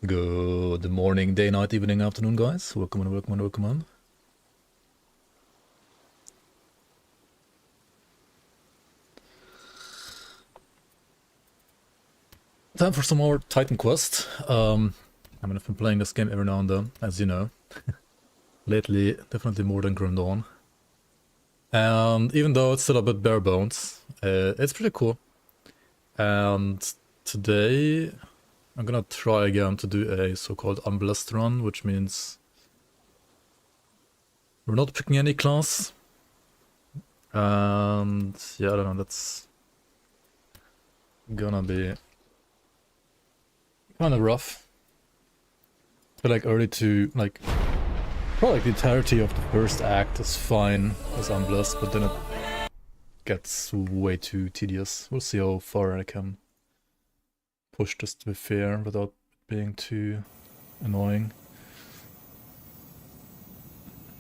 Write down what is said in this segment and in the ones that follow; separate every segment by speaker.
Speaker 1: Good morning, day, night, evening, afternoon, guys. Welcome on, welcome on, welcome on. Time for some more Titan Quest. I mean, I've been playing this game every now and then, as you know. Lately, definitely more than Grim Dawn. And even though it's still a bit bare bones, it's pretty cool. And today, I'm gonna try again to do a so-called Unblessed run, which means we're not picking any class. And yeah, I don't know, that's gonna be kind of rough. I feel like early to, like, probably like the entirety of the first act is fine as Unblessed, but then it gets way too tedious. We'll see how far I can push this to be fair without being too annoying.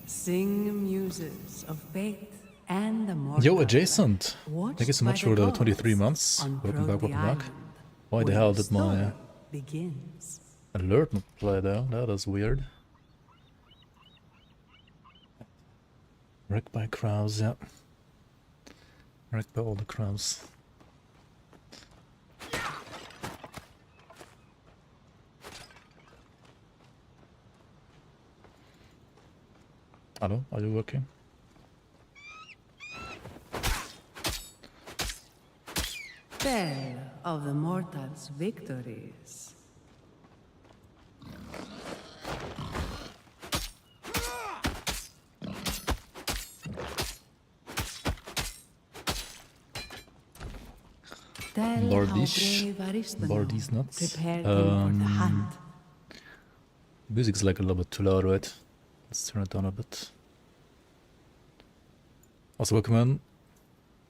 Speaker 2: Sing muses of faith and the mortal.
Speaker 1: Yo, Adjacent! Thank you so much for the 23 months. Welcome back, welcome back. Why the hell did my alert not play though? That is weird. Wrecked by crows, yeah. Wrecked by all the crows. Hello, are you working?
Speaker 2: Tale of the mortals' victories.
Speaker 1: Lordish nuts. Music's like a little bit too loud, right? Let's turn it down a bit. Also, welcome in,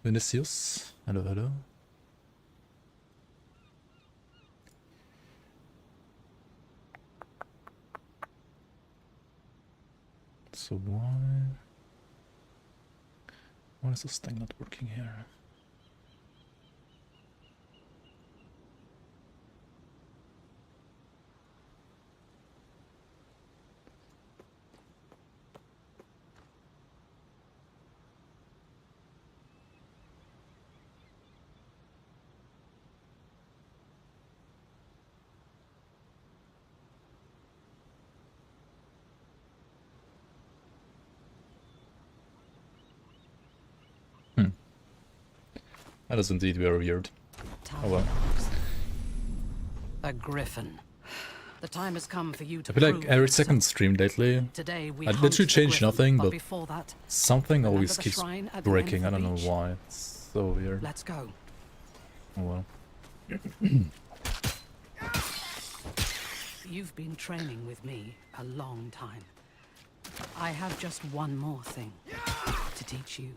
Speaker 1: Vinicius. Hello, hello. So why is this thing not working here? That is indeed very weird. Oh well.
Speaker 3: A griffin. The time has come for you to
Speaker 1: I feel like every second stream lately, I literally changed nothing, but something always keeps breaking. I don't know why. It's so weird.
Speaker 3: Let's go.
Speaker 1: Oh well.
Speaker 3: You've been training with me a long time. I have just one more thing to teach you.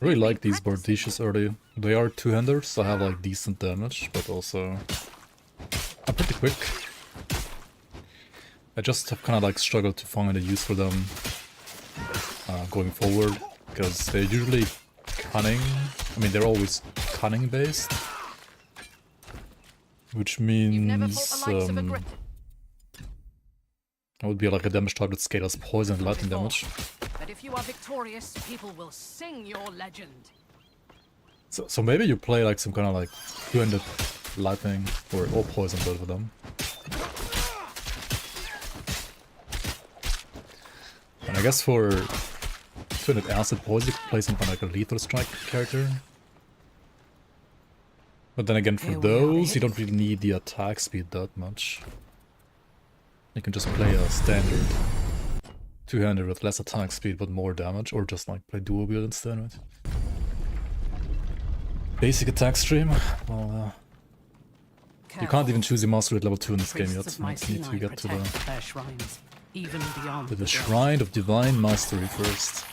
Speaker 1: I really like these Bardishas early. They are two-handers, so I have like decent damage, but also I'm pretty quick. I just have kind of like struggled to find a use for them going forward, because they're usually cunning. I mean, they're always cunning based, which means it would be like a damage type that scales poison and lightning damage.
Speaker 3: But if you are victorious, people will sing your legend.
Speaker 1: So maybe you play like some kind of like two-handed lightning or poison both of them. And I guess for two-handed acid poison you could play something like a lethal strike character. But then again, for those you don't really need the attack speed that much. You can just play a standard two-handed with less attack speed but more damage, or just like play dual wield instead, right? Basic attack stream. Well, you can't even choose your mastery at level 2 in this game yet. You need to get to the Shrine of Divine Mastery first.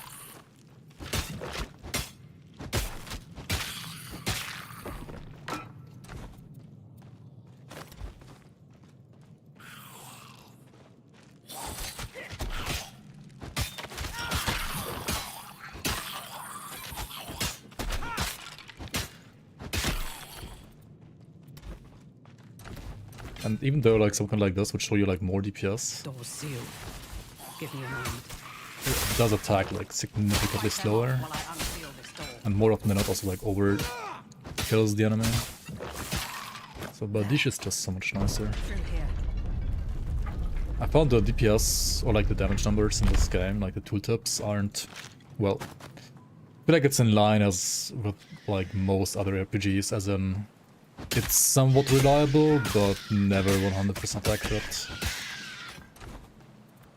Speaker 1: And even though like something like this would show you like more DPS,
Speaker 3: Doors sealed. Give me a moment.
Speaker 1: it does attack like significantly slower,
Speaker 3: While I unseal this door.
Speaker 1: and more often than not also like over kills the enemy. So Bardiche is just so much nicer.
Speaker 3: Through here.
Speaker 1: I found the DPS or like the damage numbers in this game, like the tooltips aren't, well, I feel like it's in line as with like most other RPGs, as in it's somewhat reliable but never 100% accurate.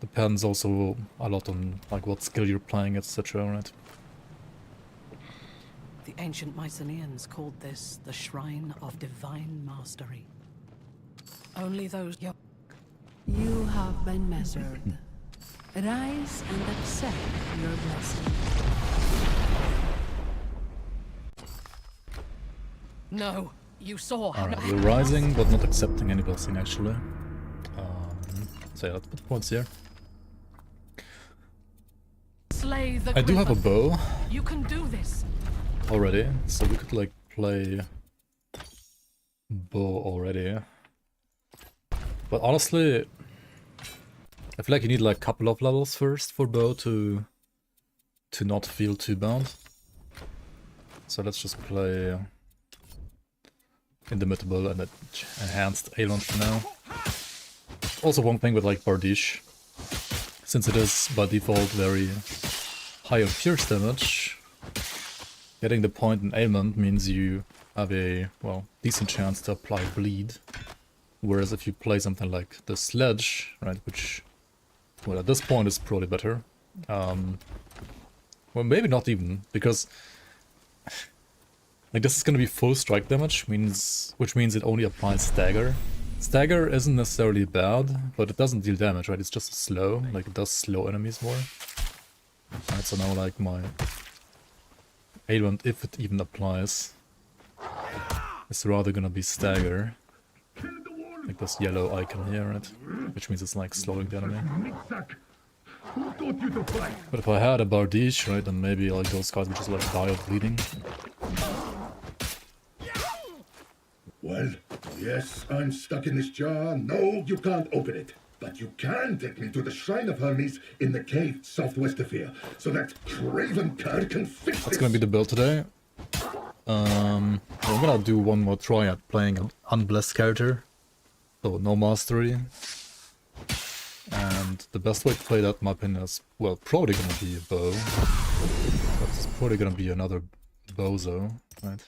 Speaker 1: Depends also a lot on like what skill you're playing, etc. Right?
Speaker 3: The ancient Mycenaeans called this the Shrine of Divine Mastery. Only those...
Speaker 2: You have been measured. Rise and accept your blessing.
Speaker 3: No, you saw...
Speaker 1: Alright, we're rising but not accepting any blessing actually. So yeah, let's put points here.
Speaker 3: Slay the
Speaker 1: I do have a
Speaker 3: griffin.
Speaker 1: bow
Speaker 3: You can do this.
Speaker 1: already, so we could like play bow already. But honestly, I feel like you need like a couple of levels first for bow to not feel too bad. So let's just play Indomitable and enhanced Alon for now. Also one thing with like Bardiche, since it is by default very high on pierce damage, getting the point in ailment means you have a, well, decent chance to apply bleed. Whereas if you play something like the Sledge, right, which, well, at this point is probably better. Well, maybe not even, because like this is gonna be full strike damage, which means it only applies stagger. Stagger isn't necessarily bad, but it doesn't deal damage, right? It's just slow, like it does slow enemies more. Right, so now like my ailment, if it even applies, is rather gonna be stagger. Like this yellow icon here, right? Which means it's like slowing the enemy. But if I had a Bardiche, right, then maybe like those guys would just like die of bleeding.
Speaker 4: Well, yes, I'm stuck in this jar. No, you can't open it. But you can take me to the Shrine of Hermes in the cave southwest of here, so that craven cur can fix
Speaker 1: That's gonna be the build today. I'm gonna do one more try at playing an Unblessed character. So no mastery. And the best way to play that, in my opinion, is, well, probably gonna be a bow. But it's probably gonna be another Bowzo, right?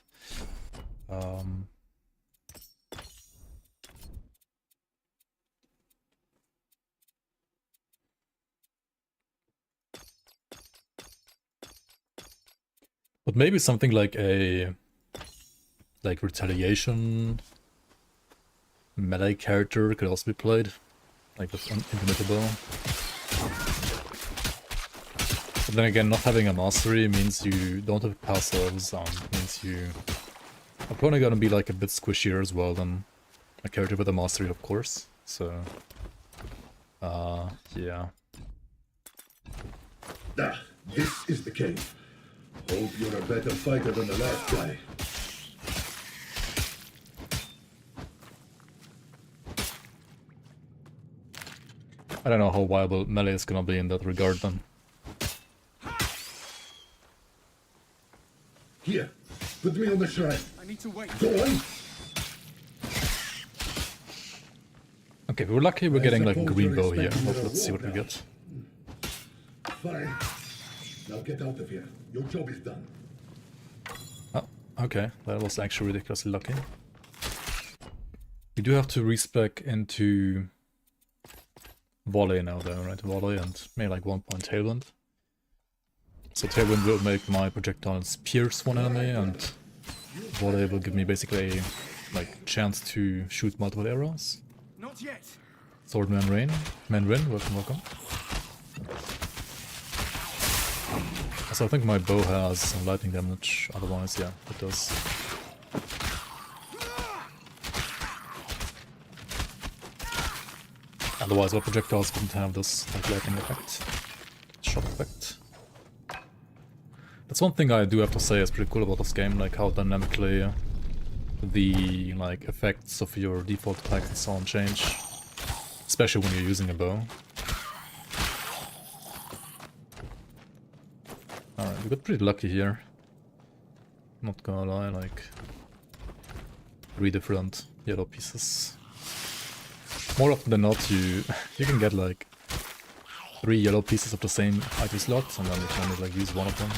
Speaker 1: But maybe something like a retaliation melee character could also be played, like with Indomitable. But then again, not having a mastery means you don't have passives, means you are probably gonna be like a bit squishier as well than a character with a mastery, of course. So, yeah.
Speaker 4: Ah, this is the cave. Hope you're a better fighter than the last guy.
Speaker 1: I don't know how viable melee is gonna be in that regard then.
Speaker 4: Here, put me on the shrine.
Speaker 5: I need to wait.
Speaker 4: Go on.
Speaker 1: Okay, we're lucky we're getting like a
Speaker 4: suppose
Speaker 1: green
Speaker 4: you're
Speaker 1: bow here.
Speaker 4: expecting
Speaker 1: Let's see what we
Speaker 4: reward
Speaker 1: get.
Speaker 4: Fine. Now get out of here. Your job is done.
Speaker 1: Oh, okay, that was actually ridiculously lucky. We do have to respec into volley now though, right? Volley and maybe like 1 point tailwind. So tailwind will make my projectiles pierce one enemy, and volley will give me basically a like chance to shoot multiple arrows.
Speaker 5: Not yet.
Speaker 1: Swordman Rain. Manrin, welcome. So I think my bow has some lightning damage, otherwise, yeah, it does. Otherwise, my projectiles wouldn't have this like lightning effect, shot effect. That's one thing I do have to say is pretty cool about this game, like how dynamically the like effects of your default attack and so on change, especially when you're using a bow. Alright, we got pretty lucky here. Not gonna lie, like 3 different yellow pieces. More often than not, you can get like 3 yellow pieces of the same item slot, and then you can only like use one of them.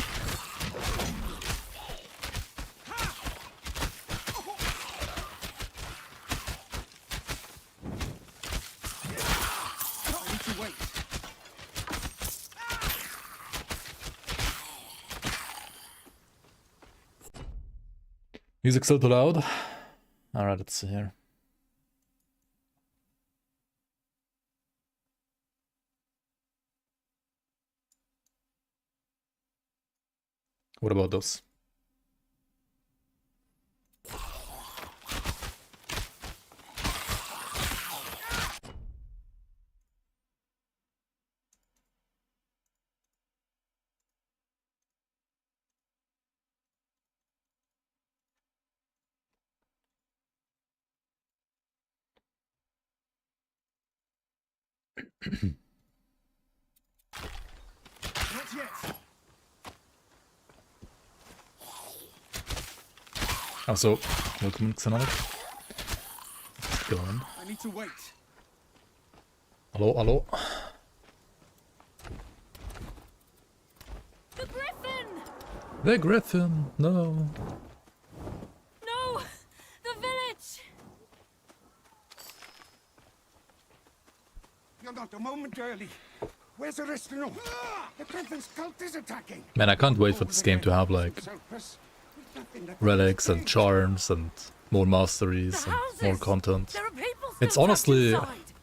Speaker 1: Music still too loud? Alright, let's see here. What about those?
Speaker 5: Not yet.
Speaker 1: Also, welcome Xenonic. Go on.
Speaker 5: I need to wait.
Speaker 1: Hello, hello.
Speaker 6: The griffin!
Speaker 1: The griffin, no.
Speaker 6: No! The village!
Speaker 5: You're not a moment early. Where's the rest of them? The griffin's cult is attacking.
Speaker 1: Man, I can't wait for this game to have like relics and charms and more masteries and more content.
Speaker 6: There are people still
Speaker 1: It's honestly...
Speaker 6: trapped inside.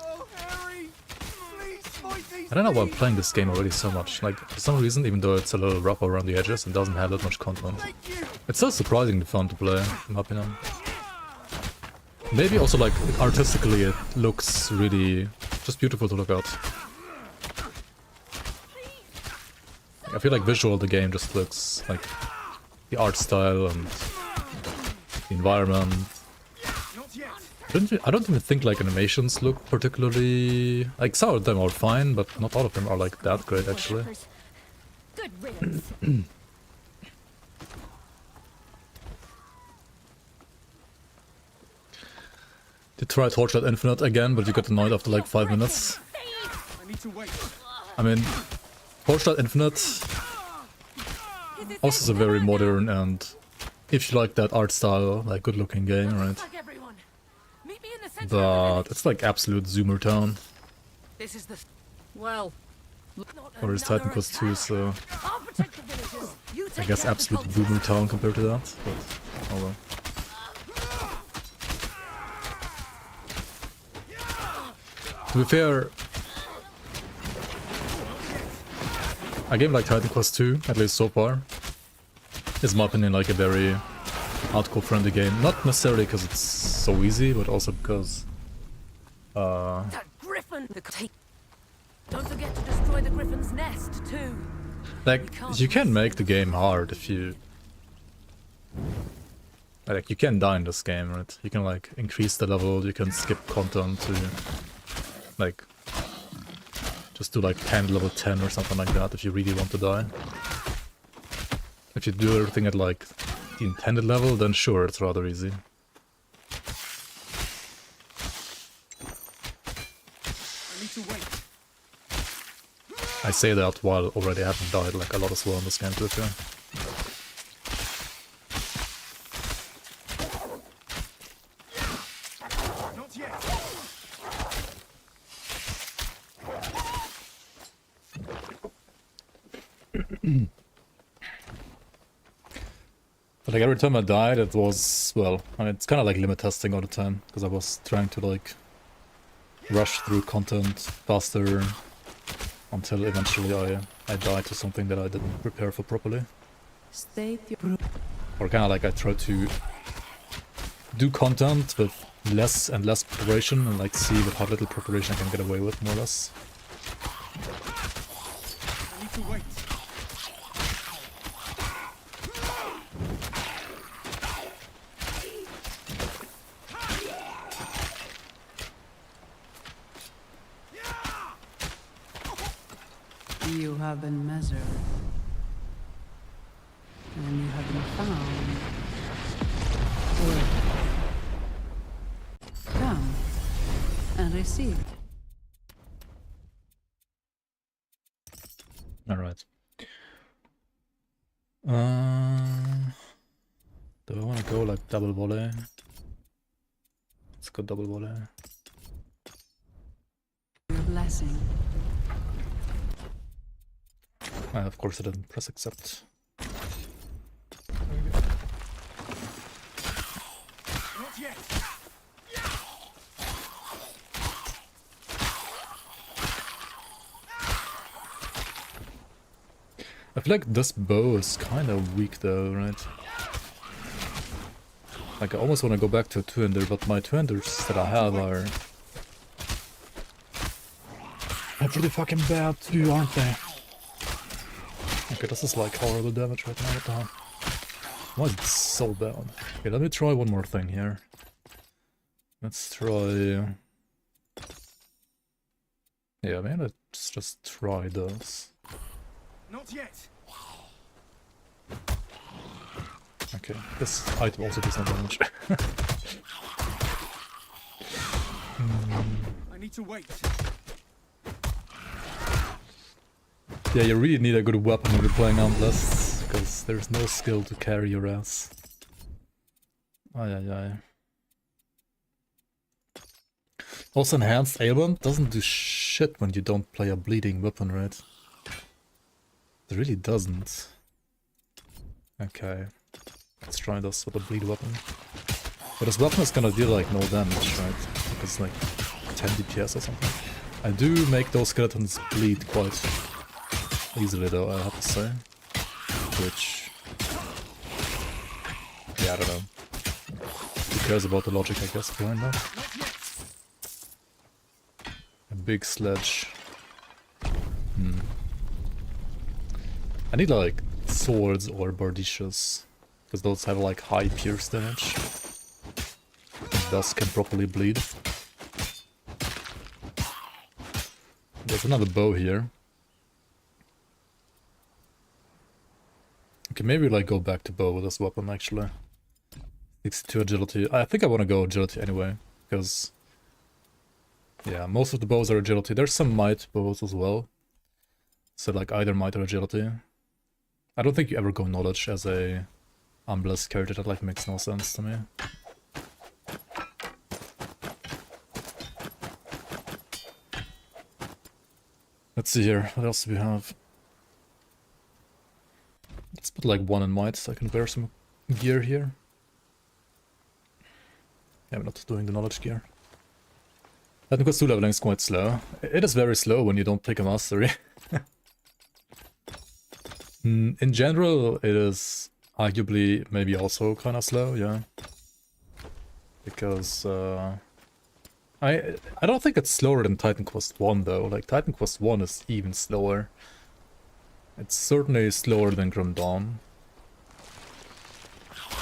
Speaker 5: Oh, Harry! Please fight these
Speaker 1: I don't know why I'm playing this game already so much. Like, for some reason, even though it's a little rough around the edges and doesn't have that much content, it's still surprisingly fun to play, in my opinion. Maybe also, like, artistically it looks really just beautiful to look at. I feel like visual the game just looks like the art style and the environment.
Speaker 5: Not yet.
Speaker 1: I don't even think like animations look particularly... Like some of them are fine, but not all of them are like that great actually.
Speaker 6: Good riddance.
Speaker 1: They tried Torchlight Infinite again, but you got annoyed after like 5 minutes.
Speaker 5: I need to wait.
Speaker 1: I mean, Torchlight Infinite also is a very modern and, if you like that art style, like good looking game, right?
Speaker 6: Like everyone. Meet me in the center of the
Speaker 1: But
Speaker 6: village.
Speaker 1: it's like absolute Zoomer town.
Speaker 3: This is the... Well,
Speaker 6: Not
Speaker 1: Or is
Speaker 6: another
Speaker 1: Titan Quest 2,
Speaker 6: attack.
Speaker 1: so
Speaker 6: I'll protect the villagers. You
Speaker 1: I
Speaker 6: take
Speaker 1: guess
Speaker 6: care of the
Speaker 1: absolute
Speaker 6: cultists.
Speaker 1: Boomer town compared to that, but oh well. To be fair, a game like Titan Quest 2, at least so far, is in my opinion like a very hardcore friendly game. Not necessarily because it's so easy, but also because
Speaker 6: That griffin. Don't forget to destroy the griffin's nest too.
Speaker 1: like you can make the game hard if you like you can die in this game, right? You can like increase the level, you can skip content to like just do like 10 level 10 or something like that if you really want to die. If you do everything at like the intended level, then sure, it's rather easy.
Speaker 5: I need to wait.
Speaker 1: I say that while already having died like a lot as well in this game too, yeah.
Speaker 5: Not yet.
Speaker 1: But like every time I died, it was, well, I mean, it's kind of like limit testing all the time, because I was trying to like rush through content faster until eventually I died to something that I didn't prepare for properly.
Speaker 2: State your
Speaker 1: Or kind of like I try to do content with less and less preparation and like see with how little preparation I can get away with, more or less.
Speaker 5: I need to wait.
Speaker 2: have been measured. And you have been found. Worthy. Come and receive.
Speaker 1: Alright. Do I want to go like double volley? Let's go double volley.
Speaker 2: Your blessing.
Speaker 1: Of course I didn't press accept.
Speaker 5: Not yet.
Speaker 1: I feel like this bow is kind of weak though, right? Like I almost want to go back to a two-hander, but my two-handers that I have are pretty fucking bad too, aren't they? Okay, this is like horrible damage right now, what the hell? Why is it so bad? Okay, let me try one more thing here. Let's try... Yeah, maybe let's just try those.
Speaker 5: Not yet.
Speaker 1: Okay, this item also does not damage.
Speaker 5: I need to wait.
Speaker 1: Yeah, you really need a good weapon when you're playing Unblessed, because there's no skill to carry your ass. Ay ay ay. Also, enhanced ailment doesn't do shit when you don't play a bleeding weapon, right? It really doesn't. Okay, let's try this with a bleed weapon. But this weapon is gonna deal like no damage, right? Because like 10 DPS or something. I do make those skeletons bleed quite easily though, I have to say. Which... yeah, I don't know. Who cares about the logic, I guess, behind that? A big sledge. I need like swords or bardicious, because those have like high pierce damage. Thus can properly bleed. There's another bow here. Okay, maybe like go back to bow with this weapon actually. 62 agility. I think I want to go agility anyway, because yeah, most of the bows are agility. There's some might bows as well. So like either might or agility. I don't think you ever go knowledge as a unblessed character. That like makes no sense to me. Let's see here, what else do we have? Let's put like one in might so I can wear some gear here. Yeah, we're not doing the knowledge gear. I think 2 leveling is quite slow. It is very slow when you don't pick a mastery. In general, it is arguably maybe also kind of slow, yeah. Because I don't think it's slower than Titan Quest 1 though. Like Titan Quest 1 is even slower. It's certainly slower than Grim Dawn.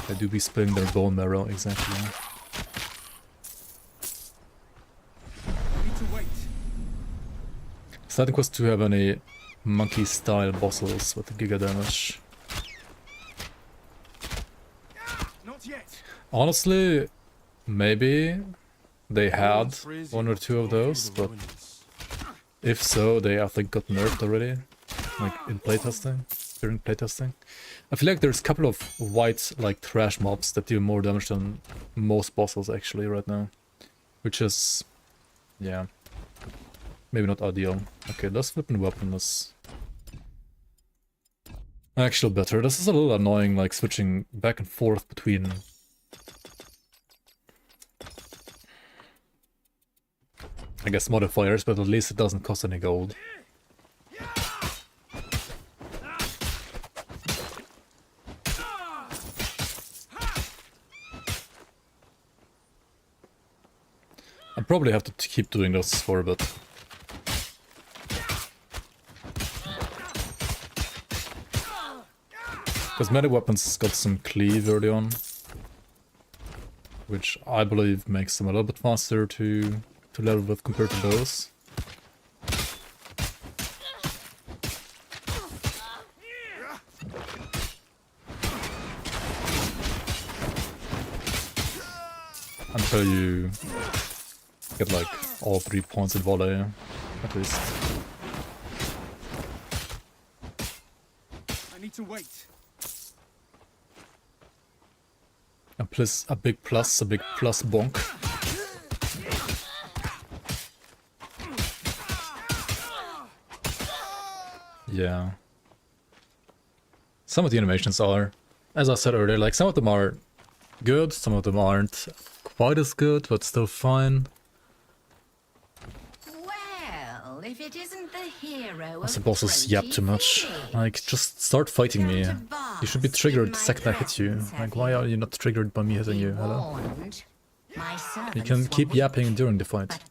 Speaker 1: They do be spilling their bone marrow, exactly.
Speaker 5: Need to wait.
Speaker 1: Does Titan Quest 2 have any monkey style bosses with giga damage?
Speaker 5: Not yet.
Speaker 1: Honestly, maybe they had 1 or 2 of those, but if so, they I think got nerfed already. Like in playtesting, during playtesting. I feel like there's a couple of white like trash mobs that do more damage than most bosses actually right now. Which is, yeah, maybe not ideal. Okay, this flipping weapon is actually better. This is a little annoying, like switching back and forth between I guess modifiers, but at least it doesn't cost any gold. I probably have to keep doing this for a bit. Because many weapons got some cleave early on, which I believe makes them a little bit faster to level with compared to those. until you get like all 3 points in volley, at least.
Speaker 5: I need to wait.
Speaker 1: A big plus bonk. Yeah. Some of the animations are, as I said earlier, like some of them are good, some of them aren't quite as good, but still fine.
Speaker 7: Well, if it isn't the hero
Speaker 1: I suppose it's yap too much. Like, just start fighting me. You should be triggered the second I hit you. Like, why are you not triggered by me hitting you? Hello? You can keep yapping during the fight.
Speaker 7: But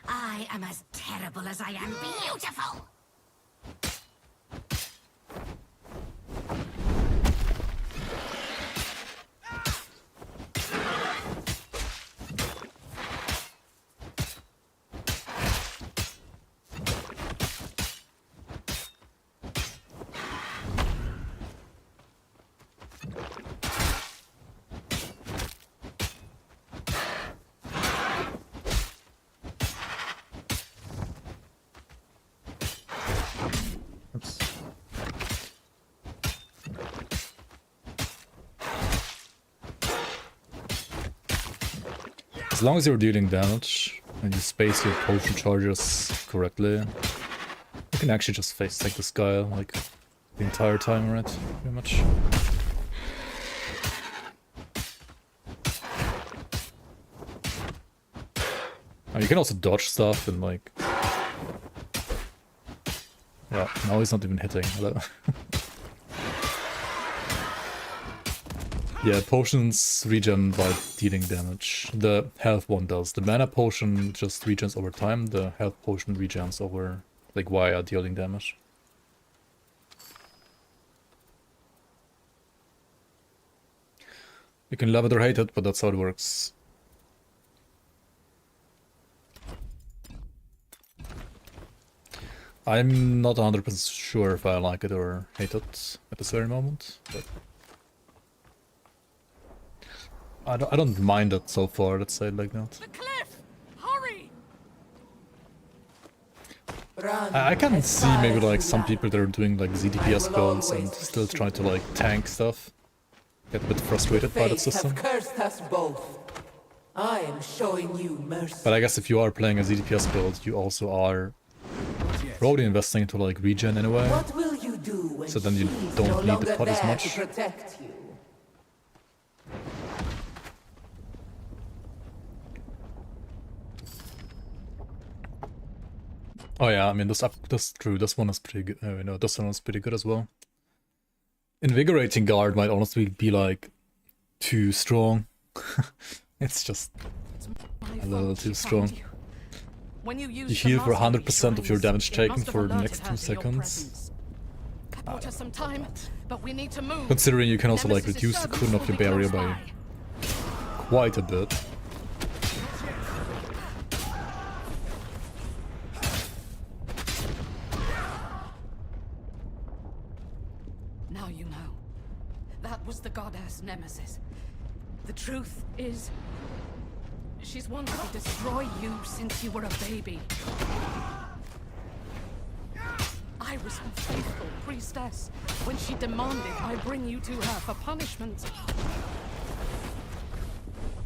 Speaker 7: I am as terrible as I am beautiful.
Speaker 1: Oops. As long as you're dealing damage and you space your potion charges correctly, you can actually just face take this guy like the entire time, right? Pretty much. You can also dodge stuff and like... Yeah, now he's not even hitting. Hello. Yeah, potions regen by dealing damage. The health one does. The mana potion just regens over time. The health potion regens over, like, via dealing damage. You can love it or hate it, but that's how it works. I'm not 100% sure if I like it or hate it at this very moment, but I don't mind it so far, let's say it like that.
Speaker 6: The cliff! Hurry!
Speaker 1: I can see maybe like some people that are doing like ZDPS builds and still trying to like tank stuff get a bit frustrated by that system.
Speaker 8: Cursed us both. I am showing you mercy.
Speaker 1: But I guess if you are playing a ZDPS build, you also are probably investing into like regen anyway.
Speaker 8: What will you do when
Speaker 1: So then you
Speaker 8: she's
Speaker 1: don't
Speaker 8: no
Speaker 1: need the
Speaker 8: longer
Speaker 1: pot as
Speaker 8: there
Speaker 1: much.
Speaker 8: to protect you?
Speaker 1: Oh yeah, I mean that's true. This one is pretty good. No, this one is pretty good as well. Invigorating guard might honestly be like too strong. It's just a little too strong.
Speaker 6: When you
Speaker 1: You heal for 100% of your damage taken for the next 2 seconds.
Speaker 6: I bought us some time, but we need to move.
Speaker 1: Considering you can also like
Speaker 6: Nemesis's
Speaker 1: reduce the
Speaker 6: servants
Speaker 1: cooldown of
Speaker 6: will
Speaker 1: your
Speaker 6: be
Speaker 1: barrier
Speaker 6: close
Speaker 1: by
Speaker 6: by.
Speaker 1: quite a bit.
Speaker 6: Now you know. That was the goddess Nemesis. The truth is, she's wanted to destroy you since you were a baby. I was her faithful priestess when she demanded I bring you to her for punishment.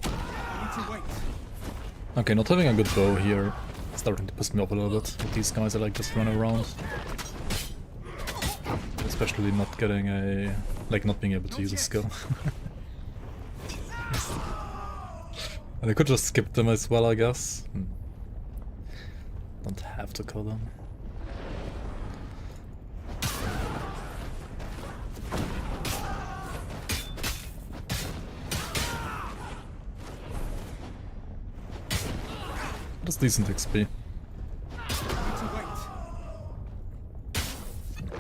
Speaker 5: I need to wait.
Speaker 1: Okay, not having a good bow here is starting to piss me off a little bit. With these guys that like just run around. Especially not getting a... like not being able to use a skill. And I could just skip them as well, I guess. Don't have to kill them. That's decent XP.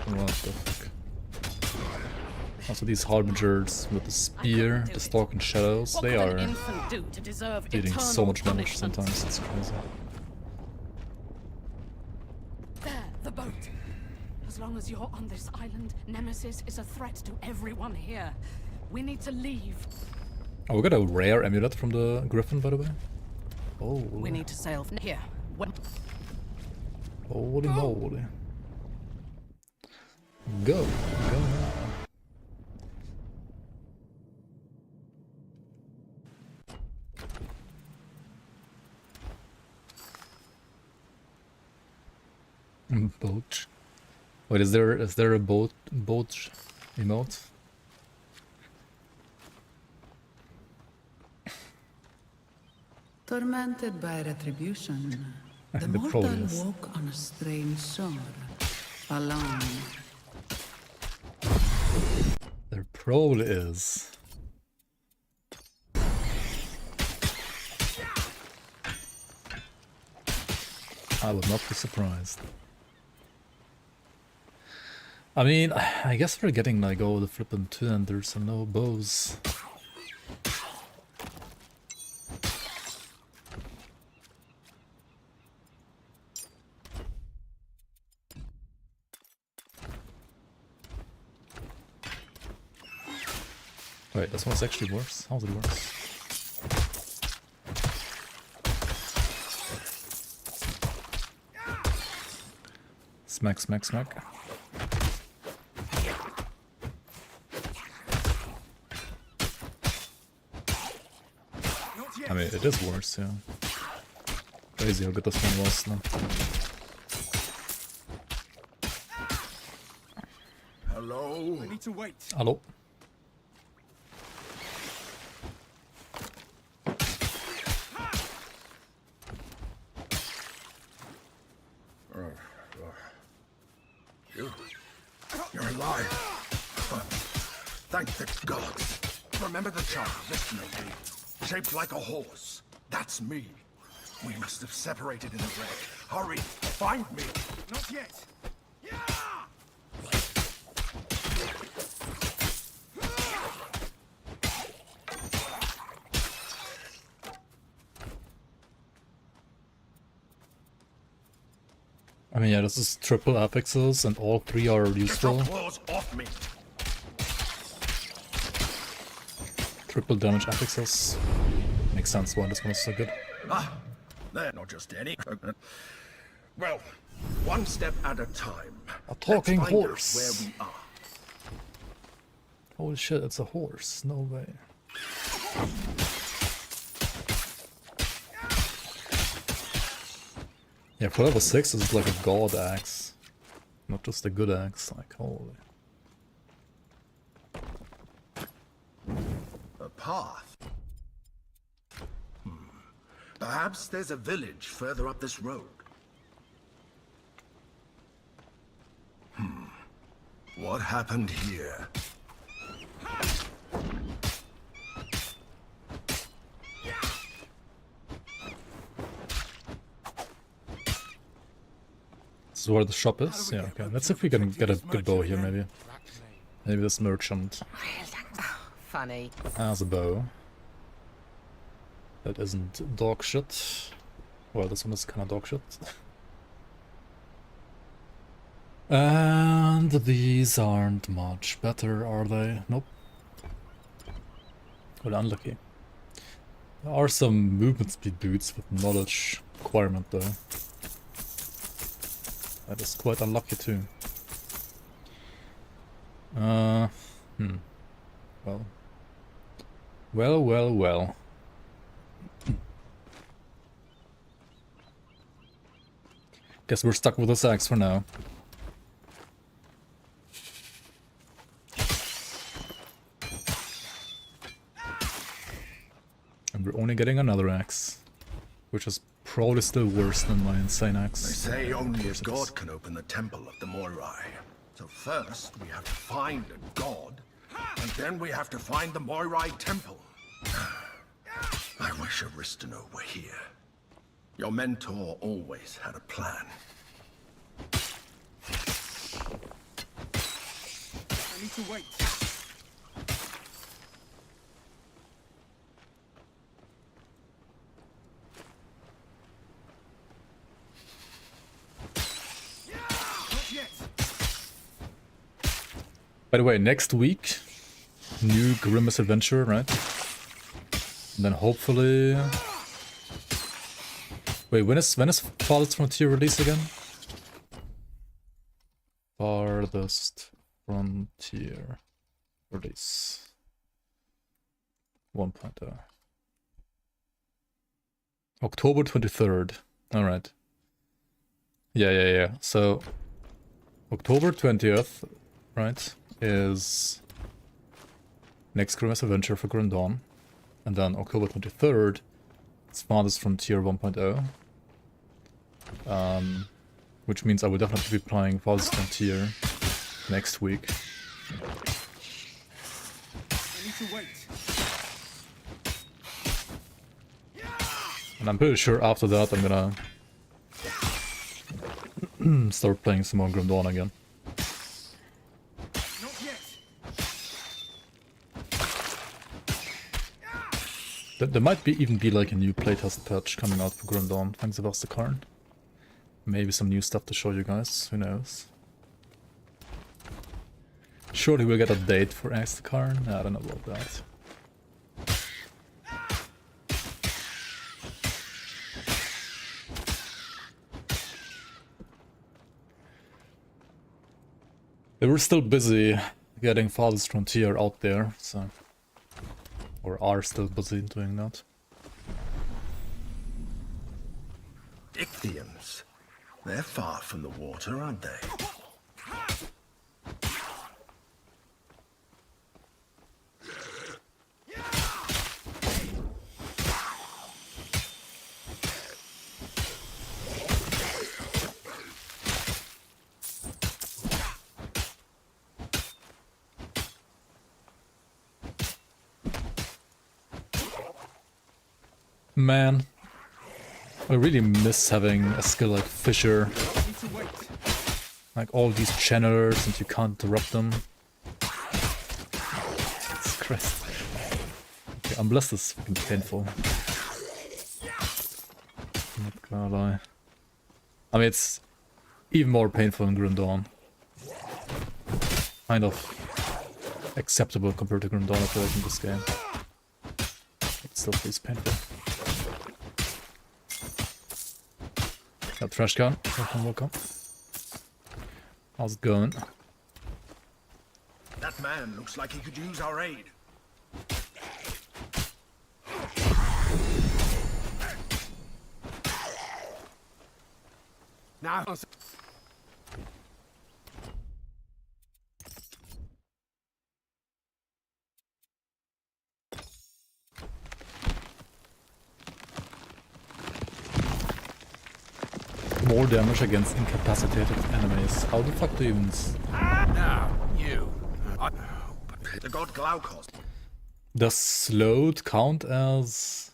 Speaker 1: What the fuck? Also these harbingers with the spear, the stalk and shadows, they are dealing so much damage sometimes, it's crazy.
Speaker 6: There, the boat. As long as you're on this island, Nemesis is a threat to everyone here. We need to leave.
Speaker 1: Oh, we got a rare amulet from the Griffin, by the way. Oh,
Speaker 3: We need to sail here.
Speaker 1: holy moly. Go. Boat. Wait, is there a boat emote?
Speaker 2: Tormented by retribution, the
Speaker 1: There
Speaker 2: mortal
Speaker 1: probably is.
Speaker 2: woke on a strange shore, alone.
Speaker 1: There probably is. I would not be surprised. I mean, I guess we're getting like all the flippin' two-handers and no bows. Wait, this one's actually worse? How's it worse? Smack, smack, smack. I mean, it is worse, yeah. Crazy how good this one was now.
Speaker 5: Hello? I need to wait.
Speaker 1: Hello?
Speaker 5: You're alive. Thank the gods. Remember the child, listen, okay? Shaped like a horse. That's me. We must have separated in the wreck. Hurry, find me. Not yet.
Speaker 1: I mean, yeah, this is triple affixes and all three are
Speaker 5: Get your
Speaker 1: useful.
Speaker 5: claws off me.
Speaker 1: Triple damage affixes. Makes sense why this one is so good.
Speaker 5: Ah, they're not just any. Well, one step at a time.
Speaker 1: A talking
Speaker 5: Let's find out
Speaker 1: horse.
Speaker 5: where we are.
Speaker 1: Holy shit, it's a horse. No way. Yeah, for level 6 this is like a god axe. Not just a good axe, like holy.
Speaker 5: A path. Perhaps there's a village further up this road. What happened here?
Speaker 1: This is where the shop is? Yeah, okay. Let's see if we can get a good bow here, maybe. Maybe this merchant
Speaker 8: Funny.
Speaker 1: has a bow. That isn't dog shit. Well, this one is kinda dog shit. And these aren't much better, are they? Nope. Well, unlucky. There are some movement speed boots with knowledge requirement though. That is quite unlucky too. Well. Well. Guess we're stuck with this axe for now. And we're only getting another axe, which is probably still worse than my insane axe.
Speaker 5: They say only a god can open the temple of the Moirai. So first, we have to find a god, and then we have to find the Moirai temple. I wish Aristino were here. Your mentor always had a plan. I need to wait.
Speaker 1: By the way, next week, new Grimace adventure, right? And then hopefully... Wait, when is Farthest Frontier release again? Farthest Frontier release 1.0. October 23rd. Alright. Yeah. So October 20th, right, is next Grim's Adventure for Grim Dawn. And then October 23rd, it's Farthest Frontier 1.0. Which means I will definitely be playing Farthest Frontier next week. And I'm pretty sure after that I'm gonna start playing some more Grim Dawn again. There might even be like a new playtest patch coming out for Grim Dawn, thanks to Vastakarn. Maybe some new stuff to show you guys, who knows. Surely we'll get a date for Vastakarn? I don't know about that. They were still busy getting Farthest Frontier out there, so... Or are still busy doing that.
Speaker 5: Ichthyans. They're far from the water, aren't they?
Speaker 1: Man, I really miss having a skill like Fisher. Like all these channelers and you can't interrupt them. Jesus Christ. Okay, Unblessed is fucking painful. Not gonna lie. I mean, it's even more painful in Grim Dawn. Kind of acceptable compared to Grim Dawn, I feel like, in this game. It still feels painful. Got trash can. Welcome. How's it going?
Speaker 5: That man looks like he could use our aid. Now.
Speaker 1: More damage against incapacitated enemies. How the fuck do you even...
Speaker 5: Now, you. The god Glaukos.
Speaker 1: Does slowed count as...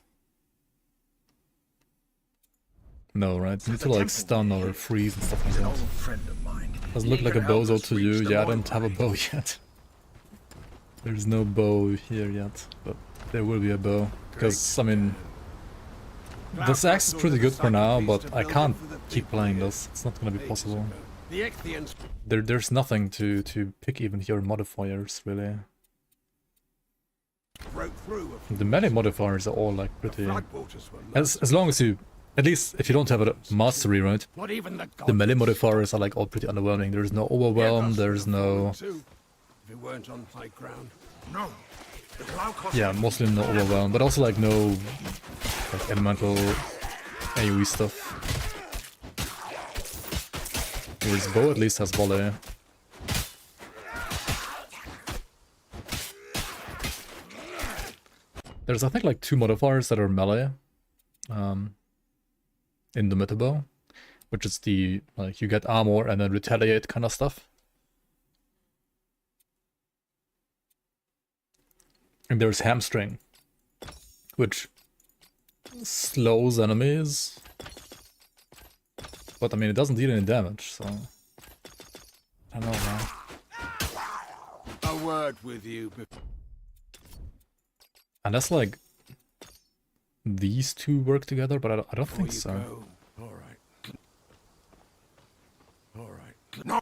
Speaker 1: No, right? You need to like stun or freeze and stuff like
Speaker 5: An old
Speaker 1: that.
Speaker 5: friend of mine.
Speaker 1: Doesn't look like a Bowzo to you. Yeah, I don't have a bow yet. There's no bow here yet, but there will be a bow. Because, I mean... This axe is pretty good for now, but I can't keep playing this. It's not gonna be possible. There's nothing to pick even here modifiers, really. The melee modifiers are all like pretty... As long as you... At least if you don't have a mastery, right? The melee modifiers are like all pretty underwhelming. There's no overwhelm, there's no... Yeah, mostly no overwhelm, but also like no like elemental AoE stuff. Whereas bow at least has volley. There's I think like 2 modifiers that are melee in the meta bow, which is the like you get armor and then retaliate kind of stuff. And there's hamstring, which slows enemies, but I mean it doesn't deal any damage, so I don't know, man.
Speaker 5: A word with you.
Speaker 1: Unless like these two work together, but I don't think so.
Speaker 5: All right. All right. No.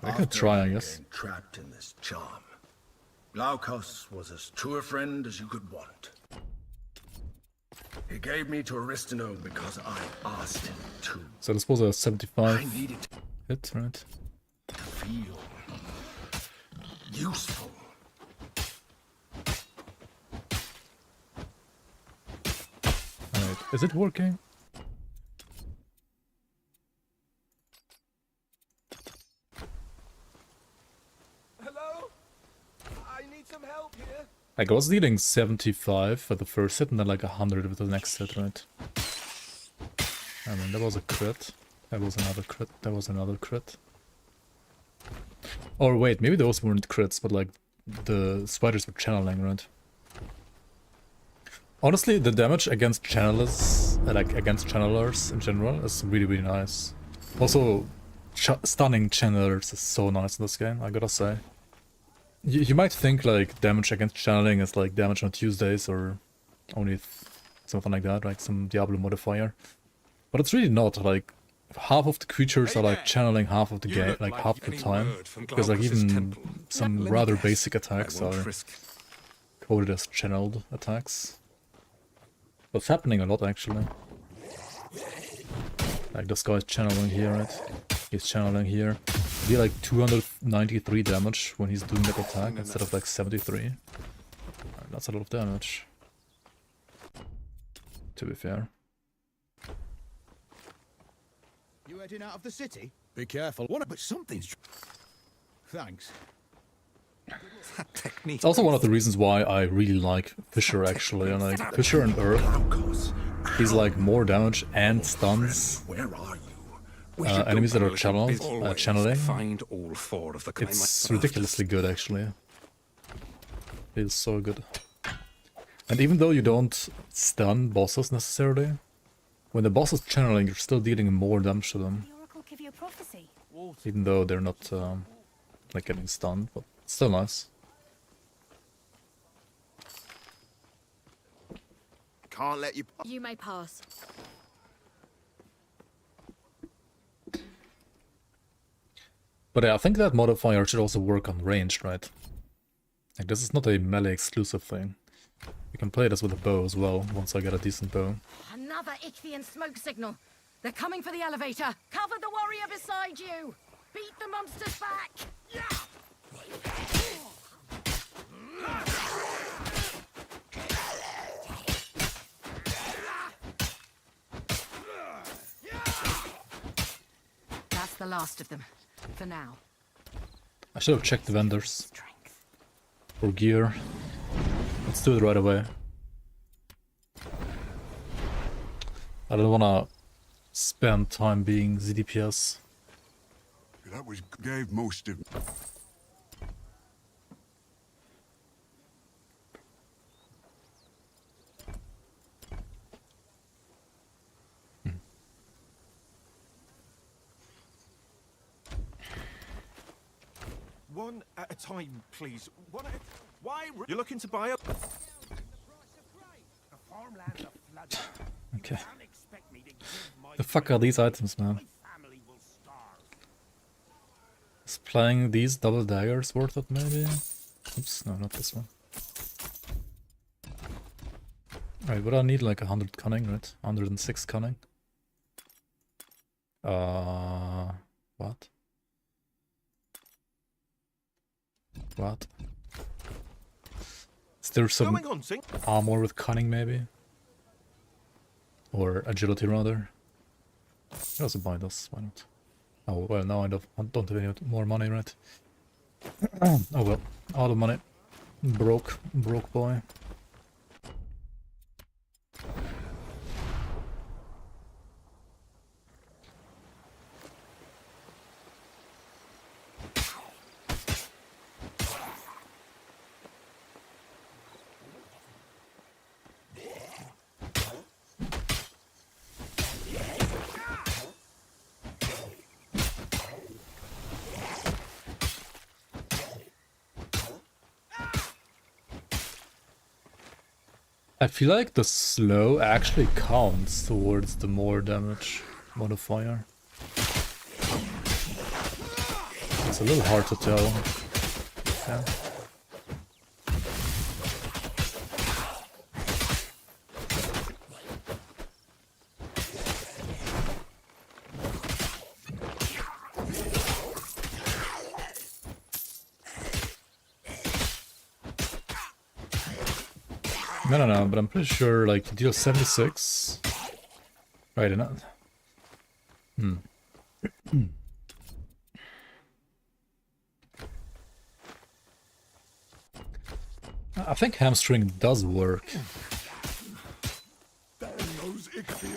Speaker 1: I could try, I guess.
Speaker 5: Trapped in this charm, Glaukos was as true a friend as you could want. He gave me to Aristino because I asked him to.
Speaker 1: So this was a 75
Speaker 5: I needed
Speaker 1: hit, right?
Speaker 5: to feel useful.
Speaker 1: Alright, is it working?
Speaker 9: Hello? I need some help here.
Speaker 1: Like, I was dealing 75 for the first hit and then like 100 with the next hit, right? I mean, that was a crit. That was another crit. That was another crit. Or wait, maybe those weren't crits, but like the spiders were channeling, right? Honestly, the damage against channelers, like against channelers in general, is really, really nice. Also, stunning channelers is so nice in this game, I gotta say. You might think like damage against channeling is like damage on Tuesdays or only something like that, right? Some Diablo modifier. But it's really not. Like half of the creatures are like channeling half of the game, like half the time. Because like even some rather basic attacks are coded as channeled attacks. But it's happening a lot actually. Like this guy's channeling here, right? He's channeling here. He like 293 damage when he's doing that attack instead of like 73. That's a lot of damage. To be fair.
Speaker 10: You heading out of the city? Be careful. What? But something's. Thanks.
Speaker 1: It's also one of the reasons why I really like Fisher actually. And like Fisher and Earth, he's like more damage and stuns.
Speaker 5: Where are you?
Speaker 1: Enemies that are channeling.
Speaker 9: Find all four of the
Speaker 1: It's ridiculously good actually. It is so good. And even though you don't stun bosses necessarily, when the boss is channeling, you're still dealing more damage to them.
Speaker 7: The Oracle give you a prophecy.
Speaker 1: Even though they're not like getting stunned, but it's still nice.
Speaker 10: Can't let you.
Speaker 7: You may pass.
Speaker 1: But yeah, I think that modifier should also work on ranged, right? Like this is not a melee exclusive thing. You can play this with a bow as well, once I get a decent bow.
Speaker 6: Another Ichthian smoke signal. They're coming for the elevator. Cover the warrior beside you. Beat the monsters back. That's the last of them. For now.
Speaker 1: I should have checked the vendors for gear. Let's do it right away. I don't wanna spend time being ZDPS.
Speaker 10: That was gave most of.
Speaker 9: One at a time, please. One at a... Why? You're looking to buy a...
Speaker 1: Okay. The fuck are these items, man? Is playing these double daggers worth it, maybe? Oops, no, not this one. Right, but I need like 100 cunning, right? 106 cunning. What? What? Is there some armor with cunning, maybe? Or agility, rather? I also buy this, why not? Oh, well, now I don't have any more money, right? Oh well, out of money. Broke boy. I feel like the slow actually counts towards the more damage modifier. It's a little hard to tell. Yeah. No, but I'm pretty sure like you deal 76. Right, enough. I think hamstring does work.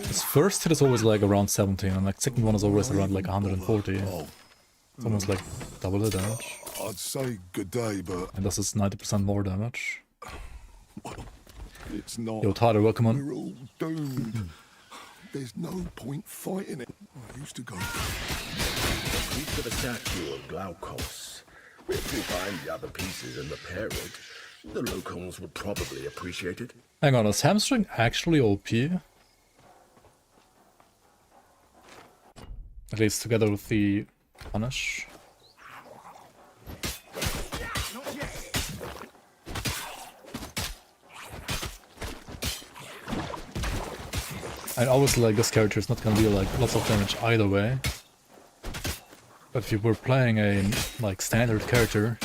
Speaker 1: His first hit is always like around 17, and like second one is always around like 140. It's almost like double the damage.
Speaker 11: I'd say good day, but
Speaker 1: And this is 90% more damage.
Speaker 11: it's not.
Speaker 1: Yo, Tyler, welcome on.
Speaker 11: We're all doomed. There's no point fighting it. I used to go.
Speaker 5: Piece of the statue of Glaukos. If we find the other pieces and repair it, the locals would probably appreciate it.
Speaker 1: Hang on, is hamstring actually OP? At least together with the punish. And obviously like this character is not gonna deal like lots of damage either way. But if you were playing a like standard character,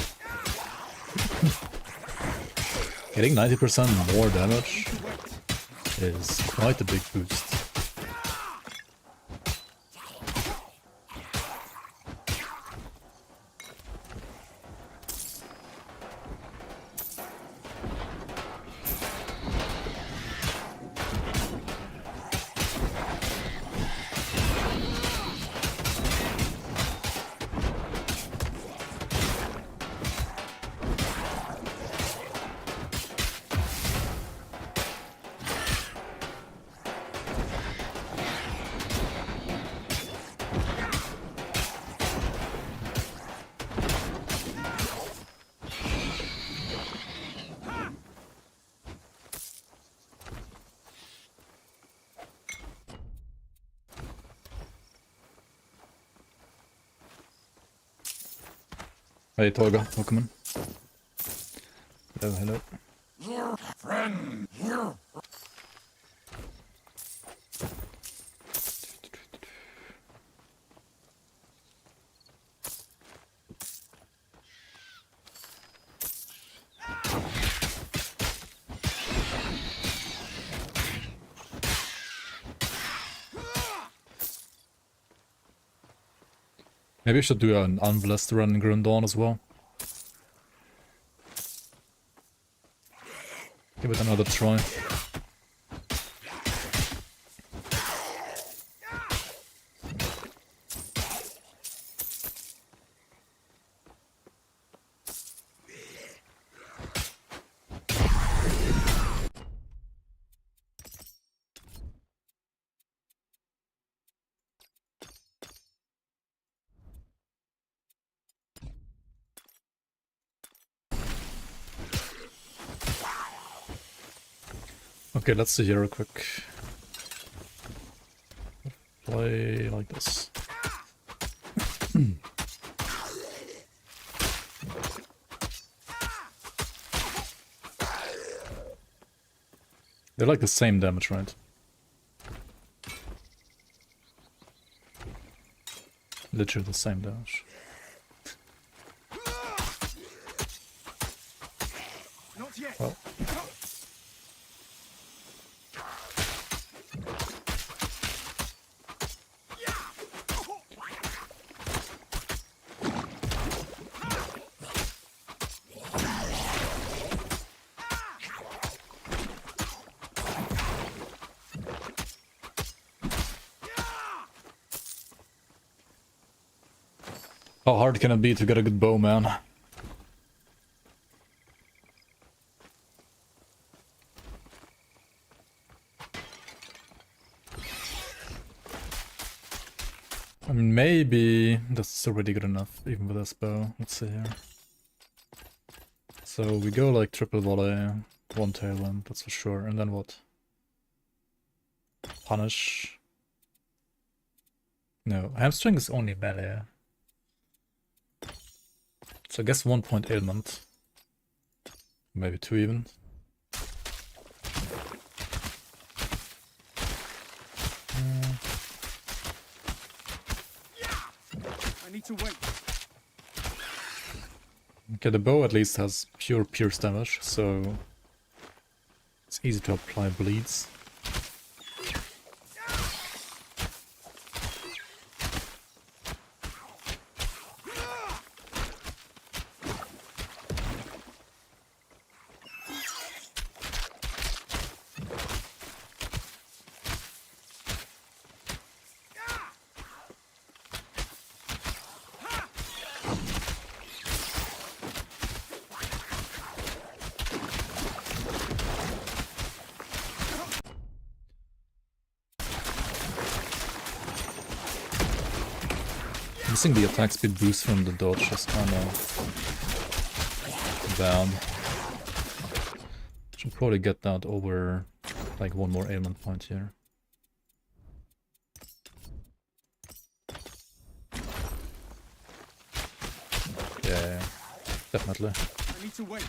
Speaker 1: getting 90% more damage is quite a big boost. Hey Tolga, welcome in. Hello, hello.
Speaker 11: Friend, here.
Speaker 1: Maybe I should do an Unblessed run in Grim Dawn as well. Give it another try. Okay, let's see here real quick. Play like this. They're like the same damage, right? Literally the same damage. Well. How hard can it be to get a good bow, man? I mean, maybe that's already good enough, even with this bow. Let's see here. So we go like triple volley, one tailwind, that's for sure. And then what? Punish. No, hamstring is only melee. So I guess 1 point ailment. Maybe 2 even.
Speaker 9: I need to wait.
Speaker 1: Okay, the bow at least has pure pierce damage, so It's easy to apply bleeds. Missing the attack speed boost from the dodge is kinda bad. Should probably get that over like one more ailment point here. Yeah, definitely.
Speaker 9: I need to wait.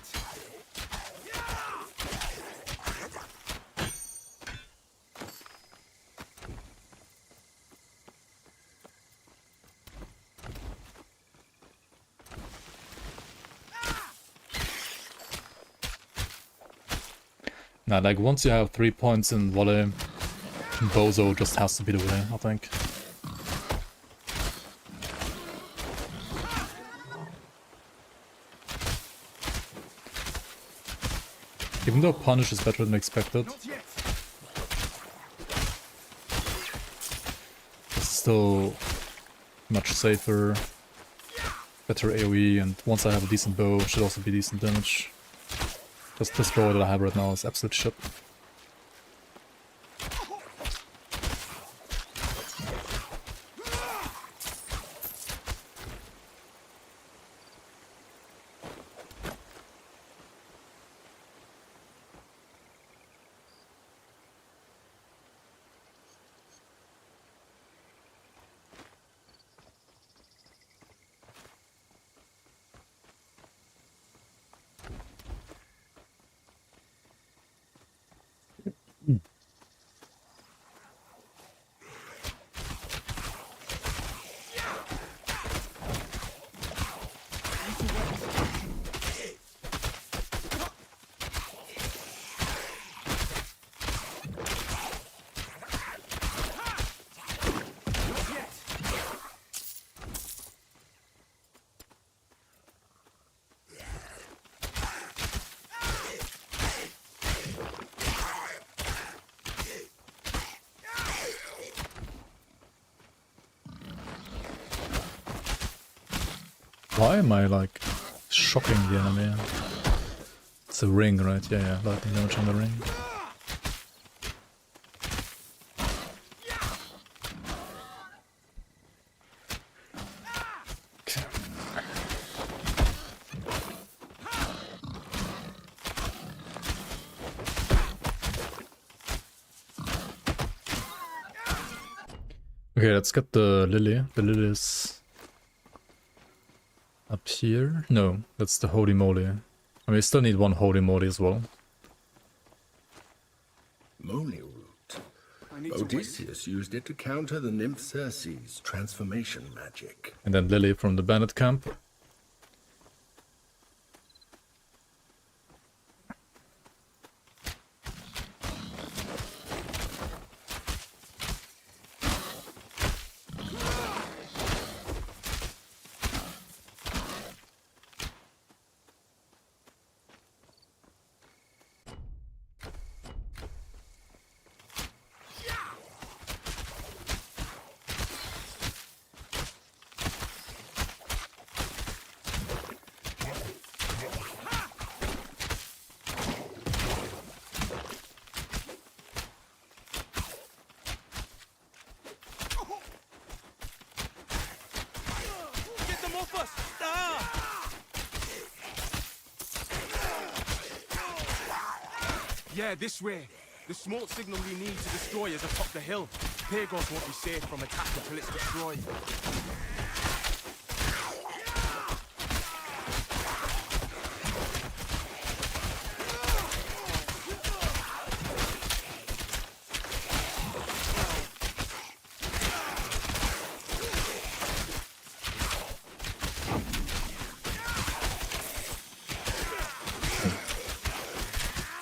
Speaker 1: Nah, like once you have 3 points in volley, Bowzo just has to be the way, I think. Even though punish is better than expected, it's still much safer, better AoE, and once I have a decent bow, it should also be decent damage. Just this bow that I have right now is absolute shit. Why am I like shocking the enemy? It's a ring, right? Yeah, lightning damage on the ring. Okay. Okay, let's get the lily. The lily is up here? No, that's the holy moly. I mean, we still need one holy moly as well.
Speaker 5: Moly root. Odysseus used it to counter the nymph Circe's transformation magic.
Speaker 1: And then Lily from the bandit camp.
Speaker 9: Yeah, this way. The smoke signal we need to destroy is atop the hill. Pagos won't be safe from attack until it's destroyed.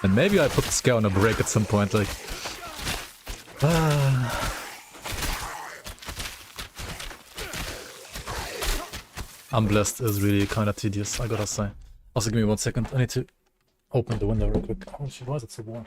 Speaker 1: And maybe I put this guy on a break at some point, like... Unblessed is really kinda tedious, I gotta say. Also, give me 1 second, I need to open the window real quick. Oh shit, why is it so warm?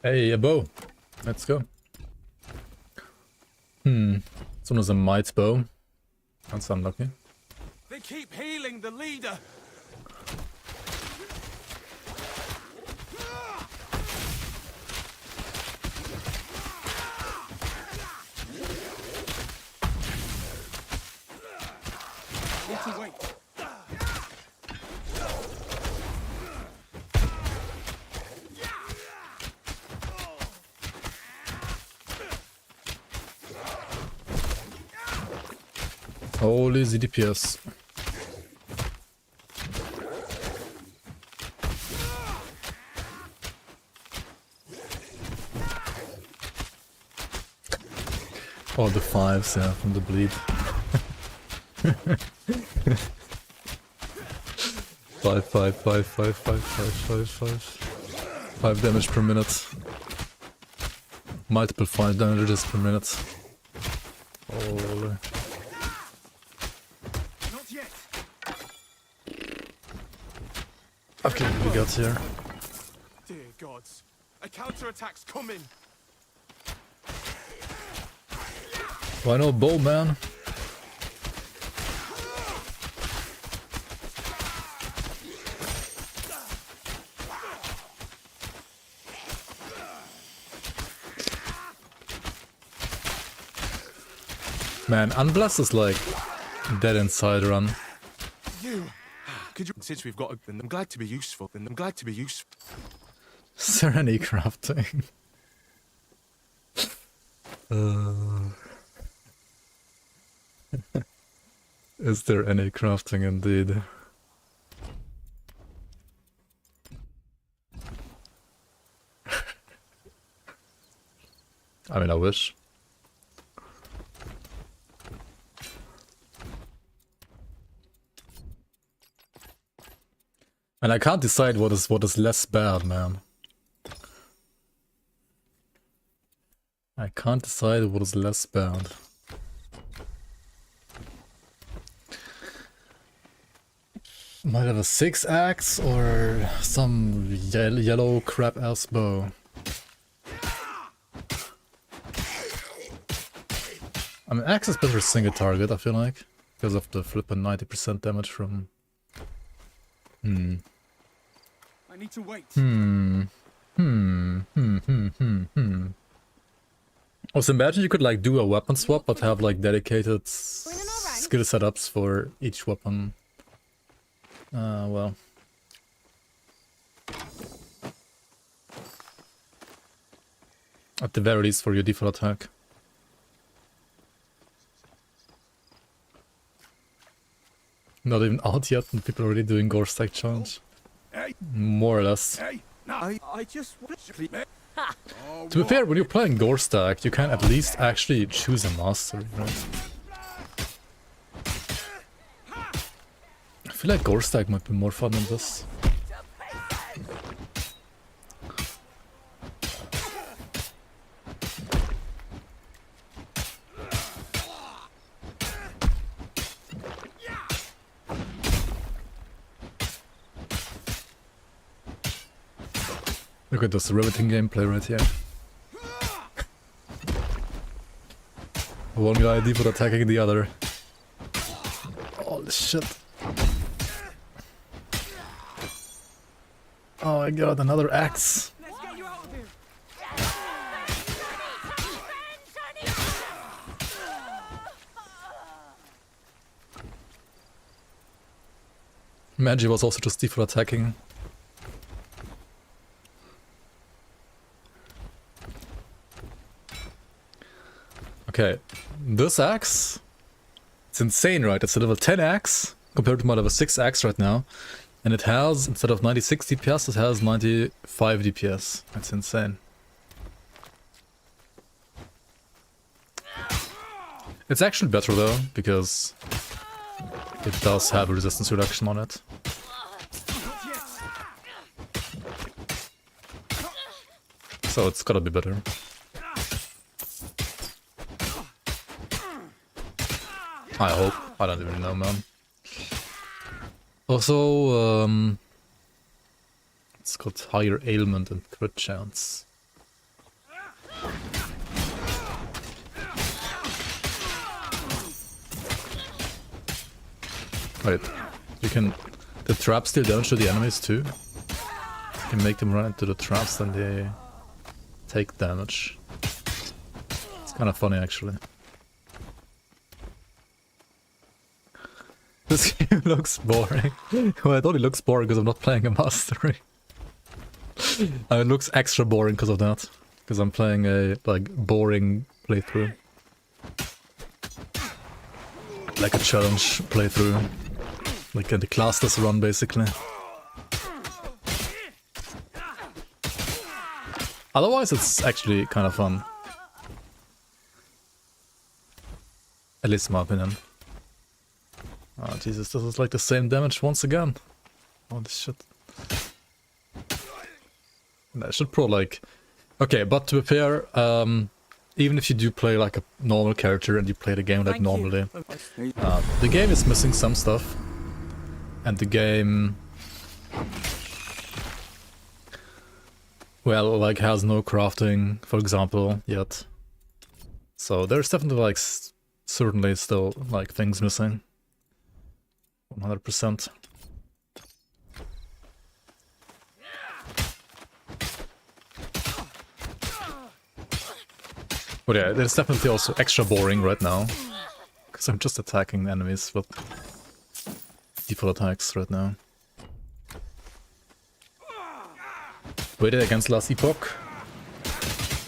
Speaker 1: Hey, a bow. Let's go. This one was a might bow. That's unlucky.
Speaker 9: They keep healing the leader. Need to wait.
Speaker 1: Holy ZDPS. Oh, the 5s, yeah, from the bleed. 5, 5, 5, 5, 5, 5, 5, 5. 5 damage per minute. Multiple 5 damages per minute. Holy. Okay, what we got here?
Speaker 9: Dear gods, a counterattack's coming.
Speaker 1: Why no bow, man? Man, Unblessed is like dead inside run.
Speaker 9: Could you, since we've got, then I'm glad to be useful. Then I'm glad to be useful.
Speaker 1: Serenity crafting. Is there any crafting indeed? I mean, I wish. And I can't decide what is less bad, man. I can't decide what is less bad. Might have a 6-axe or some yellow crap ass bow. I mean, axe is better single target, I feel like, because of the flippin' 90% damage from.
Speaker 9: I need to wait.
Speaker 1: Also, imagine you could like do a weapon swap, but have like dedicated skill setups for each weapon. Well. At the very least for your default attack. Not even out yet and people are already doing Gore Stack Challenge. More or less.
Speaker 9: Hey, no, I just want to sleep.
Speaker 1: To be fair, when you're playing Gore Stack, you can at least actually choose a mastery, right? I feel like Gore Stack might be more fun than this. Look at this riveting gameplay right here. One guy default attacking the other. Holy shit. Oh my god, another axe. Magi was also just default attacking. Okay, this axe, it's insane, right? It's a level 10 axe compared to my level 6 axe right now. And it has, instead of 96 DPS, it has 95 DPS. That's insane. It's actually better though, because it does have a resistance reduction on it. So it's gotta be better. I hope. I don't even know, man. Also, it's got higher ailment and crit chance. Wait, you can... The traps deal damage to the enemies too? You can make them run into the traps, then they take damage. It's kind of funny actually. This game looks boring. Well, it only looks boring because I'm not playing a mastery. It looks extra boring because of that. Because I'm playing a, like, boring playthrough. Like a challenge playthrough. Like the classless run, basically. Otherwise, it's actually kind of fun. At least in my opinion. Oh Jesus, this is like the same damage once again. Holy shit. I should pro like... Okay, but to be fair, even if you do play like a normal character and you play the game like normally, the game is missing some stuff. And the game... Well, like has no crafting, for example, yet. So there's definitely like certainly still like things missing. 100%. But yeah, it's definitely also extra boring right now. Because I'm just attacking enemies with default attacks right now. Waited against Last Epoch.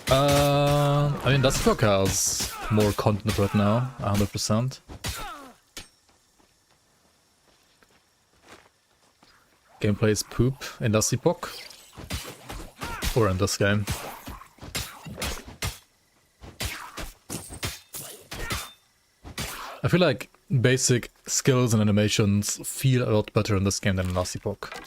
Speaker 1: I mean, Last Epoch has more content right now, 100%. Gameplay is poop in Last Epoch. Or in this game. I feel like basic skills and animations feel a lot better in this game than in Last Epoch.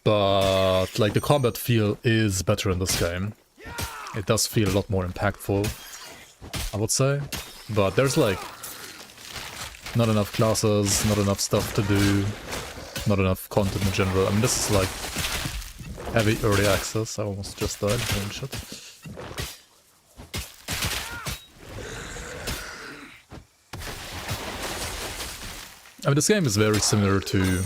Speaker 1: But like the combat feel is better in this game. It does feel a lot more impactful, I would say. But there's like not enough classes, not enough stuff to do, not enough content in general. I mean, this is like heavy early access. I almost just died. Holy shit. I mean, this game is very similar to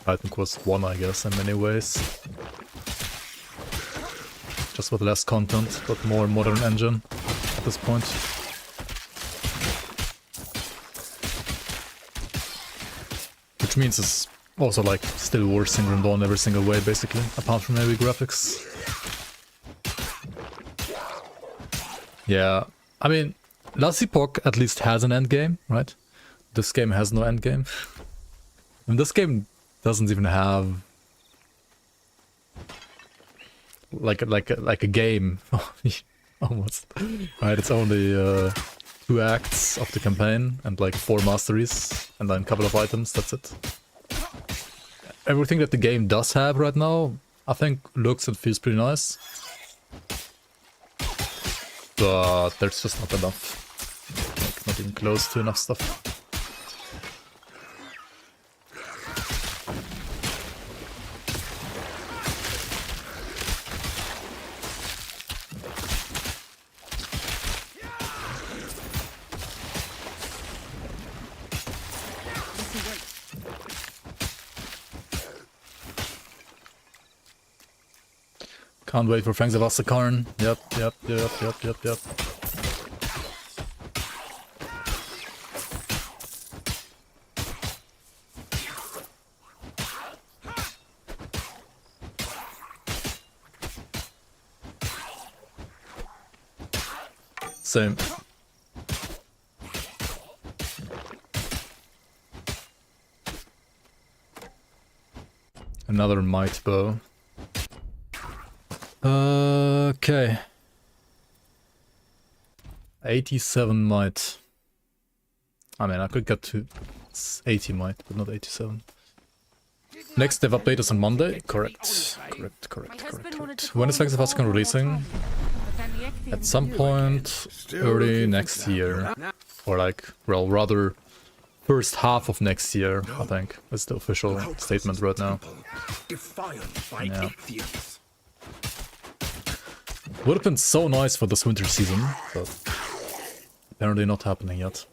Speaker 1: Titan Quest 1, I guess, in many ways. Just with less content, but more modern engine at this point. Which means it's also like still worse in Grim Dawn every single way, basically, apart from maybe graphics. Yeah, I mean, Last Epoch at least has an endgame, right? This game has no endgame. And this game doesn't even have like a game almost. Right, it's only 2 acts of the campaign and like 4 masteries and then a couple of items, that's it. Everything that the game does have right now, I think looks and feels pretty nice. But there's just not enough. Like, not even close to enough stuff. Can't wait for Frank Karn. Yep. Same. Another might bow. Okay. 87 might. I mean, I could get to 80 might, but not 87. Next dev update is on Monday. Correct. When is Legacy of Ascon releasing? At some point early next year. Or like, well, rather first half of next year, I think. That's the official statement right now. Yeah. Would have been so nice for this winter season, but apparently not happening yet.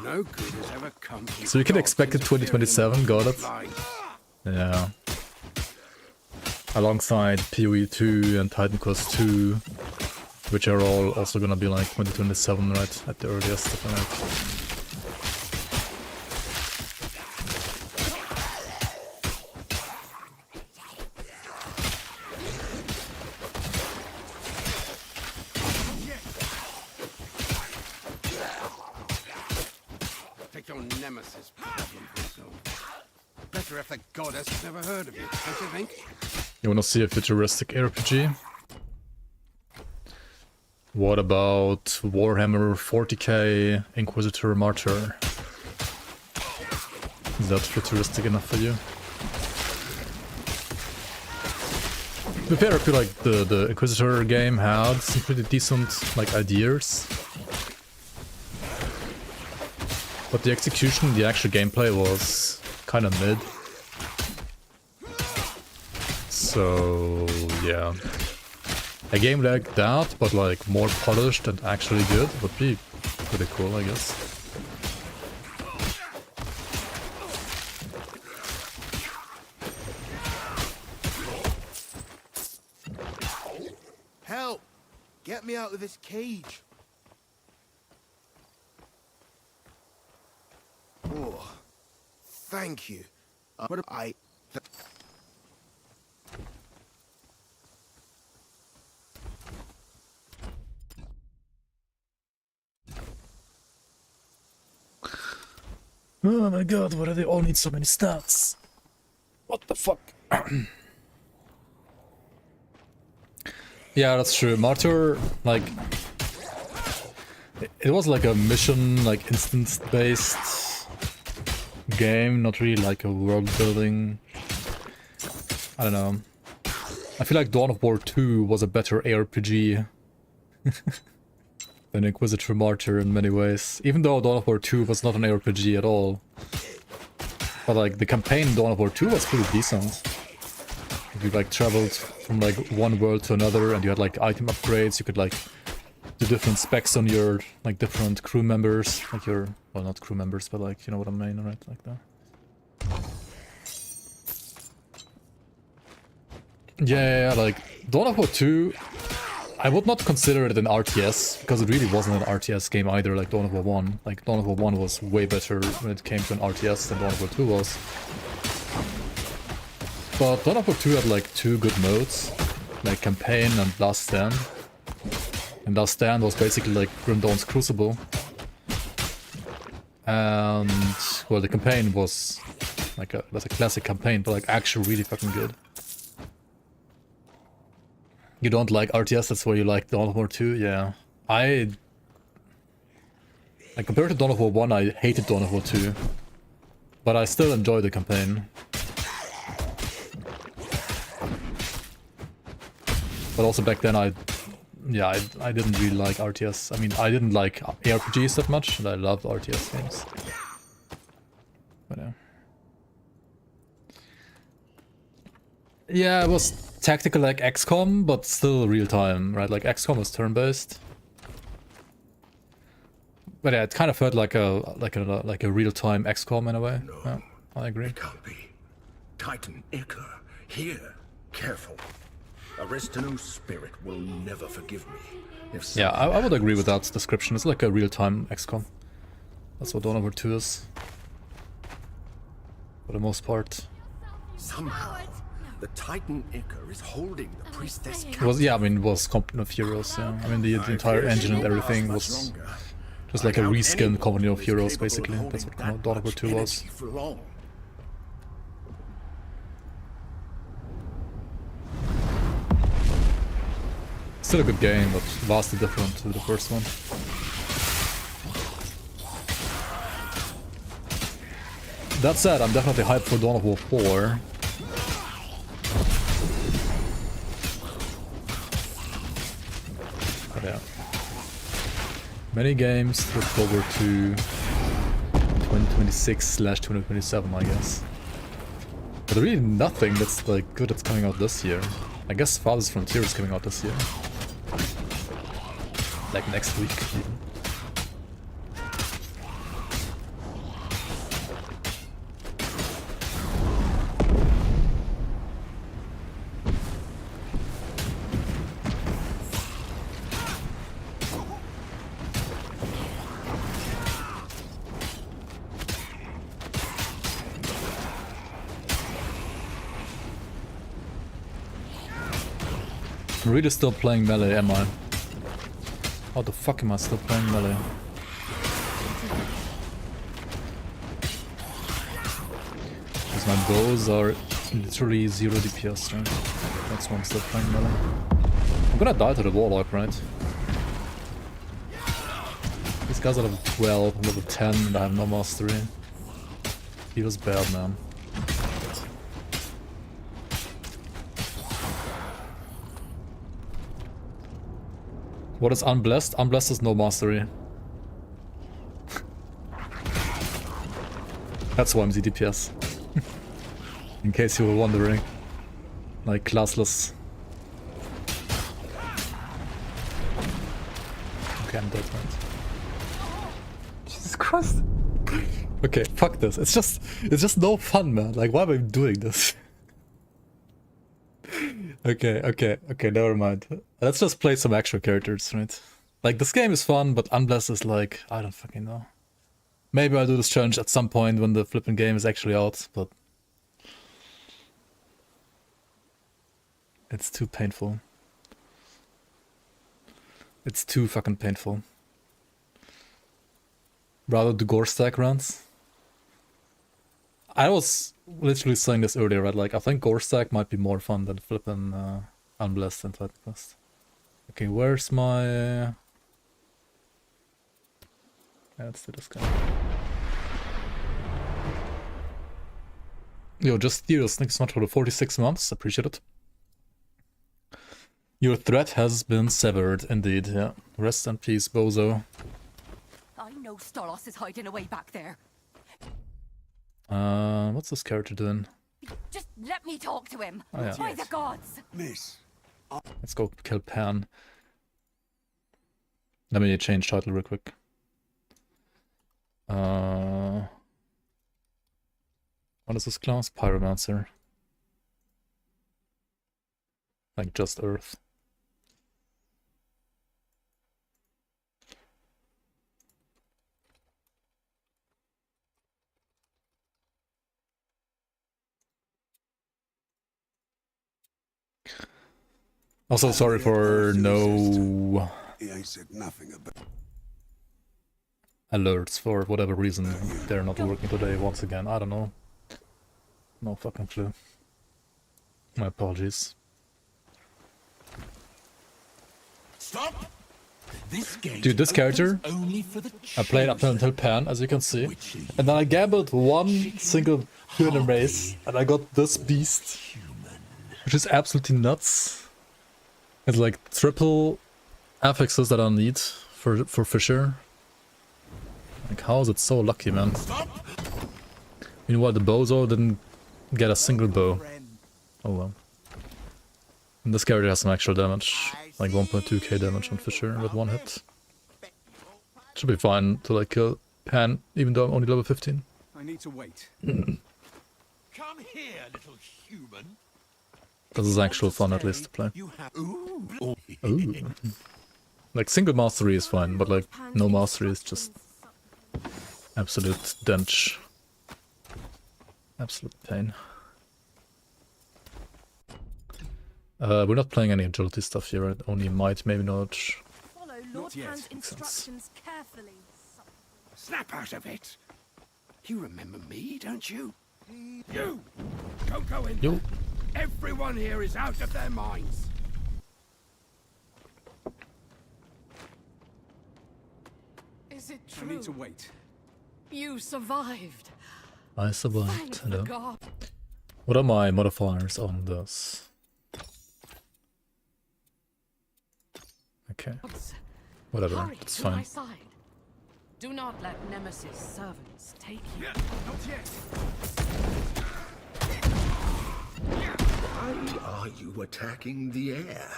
Speaker 5: No good has ever come.
Speaker 1: So you can expect it 2027, got it? Yeah. Alongside PoE 2 and Titan Quest 2, which are all also gonna be like 2027, right? At the earliest, I think.
Speaker 5: Take your nemesis problem, Bowzo. Better if the goddess has never heard of you, don't you think?
Speaker 1: You wanna see a futuristic RPG? What about Warhammer 40k Inquisitor Martyr? Is that futuristic enough for you? To be fair, I feel like the Inquisitor game had some pretty decent like ideas. But the execution, the actual gameplay was kind of mid. So yeah. A game like that, but like more polished and actually good, would be pretty cool, I guess.
Speaker 10: Help! Get me out of this cage. Oh, thank you. But
Speaker 1: oh my god, why do they all need so many stats? What the fuck? Yeah, that's true. Martyr, like... It was like a mission, like instance-based game, not really like a world building. I don't know. I feel like Dawn of War 2 was a better ARPG than Inquisitor Martyr in many ways. Even though Dawn of War 2 was not an ARPG at all. But like the campaign in Dawn of War 2 was pretty decent. You like traveled from like one world to another and you had like item upgrades, you could like do different specs on your like different crew members, like your, well not crew members, but like, you know what I mean, right? Like that. Yeah, like Dawn of War 2, I would not consider it an RTS, because it really wasn't an RTS game either, like Dawn of War 1. Like Dawn of War 1 was way better when it came to an RTS than Dawn of War 2 was. But Dawn of War 2 had like two good modes, like Campaign and Last Stand. And Last Stand was basically like Grim Dawn's Crucible. And, well, the campaign was like that's a classic campaign, but like actually really fucking good. You don't like RTS, that's why you like Dawn of War 2? Yeah. Like compared to Dawn of War 1, I hated Dawn of War 2. But I still enjoy the campaign. But also back then I didn't really like RTS. I mean, I didn't like ARPGs that much, and I loved RTS games. But yeah. Yeah, it was tactical like XCOM, but still real time, right? Like XCOM was turn-based. But yeah, it kind of felt like a real time XCOM in a way.
Speaker 5: No,
Speaker 1: yeah. I agree.
Speaker 5: It can't be. Titan Iker, here. Careful. Aristanu's spirit will never forgive me. If
Speaker 1: Yeah, I would agree with that description. It's like a real-time XCOM. That's what Dawn of War 2 is. For the most part.
Speaker 5: somehow, the Titan Iker is holding the priestess.
Speaker 1: It was, yeah, I mean, it was Company of Heroes, yeah. I mean, the entire engine and everything was just like a reskin Company of Heroes, basically. That's what Dawn of War 2 was. Still a good game, but vastly different to the first one. That said, I'm definitely hyped for Dawn of War 4. But yeah. Many games to look forward to 2026/2027, I guess. But really nothing that's like good that's coming out this year. I guess Father's Frontier is coming out this year. Like next week, even. I'm really still playing melee, am I? How the fuck am I still playing melee? Because my bows are literally 0 DPS, right? That's why I'm still playing melee. I'm gonna die to the warlock, right? These guys are level 12, level 10, and I have no mastery. Feels bad, man. What is Unblessed? Unblessed is no mastery. That's why I'm DPS. In case you were wondering. Like, classless. Okay, I'm dead, right? Jesus Christ. Okay, fuck this. It's just no fun, man. Like, why am I doing this? Okay, never mind. Let's just play some actual characters, right? Like, this game is fun, but Unblessed is like, I don't fucking know. Maybe I'll do this challenge at some point when the flipping game is actually out, but... it's too painful. It's too fucking painful. Rather do gore stack runs? I was literally saying this earlier, right? Like, I think gore stack might be more fun than flipping Unblessed and Titan Quest. Okay, where's my... yeah, let's do this guy. Yo, just Theos, thanks so much for the 46 months, appreciate it. Your threat has been severed, indeed, yeah. Rest in peace, Bowzo.
Speaker 6: I know Stolos is hiding away back there.
Speaker 1: What's this character doing?
Speaker 6: Just let me talk to him.
Speaker 1: Oh, yeah.
Speaker 6: By the gods.
Speaker 11: Miss.
Speaker 1: Let's go kill Pan. Let me change title real quick. What is this class? Pyromancer. Like just Earth. Also, sorry for no
Speaker 11: He ain't said nothing about
Speaker 1: alerts for whatever reason. They're not working today once again. I don't know. No fucking clue. My apologies.
Speaker 10: Stop! This game
Speaker 1: Dude, this character, I played up until Pan, as you can see. And then I gambled one single turn in race, and I got this beast. Which is absolutely nuts. It's like triple affixes that I need for Fisher. Like, how is it so lucky, man? Meanwhile, the Bowzo didn't get a single bow. Oh well. And this character has some actual damage. Like 1.2k damage on Fisher with one hit. Should be fine to like kill Pan, even though I'm only level 15.
Speaker 9: I need to wait.
Speaker 10: Come here, little human.
Speaker 1: This is actual fun at least to play.
Speaker 10: You have ooh.
Speaker 1: Ooh. Like single mastery is fine, but like no mastery is just absolute dench. Absolute pain. We're not playing any agility stuff here, right? Only might, maybe not.
Speaker 6: Follow Lord Pan's instructions carefully.
Speaker 10: Snap out of it. You remember me, don't you? You! Don't go in there. Everyone here is out of their minds.
Speaker 6: Is it true?
Speaker 9: I need to wait.
Speaker 6: You survived.
Speaker 1: I survived.
Speaker 6: Thank
Speaker 1: Hello.
Speaker 6: the God.
Speaker 1: What are my modifiers on this? Okay. Whatever,
Speaker 6: Hurry
Speaker 1: that's
Speaker 6: to my
Speaker 1: fine.
Speaker 6: side. Do not let Nemesis servants take you.
Speaker 9: Not yet.
Speaker 5: Why are you attacking the air?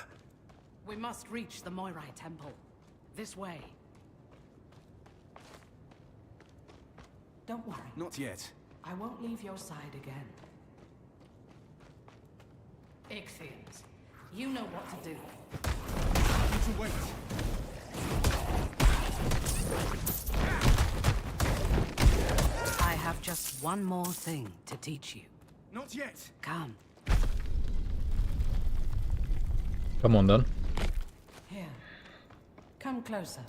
Speaker 3: We must reach the Moirai Temple. This way. Don't worry.
Speaker 9: Not yet.
Speaker 3: I won't leave your side again. Ichthyans, you know what to do.
Speaker 9: I need to wait.
Speaker 3: I have just one more thing to teach you.
Speaker 9: Not yet.
Speaker 3: Come.
Speaker 1: Come on then.
Speaker 3: Here. Come closer.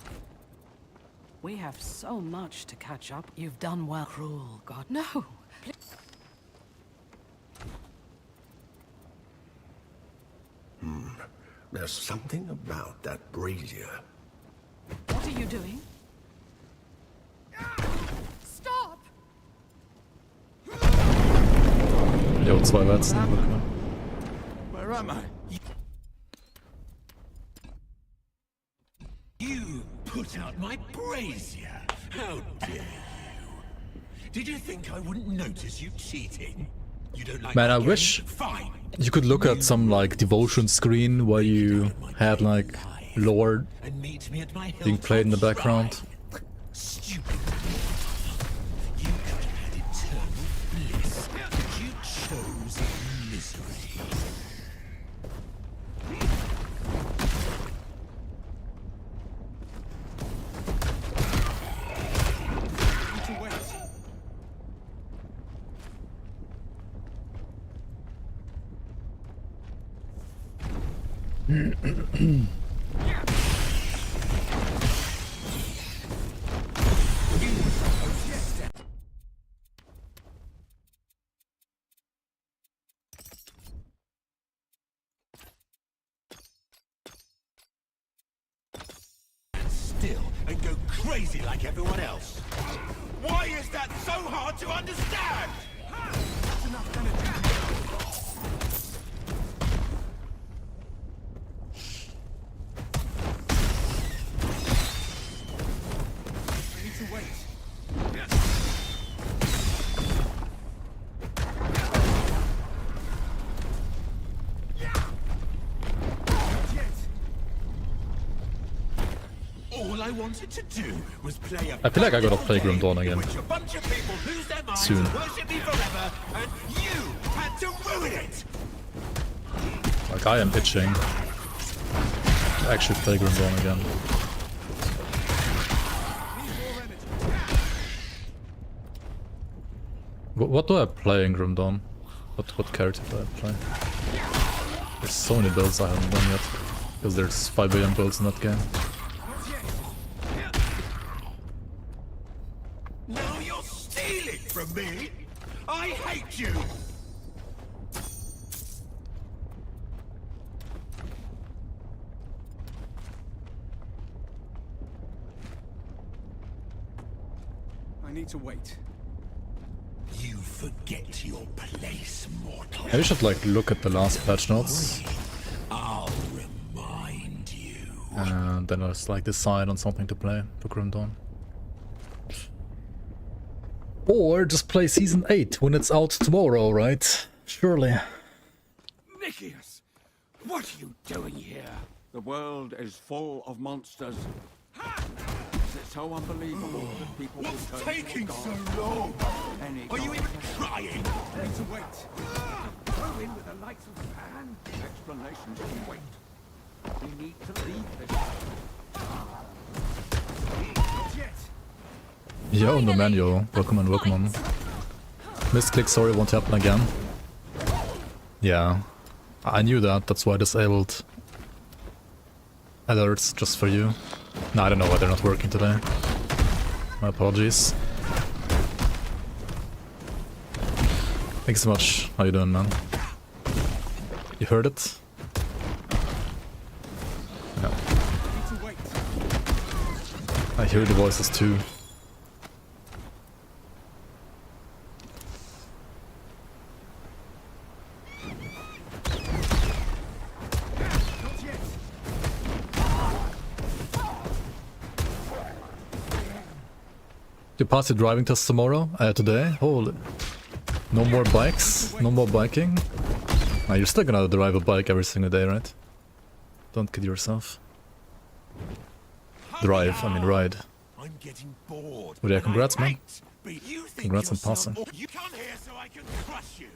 Speaker 3: We have so much to catch up. You've done well. Cruel God. No. Please.
Speaker 5: There's something about that brazier.
Speaker 3: What are you doing?
Speaker 6: Stop!
Speaker 1: Jo, 2 Weizen.
Speaker 10: Where am I? You put out my brazier. How dare you? Did you think I wouldn't notice you cheating? You don't like
Speaker 1: Man, I
Speaker 10: my
Speaker 1: wish
Speaker 10: game? Fine.
Speaker 1: you could look at some like devotion screen where you had like lore
Speaker 10: And meet me at my
Speaker 1: being played in the
Speaker 10: hilltop
Speaker 1: background.
Speaker 10: shrine. Stupid. You could have had eternal bliss, but you chose misery.
Speaker 9: I need to wait.
Speaker 10: Still and go crazy like everyone else. Why is that so hard to understand?
Speaker 9: That's enough energy. I need to wait. Not yet.
Speaker 10: All I wanted to do was play a
Speaker 1: I feel like I gotta
Speaker 10: fun
Speaker 1: play
Speaker 10: little
Speaker 1: Grim Dawn
Speaker 10: game
Speaker 1: again.
Speaker 10: in which a bunch of people lose their minds
Speaker 1: Soon.
Speaker 10: and worship me forever, and you had to ruin it.
Speaker 1: Like I am itching to actually play Grim Dawn again. What do I play in Grim Dawn? What character do I play? There's so many builds I haven't done yet. Because there's 5 billion builds in that game.
Speaker 10: Now you're stealing from me. I hate you.
Speaker 9: I need to wait.
Speaker 10: You forget your place, mortal.
Speaker 1: Maybe we should like look at the last patch notes.
Speaker 10: I'll remind you.
Speaker 1: And then I'll just like decide on something to play for Grim Dawn. Or just play Season 8 when it's out tomorrow, right? Surely.
Speaker 10: Nicias, what are you doing here?
Speaker 12: The world is full of monsters.
Speaker 10: Is it so unbelievable that people will
Speaker 11: What's
Speaker 10: turn
Speaker 11: taking
Speaker 10: to
Speaker 11: so
Speaker 10: God.
Speaker 11: long?
Speaker 10: Any
Speaker 11: Are you
Speaker 10: God
Speaker 11: even
Speaker 10: has-
Speaker 11: trying?
Speaker 10: I need to wait. Go in with the lights of fan. Explanations can wait. We need to leave this. Not yet.
Speaker 1: Yo, no manual. Welcome on, welcome on. Misclick, sorry, won't happen again. Yeah, I knew that. That's why I disabled alerts just for you. No, I don't know why they're not working today. My apologies. Thanks so much. How you doing, man? You heard it? Yeah. I hear the voices too. You pass your driving test tomorrow? Today? Holy. No more bikes? No more biking? Ah, you're still gonna drive a bike every single day, right? Don't kid yourself. Drive, I mean ride.
Speaker 11: I'm getting bored.
Speaker 1: Well, yeah, congrats, man.
Speaker 11: You think
Speaker 1: Congrats on
Speaker 11: you're
Speaker 1: passing.
Speaker 11: You come here so I can crush you.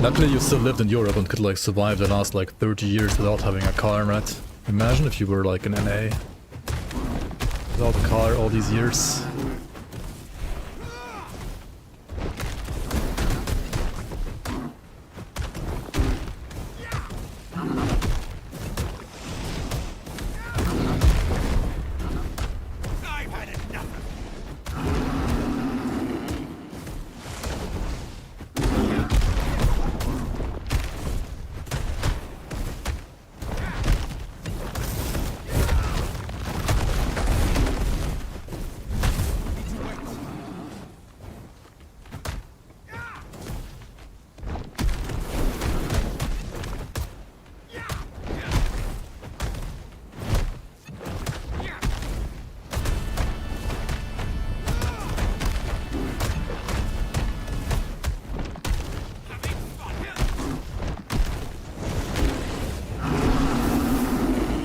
Speaker 1: Luckily you still lived in Europe and could like survive the last like 30 years without having a car, right? Imagine if you were like in NA without a car all these years.
Speaker 11: I've had enough.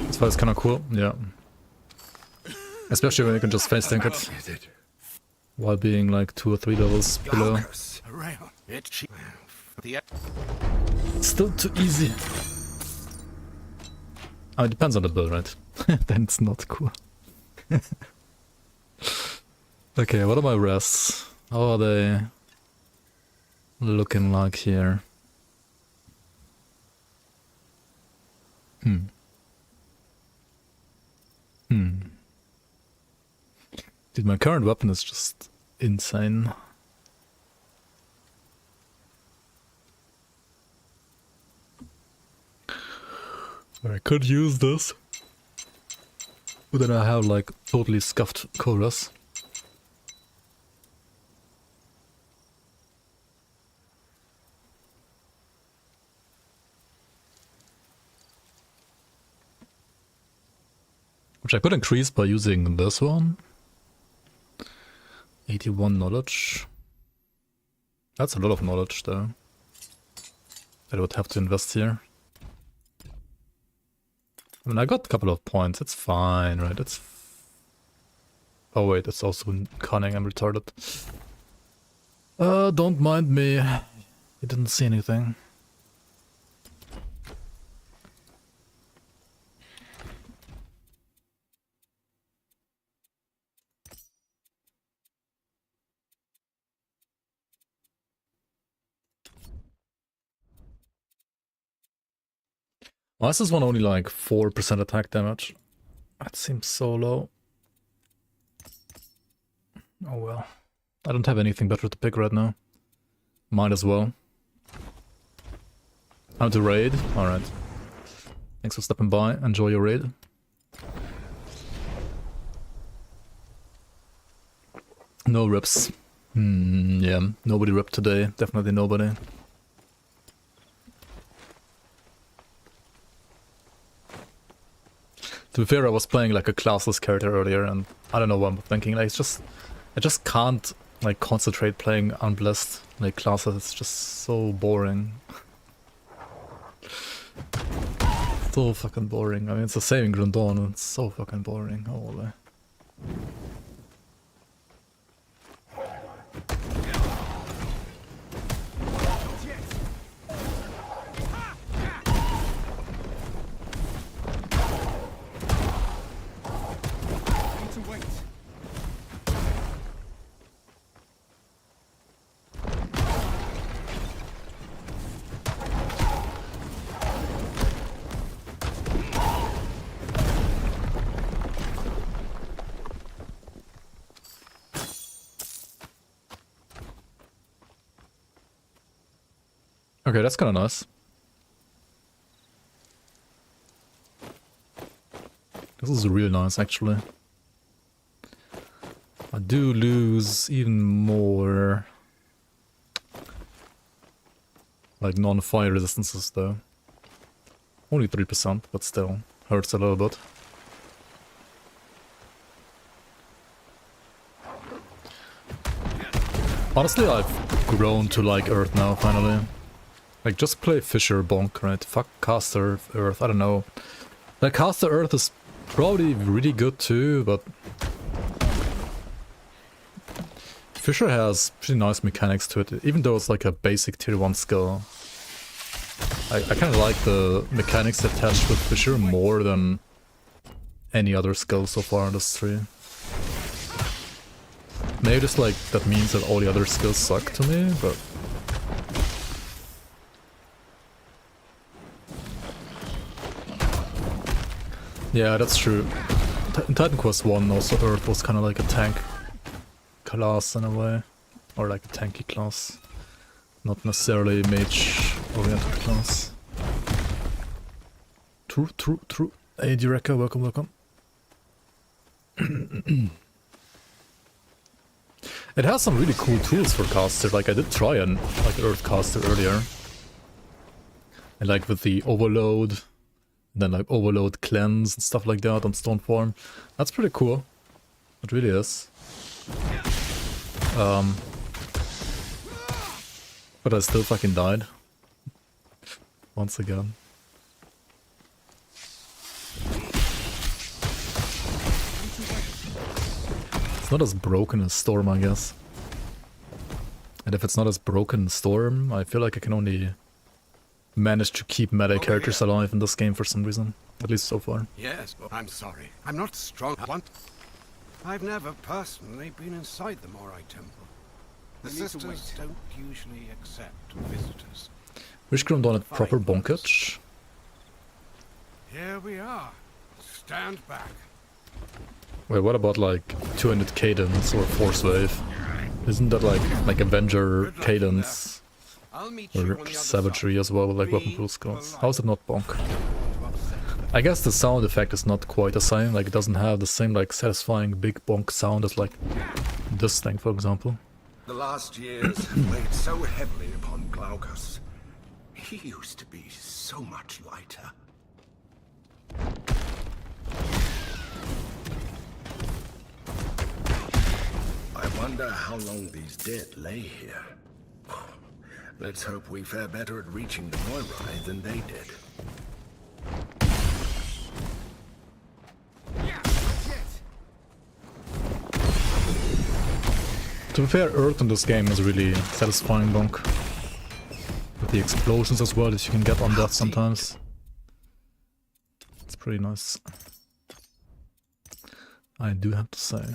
Speaker 1: This fight's kinda cool, yeah. Especially when you can just face tank it while being like 2 or 3 levels below. Still too easy. Oh, it depends on the build, right? Then it's not cool. Okay, what are my rests? How are they looking like here? Dude, my current weapon is just insane. I could use this. But then I have like totally scuffed chorus. Which I could increase by using this one. 81 knowledge. That's a lot of knowledge though. That I would have to invest here. I mean, I got a couple of points. It's fine, right? It's... Oh wait, it's also cunning. I'm retarded. Don't mind me. You didn't see anything. Why is this one only like 4% attack damage? That seems so low. Oh well. I don't have anything better to pick right now. Might as well. Time to raid? Alright. Thanks for stopping by. Enjoy your raid. No rips. Yeah, nobody ripped today. Definitely nobody. To be fair, I was playing like a classless character earlier, and I don't know what I'm thinking. Like, I just can't like concentrate playing Unblessed like classes. It's just so boring. So fucking boring. I mean, it's the same in Grand Dawn, and it's so fucking boring. Holy. Okay, that's kind of nice. This is real nice, actually. I do lose even more like non-fire resistances though. Only 3%, but still hurts a little bit. Honestly, I've grown to like Earth now, finally. Like, just play Fisher Bonk, right? Fuck Caster Earth, I don't know. Like, Caster Earth is probably really good too, but... Fisher has pretty nice mechanics to it, even though it's like a basic tier 1 skill. I kind of like the mechanics attached with Fisher more than any other skill so far in this tree. Maybe just like, that means that all the other skills suck to me, but... Yeah, that's true. In Titan Quest 1 also Earth was kind of like a tank class in a way. Or like a tanky class. Not necessarily mage oriented class. True. Hey Dureka, welcome. It has some really cool tools for caster, like I did try an like Earth caster earlier. And like with the overload. Then like overload cleanse and stuff like that on Stoneform. That's pretty cool. It really is. But I still fucking died. Once again. It's not as broken as Storm, I guess. And if it's not as broken as Storm, I feel like I can only managed to keep meta characters alive in this game for some reason. At least so far.
Speaker 10: Yes, I'm sorry. I'm not strong. I've never personally been inside the Morai Temple. The sisters don't usually accept visitors.
Speaker 1: Wish Grand Dawn had proper bonkage.
Speaker 10: Here we are. Stand back.
Speaker 1: Wait, what about like 200 cadence or force wave? Isn't that like Avenger cadence? Or savagery as well, with like weapon pool skills. How is it not bonk? I guess the sound effect is not quite the same, like it doesn't have the same like satisfying big bonk sound as like this thing, for example.
Speaker 5: The last years have weighed so heavily upon Glaucus. He used to be so much lighter. I wonder how long these dead lay here. Let's hope we fare better at reaching the Moirai than they did.
Speaker 1: To be fair, Earth in this game is really satisfying bonk. With the explosions as well that you can get on that sometimes. It's pretty nice. I do have to say.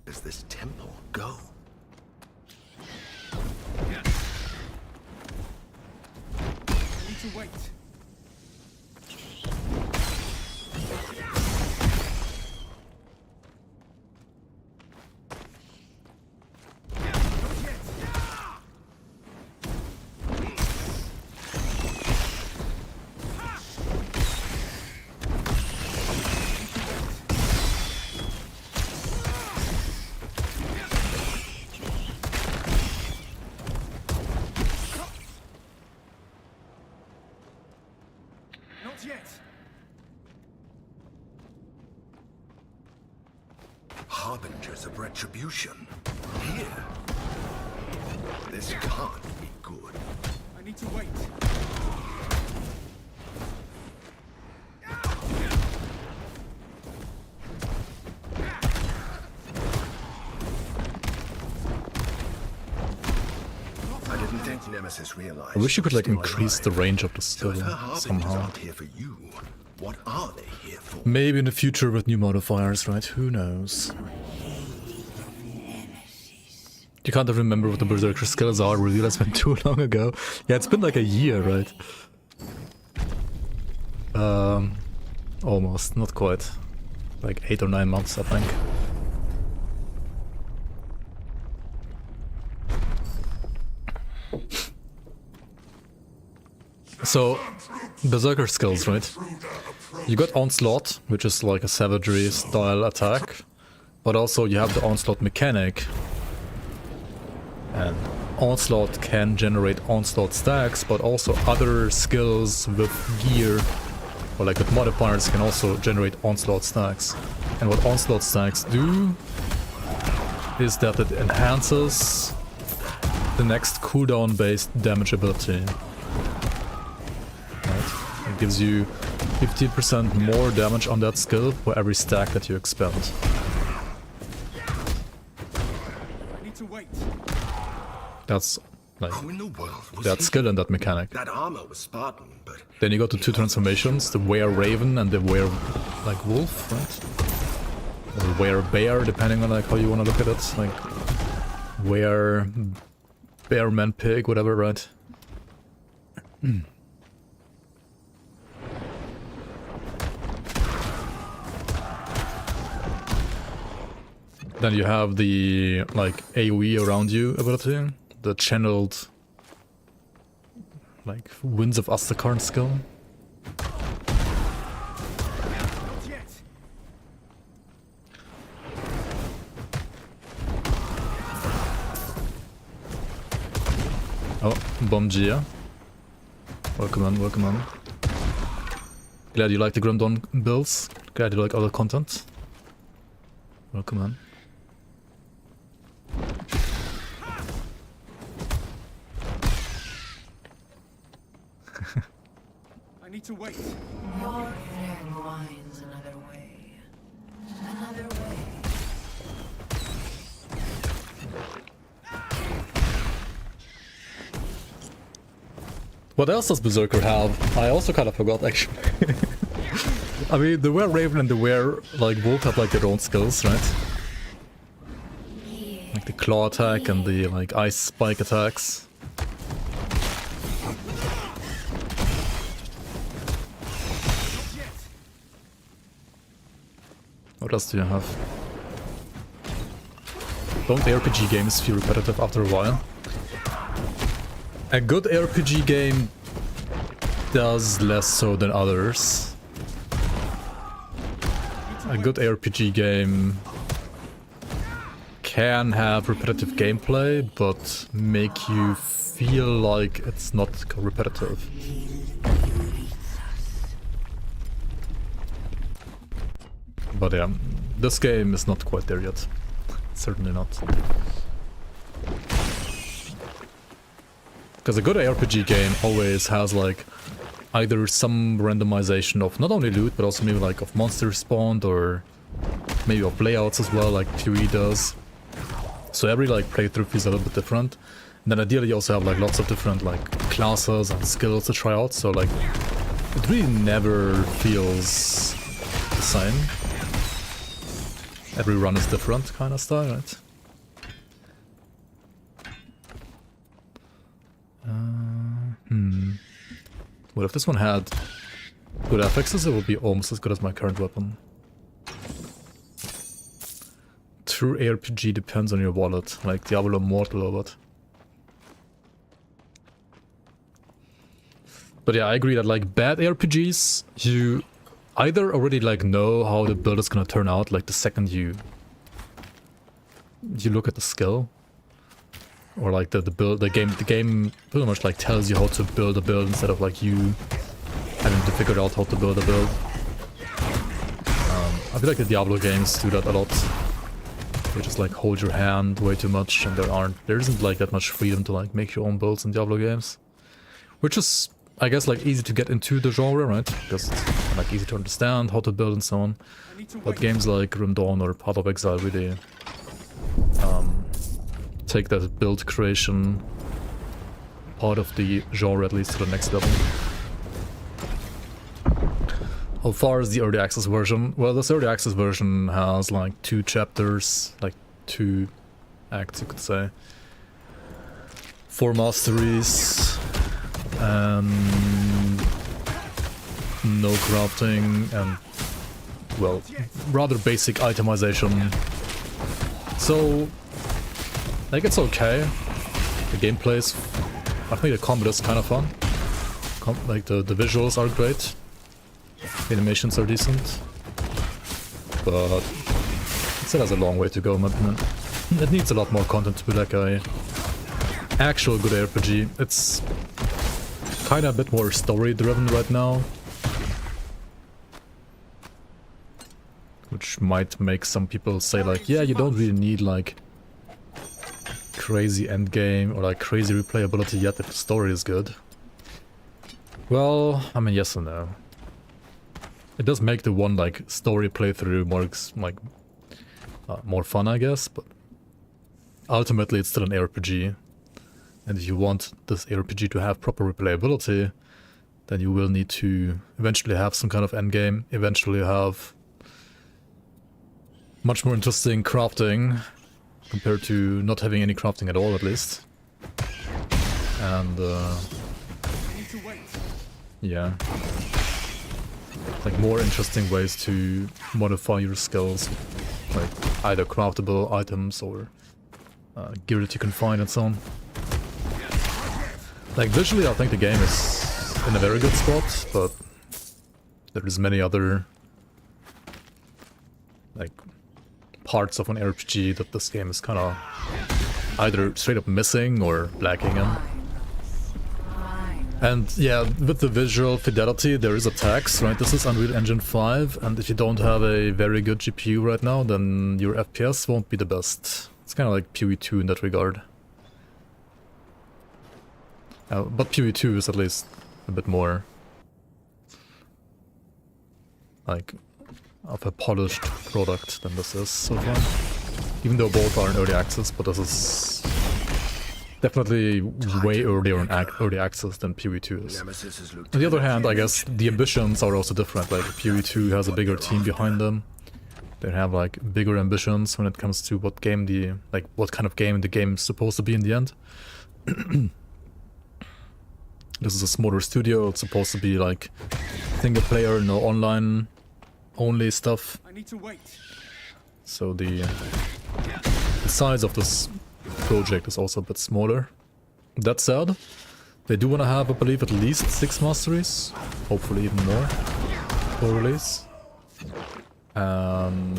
Speaker 5: Does this temple go?
Speaker 9: To wait.
Speaker 5: Harbingers of retribution. Here? This can't be good.
Speaker 9: I need to wait.
Speaker 5: I didn't think Nemesis realized.
Speaker 1: I wish you could like
Speaker 5: still
Speaker 1: increase the
Speaker 5: alive.
Speaker 1: range of the
Speaker 5: So
Speaker 1: skill
Speaker 5: if her harbingers
Speaker 1: somehow.
Speaker 5: aren't here for you, what are they here for?
Speaker 1: Maybe in the future with new modifiers, right? Who knows? You can't even remember what the Berserker skills are. Revealed has been too long ago. Yeah, it's been like a year, right? Almost, not quite. Like 8 or 9 months, I think. So, Berserker skills, right? You got Onslaught, which is like a savagery style attack, but also you have the Onslaught mechanic. And Onslaught can generate Onslaught stacks, but also other skills with gear, or like with modifiers, can also generate Onslaught stacks. And what Onslaught stacks do is that it enhances the next cooldown based damage ability. It gives you 15% more damage on that skill for every stack that you expend.
Speaker 9: I need to wait.
Speaker 1: That's like
Speaker 5: Who in the world was
Speaker 1: that
Speaker 5: he?
Speaker 1: skill and that mechanic.
Speaker 5: That armor was Spartan, but
Speaker 1: Then you go to 2 transformations, the Were Raven and the Were like Wolf, right? Or Were Bear, depending on like how you want to look at it. Like Were Bear Man Pig, whatever, right? Then you have the like AoE around you ability, the channeled like Winds of Astakarn skill.
Speaker 9: Not yet.
Speaker 1: Oh, Bomgia. Welcome on, welcome on. Glad you like the Grim Dawn builds. Glad you like other content. Welcome on.
Speaker 9: I need to wait.
Speaker 8: Your friend winds another way. Another way.
Speaker 1: What else does Berserker have? I also kind of forgot actually. I mean, the Were Raven and the Were like Wolf have like their own skills, right? Like the claw attack and the like ice spike attacks. What else do you have? Don't RPG games feel repetitive after a while? A good RPG game does less so than others. A good RPG game can have repetitive gameplay, but make you feel like it's not repetitive. But yeah, this game is not quite there yet. Certainly not. Because a good RPG game always has like either some randomization of not only loot, but also maybe like of monster spawned or maybe of layouts as well, like PoE does. So every like playthrough feels a little bit different. And then ideally you also have like lots of different like classes and skills to try out, so like it really never feels the same. Every run is different kind of style, right? What if this one had good affixes? It would be almost as good as my current weapon. True ARPG depends on your wallet, like Diablo Immortal or what. But yeah, I agree that like bad RPGs, you either already like know how the build is gonna turn out, like the second you look at the skill, or like the game pretty much like tells you how to build a build instead of like you having to figure out how to build a build. I feel like the Diablo games do that a lot. which is like hold your hand way too much, and there isn't like that much freedom to like make your own builds in Diablo games, which is, I guess, like easy to get into the genre, right? Because it's like easy to understand how to build and so on. But games like Grim Dawn or Path of Exile really take that build creation part of the genre at least to the next level. How far is the early access version? Well, this early access version has like 2 chapters, like 2 acts you could say, 4 masteries, and no crafting, and, well, rather basic itemization. So, like, it's okay. The gameplay's, I think the combat is kind of fun. Like, the visuals are great. The animations are decent. But it still has a long way to go, in my opinion. It needs a lot more content to be like a actual good RPG. It's kind of a bit more story-driven right now, which might make some people say like, yeah, you don't really need like crazy endgame or like crazy replayability yet if the story is good. Well, I mean, yes and no. It does make the one like story playthrough more like more fun, I guess, but ultimately it's still an RPG. And if you want this RPG to have proper replayability, then you will need to eventually have some kind of endgame, eventually have much more interesting crafting, compared to not having any crafting at all, at least. And, yeah. Like, more interesting ways to modify your skills, like either craftable items or gear that you can find and so on. Like, visually I think the game is in a very good spot, but there's many other like parts of an RPG that this game is kind of either straight up missing or lacking in. And yeah, with the visual fidelity there is a tax, right? This is Unreal Engine 5, and if you don't have a very good GPU right now, then your FPS won't be the best. It's kind of like PoE2 in that regard. But PoE2 is at least a bit more like of a polished product than this is so far. Even though both are in early access, but this is definitely way earlier in early access than PoE2 is. On the other hand, I guess the ambitions are also different. Like PoE2 has a bigger team behind them. They have like bigger ambitions when it comes to what game what kind of game the game is supposed to be in the end. This is a smaller studio. It's supposed to be like single player, no online only stuff.
Speaker 9: I need to wait.
Speaker 1: So the size of this project is also a bit smaller. That said, they do want to have, I believe, at least 6 masteries, hopefully even more, for release. And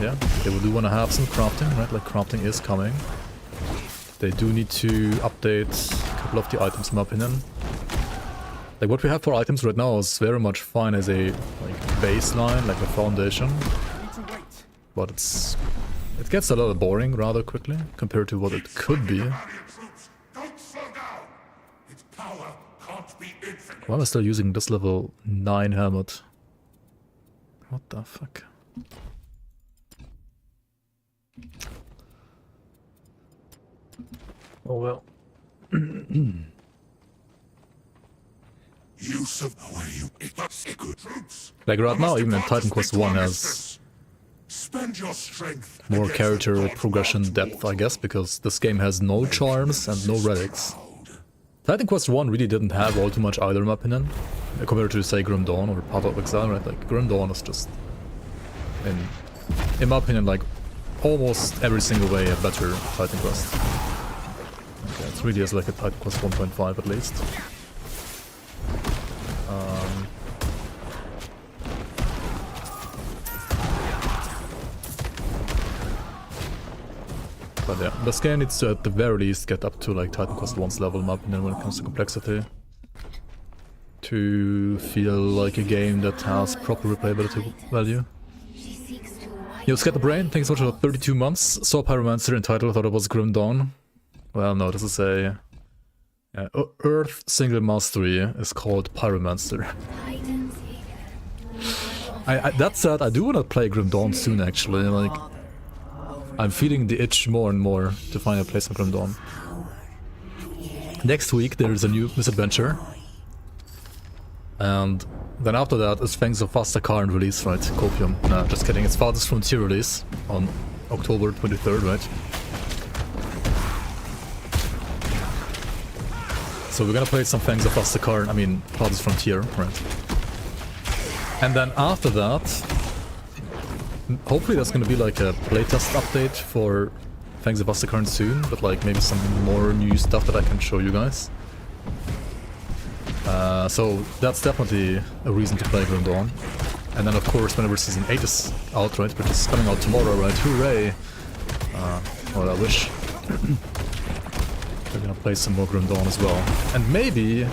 Speaker 1: yeah, they do want to have some crafting, right? Like, crafting is coming. They do need to update a couple of the items, in my opinion. Like, what we have for items right now is very much fine as a like baseline, like a foundation. But it gets a little boring rather quickly compared to what it could be. Why am I still using this level 9 helmet? What the fuck? Oh well. Like right now, even in Titan Quest 1 has more character progression depth, I guess, because this game has no charms and no relics. Titan Quest 1 really didn't have all too much either, in my opinion, compared to, say, Grim Dawn or Path of Exile, right? Like, Grim Dawn is just, in my opinion, like, almost every single way a better Titan Quest. Okay, it really is like a Titan Quest 1.5 at least. But yeah, this game needs to at the very least get up to like Titan Quest 1's level, in my opinion, when it comes to complexity. To feel like a game that has proper replayability value.
Speaker 7: She seeks to
Speaker 1: Yo, Scat the Brain, thanks so much for 32 months. Saw Pyromancer in title, thought it was Grim Dawn. Well, no, this is a... Earth Single Mastery is called Pyromancer. That said, I do want to play Grim Dawn soon, actually. Like, I'm feeling the itch more and more to finally play some Grim Dawn. Next week there is a new misadventure. And then after that is Fangs of Vastakarn release, right? Copium. No, just kidding. It's Farthest Frontier release on October 23rd, right? So we're gonna play some Fangs of Vastakarn, I mean, Farthest Frontier, right? And then after that, hopefully there's gonna be like a playtest update for Fangs of Vastakarn soon, but like maybe some more new stuff that I can show you guys. So that's definitely a reason to play Grim Dawn. And then of course whenever Season 8 is out, right, which is coming out tomorrow, right, hooray! Well, I wish. We're gonna play some more Grim Dawn as well. And maybe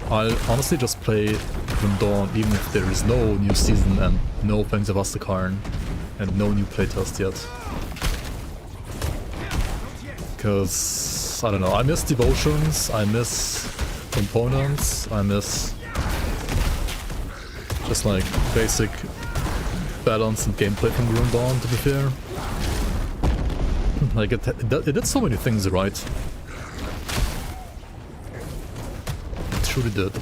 Speaker 1: I'll honestly just play Grim Dawn even if there is no new season and no Fangs of Vastakarn and no new playtest yet. Because, I don't know, I miss devotions, I miss components, I miss just like basic balance and gameplay from Grim Dawn, to be fair. Like, it did so many things right. It truly did.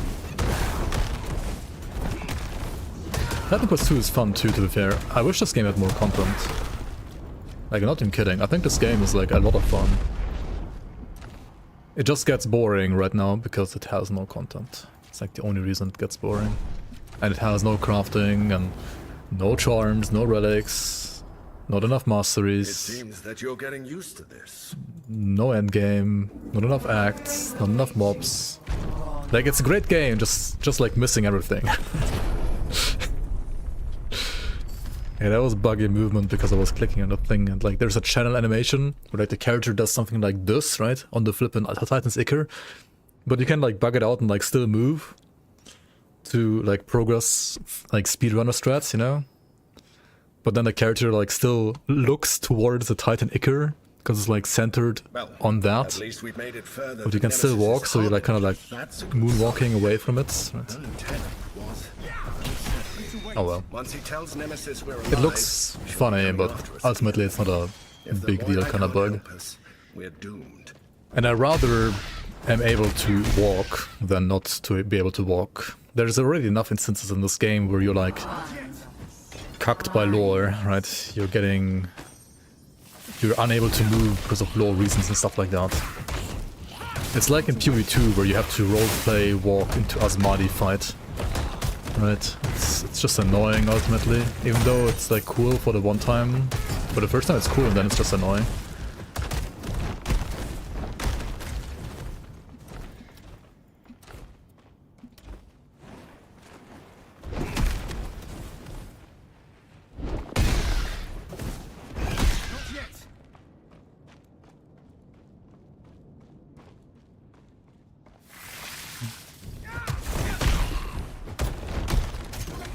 Speaker 1: Titan Quest 2 is fun too, to be fair. I wish this game had more content. Like, I'm not even kidding. I think this game is like a lot of fun. It just gets boring right now because it has no content. It's like the only reason it gets boring. And it has no crafting and no charms, no relics, not enough masteries.
Speaker 5: It seems that you're getting used to this.
Speaker 1: No endgame, not enough acts, not enough mobs. Like, it's a great game, just like missing everything. Yeah, that was buggy movement because I was clicking on the thing, and like there's a channel animation where like the character does something like this, right, on the flippin' Titan's Ichor, but you can like bug it out and like still move to like progress like speedrunner strats, you know? But then the character like still looks towards the Titan Ichor because it's like centered on that.
Speaker 5: At least we've made it further.
Speaker 1: But you can still walk, so you're like kind of like moonwalking away from it. Right? Oh well.
Speaker 5: Once he tells Nemesis we're alive,
Speaker 1: it looks funny, but ultimately it's not a big deal kind of bug.
Speaker 5: We're doomed.
Speaker 1: And I rather am able to walk than not to be able to walk. There's already enough instances in this game where you're like cucked by lore, right? You're unable to move because of lore reasons and stuff like that. It's like in PoE 2 where you have to roleplay walk into Asmadi fight. Right, it's just annoying ultimately, even though it's like cool for the one time. For the first time it's cool and then it's just annoying.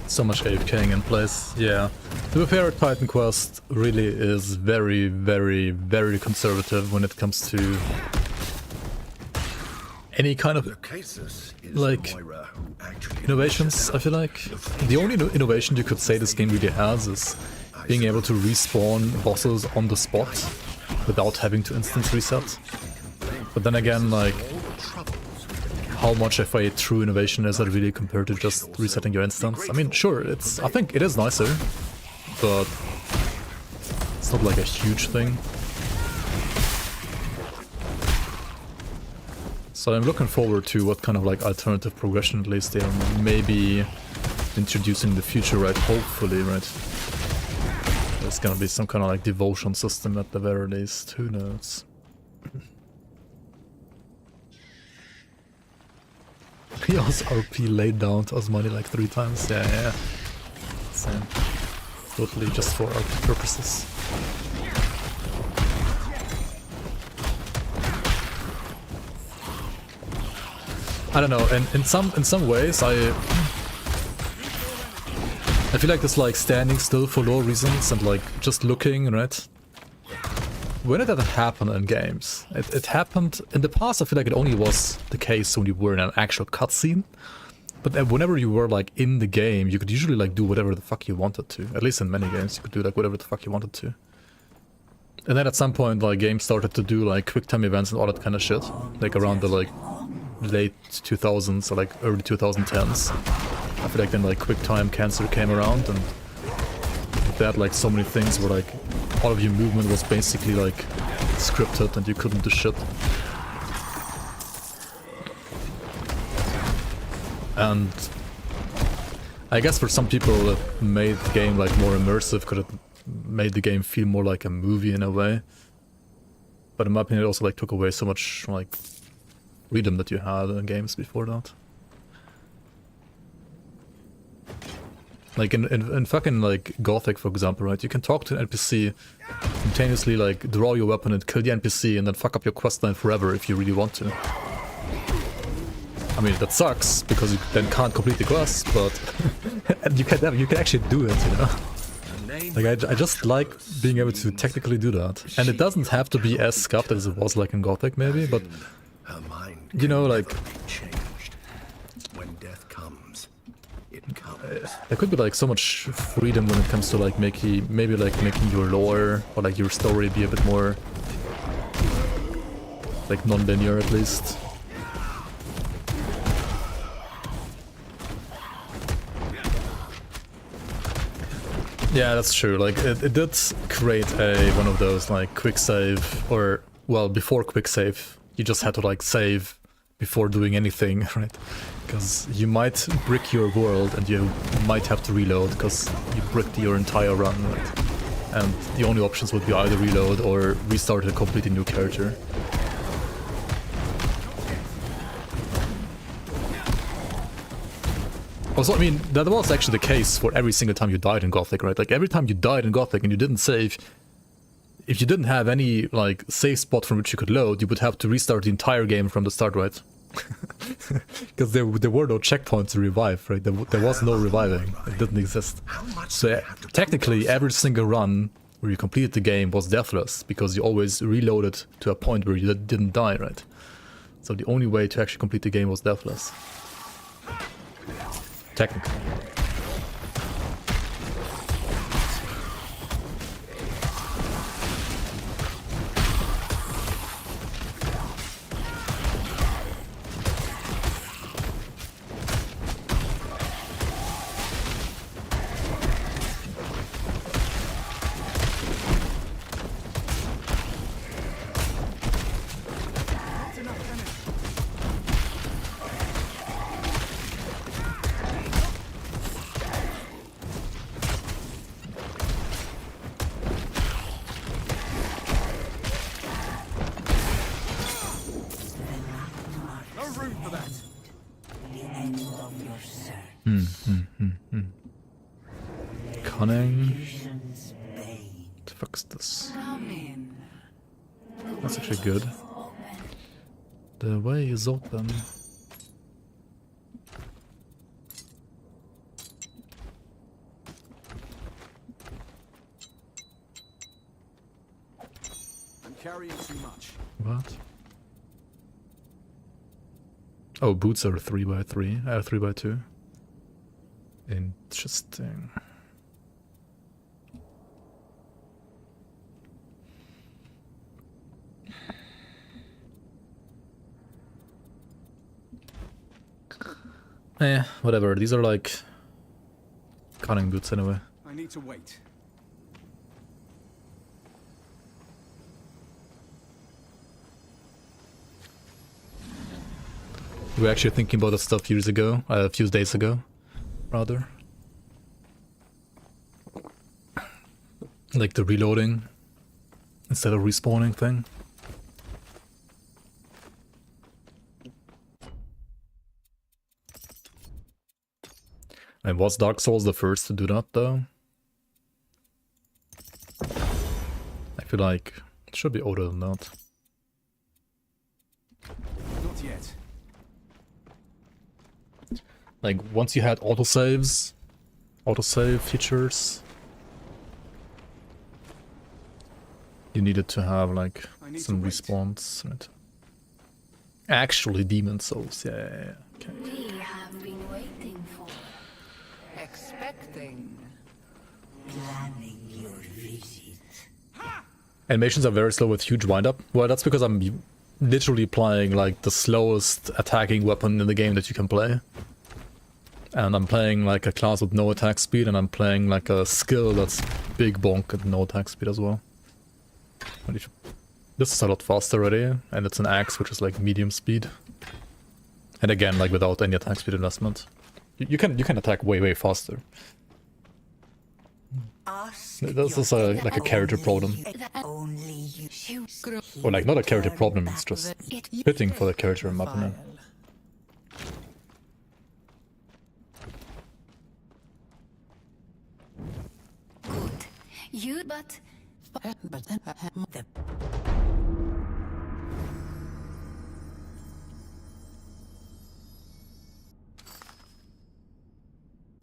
Speaker 1: So much AFKing in place, yeah. To be fair, Titan Quest really is very, very, very conservative when it comes to any kind of like innovations, I feel like. The only innovation you could say this game really has is being able to respawn bosses on the spot without having to instance reset. But then again, like, how much of a true innovation is that really compared to just resetting your instance? I mean, sure, I think it is nicer, but it's not like a huge thing. So I'm looking forward to what kind of like alternative progression at least they are maybe introducing in the future, right? Hopefully, right? There's gonna be some kind of like devotion system at the very least, who knows? He also RP laid down to Osmani like 3 times. Yeah. Same. Totally just for RP purposes. I don't know, and in some ways I feel like this like standing still for no reasons and like just looking, right? When did that happen in games? It happened in the past. I feel like it only was the case when you were in an actual cutscene. But whenever you were like in the game, you could usually like do whatever the fuck you wanted to. At least in many games, you could do like whatever the fuck you wanted to. And then at some point, like games started to do like quick time events and all that kind of shit, like around the like late 2000s or like early 2010s. I feel like then like quick time cancer came around, and with that like so many things were like all of your movement was basically like scripted and you couldn't do shit. And I guess for some people it made the game like more immersive because it made the game feel more like a movie in a way. But in my opinion it also like took away so much like freedom that you had in games before that. Like in fucking like Gothic, for example, right? You can talk to an NPC, simultaneously like draw your weapon and kill the NPC and then fuck up your questline forever if you really want to. I mean, that sucks because you then can't complete the quest, but and you can actually do it, you know? Like I just like being able to technically do that. And it doesn't have to be as scuffed as it was like in Gothic maybe, but you know, like
Speaker 5: when death comes, it comes.
Speaker 1: There could be like so much freedom when it comes to like making your lore or like your story be a bit more like non-linear at least. Yeah, that's true. Like it did create one of those like quick save, or well, before quick save, you just had to like save before doing anything, right? Because you might brick your world and you might have to reload because you bricked your entire run, right? And the only options would be either reload or restart a completely new character. Also, I mean, that was actually the case for every single time you died in Gothic, right? Like every time you died in Gothic and you didn't save, if you didn't have any like save spot from which you could load, you would have to restart the entire game from the start, right? Because there were no checkpoints to revive, right? There was no reviving. It didn't exist. So technically every single run where you completed the game was deathless because you always reloaded to a point where you didn't die, right? So the only way to actually complete the game was deathless. Technically. Cunning. What the fuck's this? That's actually good. The way is open.
Speaker 9: I'm carrying too much.
Speaker 1: What? Oh, boots are 3x3, 3x2. Interesting. Whatever. These are like cunning boots anyway.
Speaker 9: I need to wait.
Speaker 1: We were actually thinking about that stuff years ago, a few days ago, rather. Like the reloading instead of respawning thing. And was Dark Souls the first to do that though? I feel like it should be older than that.
Speaker 9: Not yet.
Speaker 1: Like once you had autosaves, autosave features. You needed to have like some respawns, right? Actually, demon souls, yeah. Okay.
Speaker 7: We have been waiting for.
Speaker 8: Expecting.
Speaker 7: Planning your visit.
Speaker 1: Animations are very slow with huge windup. Well, that's because I'm literally playing like the slowest attacking weapon in the game that you can play. And I'm playing like a class with no attack speed, and I'm playing like a skill that's big bonk at no attack speed as well. This is a lot faster already, and it's an axe which is like medium speed. And again, like without any attack speed investment. You can attack way faster. This is like a character problem. Or like not a character problem, it's just fitting for the character in my opinion.
Speaker 7: Good. You but the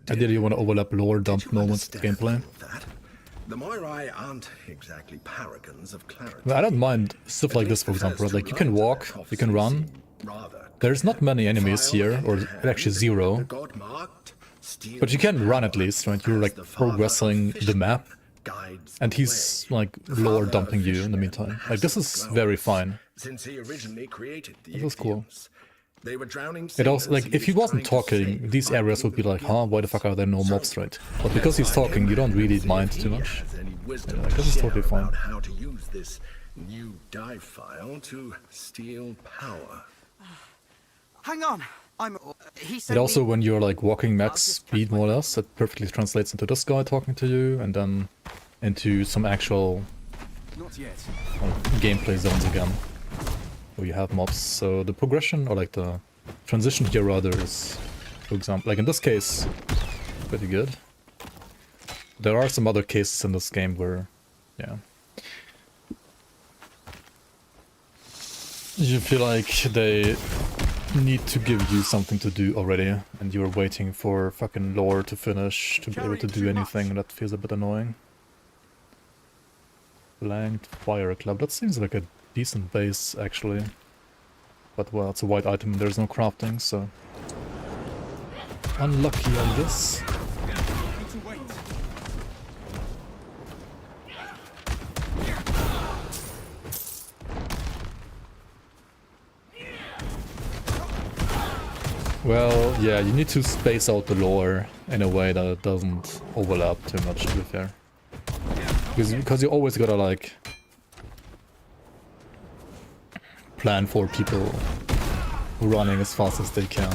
Speaker 1: Ideally, you want to overlap lore dump moments with gameplay.
Speaker 5: The Moirai aren't exactly paragons of clarity.
Speaker 1: Well, I don't mind stuff like this, for example, right? Like you can walk, you can run. There's not many enemies here, or actually zero. But you can run at least, right? You're like progressing the map. And he's like lore dumping you in the meantime. Like this is very fine.
Speaker 5: Since he originally created the
Speaker 1: This is cool.
Speaker 5: They were drowning.
Speaker 1: It also, like, if he wasn't talking, these areas would be like, huh, why the fuck are there no mobs, right? But because he's talking, you don't really mind too much. Yeah, like, this is totally fine.
Speaker 5: How to use this new dive file to steal power.
Speaker 12: Hang on,
Speaker 1: It also, when you're like walking max speed more or less, it perfectly translates into this guy talking to you, and then into some actual gameplay zones again, where you have mobs. So the progression, or like the transition here rather, is, for example, like in this case, pretty good. There are some other cases in this game where, yeah, you feel like they need to give you something to do already, and you're waiting for fucking lore to finish to be able to do anything. That feels a bit annoying. Blanked Fire Club. That seems like a decent base, actually. But, well, it's a white item and there's no crafting, so... unlucky, I guess. Well, yeah, you need to space out the lore in a way that it doesn't overlap too much, to be fair. Because you always gotta, like, plan for people running as fast as they can.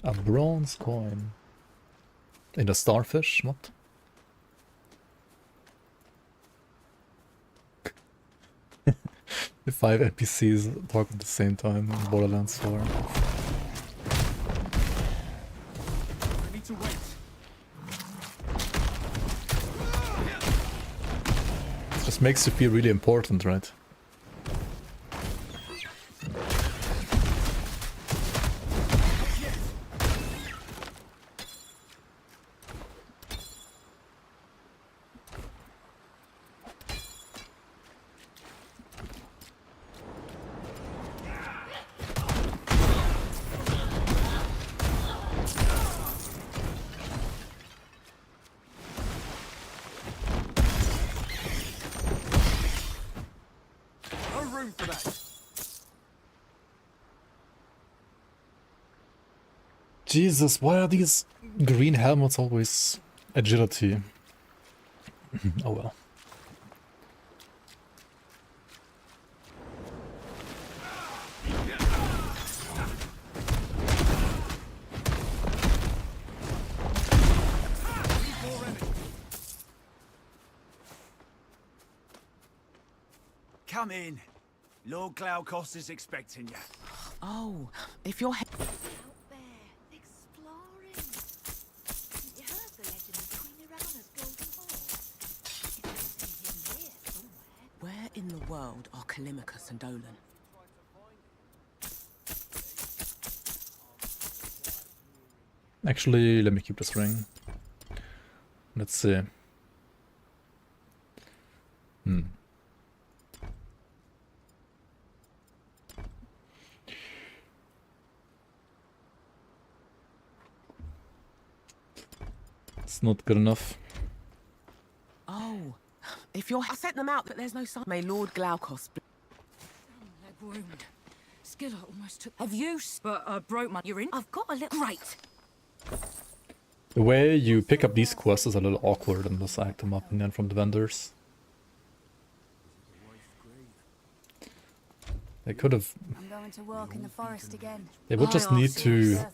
Speaker 1: A bronze coin. In a starfish? What? The 5 NPCs talk at the same time in Borderlands 4. It just makes you feel really important, right? Jesus, why are these green helmets always agility? Oh well.
Speaker 12: Come in. Lord Glaukos is expecting you.
Speaker 3: Oh, if you're... Where in the world are Kalimothy?
Speaker 1: Actually, let me keep this ring. Let's see. It's not good enough.
Speaker 13: Oh, if you're... I sent them out, but there's no sign. May Lord Glaukos...
Speaker 6: Leg wound. Skiller almost took... Have you... But I broke my... You're in? I've got a little... Great.
Speaker 1: The way you pick up these quests is a little awkward in this act, in my opinion, from the vendors. They could have...
Speaker 14: I'm going to walk in the forest again.
Speaker 1: They would just need to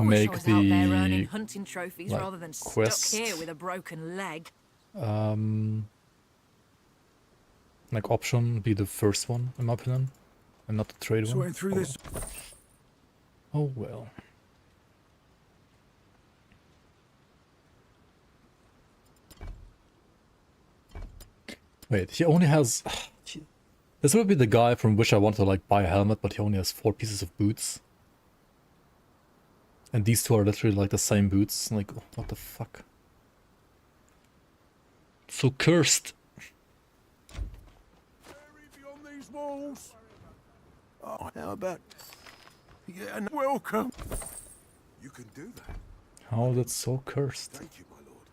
Speaker 1: make the
Speaker 6: hunting trophies
Speaker 1: like,
Speaker 6: rather than
Speaker 1: quest
Speaker 6: stuck here with a broken leg.
Speaker 1: like option be the first one, in my opinion, and not the trade one.
Speaker 12: Through this.
Speaker 1: Oh well. Wait, he only has... This would be the guy from which I want to like buy a helmet, but he only has 4 pieces of boots. And these two are literally like the same boots. Like, what the fuck? So cursed.
Speaker 12: Beyond these walls. Oh, how about... Yeah, and welcome. You can do that.
Speaker 1: How is it so cursed?
Speaker 12: Thank you, my lord.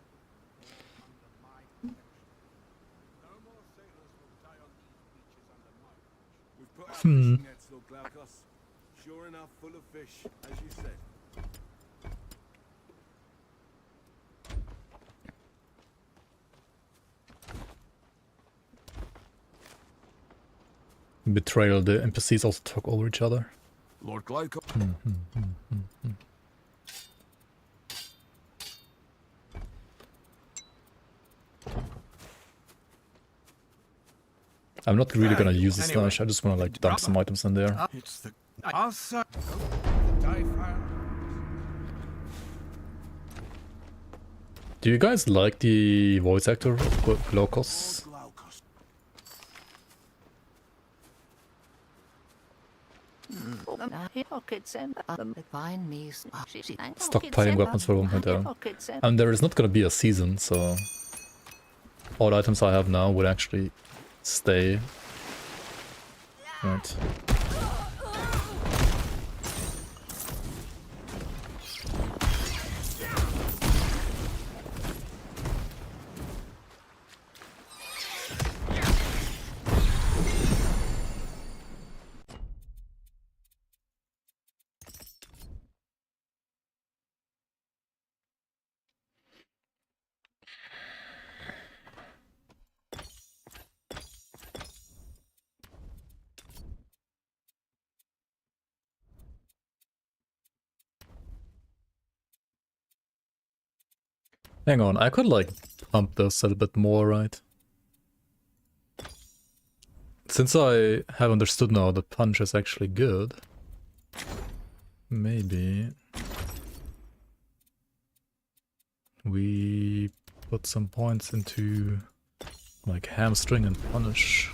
Speaker 12: We've put out fishing nets, Lord Glaukos. Sure enough, full of fish, as you said.
Speaker 1: Betrayal, the NPCs also talk over each other.
Speaker 12: Lord Glaukos.
Speaker 1: I'm not really gonna use the slash, I just wanna like dump some items in there.
Speaker 12: It's the...
Speaker 1: Do you guys like the voice actor of Glaukos? Stockpiling weapons for 1.0. And there is not gonna be a season, so all items I have now would actually stay. Right. Hang on, I could like pump this a little bit more, right? Since I have understood now the punch is actually good, maybe we put some points into like hamstring and punish.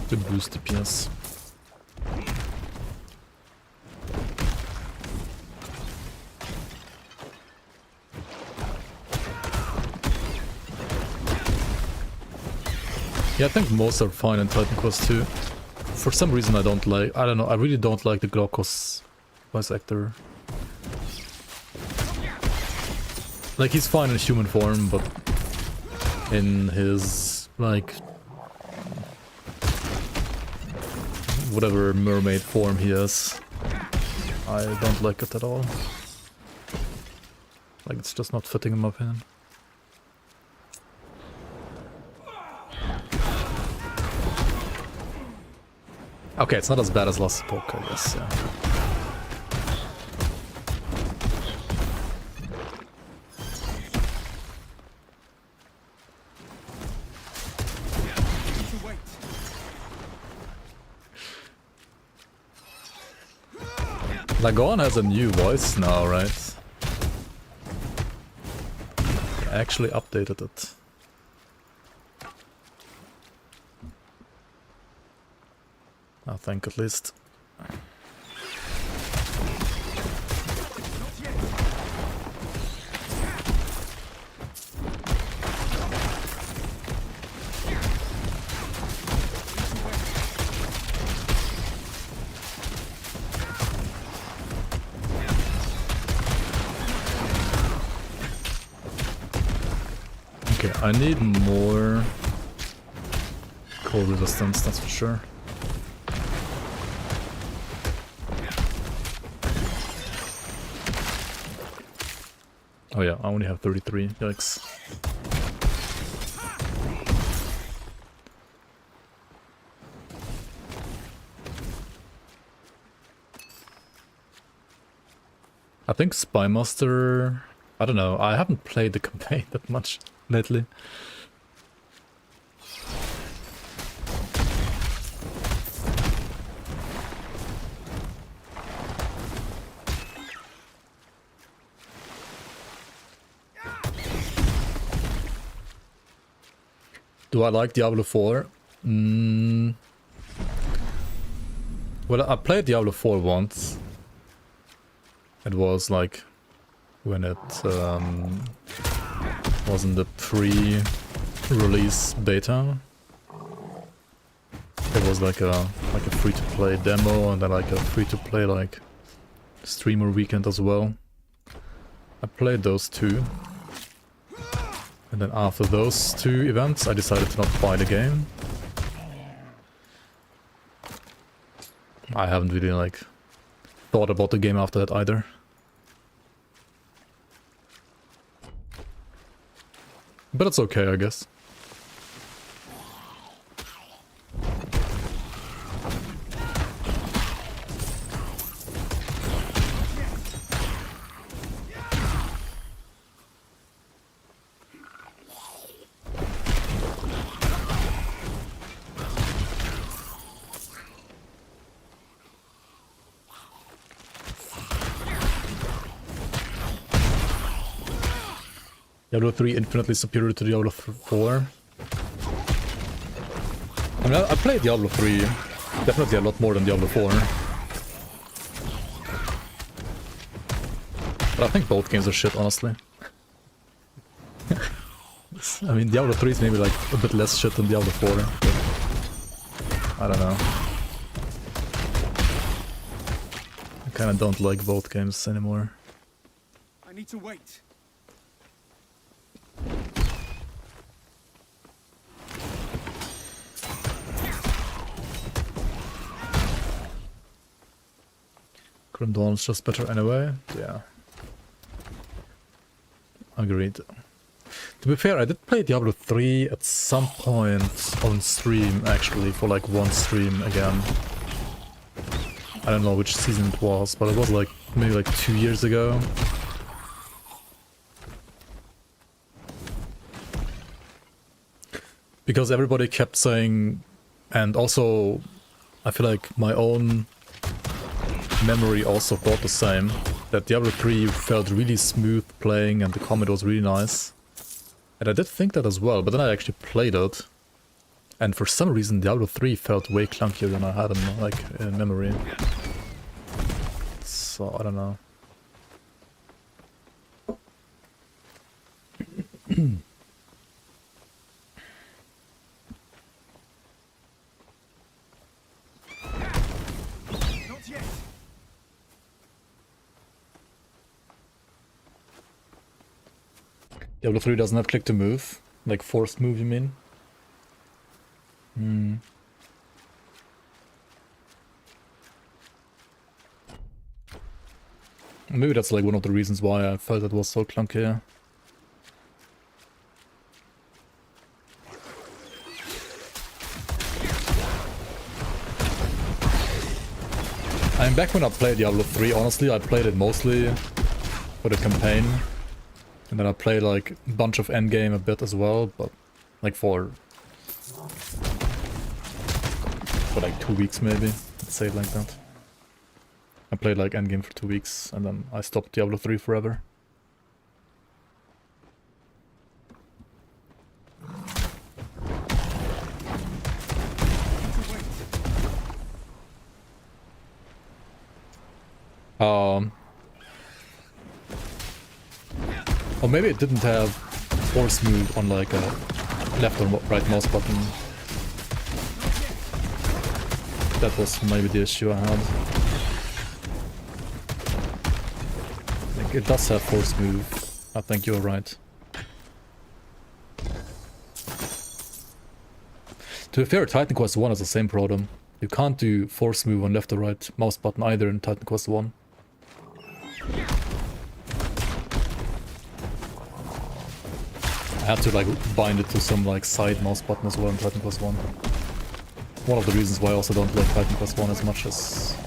Speaker 1: To boost DPS. Yeah, I think most are fine in Titan Quest 2. For some reason I don't like... I don't know, I really don't like the Glaukos voice actor. Like, he's fine in human form, but in his, like... whatever mermaid form he is, I don't like it at all. Like, it's just not fitting in my opinion. Okay, it's not as bad as last poke, I guess, yeah. Lagon has a new voice now, right? I actually updated it. I think at least. I need more cold resistance, that's for sure. Oh yeah, I only have 33, yikes. I think Spymaster... I don't know, I haven't played the campaign that much lately. Do I like Diablo 4? Well, I played Diablo 4 once. It was like when it was in the pre-release beta. It was like a free-to-play demo and then like a free-to-play like streamer weekend as well. I played those two. And then after those two events, I decided to not buy the game. I haven't really like thought about the game after that either. But it's okay, I guess. Diablo 3 infinitely superior to Diablo 4. I mean, I played Diablo 3 definitely a lot more than Diablo 4. But I think both games are shit, honestly. I mean, Diablo 3 is maybe like a bit less shit than Diablo 4. But I don't know. I kinda don't like both games anymore.
Speaker 9: I need to wait.
Speaker 1: Grim Dawn's just better anyway, yeah. Agreed. To be fair, I did play Diablo 3 at some point on stream, actually, for like one stream again. I don't know which season it was, but it was like maybe like 2 years ago. Because everybody kept saying, and also I feel like my own memory also thought the same, that Diablo 3 felt really smooth playing and the combat was really nice. And I did think that as well, but then I actually played it. And for some reason Diablo 3 felt way clunkier than I had in, like, in memory. So, I don't know. Diablo 3 doesn't have click to move. Like forced move, you mean? Hmm. Maybe that's like one of the reasons why I felt it was so clunky. Yeah. I'm back when I played Diablo 3, honestly. I played it mostly for the campaign. And then I played like a bunch of endgame a bit as well, but like for like 2 weeks maybe, let's say it like that. I played like endgame for 2 weeks and then I stopped Diablo 3 forever. Or maybe it didn't have force move on like a left or right mouse button. That was maybe the issue I had. Like, it does have force move. I think you're right. To be fair, Titan Quest 1 has the same problem. You can't do force move on left or right mouse button either in Titan Quest 1. I had to like bind it to some like side mouse button as well in Titan Quest 1. One of the reasons why I also don't like Titan Quest 1 as much as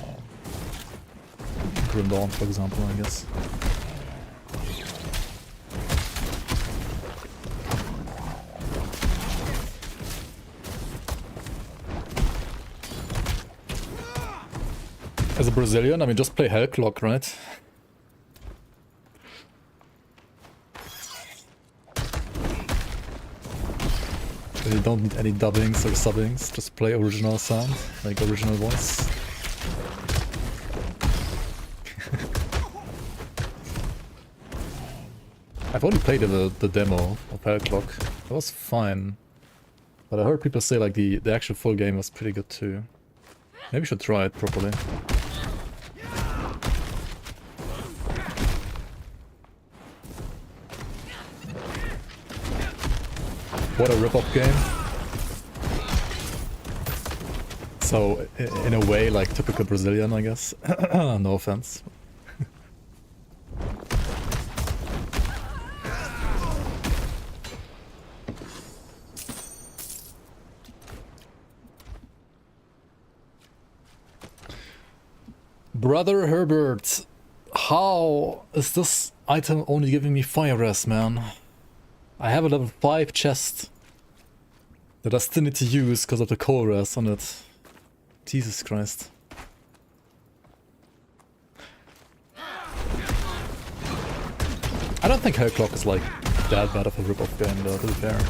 Speaker 1: Grim Dawn, for example, I guess. As a Brazilian, I mean, just play Hellclock, right? You don't need any dubbings or subbings, just play original sound, like original voice. I've only played the demo of Hellclock. It was fine. But I heard people say like the actual full game was pretty good too. Maybe I should try it properly. What a rip-off game. So, in a way, like typical Brazilian, I guess. No offense. Brother Herbert, how is this item only giving me fire res, man? I have a level 5 chest that I still need to use because of the coal res on it. Jesus Christ. I don't think Hellclock is like that bad of a rip-off game though, to be fair.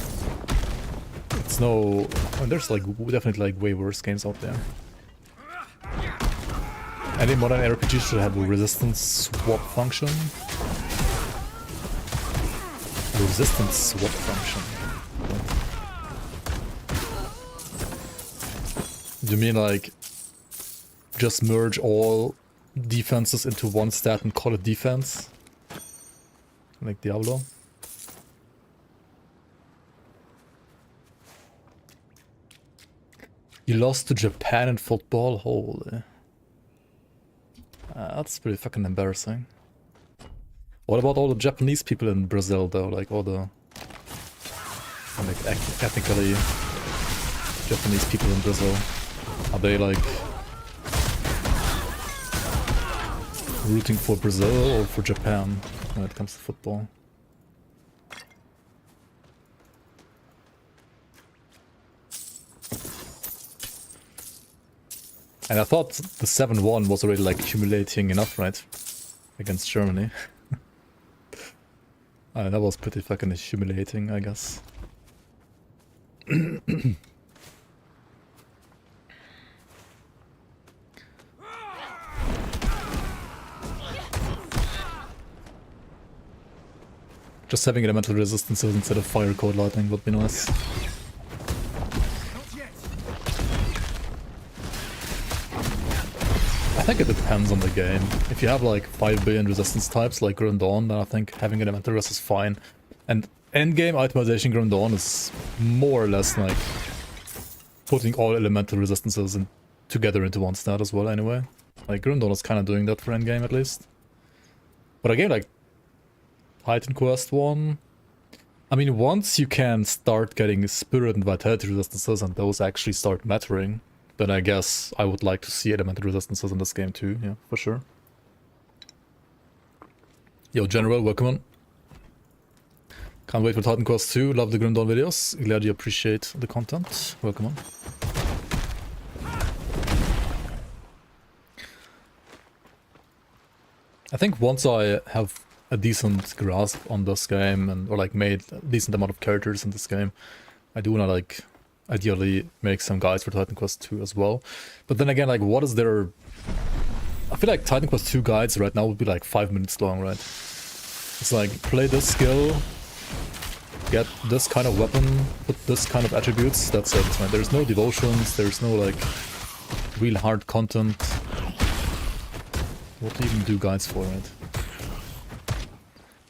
Speaker 1: It's no... I mean, there's like definitely like way worse games out there. Any modern RPG should have a resistance swap function. A resistance swap function. You mean like just merge all defenses into one stat and call it defense? Like Diablo? You lost to Japan in football? Holy. That's pretty fucking embarrassing. What about all the Japanese people in Brazil though? Like all the like ethnically Japanese people in Brazil. Are they like rooting for Brazil or for Japan when it comes to football? And I thought the 7-1 was already like humiliating enough, right? Against Germany. That was pretty fucking humiliating, I guess. Just having elemental resistances instead of fire code lightning would be nice. I think it depends on the game. If you have like 5 billion resistance types like Grim Dawn, then I think having elemental res is fine. And endgame itemization Grim Dawn is more or less like putting all elemental resistances together into one stat as well anyway. Like Grim Dawn is kind of doing that for endgame at least. But a game like Titan Quest 1, I mean, once you can start getting spirit and vitality resistances and those actually start mattering, then I guess I would like to see elemental resistances in this game too, yeah, for sure. Yo, General, welcome on. Can't wait for Titan Quest 2, love the Grim Dawn videos, glad you appreciate the content, welcome on. I think once I have a decent grasp on this game and or like made a decent amount of characters in this game, I do wanna like ideally make some guides for Titan Quest 2 as well. But then again, like what is there... I feel like Titan Quest 2 guides right now would be like 5 minutes long, right? It's like play this skill, get this kind of weapon, put this kind of attributes, that's it, right? There's no devotions, there's no like real hard content. What do you even do guides for, right?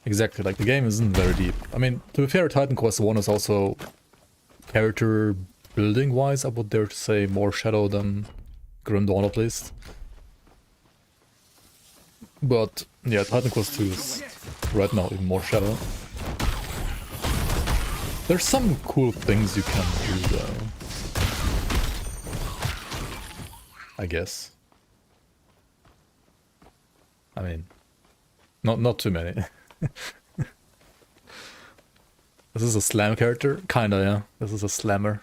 Speaker 1: Exactly, like the game isn't very deep. I mean, to be fair, Titan Quest 1 is also character building wise, I would dare to say more Shadow than Grim Dawn at least. But yeah, Titan Quest 2 is right now even more Shadow. There's some cool things you can do though, I guess. I mean, not too many. This is a slam character? Kinda, yeah. This is a slammer.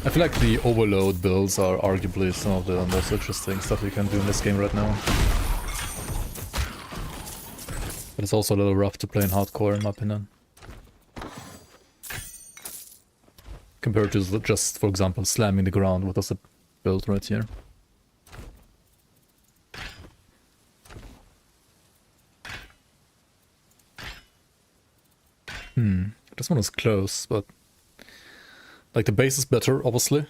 Speaker 1: I feel like the overload builds are arguably some of the most interesting stuff you can do in this game right now. But it's also a little rough to play in hardcore in my opinion. Compared to just, for example, slamming the ground with a build right here. This one is close, but like the base is better, obviously.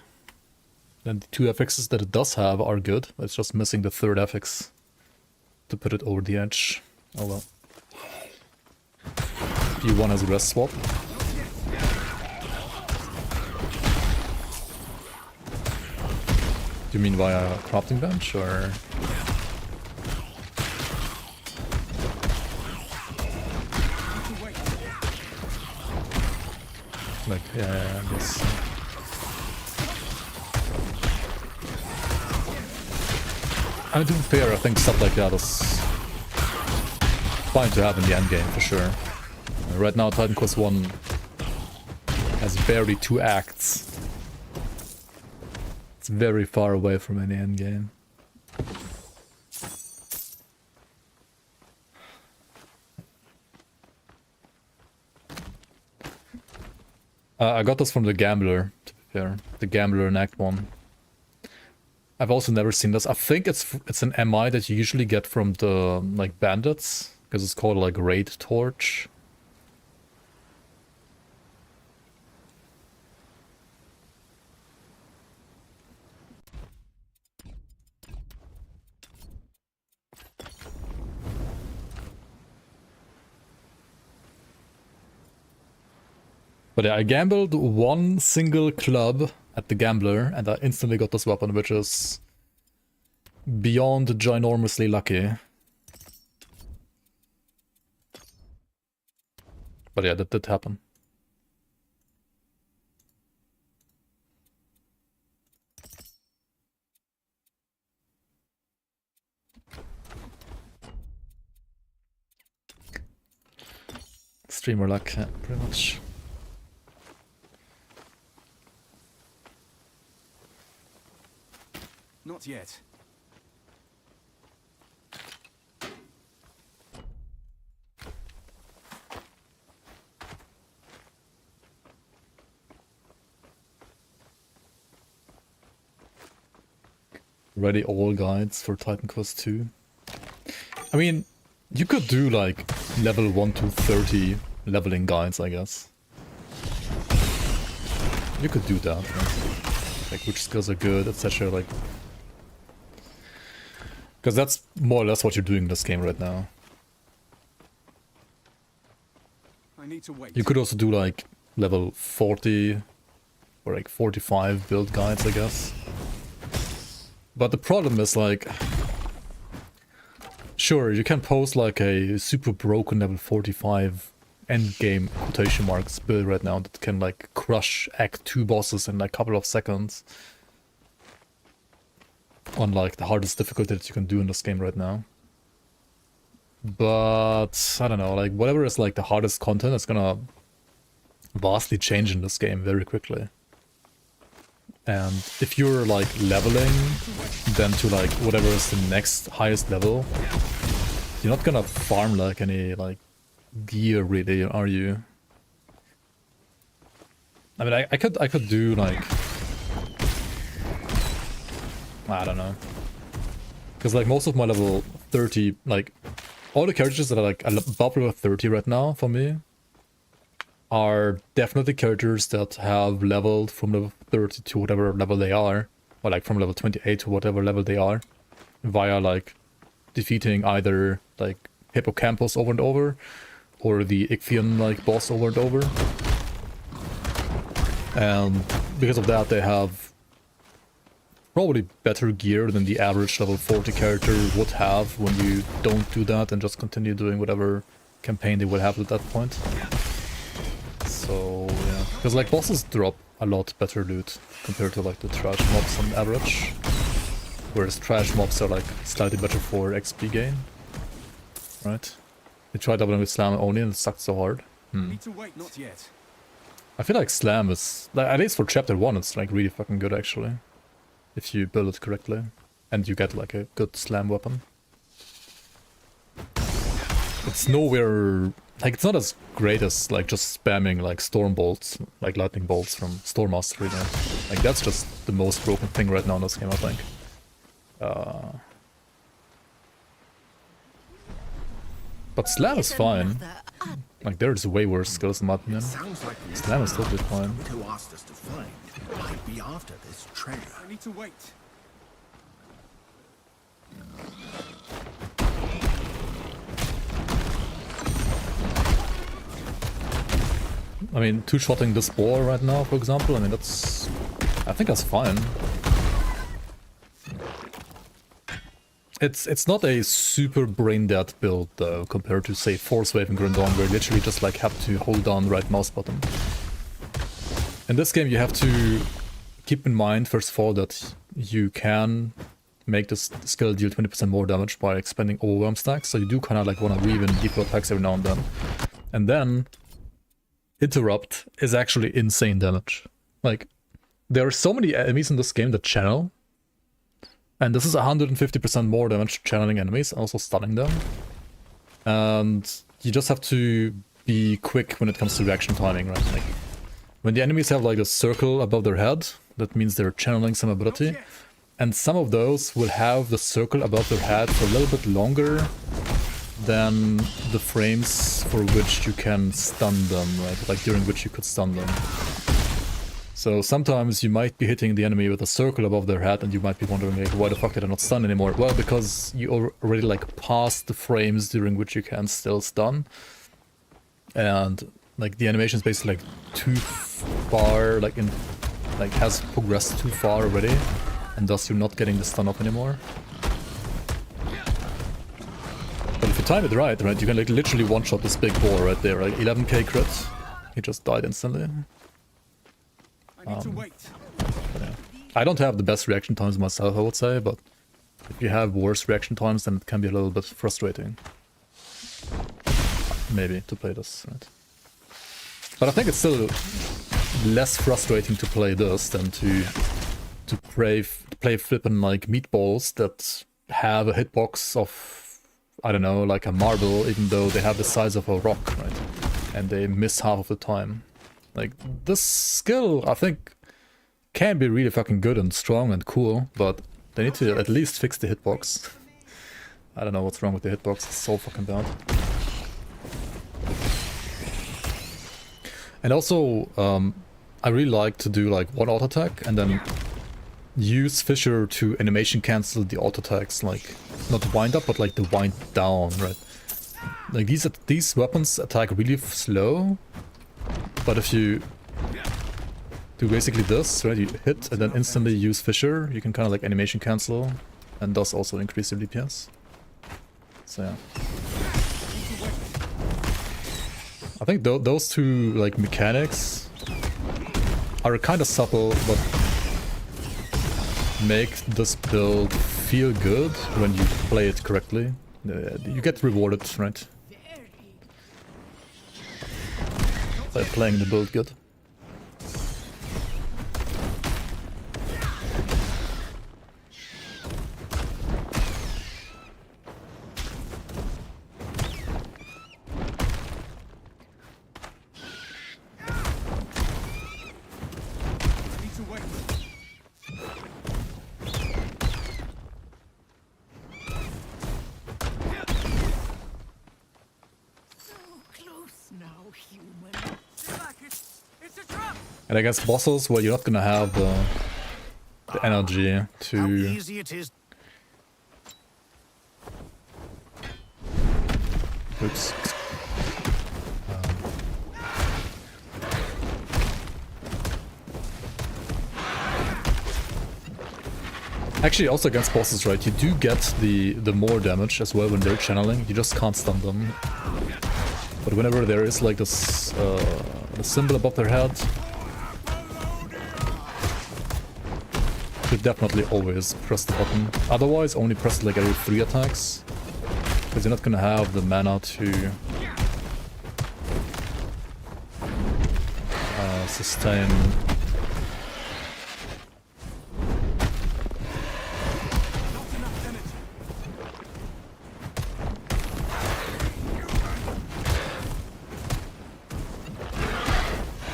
Speaker 1: And the 2 FXs that it does have are good. It's just missing the 3rd FX to put it over the edge. Oh well. P1 has a rest swap. Do you mean via crafting bench or? Like, yeah, I guess. I mean, to be fair, I think stuff like that is fine to have in the endgame for sure. Right now, Titan Quest 1 has barely 2 acts. It's very far away from any endgame. I got this from the Gambler, to be fair. The Gambler in Act 1. I've also never seen this. I think it's an MI that you usually get from the like bandits, because it's called like Raid Torch. But yeah, I gambled 1 single club at the Gambler, and I instantly got this weapon, which is beyond ginormously lucky. But yeah, that did happen. Streamer luck, yeah, pretty much.
Speaker 9: Not yet.
Speaker 1: Ready all guides for Titan Quest 2. I mean, you could do like level 1 to 30 leveling guides, I guess. You could do that, right? Like which skills are good, etc. Like, because that's more or less what you're doing in this game right now.
Speaker 9: I need to wait.
Speaker 1: You could also do like level 40 or like 45 build guides, I guess. But the problem is like, sure, you can post like a super broken level 45 endgame quotation marks build right now that can like crush Act 2 bosses in like a couple of seconds. On like the hardest difficulty that you can do in this game right now. But I don't know, like whatever is like the hardest content, it's gonna vastly change in this game very quickly. And if you're like leveling then to like whatever is the next highest level, you're not gonna farm like any like gear really, are you? I mean, I could do like, I don't know, because like most of my level 30, like all the characters that are like above level 30 right now for me are definitely characters that have leveled from level 30 to whatever level they are, or like from level 28 to whatever level they are. via like defeating either like Hippocampus over and over, or the Ichthian like boss over and over. And because of that, they have probably better gear than the average level 40 character would have when you don't do that and just continue doing whatever campaign they would have at that point. So yeah, because like bosses drop a lot better loot compared to like the trash mobs on average, whereas trash mobs are like slightly better for XP gain, right? They tried doubling with Slam only and it sucked so hard.
Speaker 9: Need to wait, not yet.
Speaker 1: I feel like Slam is, like, at least for chapter 1, it's like really fucking good actually. If you build it correctly, and you get like a good slam weapon. It's nowhere, like it's not as great as like just spamming like storm bolts, like lightning bolts from Storm Mastery. Like that's just the most broken thing right now in this game, I think. But Slam is fine. Like there's way worse skills in my opinion. Slam is totally fine.
Speaker 5: Who asked us to find might be after this treasure.
Speaker 9: I need to wait.
Speaker 1: I mean, two-shotting this boar right now, for example, I mean that's... I think that's fine. It's not a super brain-dead build though, compared to say Force Wave and Grandon, where you literally just like have to hold down the right mouse button. In this game you have to keep in mind, first of all, that you can make this skill deal 20% more damage by expending overwhelm stacks, so you do kind of like want to weave in deeper attacks every now and then. And then, Interrupt is actually insane damage. Like, there are so many enemies in this game that channel, and this is 150% more damage channeling enemies, also stunning them. And you just have to be quick when it comes to reaction timing, right? Like, when the enemies have like a circle above their head, that means they're channeling some ability. And some of those will have the circle above their head for a little bit longer than the frames for which you can stun them, right? Like during which you could stun them. So sometimes you might be hitting the enemy with a circle above their head and you might be wondering like, why the fuck did I not stun anymore? Well, because you already like passed the frames during which you can still stun. And like the animation is basically like too far, like has progressed too far already, and thus you're not getting the stun up anymore. But if you time it right, you can like literally one-shot this big boar right there, like 11k crit. He just died instantly.
Speaker 9: I need to wait.
Speaker 1: Yeah. I don't have the best reaction times myself, I would say, but if you have worse reaction times, then it can be a little bit frustrating. Maybe, to play this, right? But I think it's still less frustrating to play this than to play flippin' like meatballs that have a hitbox of, I don't know, like a marble, even though they have the size of a rock, right? And they miss half of the time. Like, this skill, I think, can be really fucking good and strong and cool, but they need to at least fix the hitbox. I don't know what's wrong with the hitbox, it's so fucking bad. And also, I really like to do like one auto attack and then use Fissure to animation cancel the auto attacks, like not wind up but like the wind down, right? Like these weapons attack really slow, but if you do basically this, right, you hit and then instantly use Fissure, you can kind of like animation cancel and thus also increase your DPS. So yeah. I think those two like mechanics are kind of subtle, but make this build feel good when you play it correctly. You get rewarded, right? By playing the build good. And I guess bosses, well, you're not gonna have the energy to Oops. Actually, also against bosses, right, you do get the more damage as well when they're channeling. You just can't stun them. But whenever there is like this the symbol above their head, you definitely always press the button. Otherwise, only press it like every 3 attacks, because you're not gonna have the mana to sustain.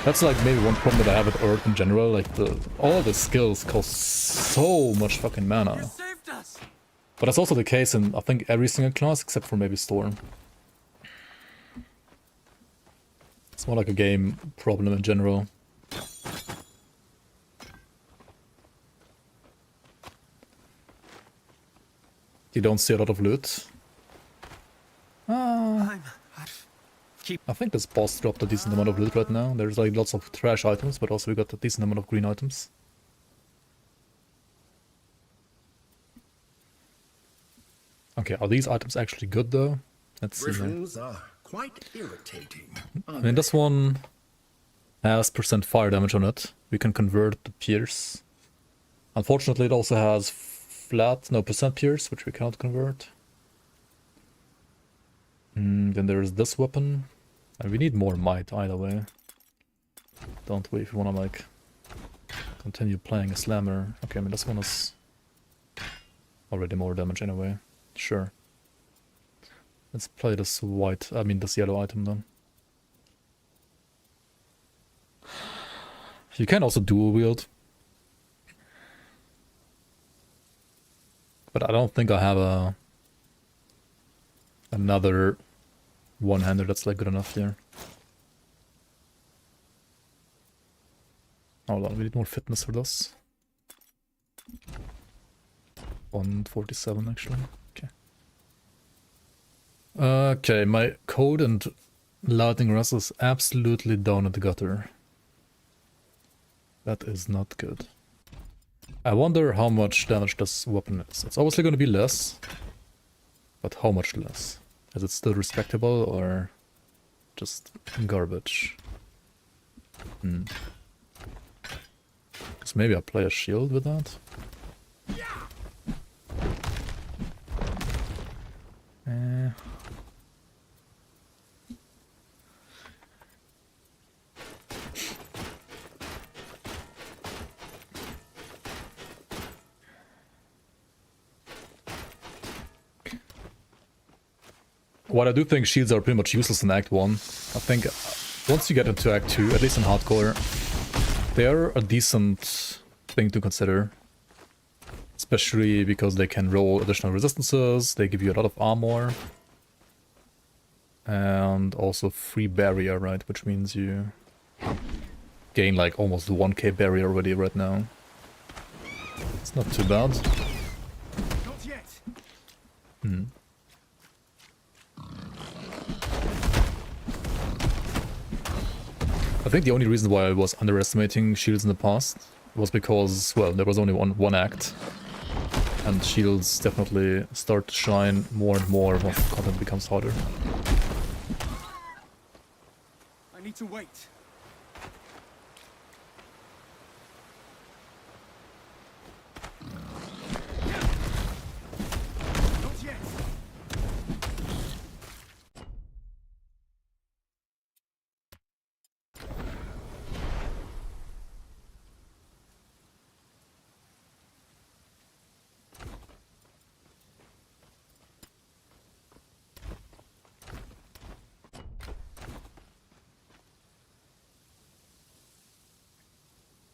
Speaker 1: That's like maybe one problem that I have with Earth in general, like all the skills cost so much fucking mana. But that's also the case in, I think, every single class except for maybe Storm. It's more like a game problem in general. You don't see a lot of loot. I think this boss dropped a decent amount of loot right now. There's like lots of trash items, but also we got a decent amount of green items. Okay, are these items actually good though? Let's see.
Speaker 5: Griffins are quite irritating.
Speaker 1: I mean, this one has % fire damage on it. We can convert to pierce. Unfortunately, it also has % pierce, which we cannot convert. Then there's this weapon. And we need more might either way. Don't we, if you wanna like continue playing a slammer. Okay, I mean this one is already more damage anyway. Sure. Let's play this this yellow item then. You can also dual wield. But I don't think I have another one-hander that's like good enough here. Hold on, we need more fitness for this. 147 actually. Okay. Okay, my code and lightning rest is absolutely down in the gutter. That is not good. I wonder how much damage this weapon is. It's obviously going to be less, but how much less? Is it still respectable or just garbage? Because maybe I'll play a shield with that. What I do think shields are pretty much useless in Act 1. I think once you get into Act 2, at least in hardcore, they're a decent thing to consider. Especially because they can roll additional resistances, they give you a lot of armor. And also free barrier, right? Which means you gain like almost 1k barrier already right now. It's not too bad.
Speaker 9: Not yet.
Speaker 1: I think the only reason why I was underestimating shields in the past was because, well, there was only one act. And shields definitely start to shine more and more once the content becomes harder.
Speaker 9: I need to wait. Not yet.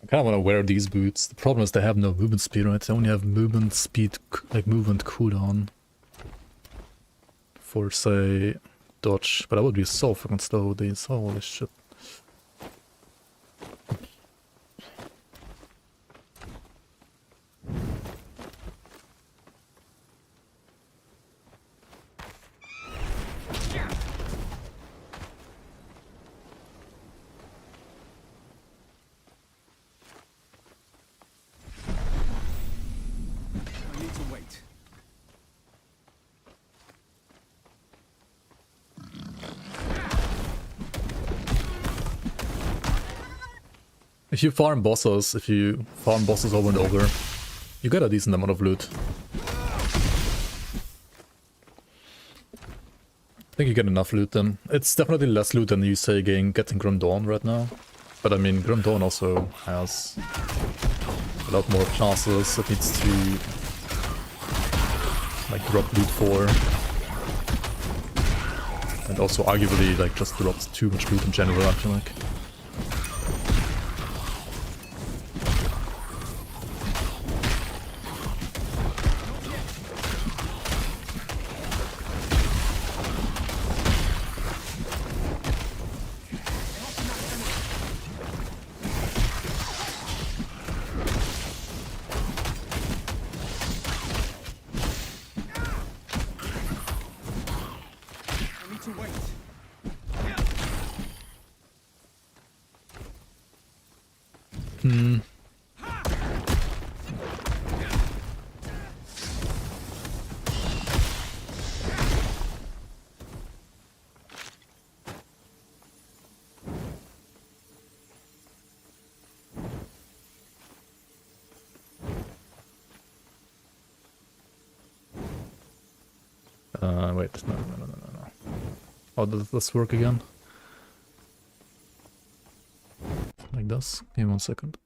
Speaker 1: I kind of want to wear these boots. The problem is they have no movement speed, right? They only have movement speed, like movement cooldown. For, say, dodge. But I would be so fucking slow with these. Holy shit. if you farm bosses over and over, you get a decent amount of loot. I think you get enough loot then. It's definitely less loot than you say getting Grim Dawn right now. But I mean, Grim Dawn also has a lot more classes it needs to like drop loot for. And also arguably like just drops too much loot in general, I feel like. Wait, no. How does this work again? Like this? Give me 1 second.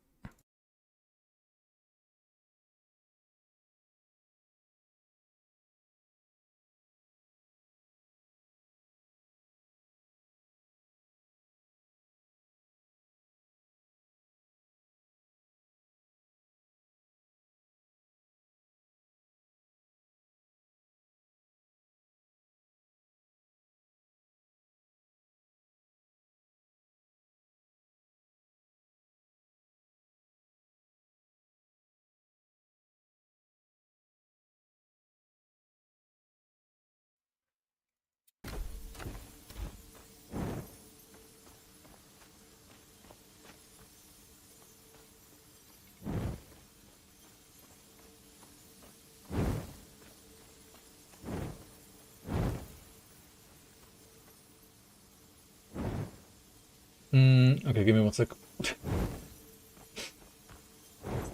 Speaker 1: Okay, give me 1 sec. That's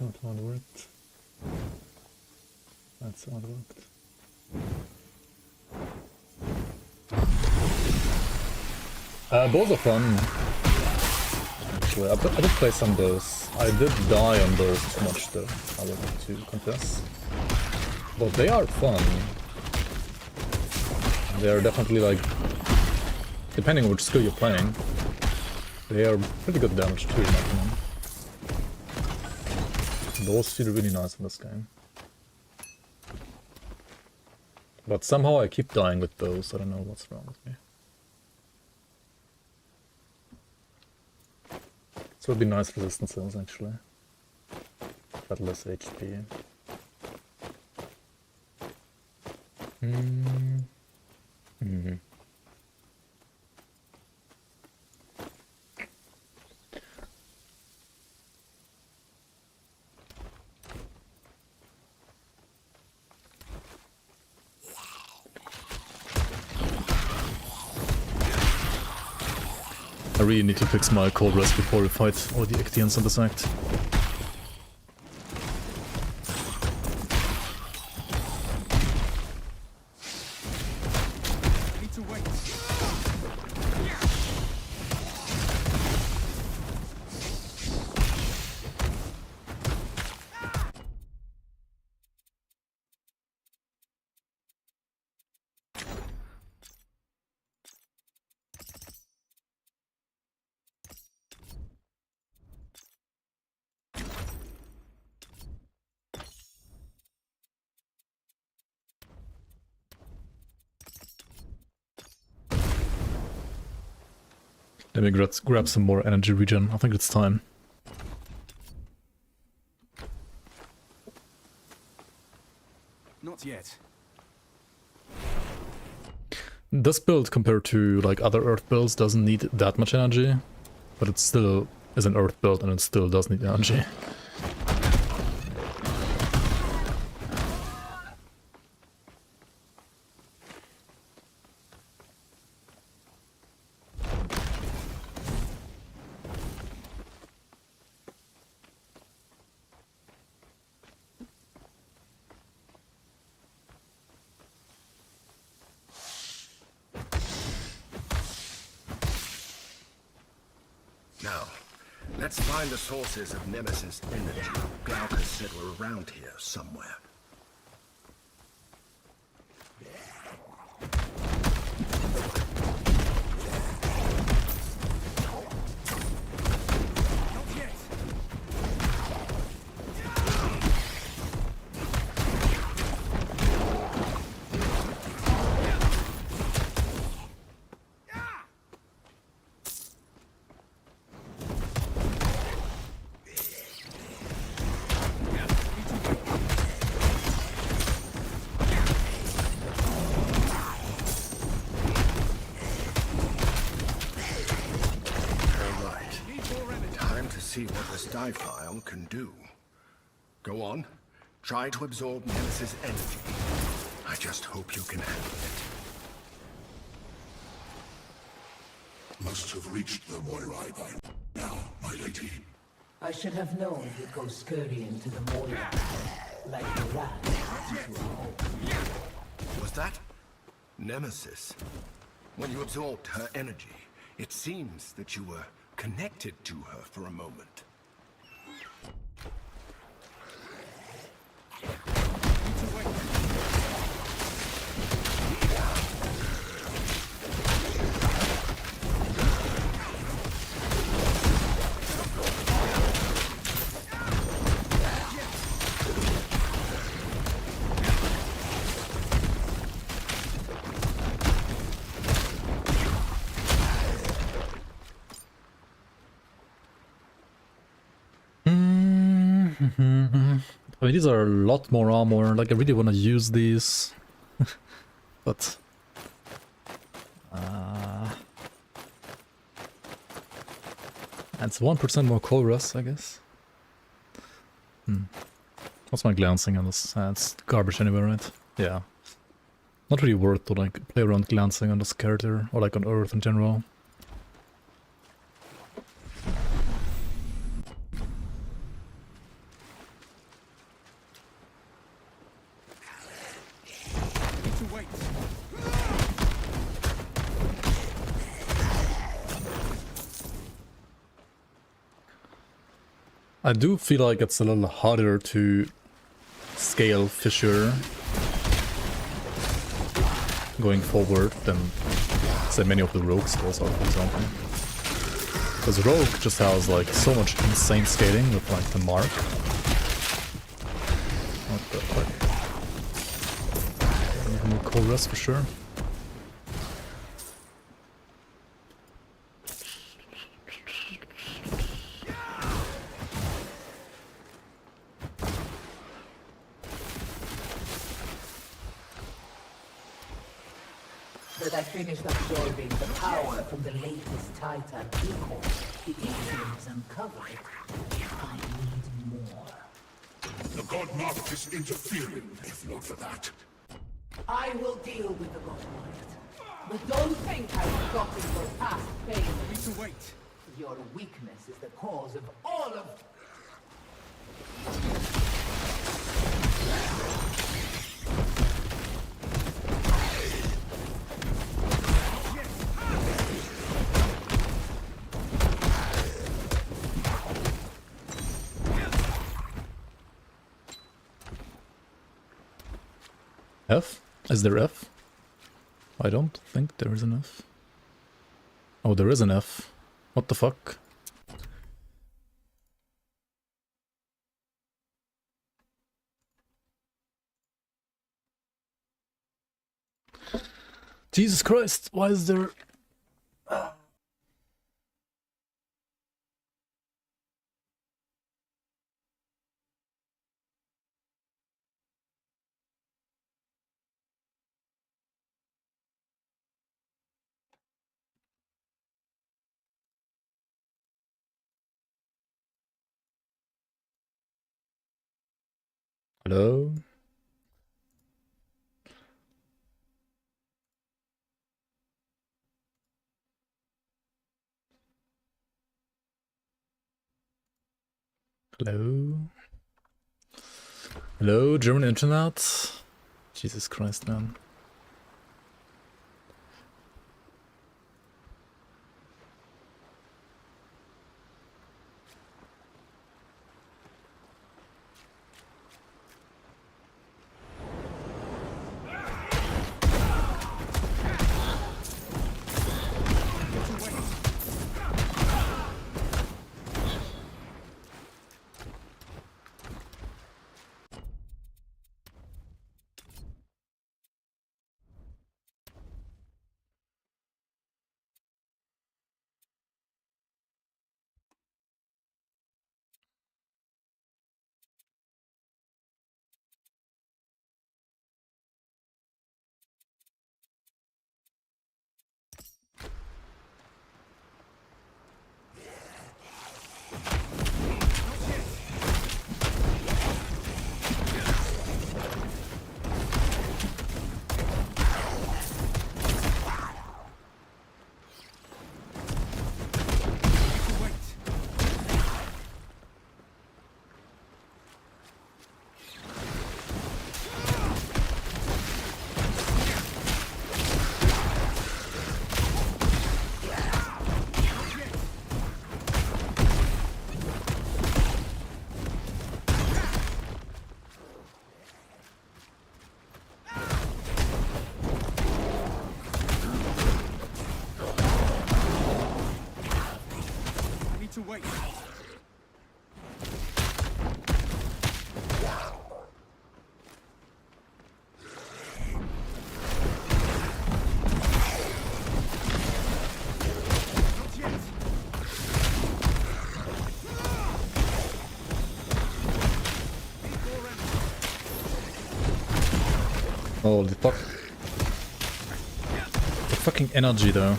Speaker 1: not how it worked. That's how it worked. Bows are fun. Actually, I did play some bows. I did die on bows too much though, I would have to confess. But they are fun. They are definitely like, depending on which skill you're playing, they are pretty good damage too, in my opinion. Bows feel really nice in this game. But somehow I keep dying with bows, I don't know what's wrong with me. So it would be nice resistance cells actually. But less HP. I really need to fix my cold rest before we fight all the Ictians on this act. Let me grab some more energy regen. I think it's time.
Speaker 9: Not yet.
Speaker 1: This build compared to like other earth builds doesn't need that much energy, but it still is an earth build and it still does need energy.
Speaker 5: Let's find the sources of Nemesis energy. Glaucus said we're around here somewhere. See what this die file can do. Go on. Try to absorb Nemesis energy. I just hope you can handle it.
Speaker 11: Must have reached the Moirai by now, my lady.
Speaker 8: I should have known you'd go scurrying to the Moira like a rat into a hole.
Speaker 5: Was that Nemesis? When you absorbed her energy, it seems that you were connected to her for a moment.
Speaker 1: I mean, these are a lot more armor. Like, I really want to use these, but it's 1% more chorus, I guess. What's my glancing on this? It's garbage anyway, right? Yeah. Not really worth to like play around glancing on this character or like on Earth in general. I do feel like it's a little harder to scale Fissure going forward than, say, many of the Rogue skills are, for example. Because Rogue just has like so much insane scaling with like the Mark. What the fuck? More cold rest for sure.
Speaker 8: That I finished absorbing the power from the latest Titan equal. The Ethereum's uncovered. I need more.
Speaker 11: The god mark is interfering, if not for that.
Speaker 8: I will deal with the god mark. But don't think I've forgotten your past pain.
Speaker 9: We need to wait.
Speaker 8: Your weakness is the cause of all of...
Speaker 1: F? Is there F? I don't think there is an F. Oh, there is an F. What the fuck? Jesus Christ, why is there... Hello? Hello? Hello, German internet? Jesus Christ, man. Oh, the fuck. The fucking energy though.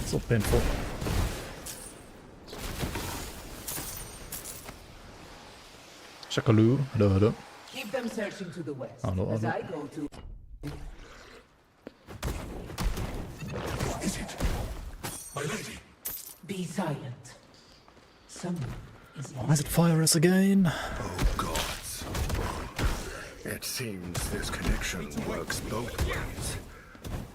Speaker 1: So painful. Shakaloo, hello.
Speaker 8: Keep them searching to the west.
Speaker 1: Hello.
Speaker 8: As I go to.
Speaker 11: What is it? My lady.
Speaker 8: Be silent. Someone is.
Speaker 1: Why is it fire us again?
Speaker 5: Oh gods. It seems this connection works both ways.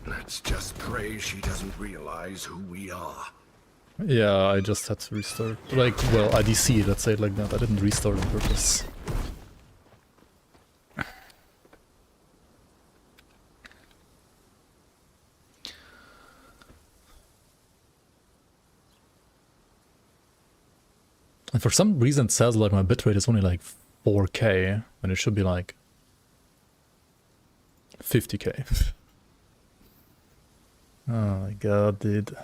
Speaker 5: Let's just pray she doesn't realize who we are.
Speaker 1: Yeah, I just had to restart. Like, well, I DC'd, let's say it like that. I didn't restart on purpose. And for some reason it says like my bitrate is only like 4K, when it should be like 50K. Oh my god, dude.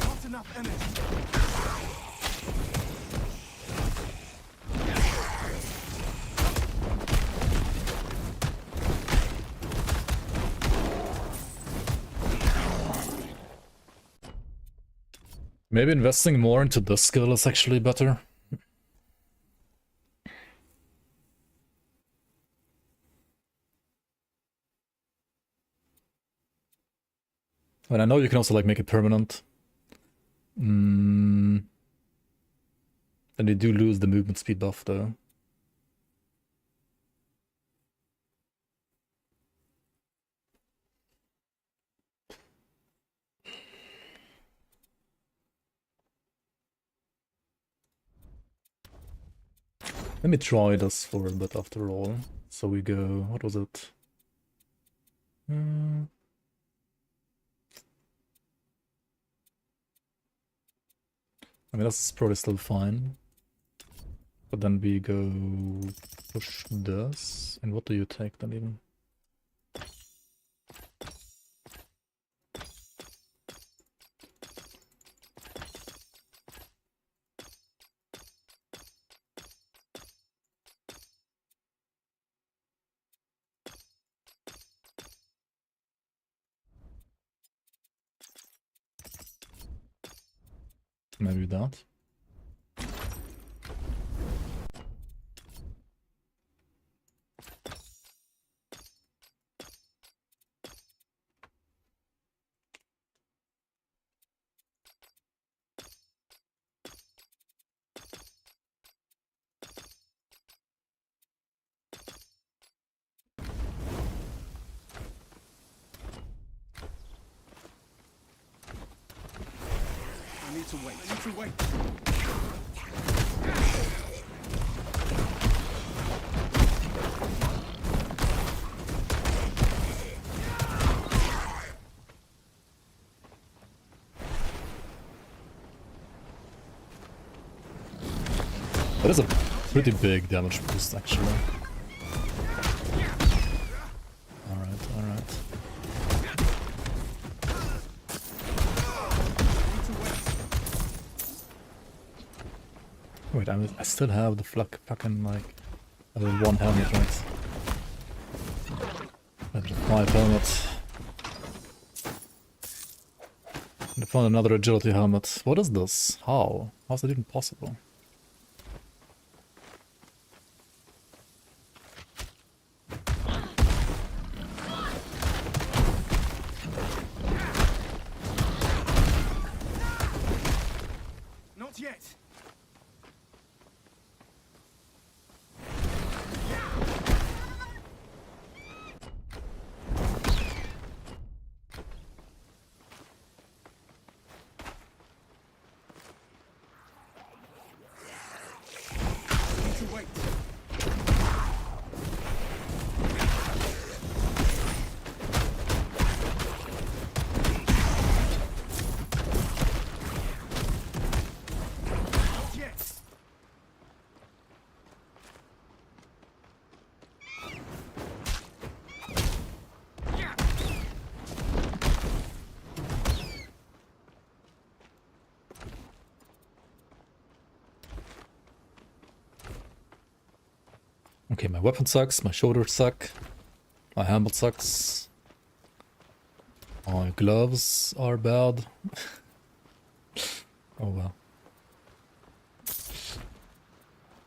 Speaker 9: Not enough energy.
Speaker 1: Maybe investing more into this skill is actually better. And I know you can also like make it permanent. And you do lose the movement speed buff though. Let me try this for a bit after all. So we go, what was it? I mean, that's probably still fine. But then we go push this. And what do you take then even? Maybe that.
Speaker 9: I need to wait. I need to wait.
Speaker 1: That is a pretty big damage boost actually. Alright. Wait, I still have the fucking like one helmet, right? That's 5 helmets. And I found another agility helmet. What is this? How? How's that even possible?
Speaker 9: Not yet.
Speaker 1: Okay, my weapon sucks, my shoulders suck, my helmet sucks, my gloves are bad. Oh well.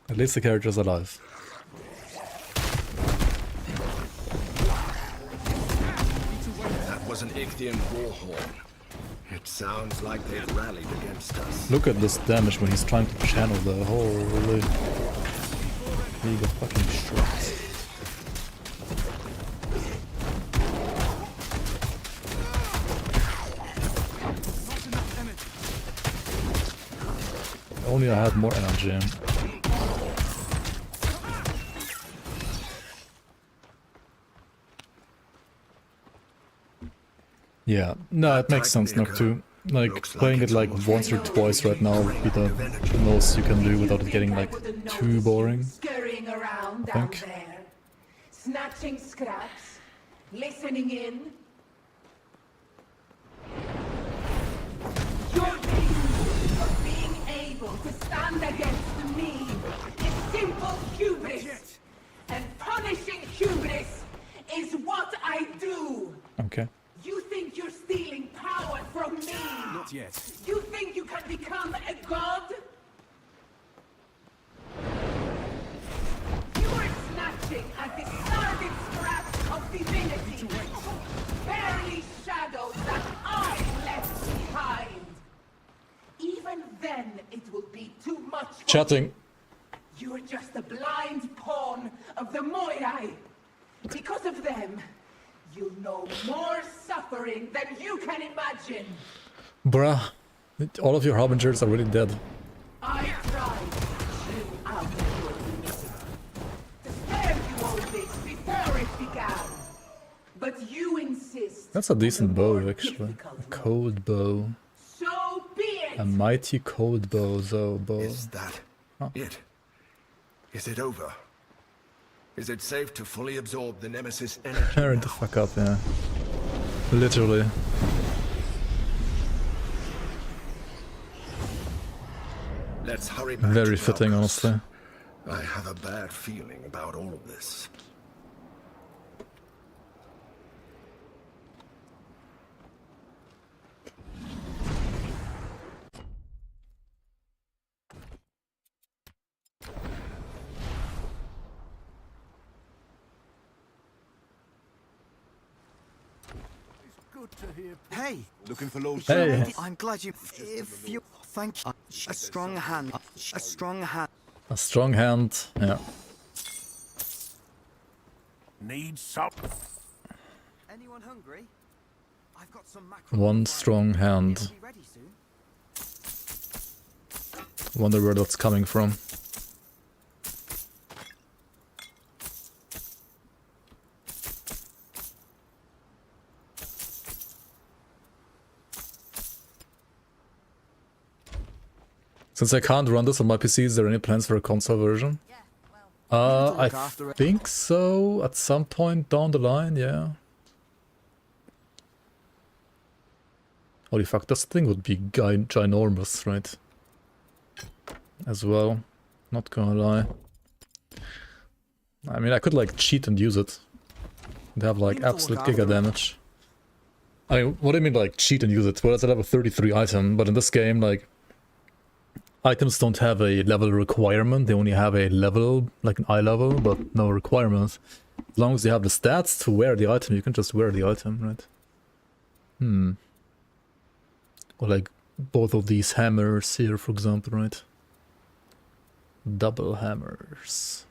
Speaker 1: At least the character's alive.
Speaker 5: That was an Ichthian war horn. It sounds like they've rallied against us.
Speaker 1: Look at this damage when he's trying to channel the holy League of fucking Sharks. Only I had more energy. Yeah, no, it makes sense not to. Like, playing it like once or twice right now would be the most you can do without it getting like too boring.
Speaker 8: Scurrying around
Speaker 1: I
Speaker 8: down
Speaker 1: think.
Speaker 8: there, snatching scraps, listening in. Your dream of being able to stand against me is simple hubris, and punishing hubris is what I do.
Speaker 1: Okay.
Speaker 8: You think you're stealing power from me?
Speaker 9: Not yet.
Speaker 8: You think you can become a god? You are snatching at the starving scraps of divinity. Barely shadows that I left behind. Even then, it will be too much for
Speaker 1: Chatting.
Speaker 8: you. You're just a blind pawn of the Moirai. Because of them, you'll know more suffering than you can imagine.
Speaker 1: Bruh, all of your harbingers are really dead.
Speaker 8: I tried to chew out your dignity, to spare you all this before it began. But you insist.
Speaker 1: That's a decent bow, actually. A cold bow.
Speaker 8: So be it.
Speaker 1: A mighty cold Bowzo bow.
Speaker 5: Is that it? Is it over? Is it safe to fully absorb the Nemesis energy?
Speaker 1: Hurry the fuck up, yeah. Literally.
Speaker 5: Let's hurry back.
Speaker 1: Very
Speaker 5: to
Speaker 1: fitting,
Speaker 5: Malchus.
Speaker 1: honestly.
Speaker 5: I have a bad feeling about all of this.
Speaker 12: Hey, looking for Lord.
Speaker 1: Hey.
Speaker 15: I'm glad you. If you thank you. A strong hand. A strong hand.
Speaker 1: A strong hand, yeah.
Speaker 12: Need some.
Speaker 15: Anyone hungry? I've got some mackerel.
Speaker 1: One strong hand.
Speaker 15: It'll be ready soon.
Speaker 1: Wonder where that's coming from. Since I can't run this on my PC, is there any plans for a console version? I think so, at some point down the line, yeah. Holy fuck, this thing would be ginormous, right? As well, not gonna lie. I mean, I could like cheat and use it. It'd have like absolute giga damage. I mean, what do you mean like cheat and use it? Well, it's a level 33 item, but in this game, like, items don't have a level requirement, they only have a level, like an eye level, but no requirement. As long as you have the stats to wear the item, you can just wear the item, right? Or like both of these hammers here, for example, right? Double hammers.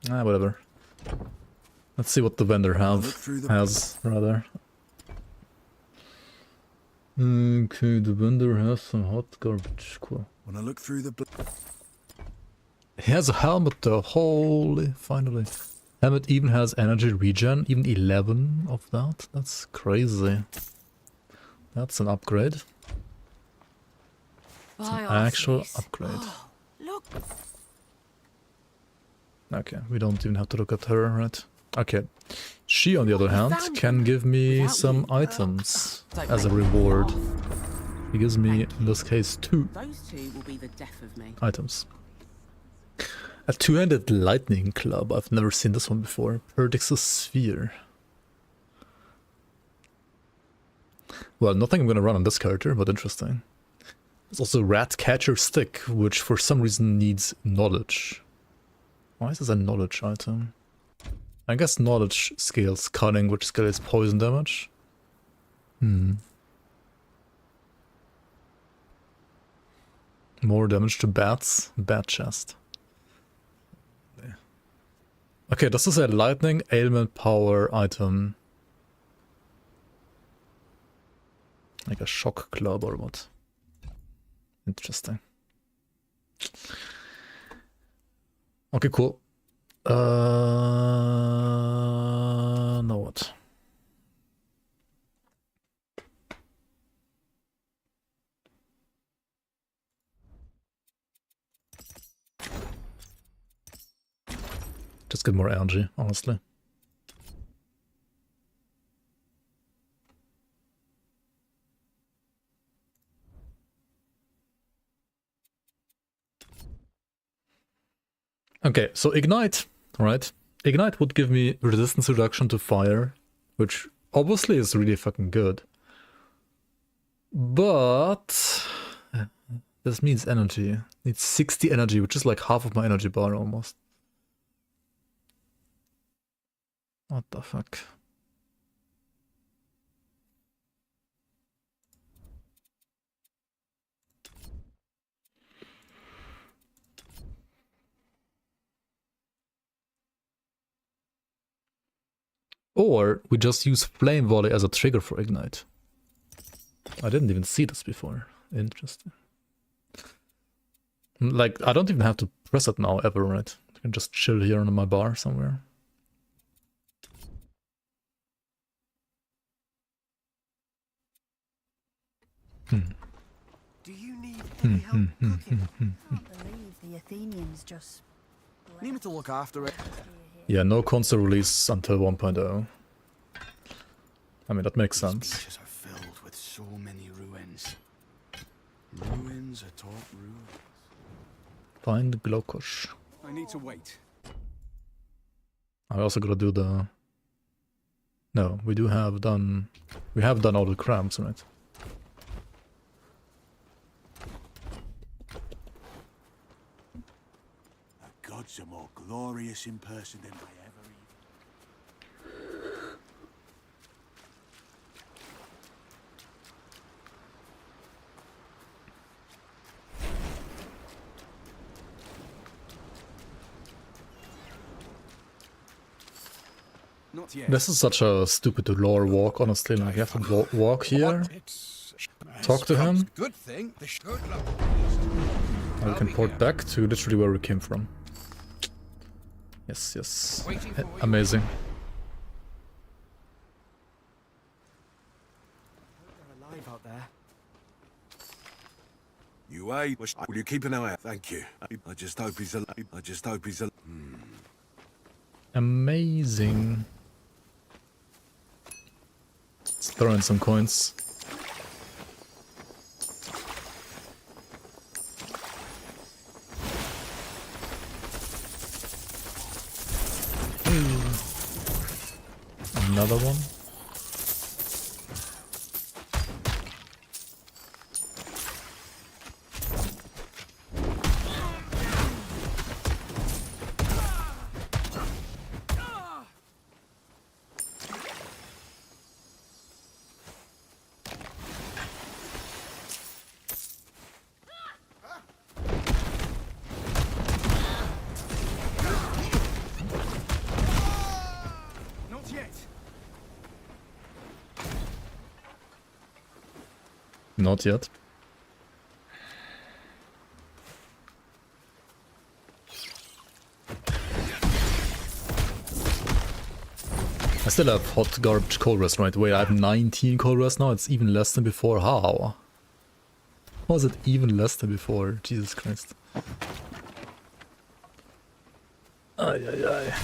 Speaker 1: Whatever. Let's see what the vendor has, rather. Okay, the vendor has some hot garbage. Cool.
Speaker 12: When I look through the.
Speaker 1: He has a helmet though. Holy, finally. Helmet even has energy regen, even 11 of that. That's crazy. That's an upgrade. It's an actual upgrade.
Speaker 6: Oh, look.
Speaker 1: Okay, we don't even have to look at her, right? Okay. She, on the other hand, can give me some items as a reward. He gives me, in this case, 2
Speaker 13: Those two will be the death of me.
Speaker 1: items. A two-handed lightning club. I've never seen this one before. Perdix's sphere. Well, nothing I'm gonna run on this character, but interesting. There's also Rat Catcher Stick, which for some reason needs knowledge. Why is this a knowledge item? I guess knowledge scales cunning, which scales poison damage. More damage to bats. Bat chest. Okay, this is a lightning ailment power item. Like a shock club or what? Interesting. Okay, cool. Now what? Just get more energy, honestly. Okay, so Ignite, right? Ignite would give me resistance reduction to fire, which obviously is really fucking good. But this means energy. Needs 60 energy, which is like half of my energy bar almost. What the fuck? Or we just use Flame Volley as a trigger for Ignite. I didn't even see this before. Interesting. Like, I don't even have to press it now ever, right? I can just chill here on my bar somewhere.
Speaker 15: Do you need any help cooking?
Speaker 14: Can't believe the Athenians just
Speaker 15: Need me to look after it.
Speaker 1: Yeah, no console release until 1.0. I mean, that makes sense.
Speaker 15: Beaches are filled with so many ruins. Ruins atop ruins.
Speaker 1: Find Glokosh.
Speaker 9: I need to wait.
Speaker 1: I also gotta do the... No, we have done all the cramps, right?
Speaker 12: The gods are more glorious in person than I ever even.
Speaker 9: Not yet.
Speaker 1: This is such a stupid lore walk, honestly. Like, you have to walk here, talk to him,
Speaker 10: Good thing.
Speaker 1: and we can port back to literally where we came from. Yes, yes. Amazing.
Speaker 9: They're alive out there.
Speaker 12: You ain't. Will you keep an eye out? Thank you. I just hope he's alive. I just hope he's alive.
Speaker 1: Amazing. Let's throw in some coins. Another one.
Speaker 9: Not yet.
Speaker 1: Not yet. I still have hot garbage cold rest right away. I have 19 cold rest now. It's even less than before. How? How was it even less than before? Jesus Christ. Ay, ay, ay.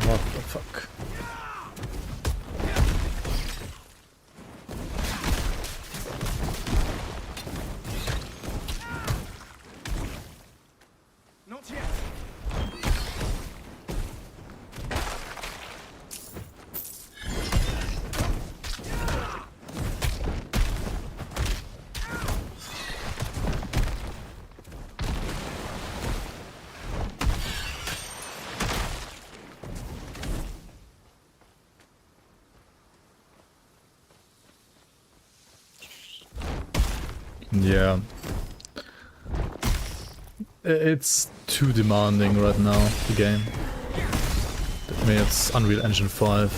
Speaker 1: What the fuck? Yeah. It's too demanding right now, the game. I mean, it's Unreal Engine 5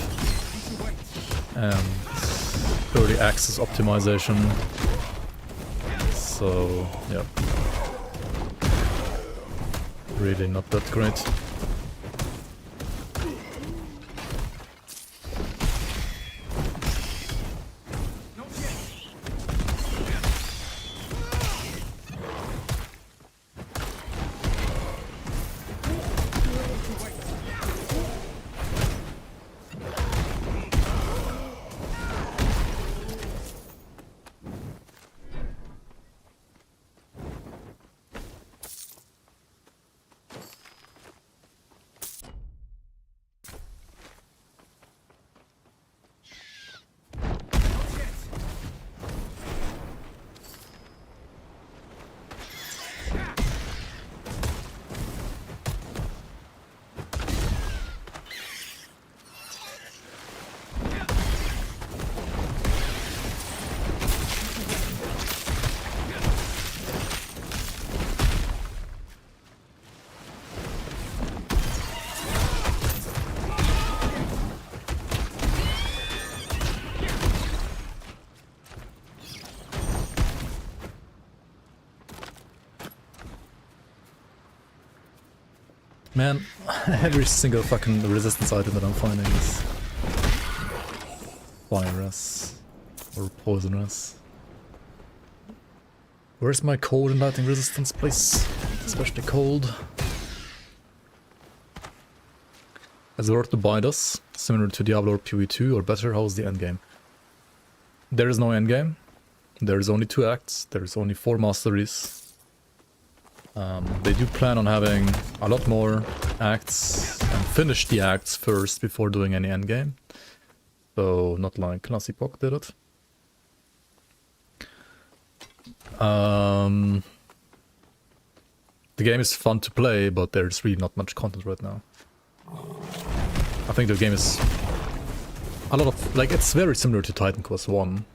Speaker 1: and early access optimization. So, yeah. Really not that great. Man, every single fucking resistance item that I'm finding is virus or poisonous. Where's my cold and lightning resistance, please? Especially cold. Is it worth to buy this? Similar to Diablo or PvE2 or better? How's the endgame? There is no endgame. There is only 2 acts. There is only 4 masteries. They do plan on having a lot more acts and finish the acts first before doing any endgame. So not like Classy Pock did it. The game is fun to play, but there's really not much content right now. I think the game is a lot of, like, it's very similar to Titan Quest 1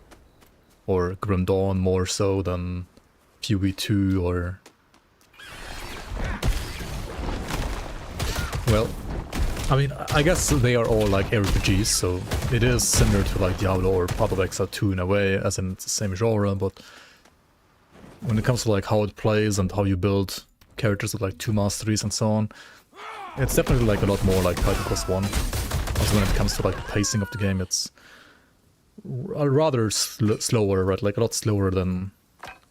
Speaker 1: or Grim Dawn, more so than PvE2 or... Well, I mean, I guess they are all like RPGs, so it is similar to like Diablo or Path of Exile 2 in a way, as in it's the same genre, but when it comes to like how it plays and how you build characters with like 2 masteries and so on, it's definitely like a lot more like Titan Quest 1. Also when it comes to like the pacing of the game, it's rather slower, right? Like a lot slower than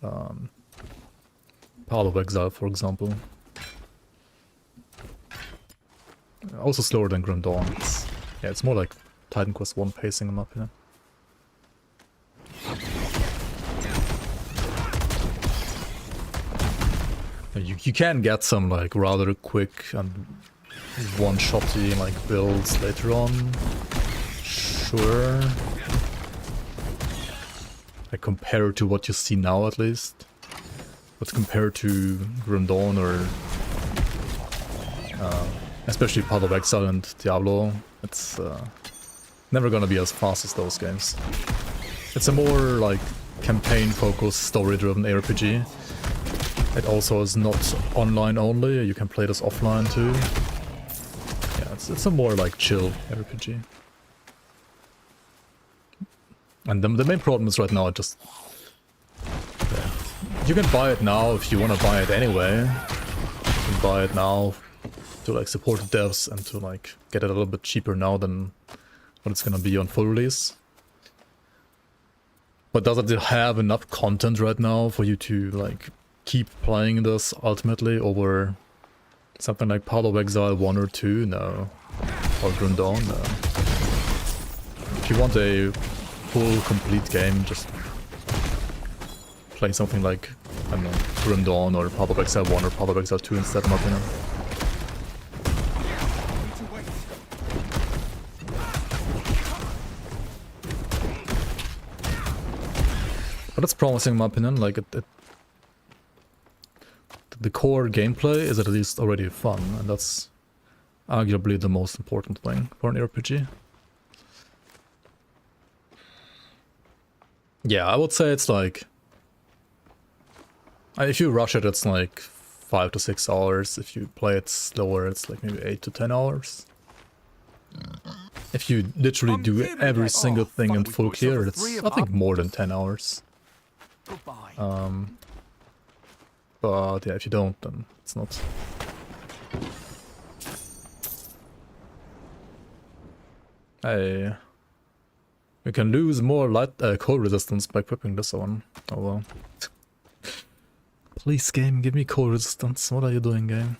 Speaker 1: Path of Exile, for example. Also slower than Grim Dawn. Yeah, it's more like Titan Quest 1 pacing in my opinion. You can get some like rather quick and one-shotty like builds later on. Sure. Like compared to what you see now at least. But compared to Grim Dawn or especially Path of Exile and Diablo, it's never gonna be as fast as those games. It's a more like campaign-focused, story-driven RPG. It also is not online only, you can play this offline too. Yeah, it's a more like chill RPG. And the main problem is right now, it just... Yeah. You can buy it now if you want to buy it anyway. You can buy it now to like support the devs and to like get it a little bit cheaper now than what it's gonna be on full release. But does it have enough content right now for you to like keep playing this ultimately over something like Path of Exile 1 or 2? No. Or Grim Dawn? No. If you want a full complete game, just play something like, I don't know, Grim Dawn or Path of Exile 1 or Path of Exile 2 instead, in my opinion. But it's promising in my opinion, like the core gameplay is at least already fun, and that's arguably the most important thing for an RPG. Yeah, I would say it's like If you rush it, it's like 5 to 6 hours. If you play it slower, it's like maybe 8 to 10 hours. If you literally do every single thing in full clear, it's I think more than 10 hours. But yeah, if you don't, then it's not. Hey, we can lose more light cold resistance by equipping this one. Oh well. Please, game, give me cold resistance. What are you doing, game?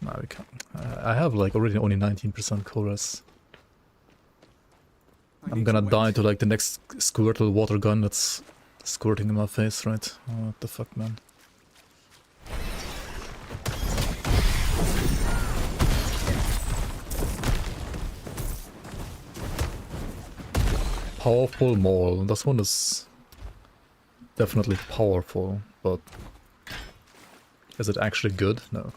Speaker 1: No, we can't. I have like already only 19% cold res. I'm gonna die to like the next squirtle water gun that's squirting in my face, right? Oh, what the fuck, man. Powerful maul. This one is definitely powerful, but is it actually good? No.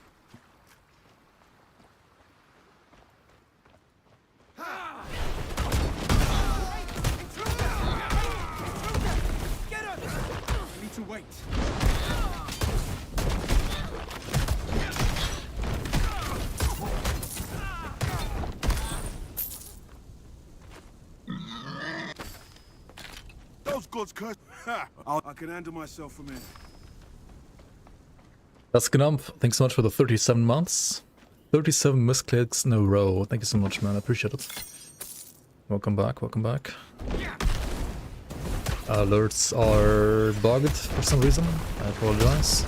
Speaker 12: God's curse. I can handle myself from here.
Speaker 1: That's Gnump. Thanks so much for the 37 months. 37 misclicks in a row. Thank you so much, man. I appreciate it. Welcome back, welcome back. Alerts are bugged for some reason. I apologize.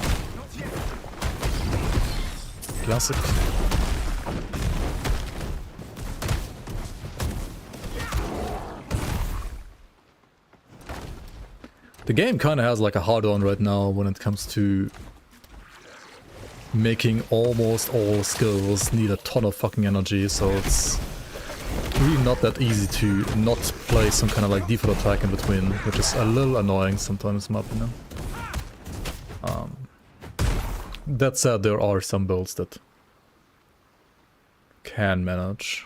Speaker 1: Classic. The game kind of has like a hard-on right now when it comes to making almost all skills need a ton of fucking energy, so it's really not that easy to not play some kind of like default attack in between, which is a little annoying sometimes in my opinion. That said, there are some builds that can manage.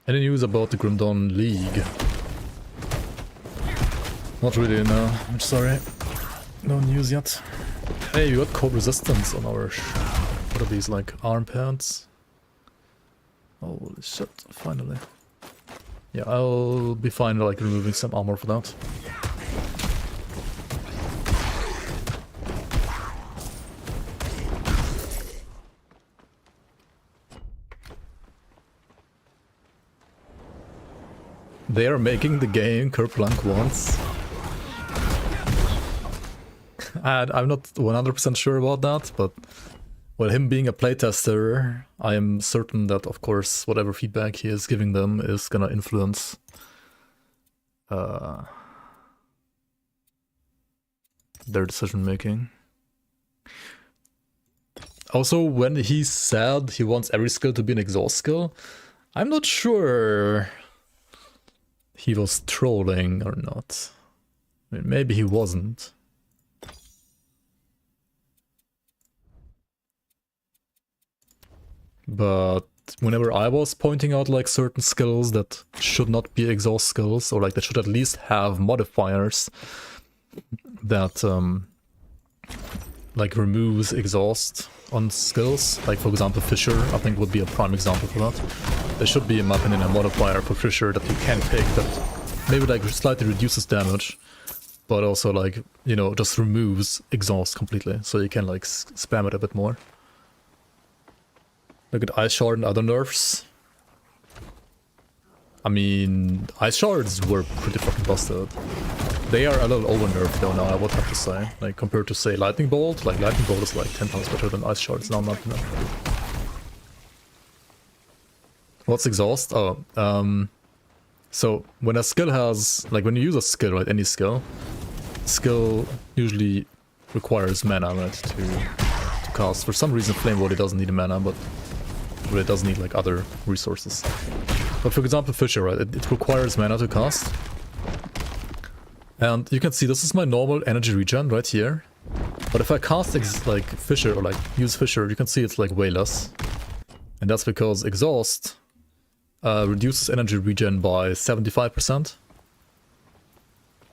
Speaker 1: Any news about the Grim Dawn League? Not really, no. I'm sorry. No news yet. Hey, we got cold resistance on our what are these, like arm pants? Holy shit, finally. Yeah, I'll be fine like removing some armor for that. They are making the game Kerplunk wants. And I'm not 100% sure about that, but well, him being a playtester, I am certain that, of course, whatever feedback he is giving them is gonna influence their decision making. Also, when he said he wants every skill to be an exhaust skill, I'm not sure he was trolling or not. I mean, maybe he wasn't. But whenever I was pointing out like certain skills that should not be exhaust skills, or like that should at least have modifiers that like removes exhaust on skills, like for example Fissure, I think would be a prime example for that. There should be, in my opinion, a modifier for Fissure that you can pick that maybe like slightly reduces damage, but also like, you know, just removes exhaust completely, so you can like spam it a bit more. Look at Ice Shard and other nerfs. I mean, Ice Shards were pretty fucking busted. They are a little over-nerfed though now, I would have to say. Like, compared to, say, Lightning Bolt. Like, Lightning Bolt is like 10 times better than Ice Shards now, in my opinion. What's exhaust? Oh, so when a skill has, like when you use a skill, right, any skill usually requires mana, right, to cast. For some reason Flame Volley doesn't need mana, but it does need like other resources. But for example Fissure, right, it requires mana to cast. And you can see this is my normal energy regen right here. But if I cast like Fissure or like use Fissure, you can see it's like way less. And that's because Exhaust reduces energy regen by 75%.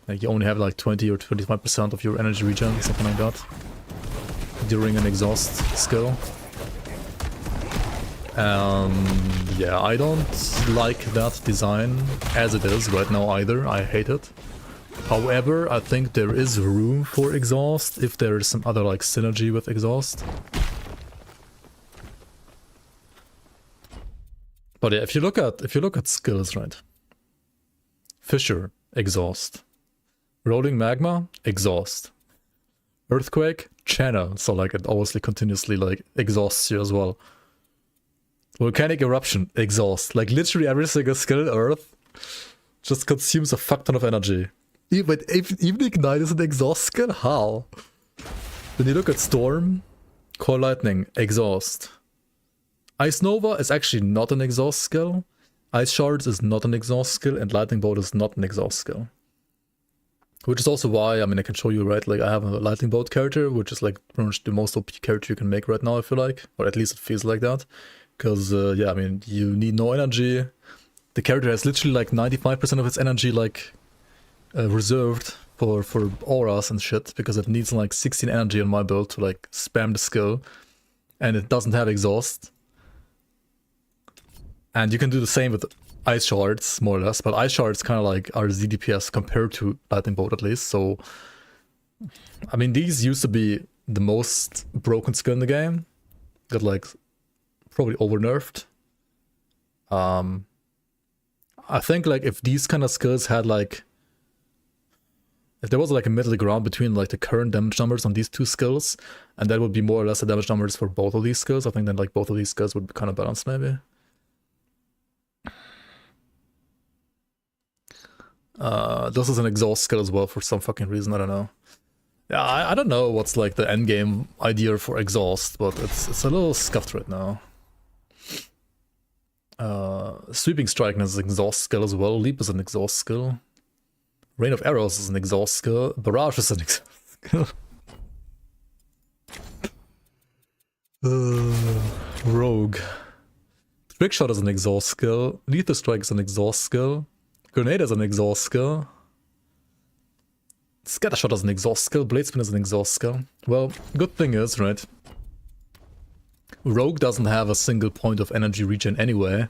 Speaker 1: Like you only have like 20 or 25% of your energy regen, something like that, during an Exhaust skill. Yeah, I don't like that design as it is right now either. I hate it. However, I think there is room for Exhaust if there is some other like synergy with Exhaust. But yeah, if you look at skills, right? Fissure, Exhaust. Rolling Magma, Exhaust. Earthquake, Channel, so like it obviously continuously like exhausts you as well. Volcanic Eruption, Exhaust. Like literally every single skill on Earth just consumes a fuck ton of energy. Even Ignite is an Exhaust skill? How? When you look at Storm, Core Lightning, Exhaust. Ice Nova is actually not an Exhaust skill. Ice Shards is not an Exhaust skill, and Lightning Bolt is not an Exhaust skill. Which is also why, I mean, I can show you, right, like I have a Lightning Bolt character, which is like pretty much the most OP character you can make right now, I feel like. Or at least it feels like that. Because, yeah, I mean, you need no energy. The character has literally like 95% of its energy like reserved for auras and shit, because it needs like 16 energy on my build to like spam the skill. And it doesn't have Exhaust. And you can do the same with Ice Shards, more or less, but Ice Shards kind of like are ZDPS compared to Lightning Bolt at least, so... I mean, these used to be the most broken skill in the game. Got like, probably over-nerfed. I think like if these kind of skills had like... If there was like a middle ground between like the current damage numbers on these two skills, and that would be more or less the damage numbers for both of these skills, I think then like both of these skills would be kind of balanced maybe. This is an Exhaust skill as well for some fucking reason, I don't know. Yeah, I don't know what's like the endgame idea for Exhaust, but it's a little scuffed right now. Sweeping Strike is an Exhaust skill as well, Leap is an Exhaust skill. Rain of Arrows is an Exhaust skill, Barrage is an Exhaust skill. Rogue. Trickshot is an Exhaust skill, Lethal Strike is an Exhaust skill. Grenade is an Exhaust skill. Scattershot is an Exhaust skill. Bladespin is an Exhaust skill. Well, good thing is, right? Rogue doesn't have a single point of energy regen anyway.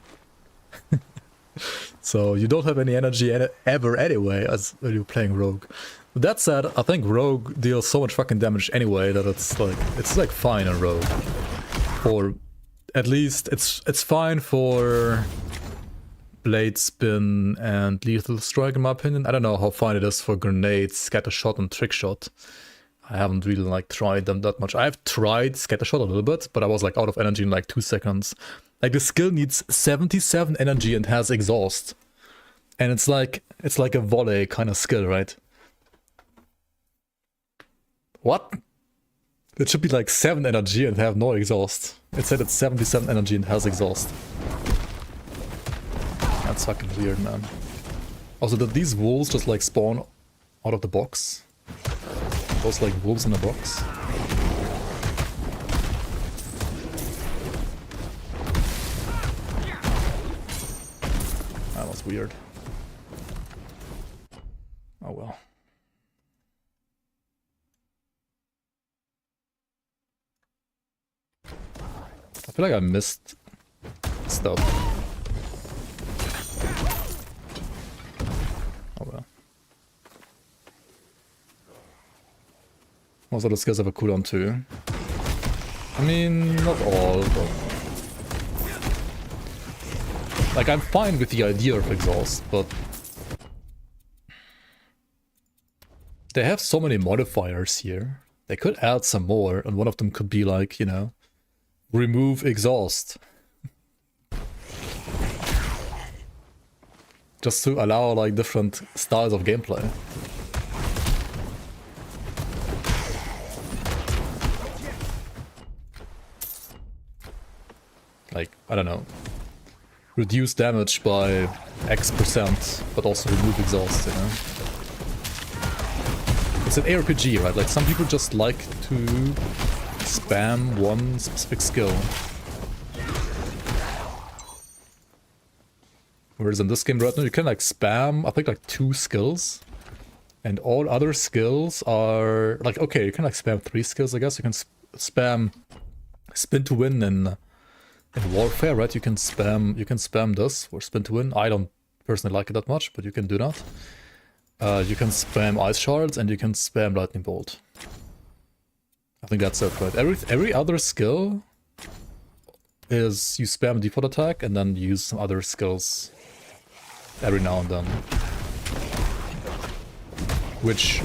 Speaker 1: So you don't have any energy ever anyway as when you're playing Rogue. That said, I think Rogue deals so much fucking damage anyway that it's like fine on Rogue. Or at least it's fine for Blade Spin and Lethal Strike in my opinion. I don't know how fine it is for Grenade, Scattershot and Trickshot. I haven't really like tried them that much. I've tried Scattershot a little bit, but I was like out of energy in like 2 seconds. Like the skill needs 77 energy and has Exhaust. And it's like a volley kind of skill, right? What? It should be like 7 energy and have no Exhaust. Instead it's 77 energy and has Exhaust. That's fucking weird, man. Also, did these wolves just like spawn out of the box? Those like wolves in a box? That was weird. Oh well. I feel like I missed stuff. Oh well. Also, those guys have a cooldown too. I mean, not all, but... Like, I'm fine with the idea of Exhaust, but... They have so many modifiers here. They could add some more, and one of them could be like, you know... Remove Exhaust. Just to allow like different styles of gameplay. Like, I don't know. Reduce damage by X%, but also remove Exhaust, you know? it's an ARPG, right? Like some people just like to spam one specific skill. Whereas in this game right now, you can like spam, I think like 2 skills. And all other skills are like, okay, you can like spam 3 skills, I guess. You can spam spin to win in Warfare, right? You can spam this or spin to win. I don't personally like it that much, but you can do that. You can spam ice shards and you can spam lightning bolt. I think that's it, right? Every other skill is you spam default attack and then use some other skills every now and then. Which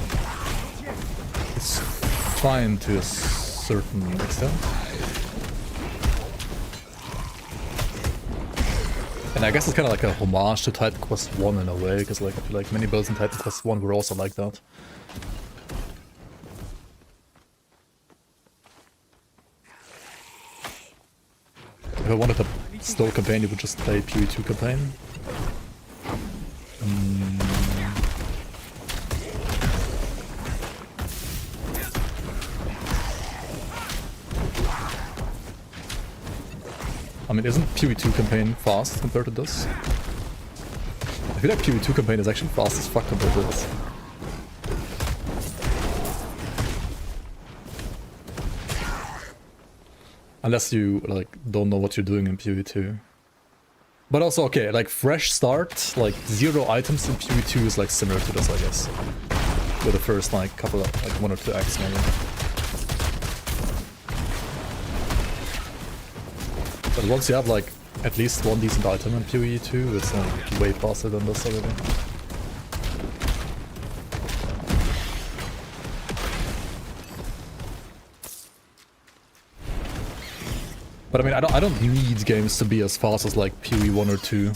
Speaker 1: is fine to a certain extent. And I guess it's kind of like a homage to Titan Quest 1 in a way, because like I feel like many builds in Titan Quest 1 were also like that. If I wanted a slow campaign, you would just play PvE2 campaign. I mean, isn't PvE2 campaign fast compared to this? I feel like PvE2 campaign is actually fast as fuck compared to this. Unless you, like, don't know what you're doing in PvE2. But also, okay, like, fresh start, like, 0 items in PvE2 is, like, similar to this, I guess. With the first, like, couple of, like, 1 or 2 acts, maybe. But once you have, like, at least 1 decent item in PvE2, it's, like, way faster than this already. But I mean, I don't need games to be as fast as like PvE 1 or 2.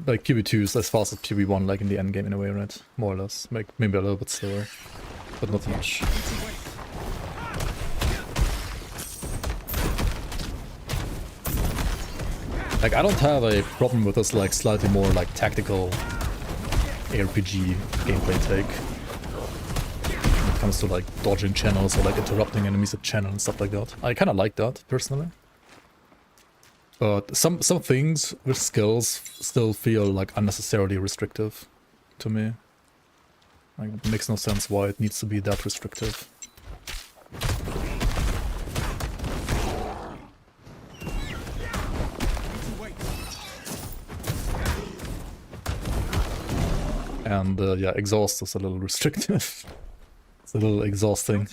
Speaker 1: Like PvE2 is as fast as PvE 1, like in the end game in a way, right? More or less. Like maybe a little bit slower, but not much. Like I don't have a problem with this like slightly more like tactical ARPG gameplay take. When it comes to like dodging channels or like interrupting enemies at channel and stuff like that. I kind of like that personally. But some things with skills still feel like unnecessarily restrictive to me. Like it makes no sense why it needs to be that restrictive. And yeah, exhaust is a little restrictive. It's a little exhausting.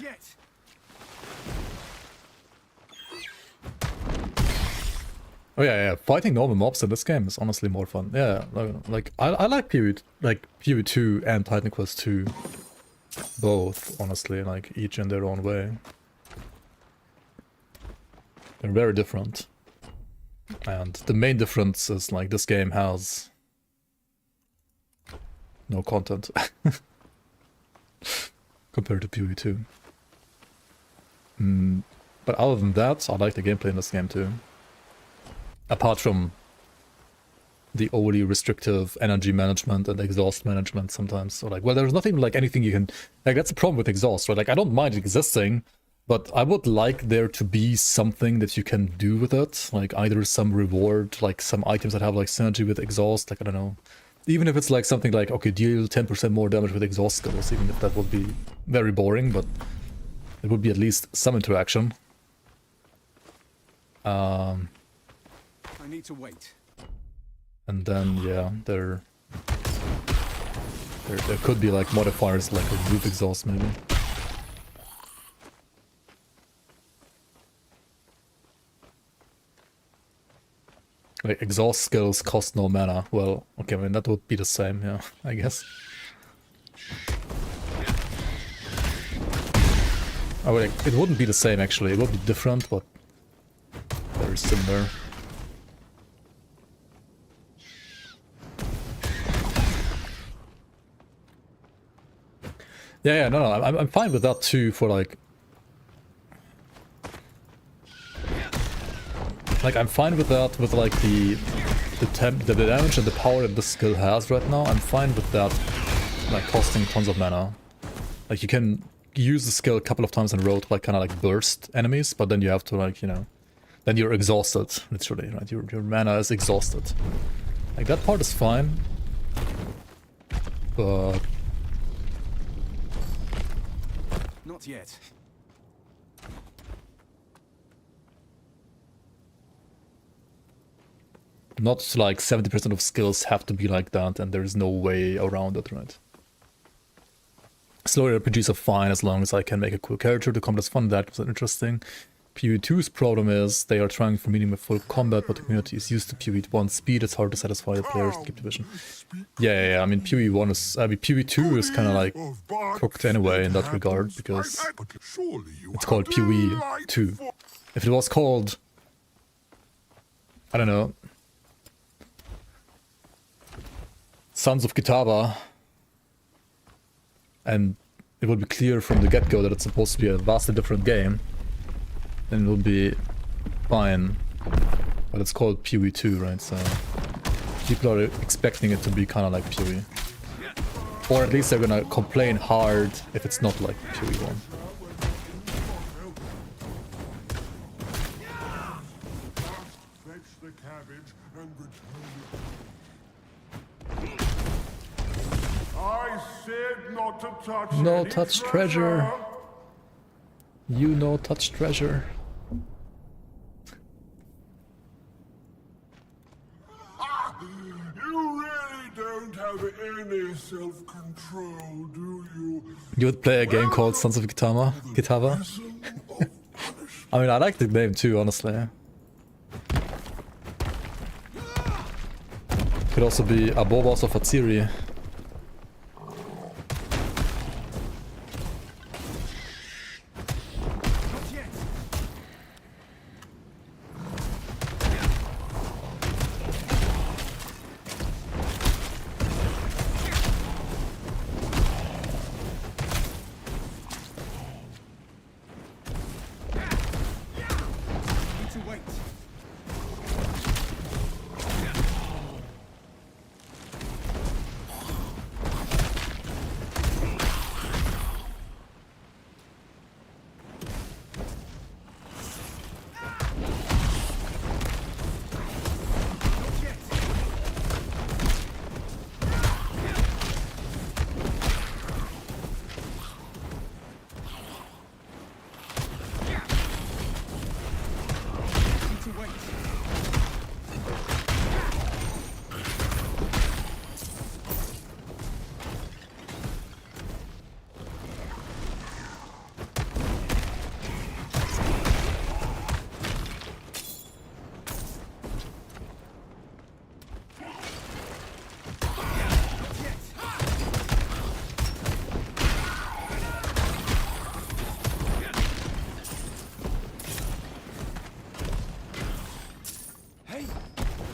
Speaker 1: Oh yeah, fighting normal mobs in this game is honestly more fun. Yeah, like I like PvE 2 and Titan Quest 2 both, honestly, like each in their own way. They're very different. And the main difference is like this game has no content compared to PvE 2. But other than that, I like the gameplay in this game too. Apart from the overly restrictive energy management and exhaust management sometimes. So like, well, there's nothing like anything you can... Like, that's the problem with exhaust, right? Like, I don't mind it existing, but I would like there to be something that you can do with it. Like, either some reward, like some items that have like synergy with exhaust, like, I don't know. Even if it's like something like, okay, deal 10% more damage with exhaust skills, even if that would be very boring, but it would be at least some interaction.
Speaker 9: I need to wait.
Speaker 1: And then, yeah, there could be like modifiers like remove exhaust maybe. Like exhaust skills cost no mana. Well, okay, I mean that would be the same, yeah, I guess. Oh, wait, it wouldn't be the same actually. It would be different, but very similar. Yeah, no, I'm fine with that too. For like I'm fine with that. With like the damage and the power that the skill has right now. I'm fine with that, like costing tons of mana. Like you can use the skill a couple of times in a row to like kind of like burst enemies, but then you have to like, you know, then you're exhausted, literally, right? Your mana is exhausted. Like that part is fine, but
Speaker 9: Not yet.
Speaker 1: not like 70% of skills have to be like that, and there's no way around it, right? Slower RPGs are fine as long as I can make a cool character. The combat is fun, that was interesting. PoE2's problem is they are trying for meaningful combat, but the community is used to PoE1 speed. It's hard to satisfy the players to keep division. Yeah. I mean, PoE1 is, I mean, PoE2 is kind of like cooked anyway in that regard because it's called PoE2. If it was called, I don't know, Sons of Kitava, and it would be clear from the get-go that it's supposed to be a vastly different game, then it will be fine. But it's called PoE2, right? So people are expecting it to be kind of like PoE. Or at least they're gonna complain hard if it's not like PoE1.
Speaker 12: I said not to touch
Speaker 1: No
Speaker 12: any
Speaker 1: touch treasure. You no touch treasure.
Speaker 12: You really don't have any self-control, do you?
Speaker 1: You would play a game called Sons of Kitava? I mean, I like the name too, honestly. Could also be Abobos of Atsiri.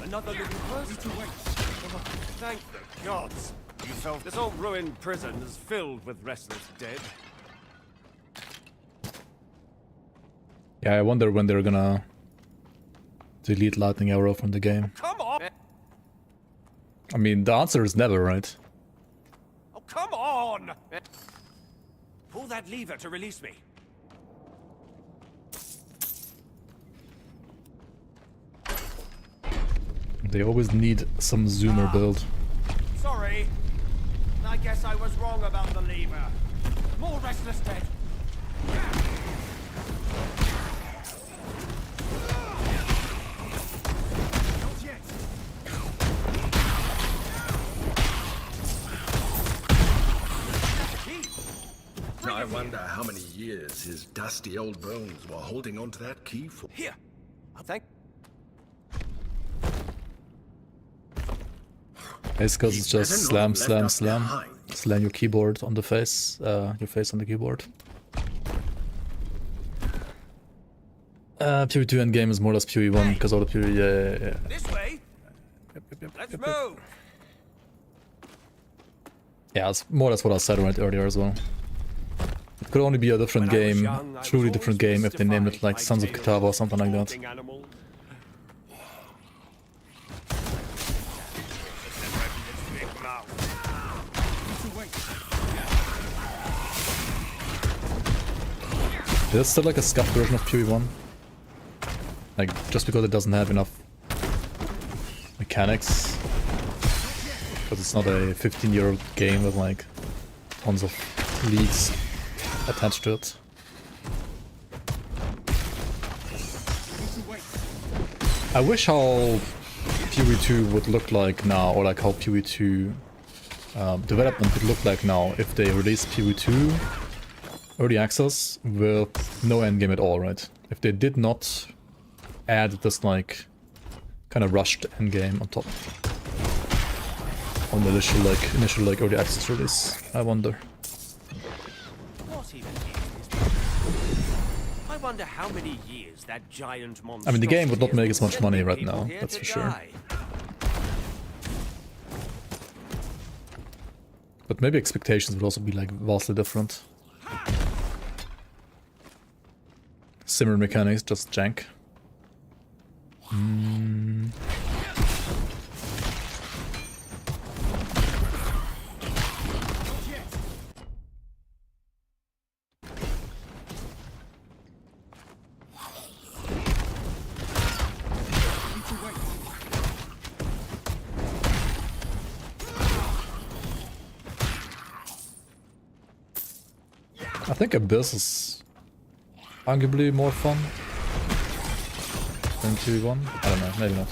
Speaker 9: Another little person to wait. Oh, thank the gods. You felt this old ruined prison is filled with restless dead.
Speaker 1: Yeah, I wonder when they're gonna delete Lightning Arrow from the game.
Speaker 9: Come on!
Speaker 1: I mean, the answer is never, right?
Speaker 9: Oh, come on! Pull that lever to release me.
Speaker 1: They always need some zoomer build.
Speaker 9: Sorry. I guess I was wrong about the lever. More restless dead.
Speaker 5: I wonder how many years his dusty old bones were holding onto that key for.
Speaker 9: Here. Thank.
Speaker 1: It's because it's just slam, slam, slam. Slam your keyboard on the face, your face on the keyboard. PoE2 endgame is more or less PoE1 because all the PoE, yeah.
Speaker 9: This way. Let's move.
Speaker 1: Yeah, it's more or less what I said right earlier as well. It could only be a different game, truly different game, if they named it like Sons of Kitava or something like that. There's still like a scuffed version of PoE1. Like, just because it doesn't have enough mechanics. Because it's not a 15-year-old game with like tons of leads attached to it. I wish how PoE2 would look like now, or like how PoE2 development would look like now if they release PoE2 early access with no endgame at all, right? If they did not add this like kind of rushed endgame on top on the initial like early access release, I wonder.
Speaker 16: What even is this? I wonder how many years that giant monster.
Speaker 1: I mean, the game would not make as much money right now, that's for sure. But maybe expectations would also be like vastly different. Similar mechanics, just jank. I think Abyss is arguably more fun than 2v1. I don't know, maybe not.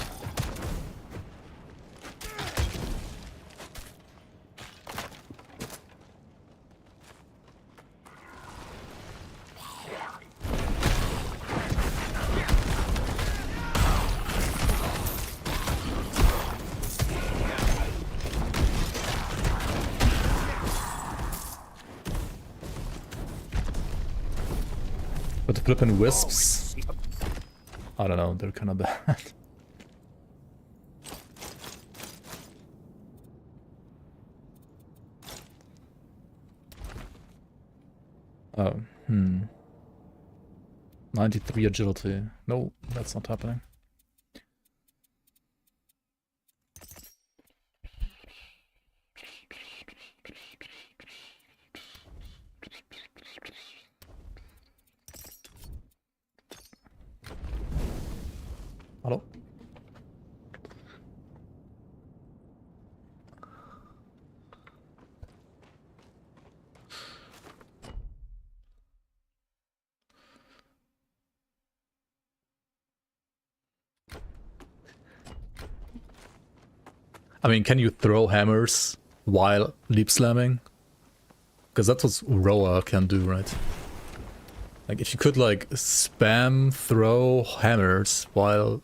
Speaker 1: But the flippin' wisps, I don't know, they're kind of bad. Oh, 93 agility. No, that's not happening. Hello? I mean, can you throw hammers while leap slamming? Because that's what Roa can do, right? Like, if you could, like, spam throw hammers while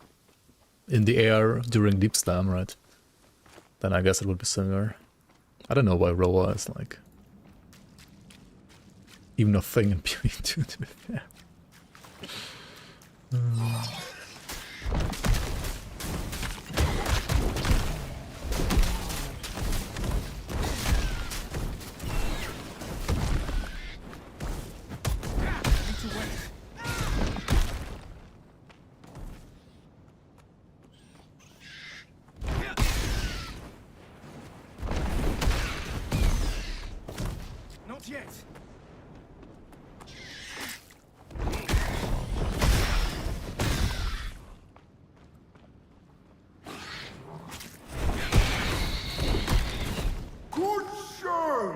Speaker 1: in the air during leap slam, right? Then I guess it would be similar. I don't know why Roa is, like, even a thing in PoE2, to be fair.
Speaker 9: Not yet.
Speaker 11: Good sir!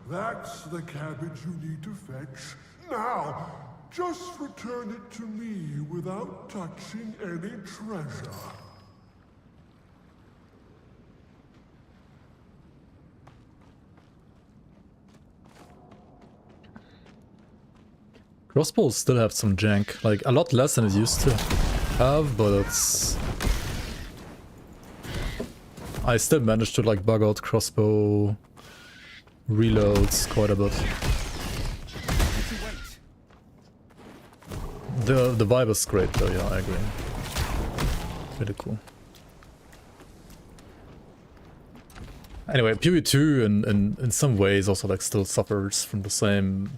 Speaker 11: That's the cabbage you need to fetch. Now, just return it to me without touching any treasure.
Speaker 1: Crossbows still have some jank, like a lot less than it used to have, but it's... I still managed to like bug out crossbow reloads quite a bit. The vibe is great though, yeah, I agree. Really cool. Anyway, PoE2 in some ways also like still suffers from the same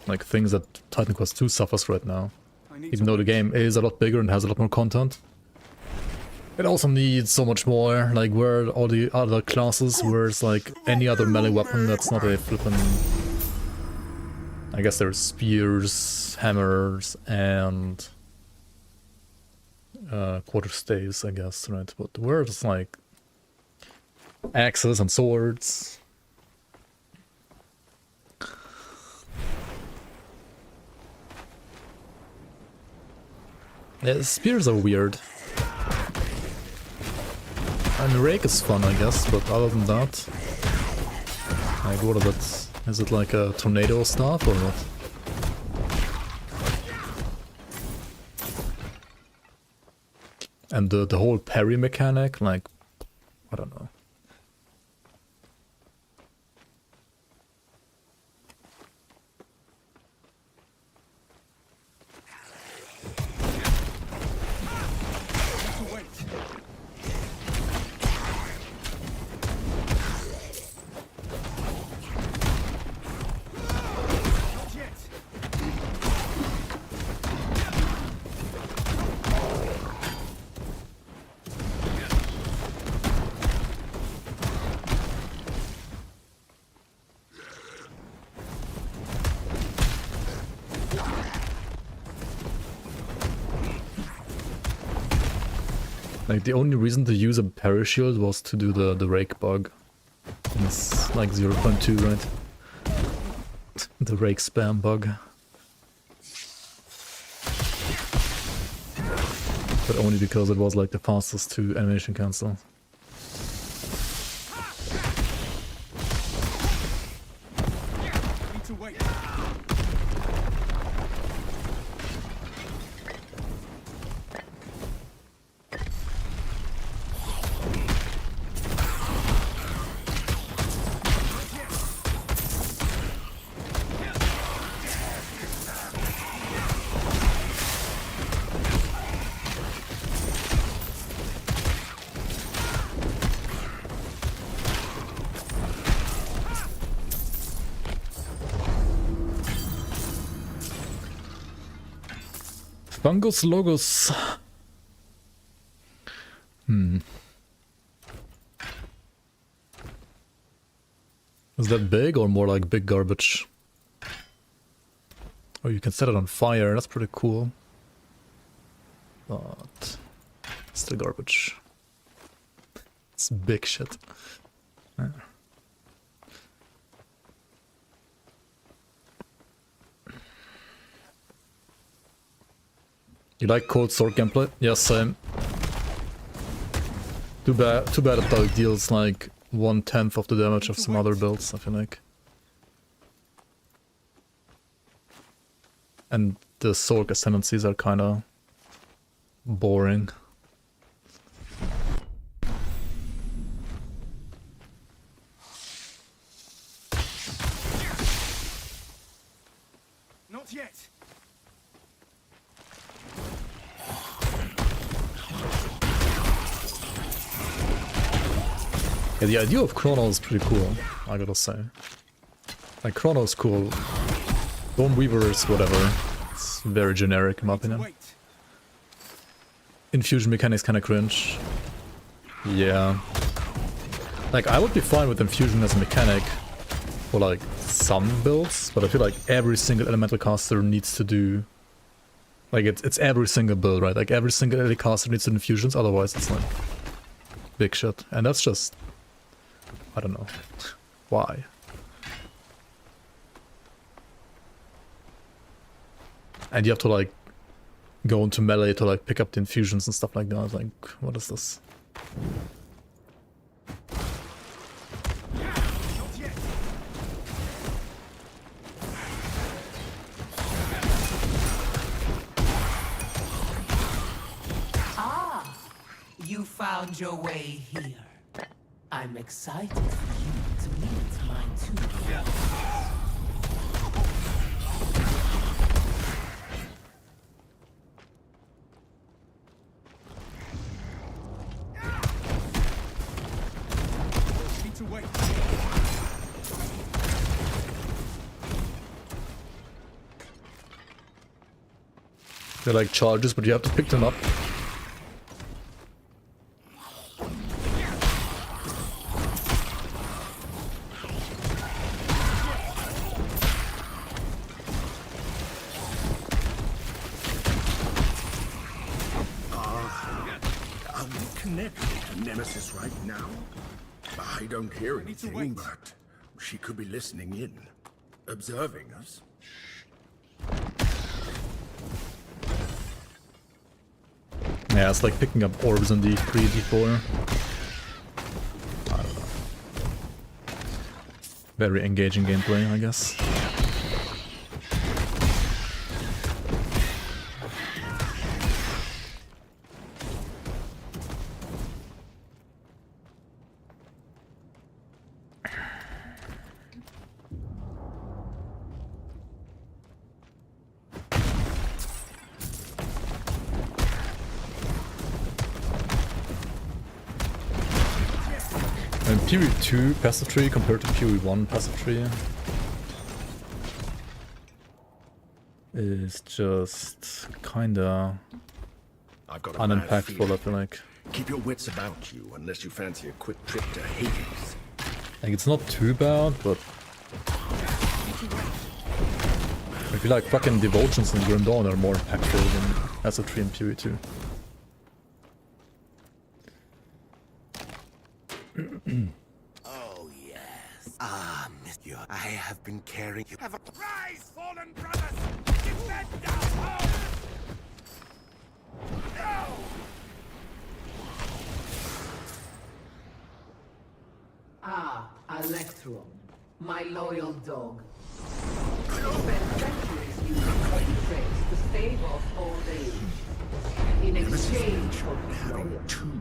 Speaker 1: like things that Titan Quest 2 suffers right now. Even though the game is a lot bigger and has a lot more content. It also needs so much more, like where all the other classes, whereas like any other melee weapon that's not a flippin' I guess there's spears, hammers, and quarterstaves, I guess, right? But where's like axes and swords? Yeah, spears are weird. And rake is fun, I guess, but other than that, like, what is it? Is it like a tornado staff or what? And the whole parry mechanic, like, I don't know. Like, the only reason to use a parashield was to do the rake bug. And it's like 0.2, right? The rake spam bug. But only because it was like the fastest to animation cancel. Fungus Logos. Is that big or more like big garbage? Oh, you can set it on fire, that's pretty cool. But still garbage. It's big shit. Yeah. You like cold sword gameplay? Yes, same. Too bad it like deals like 1/10 of the damage of some other builds, I feel like. And the sword ascendancies are kinda boring.
Speaker 9: Not yet.
Speaker 1: Yeah, the idea of Chrono is pretty cool, I gotta say. Like, Chrono's cool. Bone Weaver is whatever. It's very generic in my opinion. Infusion mechanics kinda cringe. Yeah. Like, I would be fine with Infusion as a mechanic for like some builds, but I feel like every single elemental caster needs to do... Like, it's every single build, right? Like, every single elemental caster needs infusions, otherwise it's like... big shit. And that's just... I don't know. Why? And you have to like go into melee to like pick up the infusions and stuff like that. Like, what is this?
Speaker 8: Ah, you found your way here. I'm excited for you to meet my two friends.
Speaker 9: Need to wait.
Speaker 1: They're like charges, but you have to pick them up.
Speaker 5: connected to Nemesis right now? I don't hear anything, but she could be listening in, observing us.
Speaker 1: Yeah, it's like picking up orbs on D3, D4. I don't know. Very engaging gameplay, I guess. And PoE2 passive tree compared to PoE1 passive tree is just kinda unimpactful, I feel like.
Speaker 5: Keep your wits about you unless you fancy a quick trip to Hades.
Speaker 1: Like, it's not too bad, but I feel like fucking Devotions and Grim Dawn are more impactful than passive tree and PoE2.
Speaker 16: Oh, yes. Ah, monsieur, I have been carrying you. Have a rise, fallen brothers! Defend our home! No!
Speaker 8: Ah, Electrum, my loyal dog. You spent centuries using holy traits to stave off old age. In exchange for his loyalty,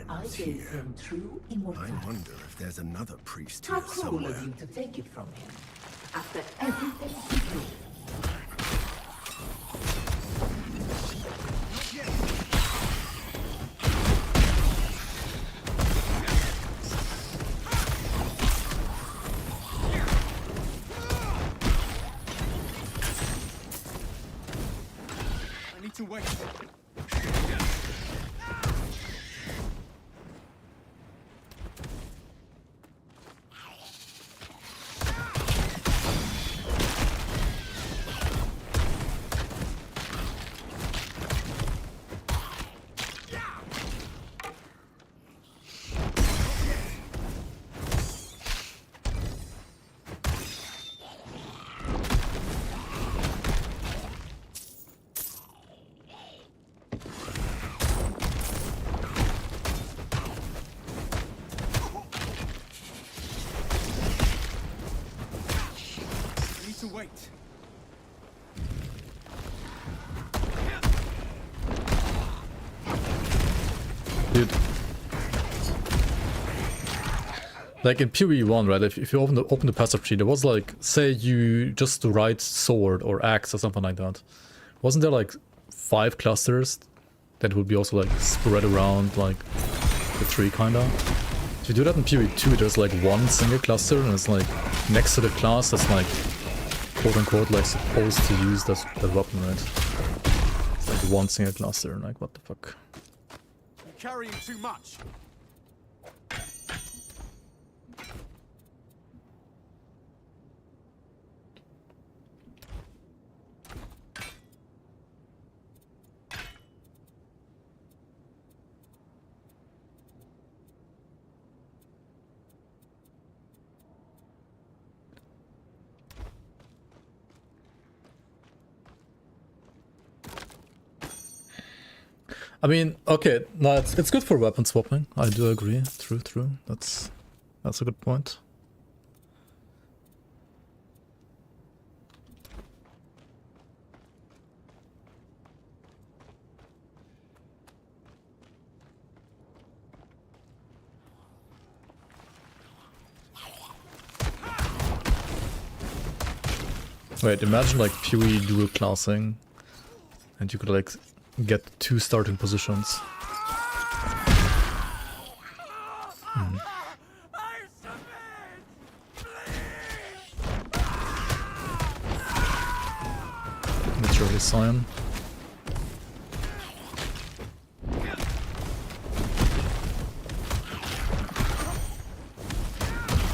Speaker 8: I gave him true immortality.
Speaker 5: I wonder if there's another priest
Speaker 8: How
Speaker 5: here
Speaker 8: cruel
Speaker 5: somewhere.
Speaker 8: of you to take it from him, after everything he did.
Speaker 9: I need to wait. Wait.
Speaker 1: Dude. Like in PoE1, right, if you open the passive tree, there was like, say you just the right sword or axe or something like that. Wasn't there like 5 clusters that would be also like spread around like the tree kinda? If you do that in PoE2, there's like one single cluster and it's like next to the class that's like quote unquote like supposed to use that weapon, right? It's like one single cluster, like what the fuck?
Speaker 9: You're carrying too much.
Speaker 1: I mean, okay, no, it's good for weapon swapping. I do agree. True. That's a good point. Wait, imagine like PoE dual classing, and you could like get 2 starting positions. Literally Sion.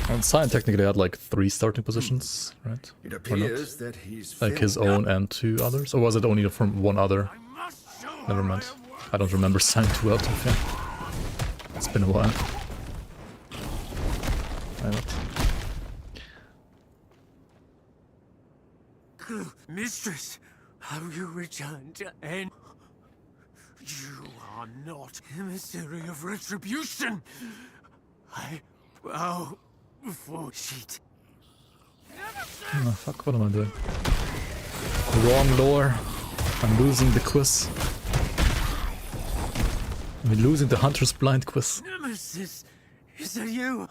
Speaker 1: And Sion technically had like 3 starting positions, right?
Speaker 5: It appears that he's
Speaker 1: like his own and 2 others? Or was it only from one other? Never mind. I don't remember Sion too well, to be fair. been a while. Why not?
Speaker 16: Mistress, have you returned to end? You are not emissary of retribution. I bow before sheet.
Speaker 1: Oh, fuck, what am I doing? Wrong door. I'm losing the quiz. I'm losing the Hunter's Blind quiz.
Speaker 16: Nemesis, is that you?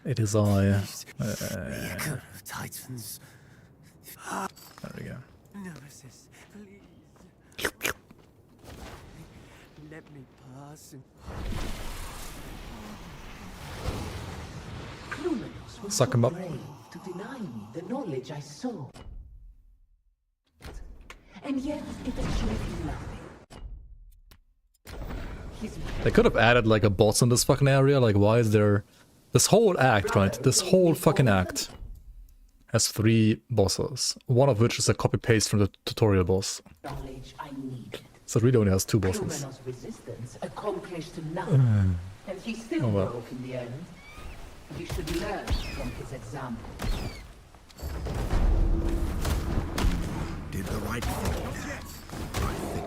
Speaker 1: It is I.
Speaker 16: Titans.
Speaker 1: There we go.
Speaker 16: Nemesis, please. Let me pass.
Speaker 8: Clueless was
Speaker 1: Suck him up.
Speaker 8: brave to deny me the knowledge I saw. And yet it achieved nothing.
Speaker 1: They could have added like a boss in this fucking area. Like, why is there this whole act, right? This whole fucking act has 3 bosses, one of which is a copy paste from the tutorial boss.
Speaker 8: Knowledge I needed.
Speaker 1: So it really only has 2 bosses.
Speaker 8: Luminous resistance accomplished nothing, and he still
Speaker 1: Oh, well.
Speaker 8: broke in the end. We should learn from his example.
Speaker 5: Did the right thing. Right thing.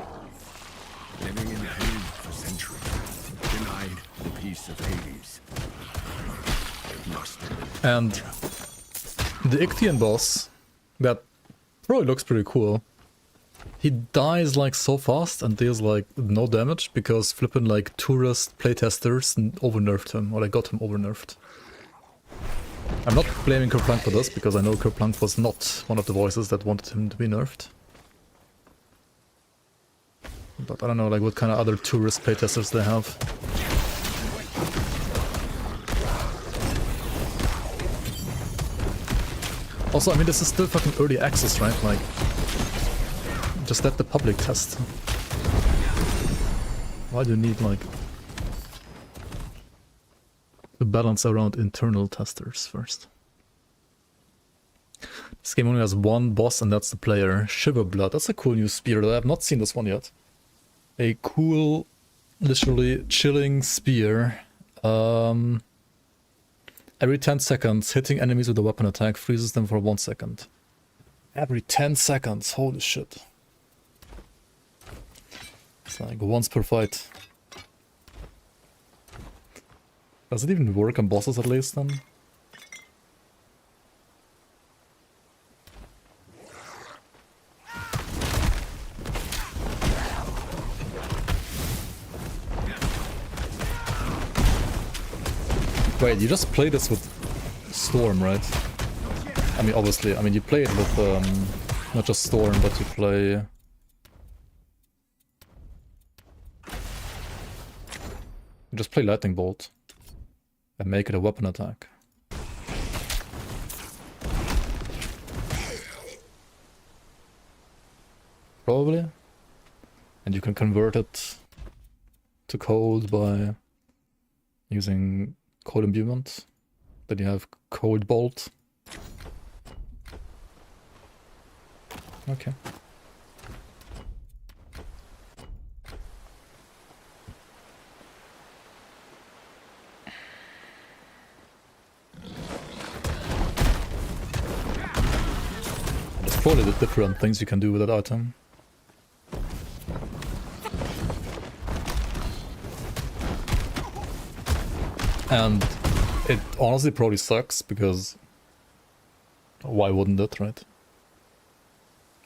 Speaker 5: Living in pain for centuries. Denied the peace of Hades. It must.
Speaker 1: And the Ichthian boss, that probably looks pretty cool. He dies like so fast and deals like no damage because flippin' like tourist playtesters over-nerfed him, or they got him over-nerfed. I'm not blaming Kerplunk for this because I know Kerplunk was not one of the voices that wanted him to be nerfed. But I don't know like what kind of other tourist playtesters they have. Also, I mean, this is still fucking early access, right? Like, just let the public test. Why do you need, like, to balance around internal testers first? This game only has 1 boss, and that's the player. Shiverblood. That's a cool new spear. I have not seen this one yet. A cool, literally chilling spear. Every 10 seconds, hitting enemies with a weapon attack freezes them for 1 second. Every 10 seconds, holy shit. It's like once per fight. Does it even work on bosses at least then? Wait, you just play this with Storm, right? I mean, obviously, I mean, you play it with, not just Storm, but you play... You just play Lightning Bolt and make it a weapon attack. Probably. And you can convert it to cold by using cold imbuement. Then you have cold bolt. Okay. There's probably the different things you can do with that item. And it honestly probably sucks because why wouldn't it, right?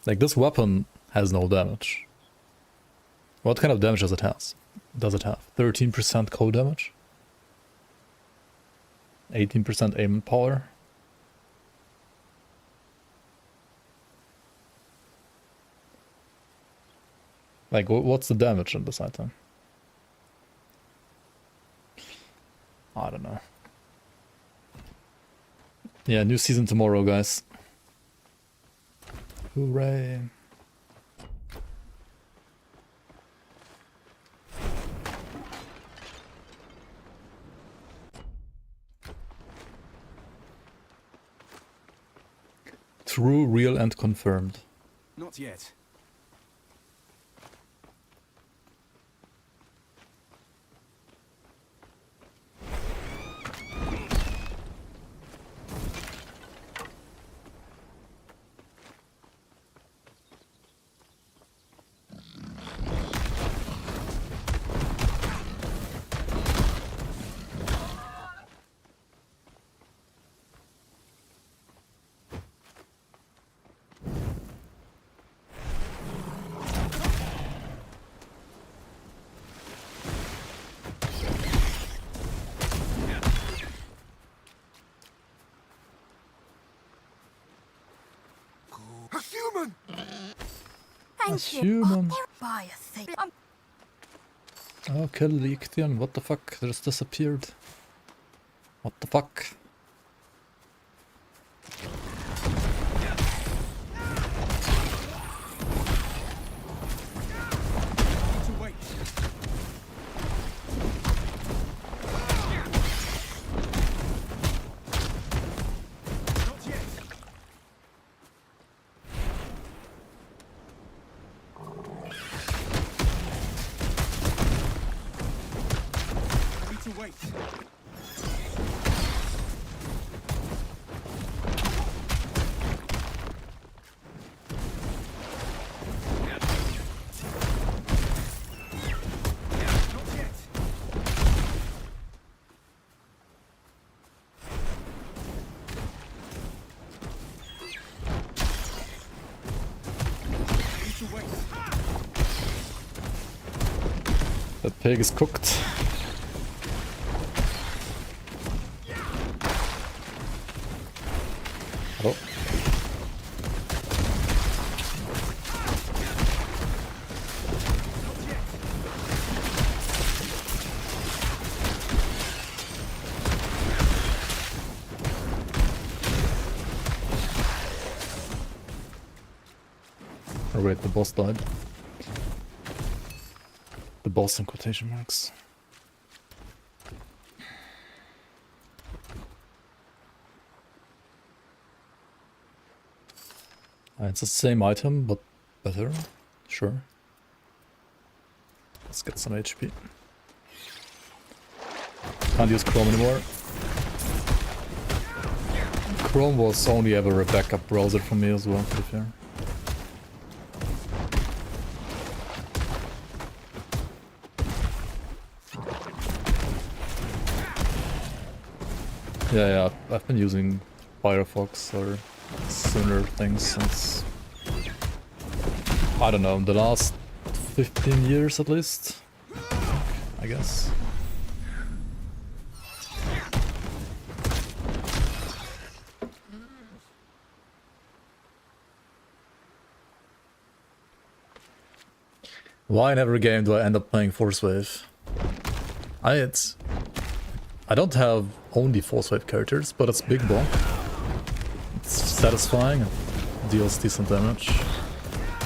Speaker 1: Like this weapon has no damage. What kind of damage does it have? 13% cold damage? 18% aim and power? Like what's the damage on this item? I don't know. Yeah, new season tomorrow, guys. Hooray. True, real, and confirmed.
Speaker 9: Not yet.
Speaker 14: Thank you.
Speaker 1: human.
Speaker 14: Buy a thing.
Speaker 1: Oh, kill the Ichthian. What the fuck? They just disappeared. What the fuck? That pig is cooked. Hello? Oh wait, the boss died. The boss in quotation marks. It's the same item, but better. Sure. Let's get some HP. Can't use Chrome anymore. Chrome was only ever a backup browser for me as well, to be fair. Yeah, I've been using Firefox or similar things since, I don't know, the last 15 years at least, I guess. Why in every game do I end up playing Force Wave? I don't have only Force Wave characters, but it's big bulk. It's satisfying and deals decent damage.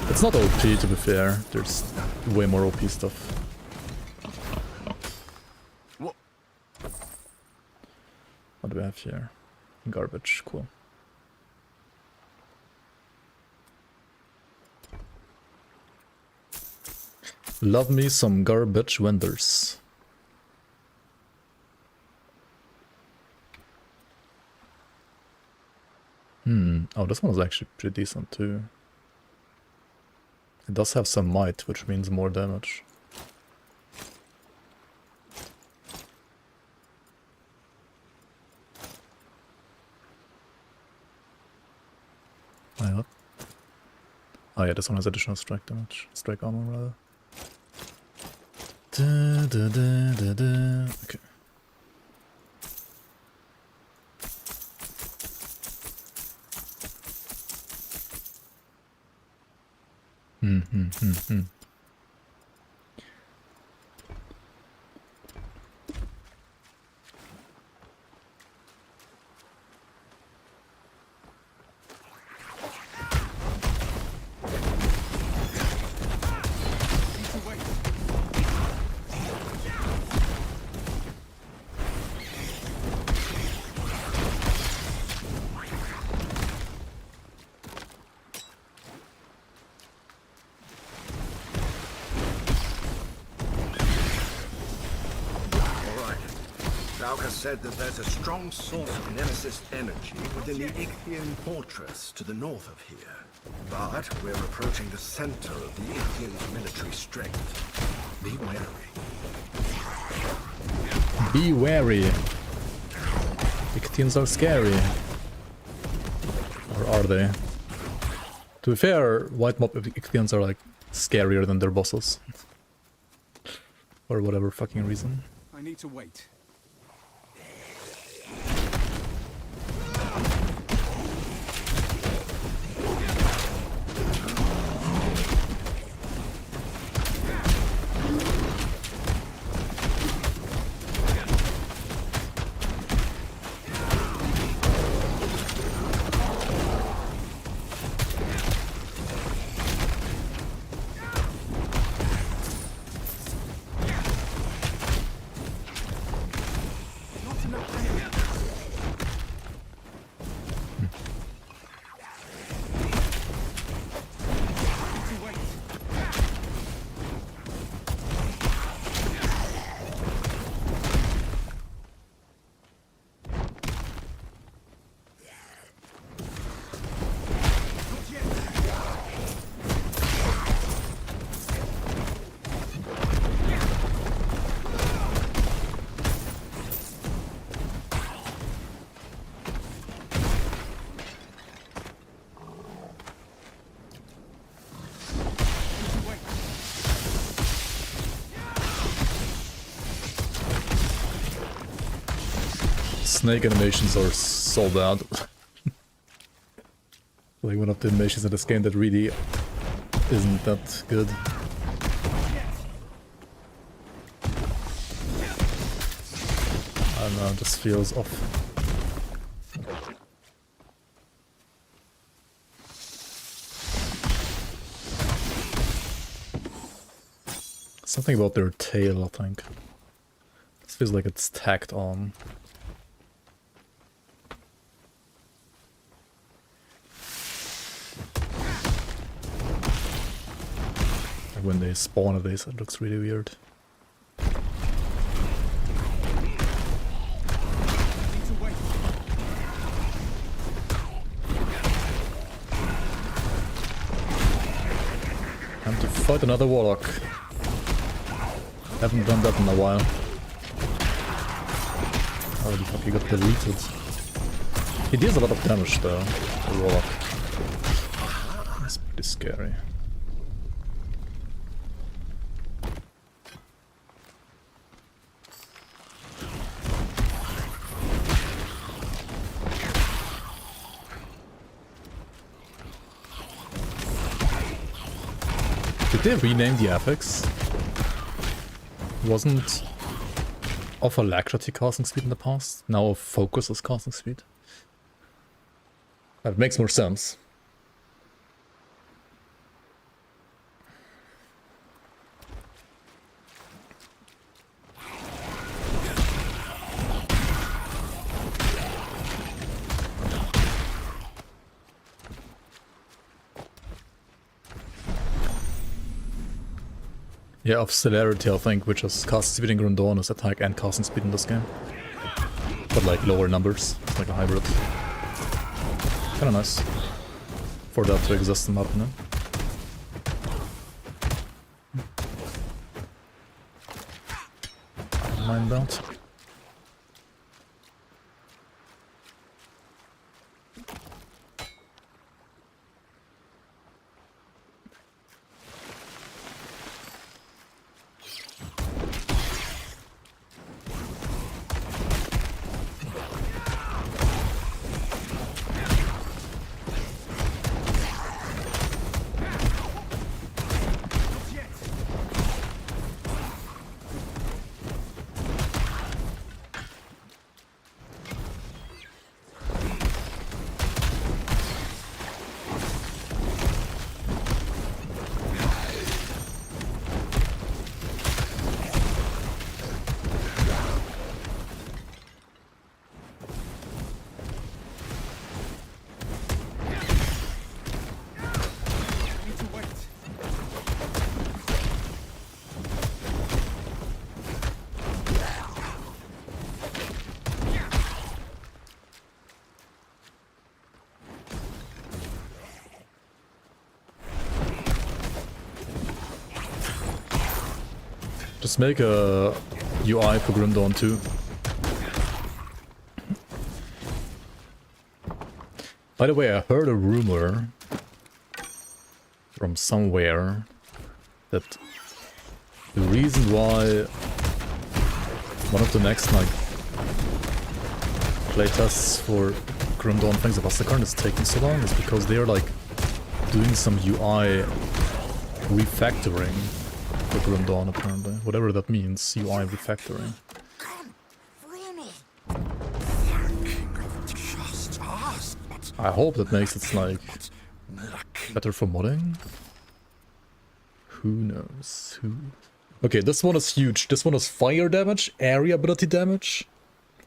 Speaker 1: It's not OP, to be fair. There's way more OP stuff. What do we have here? Garbage, cool. Love me some garbage vendors. Oh, this one is actually pretty decent too. It does have some might, which means more damage. Oh yeah, this one has additional strike damage. Strike armor, rather. Okay.
Speaker 5: Said that there's a strong source of Nemesis energy within the Ichthian fortress to the north of here. But we're approaching the center of the Ichthian's military strength. Be wary.
Speaker 1: Be wary. Ichthians are scary. Or are they? To be fair, white mob Ichthians are like scarier than their bosses. For whatever fucking reason.
Speaker 9: I need to wait.
Speaker 1: snake animations are so bad. Like one of the animations in this game that really isn't that good. I don't know, it just feels off. Something about their tail, I think. This feels like it's tacked on. When they spawn at this, it looks really weird. Time to fight another warlock. Haven't done that in a while. Oh, the fuck, he got deleted. He deals a lot of damage though, the warlock. That's pretty scary. Did they rename the epics? Wasn't of alacrity casting speed in the past? Now of focus is casting speed? That makes more sense. Yeah, of celerity, I think, which is casting speed in Grim Dawn is attack and casting speed in this game. But like lower numbers, it's like a hybrid. Kinda nice for that to exist in my opinion. I don't mind that. Just make a UI for Grim Dawn 2. By the way, I heard a rumor from somewhere that the reason why one of the next like playtests for Grim Dawn things of Massacre is taking so long is because they're like doing some UI refactoring for Grim Dawn apparently. Whatever that means, UI refactoring. I hope that makes it like better for modding. Who knows? Who? Okay, this one is huge. This one is fire damage, area ability damage.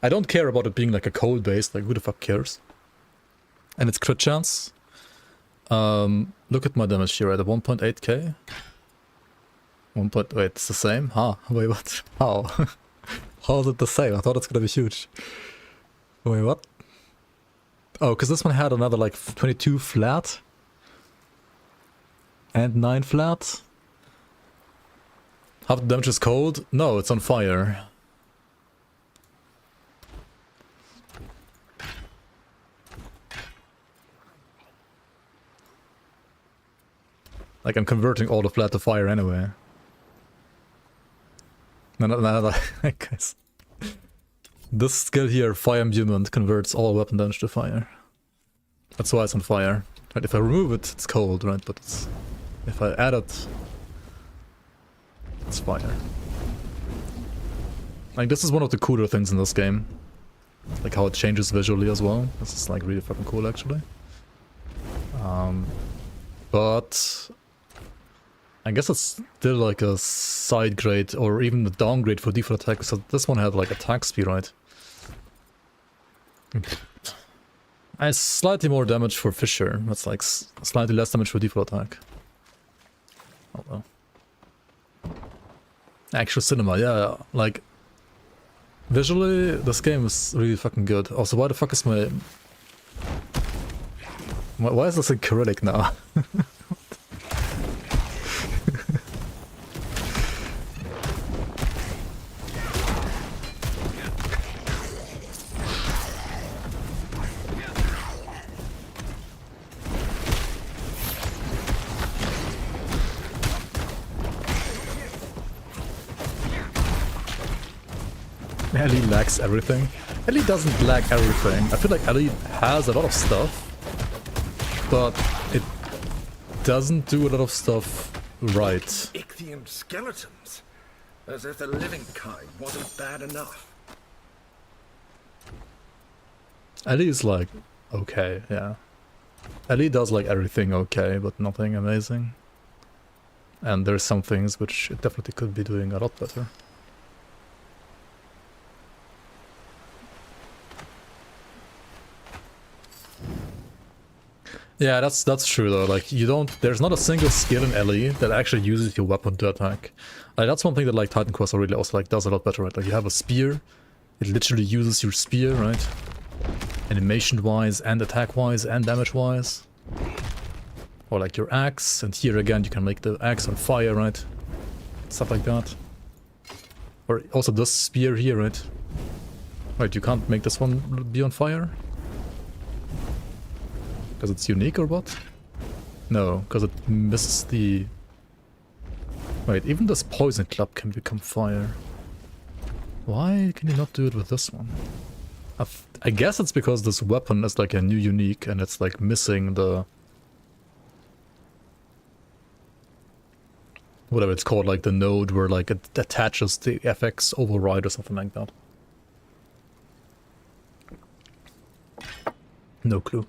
Speaker 1: I don't care about it being like a cold base, like who the fuck cares? And it's crit chance. Look at my damage here at 1.8k. Wait, it's the same? Huh? Wait, what? How? How is it the same? I thought it's gonna be huge. Wait, what? Oh, because this one had another like 22 flat. And 9 flat. Half the damage is cold? No, it's on fire. Like I'm converting all the flat to fire anyway. No, guys. This skill here, Fire Imbuement, converts all weapon damage to fire. That's why it's on fire. Right, if I remove it, it's cold, right? But it's, if I add it, it's fire. Like, this is one of the cooler things in this game. Like how it changes visually as well. This is like really fucking cool, actually. But I guess it's still like a side grade or even a downgrade for default attack. So this one had like attack speed, right? And slightly more damage for Fisher. That's like slightly less damage for default attack. Oh well. Actual cinema, yeah, like visually this game is really fucking good. Also, why the fuck is my... Why is this in Cyrillic now? Ellie lacks everything. Ellie doesn't lack everything. I feel like Ellie has a lot of stuff, but it doesn't do a lot of stuff right.
Speaker 5: Ichthyum skeletons, as if the living kind wasn't bad enough.
Speaker 1: Ellie is like, okay, yeah. Ellie does like everything okay, but nothing amazing. And there's some things which it definitely could be doing a lot better. Yeah, that's true though. Like there's not a single skill in Ellie that actually uses your weapon to attack. Like that's one thing that like Titan Quest really also like does a lot better, right? Like you have a spear, it literally uses your spear, right? Animation wise and attack wise and damage wise. Or like your axe, and here again you can make the axe on fire, right? Stuff like that. Or also this spear here, right? Right, you can't make this one be on fire? Because it's unique or what? No, because it misses the... Wait, even this poison club can become fire. Why can you not do it with this one? I guess it's because this weapon is like a new unique and it's like missing the... Whatever it's called, like the node where like it attaches the FX override or something like that. No clue.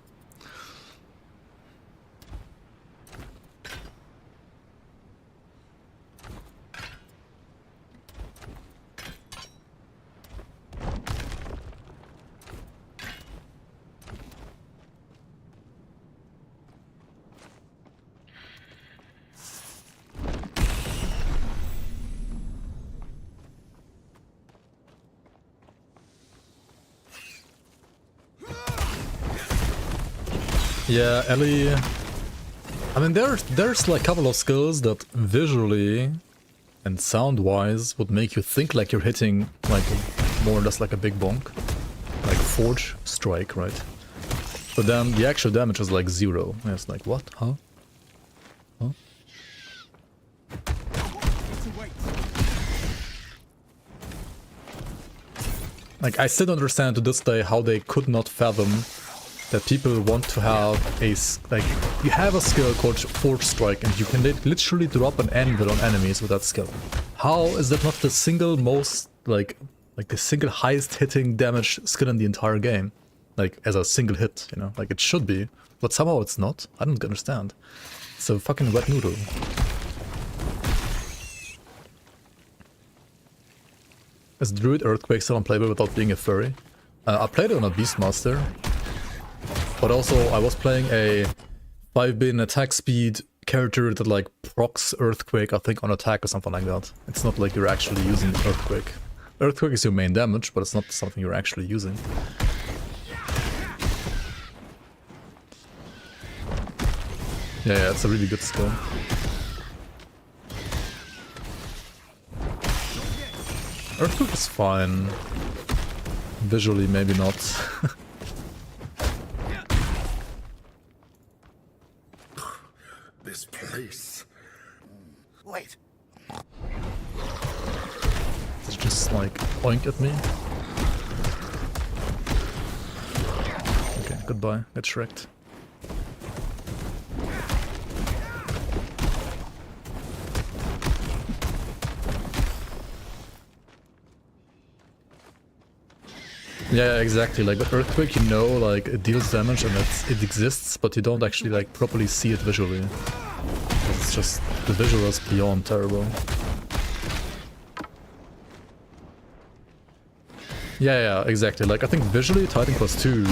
Speaker 1: Yeah, Ellie... I mean, there's like a couple of skills that visually and sound-wise would make you think like you're hitting like more or less like a big bonk. Like Forge Strike, right? But then the actual damage is like 0. And it's like, what? Huh? Huh? Like, I still don't understand to this day how they could not fathom that people want to have a, like, you have a skill called Forge Strike and you can literally drop an anvil on enemies with that skill. How is that not the single most, like the single highest hitting damage skill in the entire game? Like, as a single hit, you know? Like, it should be, but somehow it's not. I don't understand. It's a fucking wet noodle. Is Druid Earthquake still unplayable without being a furry? I played it on a Beastmaster. But also, I was playing a 5-bin attack speed character that like procs Earthquake, I think, on attack or something like that. It's not like you're actually using Earthquake. Earthquake is your main damage, but it's not something you're actually using. Yeah, it's a really good skill. Earthquake is fine. Visually, maybe not.
Speaker 5: This place.
Speaker 10: Wait.
Speaker 1: It's just like oink at me. goodbye. Get shreked. Yeah, exactly. Like with Earthquake, you know, like it deals damage and it exists, but you don't actually like properly see it visually. It's just the visual is beyond terrible. Yeah, exactly. Like I think visually, Titan Quest 2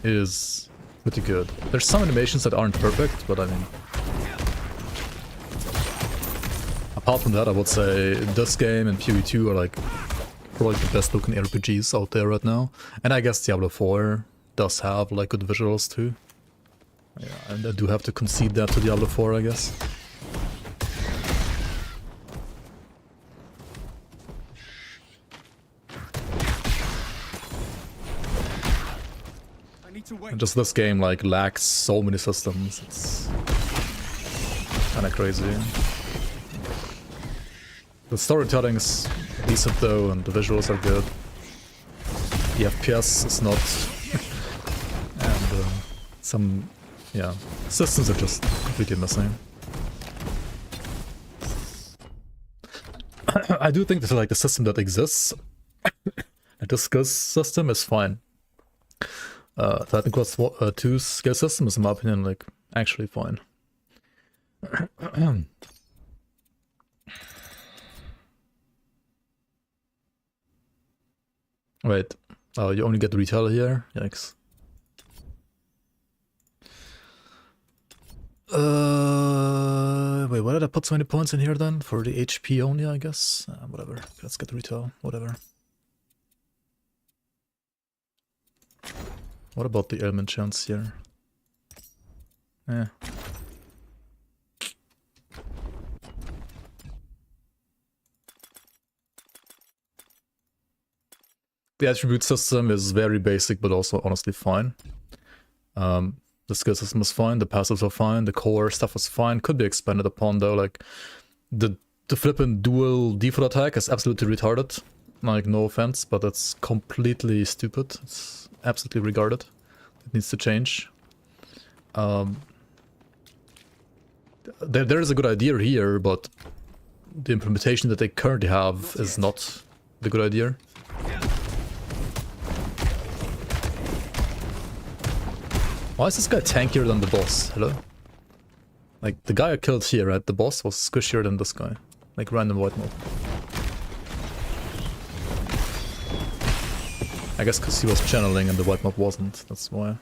Speaker 1: is pretty good. There's some animations that aren't perfect, but I mean, apart from that, I would say this game and PoE2 are like probably the best looking RPGs out there right now. And I guess Diablo 4 does have like good visuals too. Yeah, and I do have to concede that to Diablo 4, I guess. And just this game like lacks so many systems. It's kinda crazy. The storytelling's decent though, and the visuals are good. The FPS is not, and some, yeah, systems are just completely missing. I do think that like the system that exists, the skill system is fine. Titan Quest 2's skill system is, in my opinion, like actually fine. Wait, oh, you only get retail here? Yikes. Wait, why did I put so many points in here then? For the HP only, I guess? Whatever, let's get retail, whatever. What about the element chance here? Eh. The attribute system is very basic, but also honestly fine. The skill system is fine, the passives are fine, the core stuff is fine. Could be expanded upon though, like the flippin' dual default attack is absolutely retarded. Like, no offense, but it's completely stupid. It's absolutely regarded. It needs to change. There is a good idea here, but the implementation that they currently have is not the good idea. Why is this guy tankier than the boss? Hello? Like, the guy I killed here, right? The boss was squishier than this guy. Like, random white mob. I guess because he was channeling and the white mob wasn't, that's why.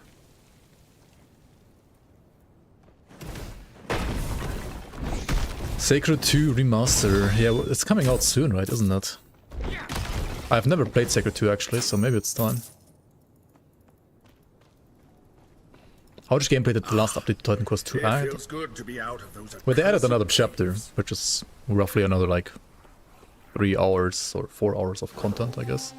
Speaker 1: Sacred 2 Remaster. Yeah, well, it's coming out soon, right? Isn't it? I've never played Sacred 2 actually, so maybe it's time. How much gameplay did the last update to Titan Quest 2 add? Well, they added another chapter, which is roughly another like 3 hours or 4 hours of content, I guess.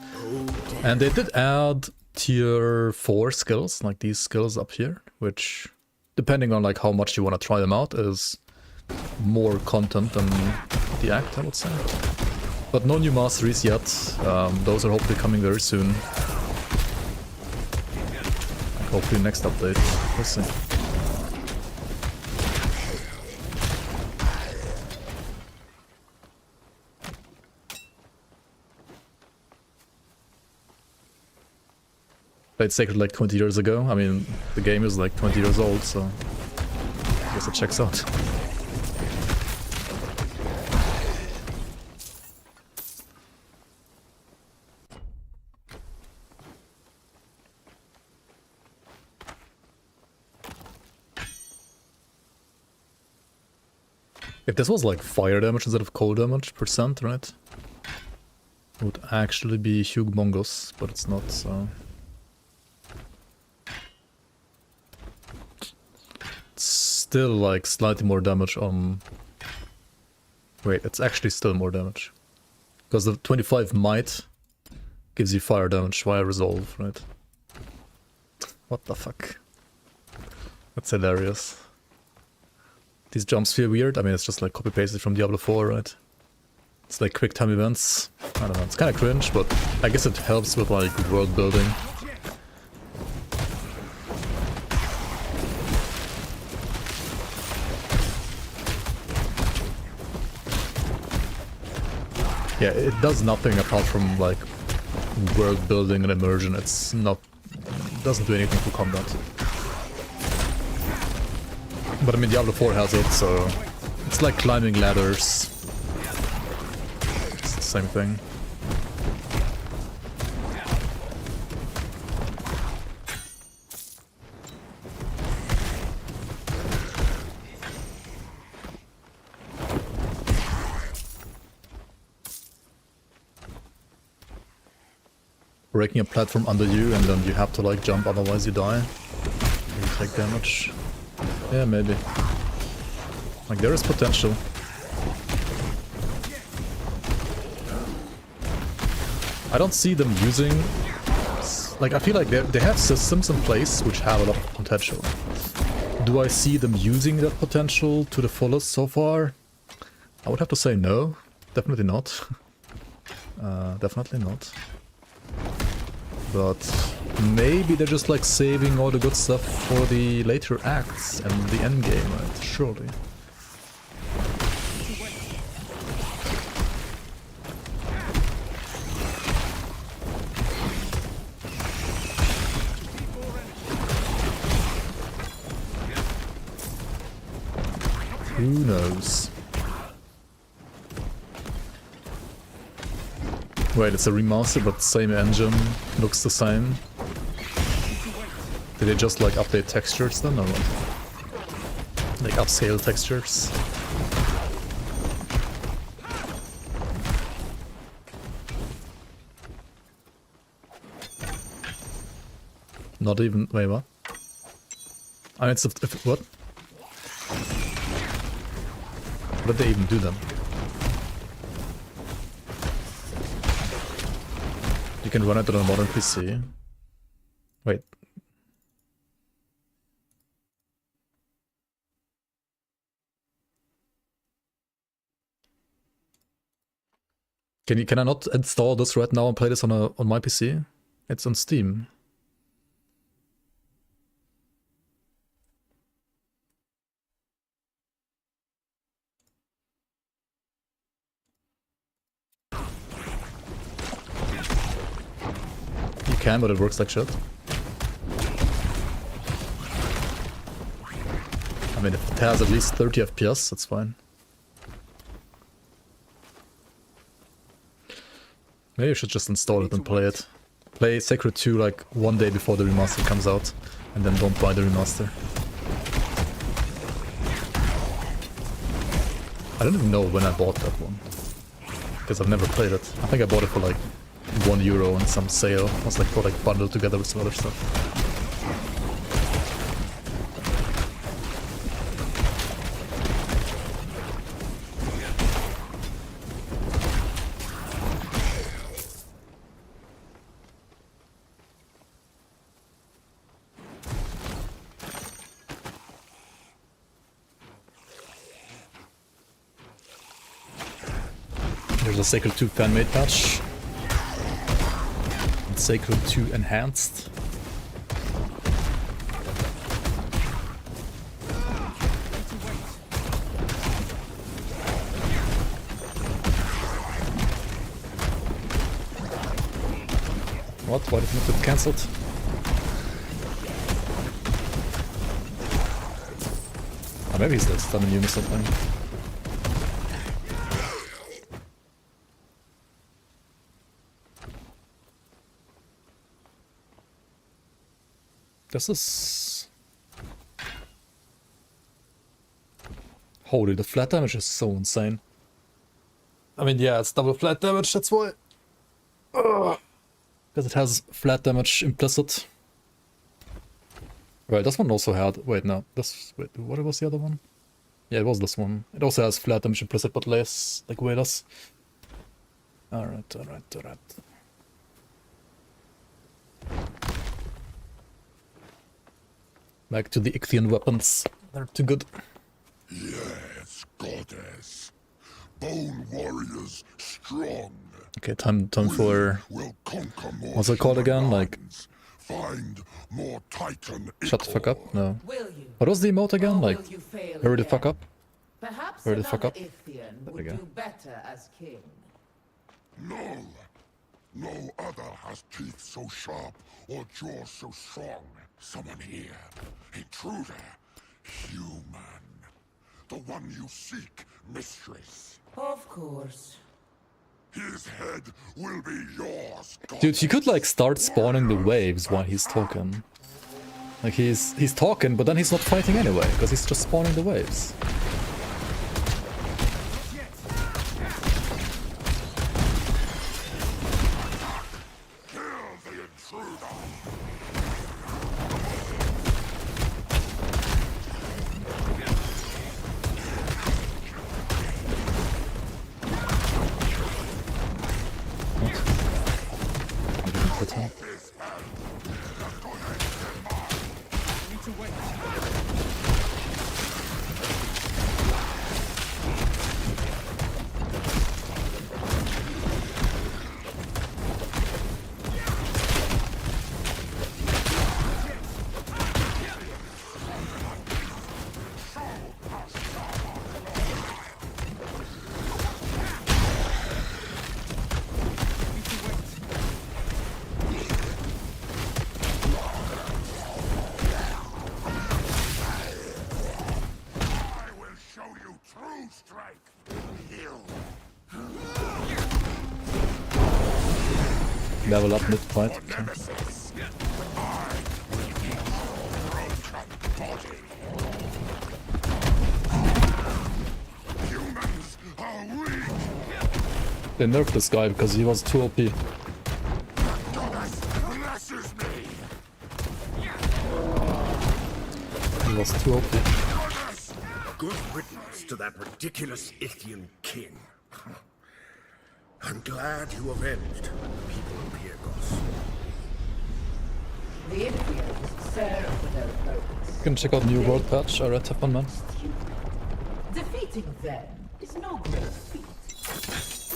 Speaker 1: And they did add tier 4 skills, like these skills up here, which, depending on like how much you want to try them out, is more content than the act, I would say. But no new masteries yet. Those are hopefully coming very soon. Hopefully next update. We'll see. Played Sacred like 20 years ago. I mean, the game is like 20 years old, so I guess it checks out. If this was like fire damage instead of cold damage percent, right? It would actually be humongous, but it's not, so... It's still like slightly more damage on... Wait, it's actually still more damage. Because the 25 might gives you fire damage via resolve, right? What the fuck? That's hilarious. These jumps feel weird. I mean, it's just like copy-pasted from Diablo 4, right? It's like quick time events. I don't know, it's kind of cringe, but I guess it helps with like world building. Yeah, it does nothing apart from like world building and immersion. It's not, it doesn't do anything for combat. But I mean, Diablo 4 has it, so it's like climbing ladders. It's the same thing. Breaking a platform under you and then you have to like jump, otherwise you die. You take damage. Yeah, maybe. Like there is potential. I don't see them using... Like I feel like they have systems in place which have a lot of potential. Do I see them using that potential to the fullest so far? I would have to say no. Definitely not. Definitely not. But maybe they're just like saving all the good stuff for the later acts and the end game, right? Surely. Who knows? Wait, it's a remaster, but same engine, looks the same. Did they just like update textures then, or what? Like upscale textures? Not even, wait, what? I mean, it's what? What did they even do then? You can run it on a modern PC. Wait. Can I not install this right now and play this on my PC? It's on Steam. You can, but it works like shit. I mean, if it has at least 30 FPS, that's fine. Maybe you should just install it and play it. Play Sacred 2 like one day before the remaster comes out, and then don't buy the remaster. I don't even know when I bought that one, because I've never played it. I think I bought it for like €1 on some sale. It was like for like bundled together with some other stuff. There's a Sacred 2 fan-made patch. And Sacred 2 Enhanced. What? Why did it not get cancelled? Oh, maybe he's just stunning you or something. This is... Holy, the flat damage is so insane. I mean, yeah, it's double flat damage, that's why. Because it has flat damage implicit. Right, this one also had... Wait, no. This... Wait, what was the other one? Yeah, it was this one. It also has flat damage implicit, but less, like way less. Alright, alright, alright. Back to the Ichthian weapons. They're too good.
Speaker 11: Yes, goddess. Bone warriors strong.
Speaker 1: Okay, time for... What's it called again? Like...
Speaker 11: Find more Titan.
Speaker 1: Shut the fuck up? No. What was the emote again? Like... Hurry the fuck up?
Speaker 8: Perhaps
Speaker 1: Hurry the fuck up?
Speaker 8: Ichthian
Speaker 1: There we
Speaker 8: would
Speaker 1: go.
Speaker 8: do better as king.
Speaker 11: No. No other has teeth so sharp or jaws so strong. Someone here. Intruder. Human. The one you seek, mistress.
Speaker 8: Of course.
Speaker 11: His head will be yours,
Speaker 1: Dude, you could like start spawning the waves while he's talking. Like he's talking, but then he's not fighting anyway, because he's just spawning the waves. Level up mid-fight. Okay. They nerfed this guy because he was too OP. He was too OP.
Speaker 5: Good riddance to that ridiculous Ithian king. I'm glad you avenged the people of Pyrgos.
Speaker 8: The Ithians serve their purpose.
Speaker 1: You can check out new world patch. I read Tap on man.
Speaker 8: Defeating them is no great feat.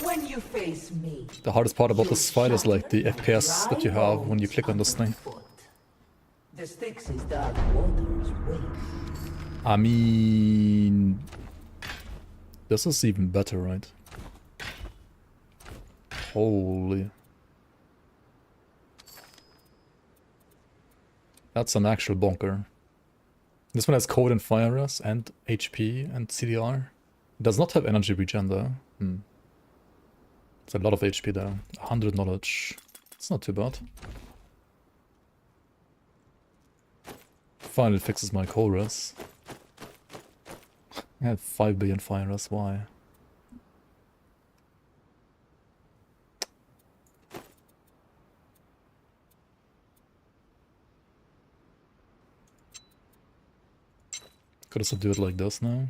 Speaker 8: When you face me,
Speaker 1: The hardest part about this fight is like the FPS that you have when you click on this thing.
Speaker 8: the Styx's dark waters wait.
Speaker 1: I mean, this is even better, right? Holy. That's an actual bonker. This one has code and fire res and HP and CDR. It does not have energy regen though. It's a lot of HP there. 100 knowledge. It's not too bad. Finally fixes my core res. I have 5 billion fire res, why? Could also do it like this now.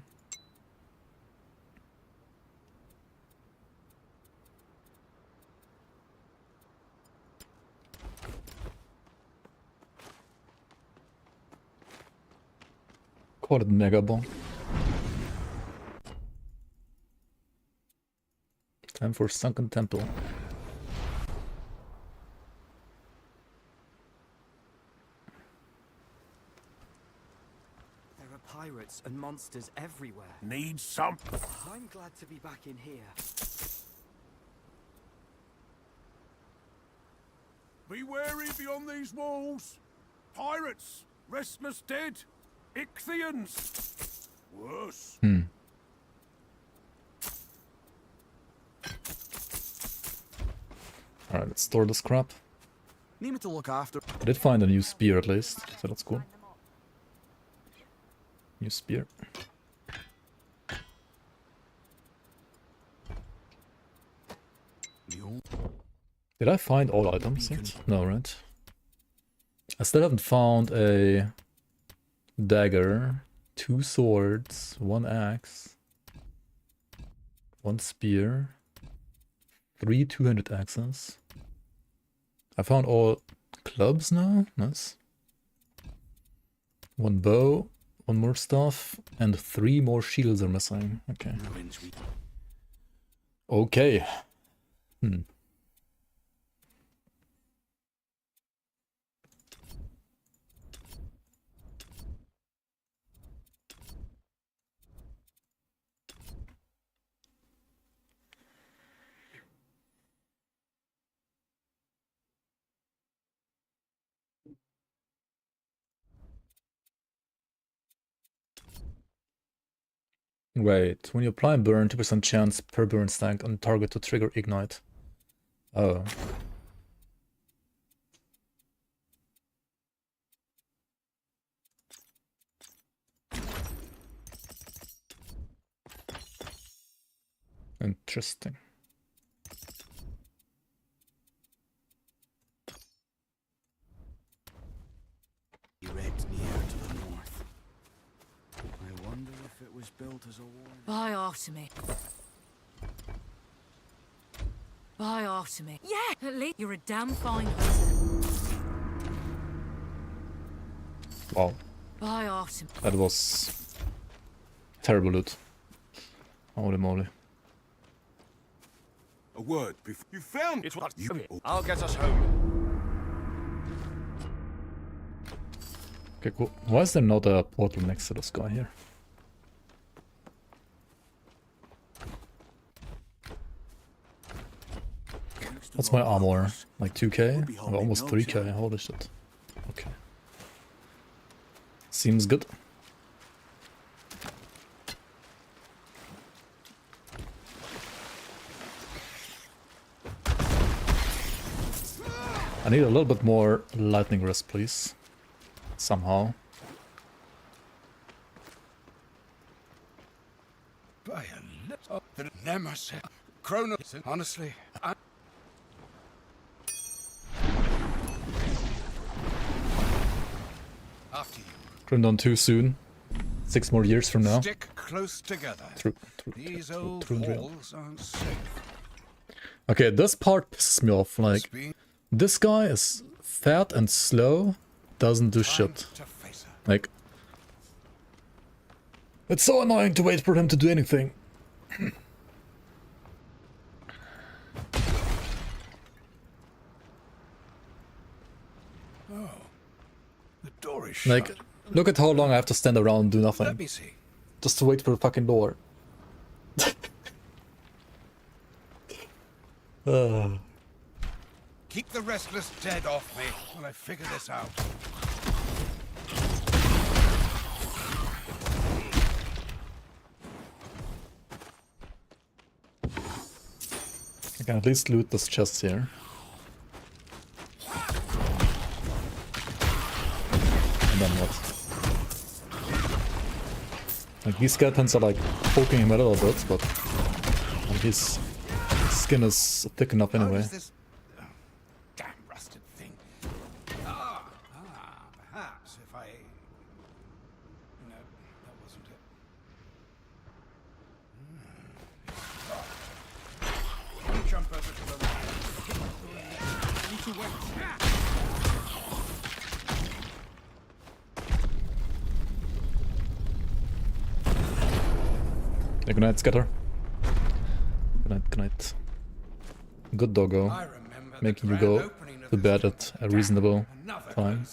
Speaker 1: Call it Mega Bomb. Time for Sunken Temple.
Speaker 16: There are pirates and monsters everywhere.
Speaker 12: Need some?
Speaker 16: I'm glad to be back in here.
Speaker 12: Be wary beyond these walls. Pirates, restless dead, Ichthians. Worse.
Speaker 1: Alright, let's store this crap.
Speaker 15: Need me to look after.
Speaker 1: I did find a new spear at least, so that's cool. New spear. Did I find all items yet? No, right? I still haven't found a dagger, 2 swords, 1 axe, 1 spear, 3 200 axes. I found all clubs now. Nice. 1 bow, 1 more stuff, and 3 more shields are missing. Okay. Okay. Wait, when you apply a burn, 2% chance per burn stack on target to trigger ignite. Oh. Interesting.
Speaker 15: He read near to the north. I wonder if it was built as a wall.
Speaker 6: By Artemis. By Artemis. Yeah, at least you're a damn fine person.
Speaker 1: Wow.
Speaker 6: By Artemis.
Speaker 1: That was terrible loot. Holy moly.
Speaker 12: A word before you found
Speaker 16: It's what
Speaker 12: you.
Speaker 16: I'll get us home.
Speaker 1: Okay, cool. Why is there not a portal next to this guy here? What's my armor? Like 2k? Or almost 3k, holy shit. Okay. Seems good. I need a little bit more lightning rest, please. Somehow.
Speaker 10: By a little, the nemesis, Kronos. Honestly, after you.
Speaker 1: Grimdawn too soon. 6 more years from now.
Speaker 10: Stick close together.
Speaker 1: True.
Speaker 10: These old walls aren't safe.
Speaker 1: Okay, this part pisses me off. Like, this guy is fat and slow, doesn't do shit. Like, it's so annoying to wait for him to do anything.
Speaker 10: Oh, the door is
Speaker 1: Like,
Speaker 10: shut.
Speaker 1: look at how long I have to stand around and do nothing.
Speaker 10: Let me see.
Speaker 1: Just to wait for the fucking door.
Speaker 10: Keep the restless dead off me while I figure this out.
Speaker 1: I can at least loot this chest here. And then what? Like, these skeletons are like poking him a little bit, but like, his skin is thick enough anyway.
Speaker 10: Damn rusted thing. Perhaps if I... No, that wasn't it. Jump over to the right. Need to wait.
Speaker 1: Yeah, good night, Scatter. Good night, good night. Good doggo. Making you go to bed at a reasonable time.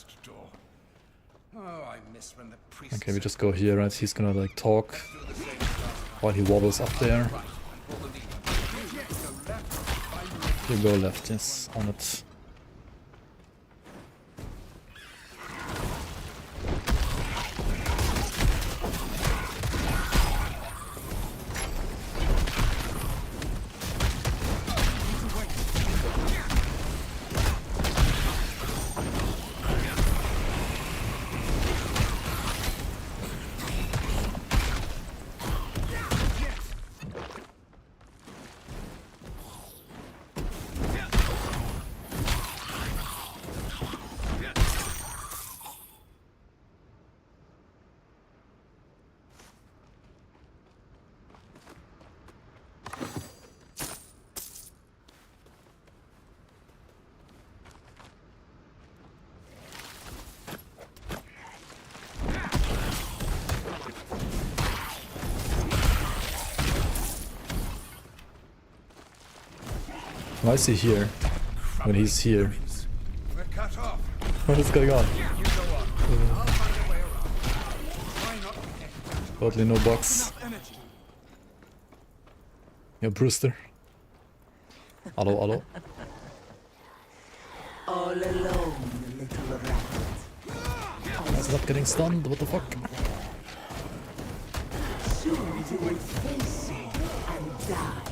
Speaker 1: Okay, we just go here, right? He's gonna like talk while he wobbles up there. You go left, yes, on it. Why is he here? When he's here. What is going on? Totally no box. Yeah, Brewster. Hello, hello.
Speaker 2: All alone, little rat.
Speaker 1: He's not getting stunned, what the fuck?
Speaker 8: Soon you will face it and die.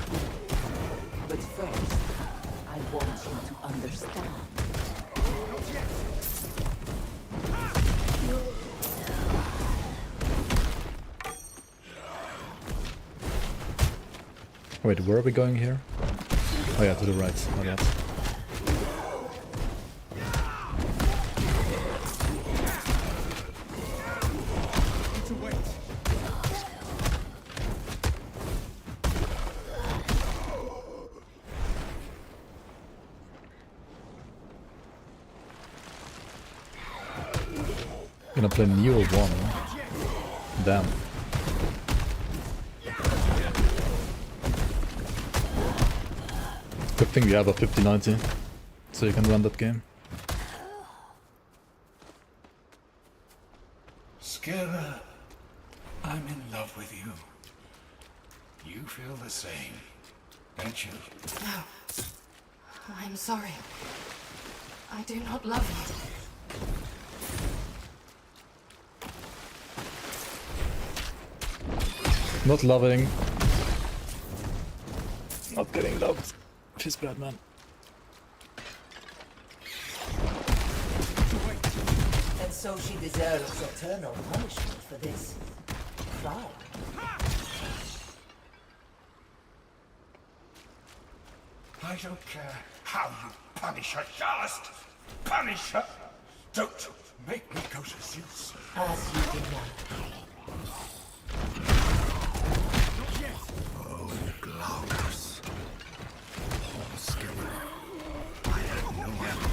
Speaker 8: But first, I want you to understand.
Speaker 1: Wait, where are we going here? Oh yeah, to the right. Oh yeah. Gonna play Neo 1. Damn. Good thing we have a 5090, so you can run that game.
Speaker 11: Skira, I'm in love with you. You feel the same, don't you?
Speaker 6: No. I'm sorry. I do not love you.
Speaker 1: Not loving. Not getting loved. She's bad, man.
Speaker 8: And so she deserves eternal punishment for this crime.
Speaker 11: I don't care how you punish her, just punish her. Don't make me go to Zeus.
Speaker 8: As you deny.
Speaker 11: Oh, Glaucus. Oh, Skira. I had no idea.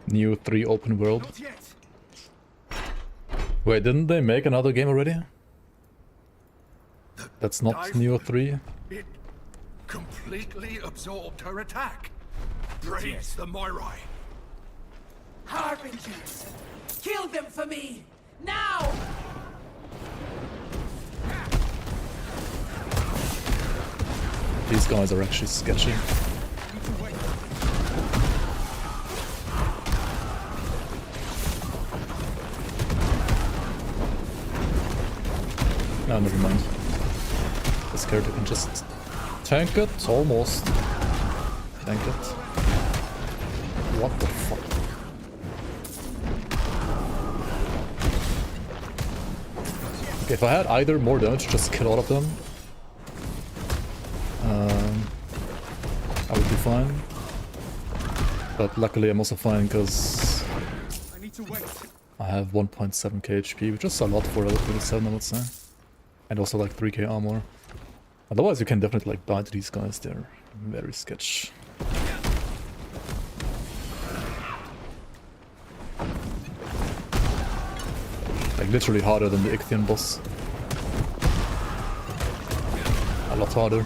Speaker 1: Neo 3 open world. Wait, didn't they make another game already? That's not Neo 3?
Speaker 5: It completely absorbed her attack. Praise the Moirai.
Speaker 8: Harbingers! Kill them for me! Now!
Speaker 1: These guys are actually sketchy. No, never mind. This character can just tank it, almost. Tank it. What the fuck? Okay, if I had either more damage, just kill all of them. I would be fine. But luckily I'm also fine because I have 1.7k HP, which is a lot for level 27, I would say. And also like 3k armor. Otherwise you can definitely like die to these guys, they're very sketch. Like literally harder than the Ichthian boss. A lot harder.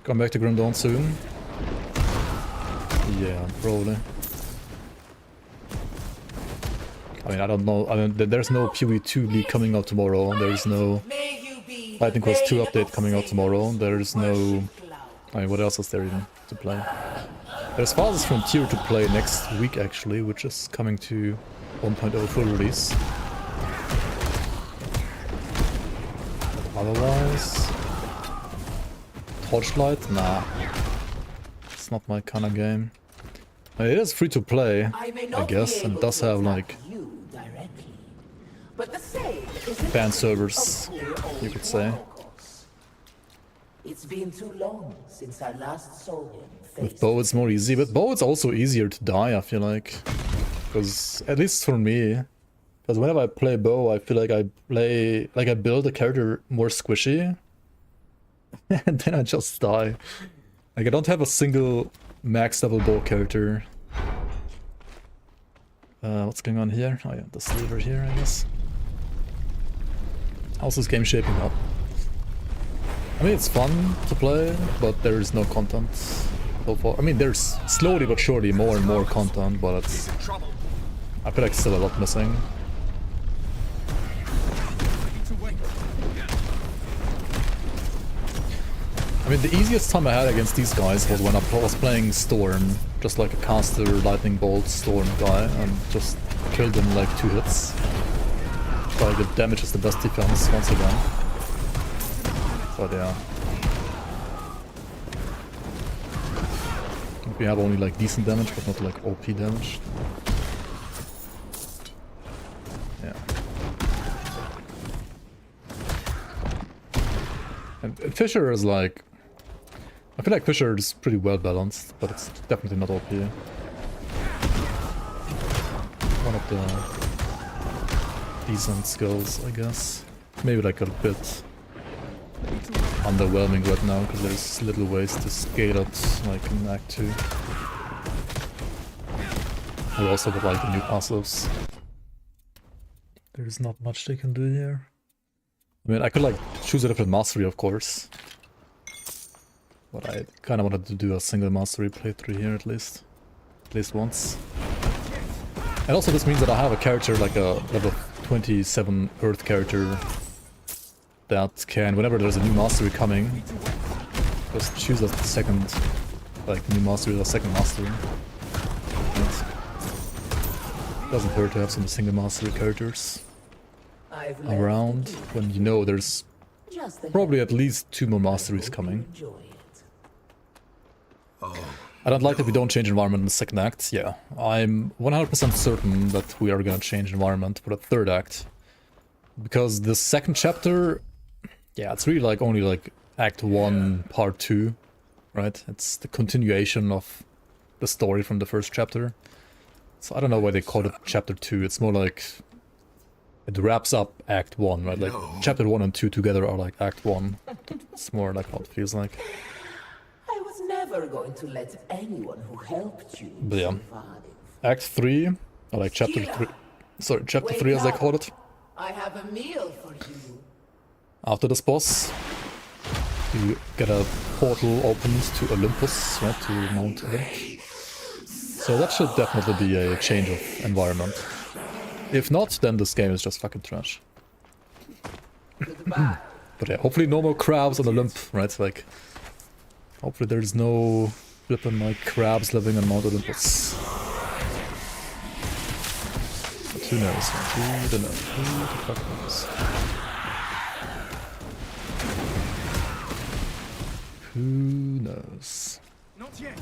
Speaker 1: Come back to Grim Dawn soon. Yeah, probably. I mean, I don't know. I mean, there's no PoE2 league coming out tomorrow. There's no Lightning Quest 2 update coming out tomorrow. There's no... I mean, what else is there even to play? There's Phases Frontier to play next week, actually, which is coming to 1.0 full release. Otherwise... Torchlight? Nah. It's not my kind of game. It is free to play, I guess, and does have like fan servers, you could say.
Speaker 8: It's been too long since I last saw him.
Speaker 1: With Bow it's more easy, but Bow it's also easier to die, I feel like. Because, at least for me, because whenever I play Bow, I feel like I build a character more squishy, and then I just die. Like, I don't have a single max level Bow character. What's going on here? Oh yeah, the sliver here, I guess. How's this game shaping up? I mean, it's fun to play, but there is no content. so far. I mean, there's slowly but surely more and more content, but it's, I feel like still a lot missing. I mean, the easiest time I had against these guys was when I was playing Storm, just like a caster, lightning bolt, Storm guy, and just killed him in like 2 hits. Like the damage is the best defense once again. But yeah. We have only like decent damage, but not like OP damage. Yeah. And Fisher is like... I feel like Fisher is pretty well balanced, but it's definitely not OP. One of the decent skills, I guess. Maybe like a bit underwhelming right now, because there's little ways to scale it, like in Act 2. We also got like the new passives. There's not much they can do here. I mean, I could like choose a different mastery, of course. But I kind of wanted to do a single mastery playthrough here at least once. And also this means that I have a character, like a level 27 Earth character, that can, whenever there's a new mastery coming, just choose a second, like new mastery or a second mastery. Right? Doesn't hurt to have some single mastery characters around when you know there's probably at least 2 more masteries coming. I don't like that we don't change environment in the second act. Yeah, I'm 100% certain that we are gonna change environment for the third act. Because the second chapter, yeah, it's really like only like Act 1, Part 2, right? It's the continuation of the story from the first chapter. So I don't know why they call it Chapter 2. It's more like it wraps up Act 1, right? Like Chapter 1 and 2 together are like Act 1. It's more like how it feels like.
Speaker 8: I was never going to let anyone who helped you
Speaker 1: But yeah,
Speaker 8: survive.
Speaker 1: Act 3, or like Chapter 3, sorry, Chapter 3 as they call it.
Speaker 8: I have a meal for you.
Speaker 1: After this boss, you get a portal opened to Olympus, right, to Mount Olymp. So that should definitely be a change of environment. If not, then this game is just fucking trash. But yeah, hopefully no more crabs on Olymp, right? Like, hopefully there's no flippin' like crabs living on Mount Olympus. But who knows? Who the fuck knows? Who knows?
Speaker 9: Not yet.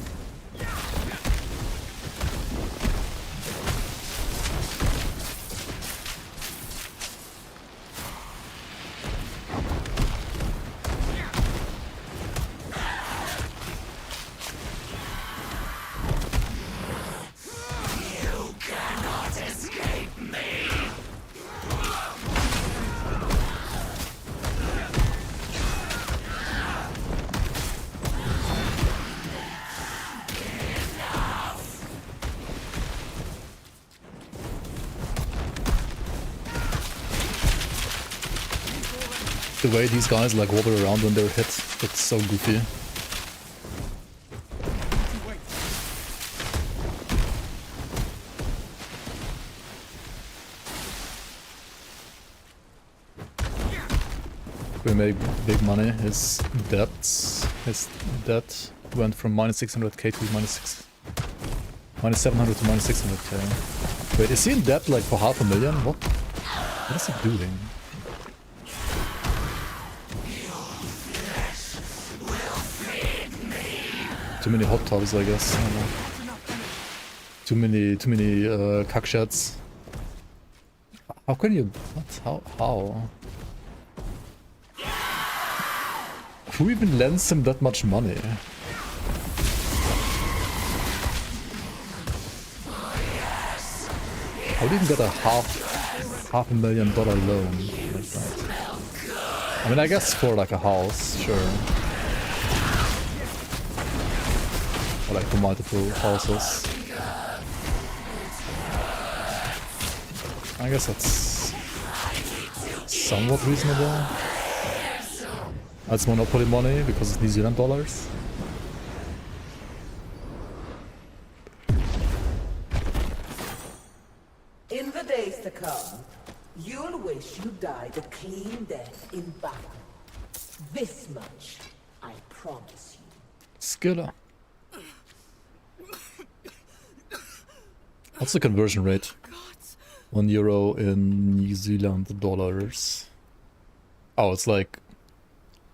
Speaker 1: The way these guys like wobble around when they're hit, it's so goofy. We made big money. His debt went from minus 600k to minus 700 to minus 600k. Wait, is he in debt like for 500,000? What is he doing? Too many hot tubs, I guess. I don't know. Too many cuck sheds. How can you? What? How? Who even lends him that much money? How did he even get a $500,000 loan like that? I mean, I guess for like a house, sure. Or like for multiple houses. I guess that's somewhat reasonable. That's monopoly money because it's New Zealand dollars.
Speaker 8: come, you'll wish you died a clean death in battle. This much, I promise you.
Speaker 1: Skiller. What's the conversion rate? €1 in New Zealand dollars. Oh, it's like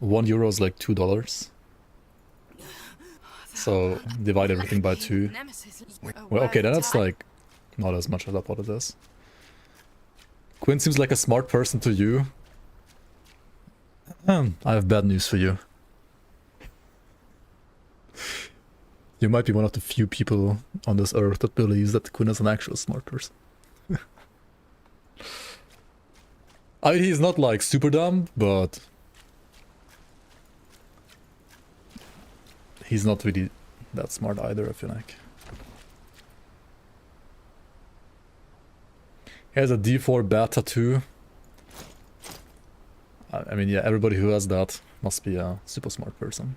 Speaker 1: €1 is like $2. So divide everything by 2. Well, okay, then that's like not as much as I thought it is. Quinn seems like a smart person to you. I have bad news for you. You might be one of the few people on this earth that believes that Quinn is an actual smart person. I mean, he's not like super dumb, but he's not really that smart either, I feel like. He has a D4 bat tattoo. I mean, yeah, everybody who has that must be a super smart person.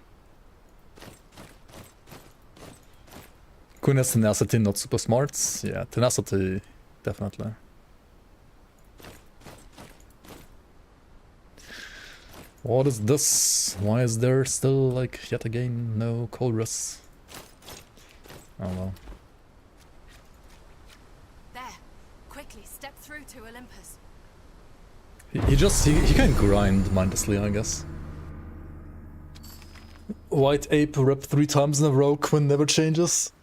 Speaker 1: Quinn has tenacity, not super smarts. Yeah, tenacity, definitely. What is this? Why is there still, like, yet again, no chorus? I don't know.
Speaker 6: There. Quickly, step through to Olympus.
Speaker 1: He can grind mindlessly, I guess. White Ape rep 3 times in a row, Quinn never changes.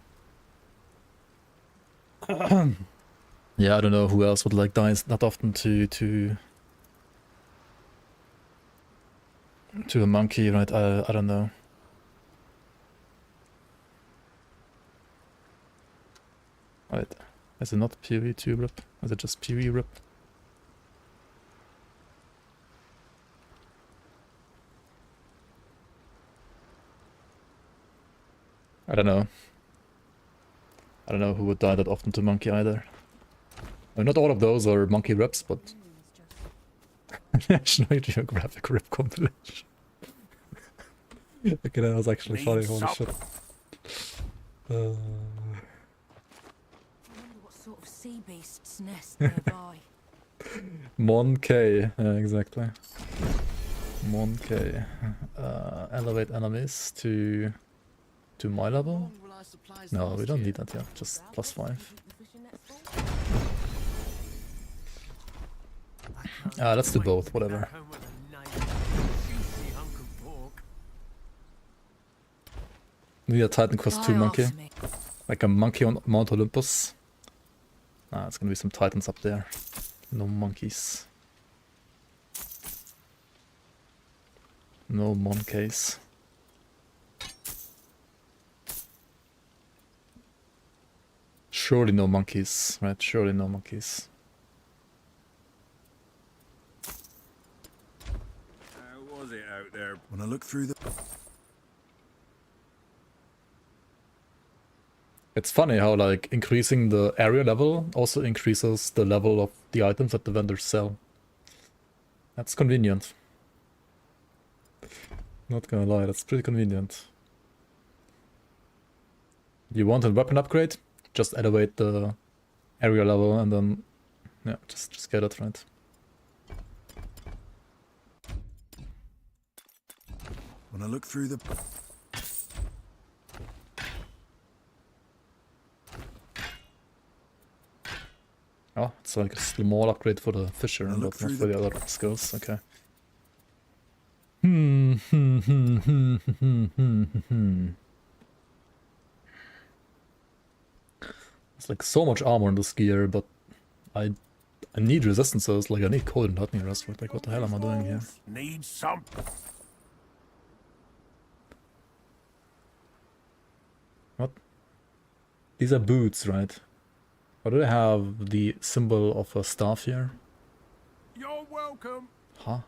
Speaker 1: Yeah, I don't know who else would like die that often to a monkey, right? I don't know. Wait, is it not PvE2 rip? Is it just PvE rip? I don't know. I don't know who would die that often to monkey either. I mean, not all of those are monkey reps, but National Geographic rip compilation. Okay, that was actually funny. Holy shit.
Speaker 6: I wonder what sort of sea beasts nest nearby.
Speaker 1: Mon K, yeah, exactly. Mon K. Elevate enemies to my level? No, we don't need that yet, just +5. Let's do both, whatever. Need a Titan Quest 2 monkey. Like a monkey on Mount Olympus. It's gonna be some titans up there. No monkeys. No monkeys. Surely no monkeys, right? Surely no monkeys.
Speaker 12: How was it out there? When I look through the...
Speaker 1: It's funny how, like, increasing the area level also increases the level of the items that the vendors sell. That's convenient. Not gonna lie, that's pretty convenient. You want a weapon upgrade? Just elevate the area level and then, yeah, just get it, right?
Speaker 12: When I look through the...
Speaker 1: Oh, it's like a small upgrade for the fisher, but not for the other skills, okay. It's like so much armor in this gear, but I need resistances, like I need cold and hotney rest, like what the hell am I doing here?
Speaker 12: Need some...
Speaker 1: What? These are boots, right? Why do they have the symbol of a staff here?
Speaker 12: You're welcome.
Speaker 1: Huh?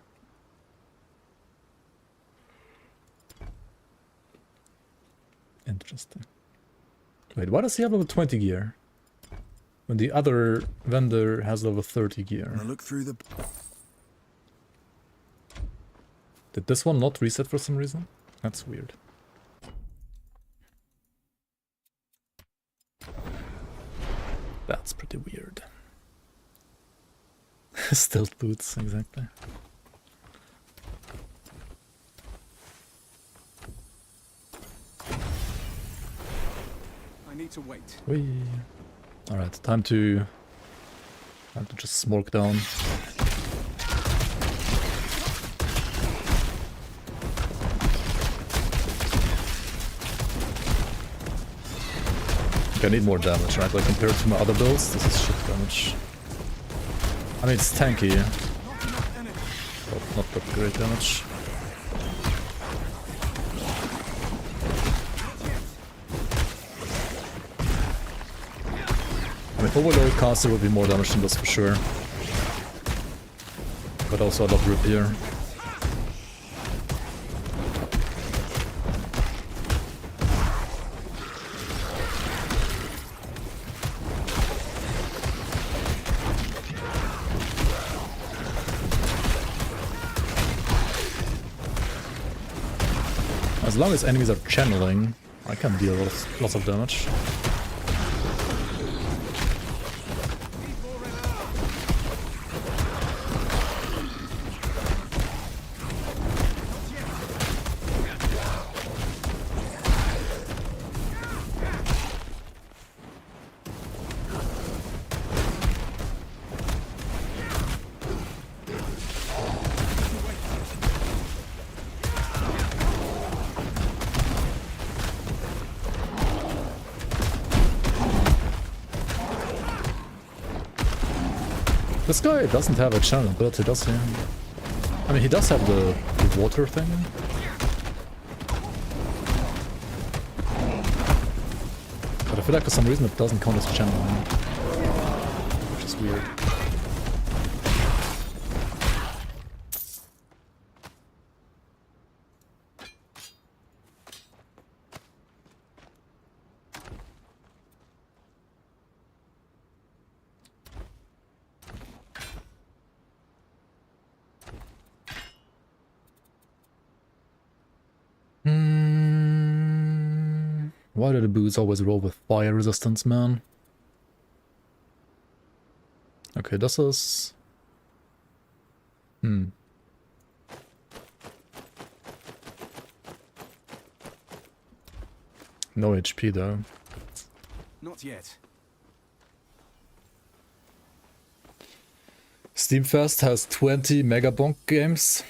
Speaker 1: Interesting. Wait, why does he have level 20 gear? When the other vendor has level 30 gear.
Speaker 12: When I look through the...
Speaker 1: Did this one not reset for some reason? That's weird. That's pretty weird. Stealth boots, exactly.
Speaker 9: I need to wait.
Speaker 1: Whee. Alright, time to just smoke down. Okay, I need more damage, right? Like compared to my other builds, this is shit damage. I mean, it's tanky, but not that great damage. I mean, Overload caster would be more damage than this for sure. But also I love Rapier. As long as enemies are channeling, I can deal lots of damage. This guy doesn't have a channel ability, does he? I mean, he does have the water thing. But I feel like for some reason it doesn't count as channel, which is weird. Why do the boots always roll with fire resistance, man? Okay, this is... No HP though.
Speaker 9: Not yet.
Speaker 1: Steamfest has 20 Megabonk games.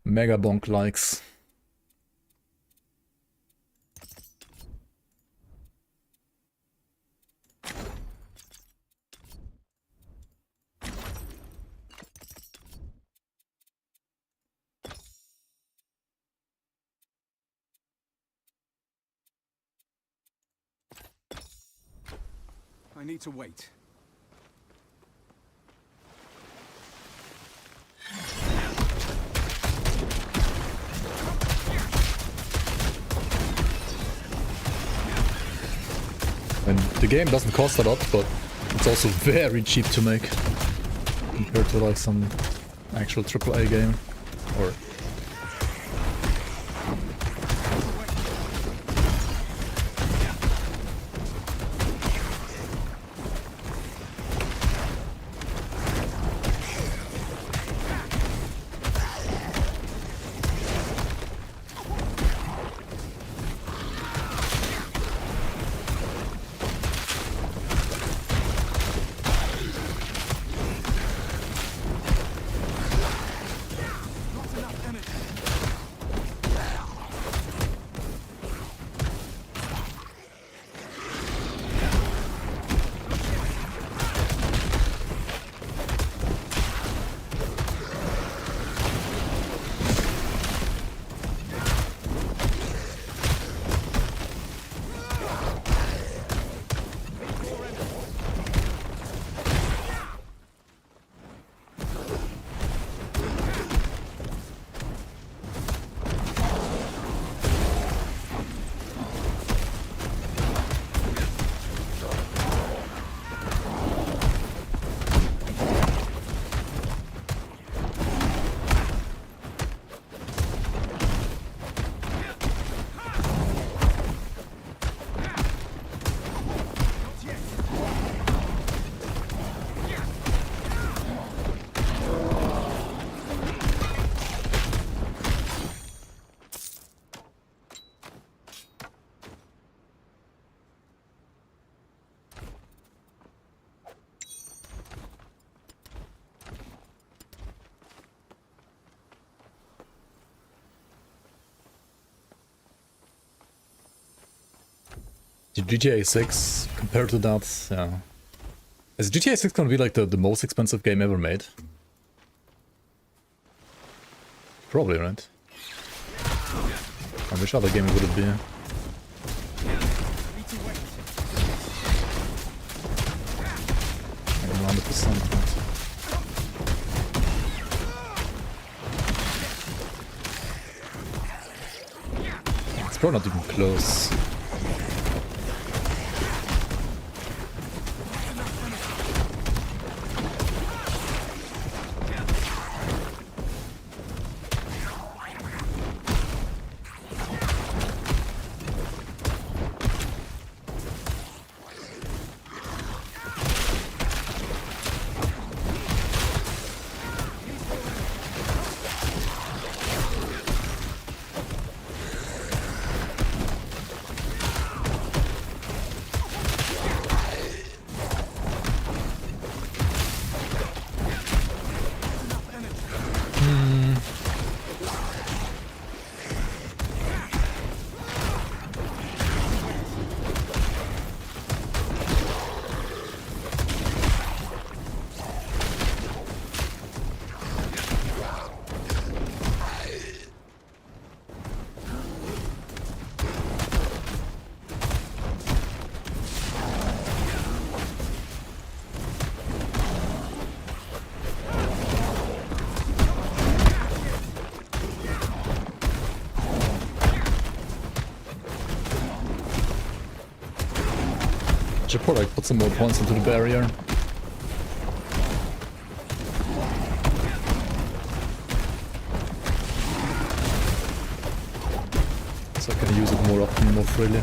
Speaker 1: Megabonk likes.
Speaker 9: I need to wait.
Speaker 1: And the game doesn't cost a lot, but it's also very cheap to make compared to like some actual AAA game or The GTA 6 compared to that, yeah. Is GTA 6 gonna be like the most expensive game ever made? Probably, right? And which other game would it be? Like 100%. It's probably not even close. Should probably put some more points into the barrier. So I can use it more often, more freely.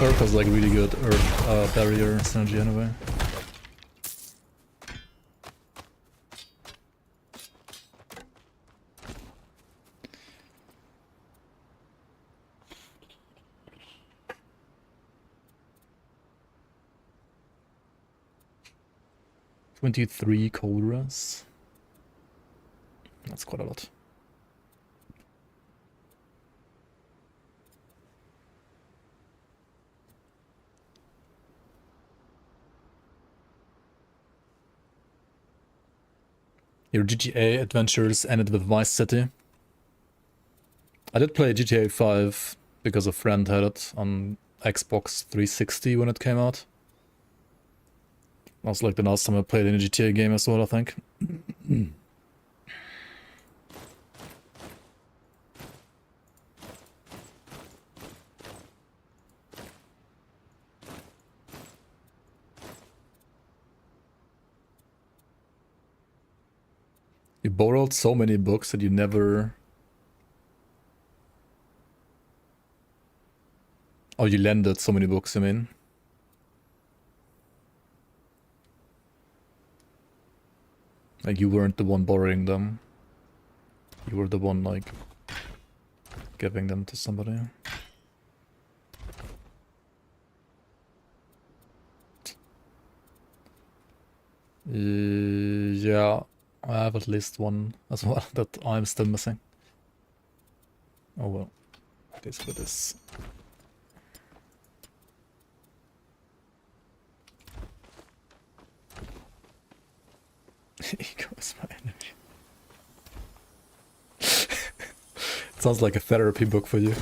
Speaker 1: Earth has like really good Earth barrier synergy anyway. $23 cobras. That's quite a lot. Your GTA adventures ended with Vice City. I did play GTA 5 because a friend had it on Xbox 360 when it came out. That was like the last time I played any GTA game as well, I think. You borrowed so many books that you never... Oh, you lended so many books, I mean. Like, you weren't the one borrowing them. You were the one, like, giving them to somebody. Yeah, I have at least one as well that I'm still missing. Oh well, this for this. Ego is my enemy. It sounds like a therapy book for you.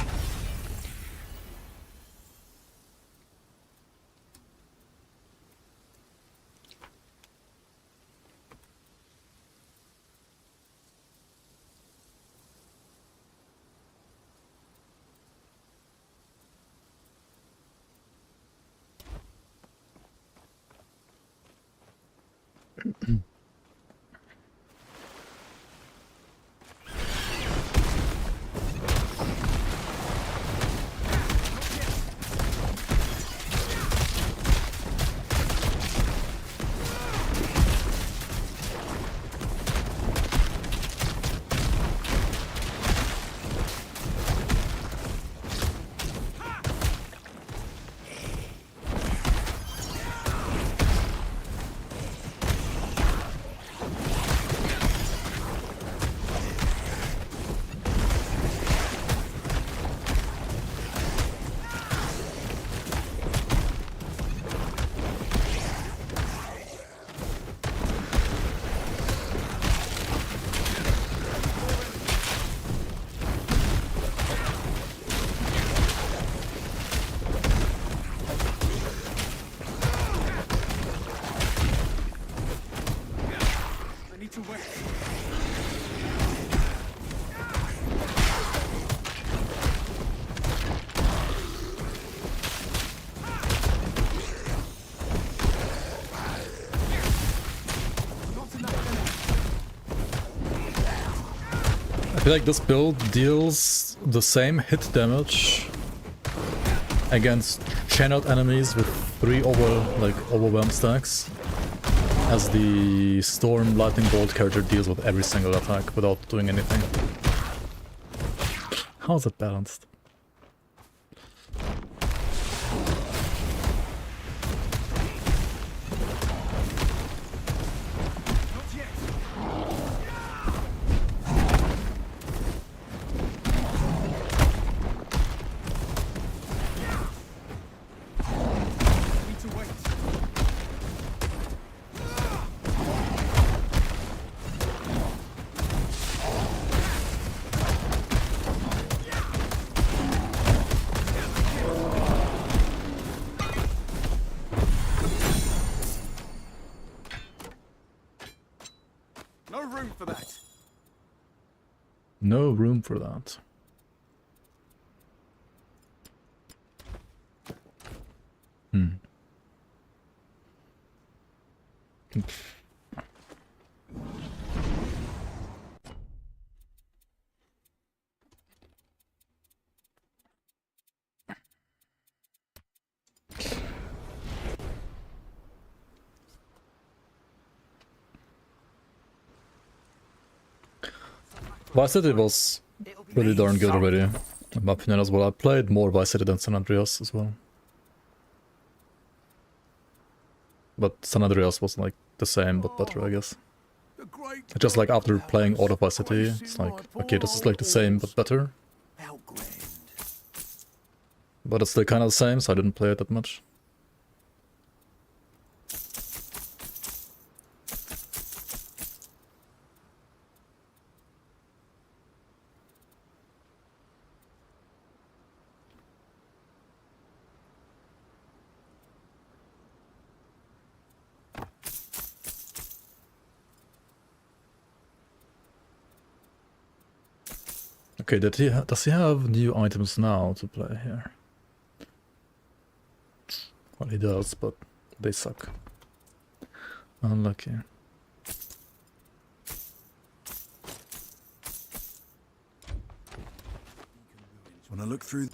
Speaker 1: feel like this build deals the same hit damage against channeled enemies with 3 overwhelm stacks as the Storm Lightning Bolt character deals with every single attack without doing anything. How is it balanced? No room for that. Vice City was pretty darn good already, in my opinion as well. I played more Vice City than San Andreas as well. But San Andreas was like the same, but better, I guess. Just like after playing all of Vice City, it's like, okay, this is like the same, but better. But it's still kind of the same, so I didn't play it that much. Okay, does he have new items now to play here? Well, he does, but they suck. Unlucky.
Speaker 12: When I look through...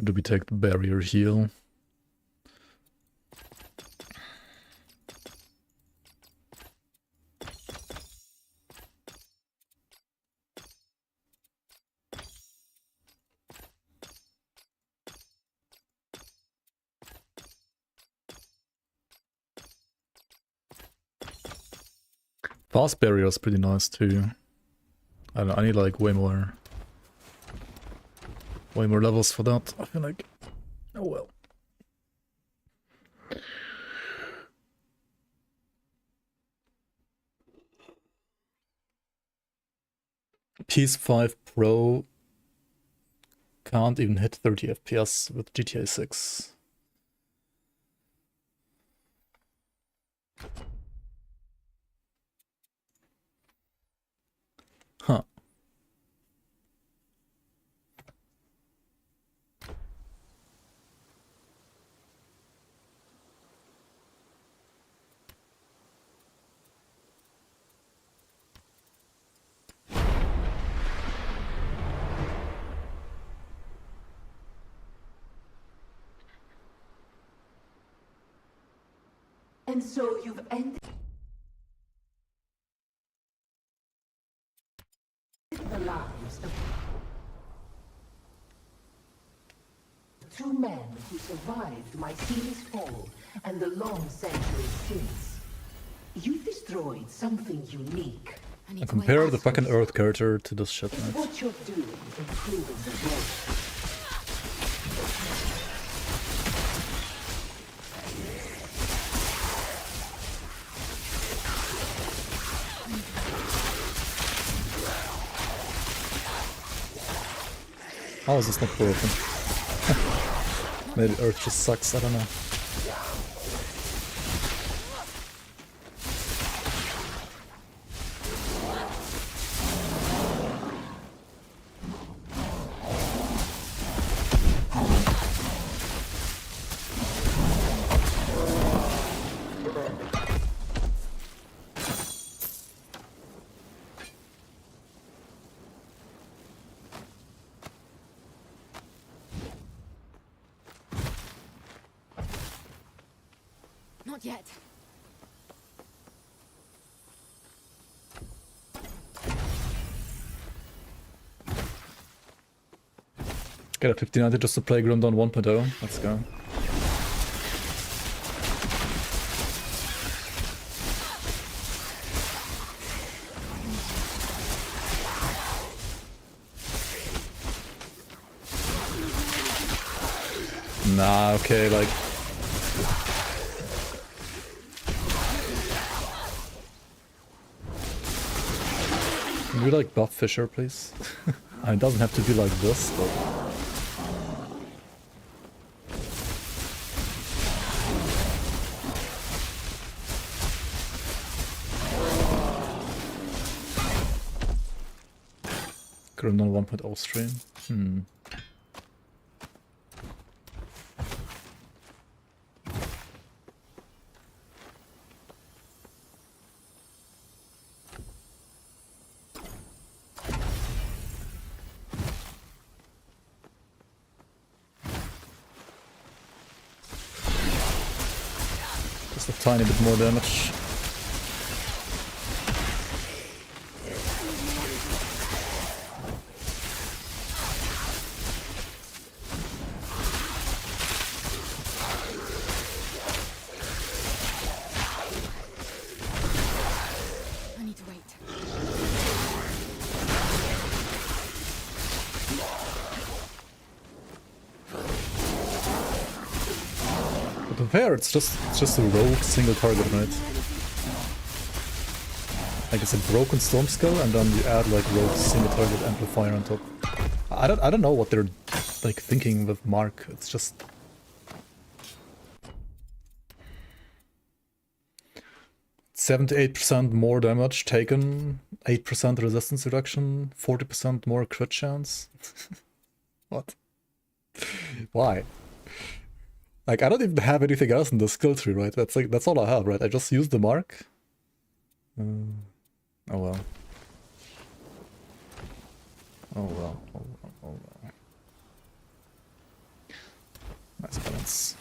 Speaker 1: Do we take the barrier heal? Fast barrier is pretty nice too. I don't know, I need like way more levels for that, I feel like. Oh well. PS5 Pro can't even hit 30 FPS with GTA 6. Huh.
Speaker 8: And so you've ended the lives of 2 men who survived my series fall and the long centuries since. You destroyed something unique.
Speaker 1: I compare the fucking Earth character to this shit, man.
Speaker 8: What you're doing is improving the world.
Speaker 1: How is this not broken? Maybe Earth just sucks, I don't know.
Speaker 6: Not yet.
Speaker 1: Get a 59 just to play Grimdawn 1.0. Let's go. Nah, okay, like... Can we like buff Fisher, please? I mean, it doesn't have to be like this, but... Grimdawn 1.0 stream? Just a tiny bit more damage.
Speaker 6: I need to wait.
Speaker 1: But to fair, it's just a rogue single target, right? Like it's a broken storm skull, and then you add like rogue single target amplifier on top. I don't know what they're like thinking with Mark. It's just 78% more damage taken, 8% resistance reduction, 40% more crit chance. What? Why? Like I don't even have anything else in the skill tree, right? That's all I have, right? I just use the Mark. Oh well. Oh well. Oh well. Oh well. Nice balance.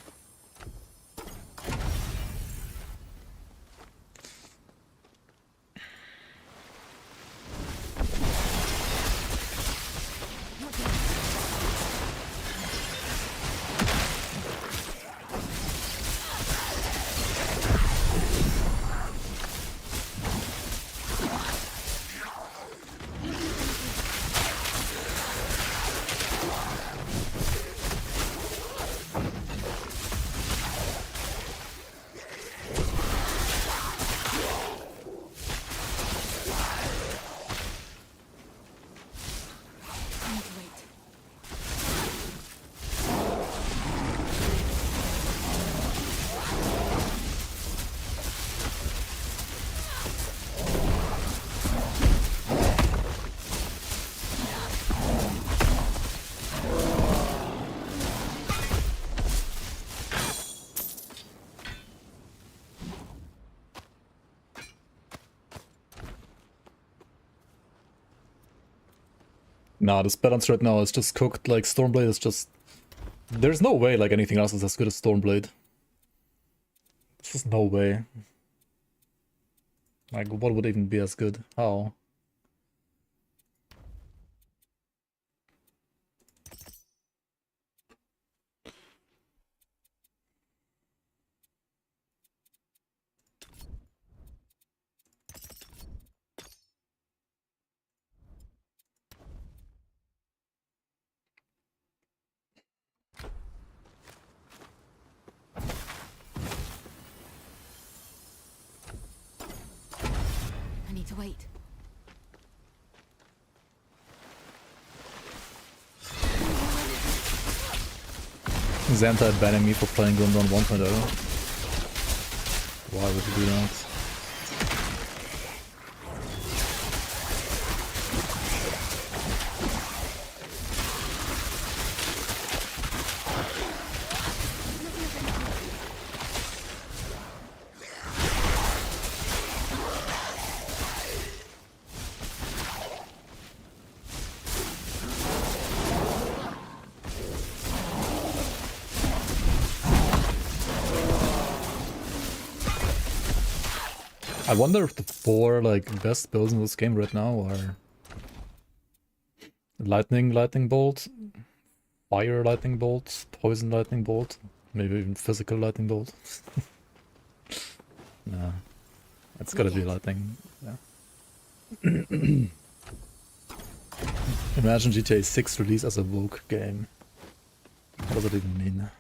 Speaker 1: Nah, this balance right now is just cooked. Like Stormblade is just... There's no way like anything else is as good as Stormblade. There's just no way. Like what would even be as good? How?
Speaker 6: I need to wait.
Speaker 1: Xanta banning me for playing Grimdawn 1.0. Why would you do that? I wonder if the 4 like best builds in this game right now are lightning bolt, fire lightning bolt, poison lightning bolt, maybe even physical lightning bolt. Nah, it's gotta be lightning. Yeah. Imagine GTA 6 release as a woke game. What does it even mean?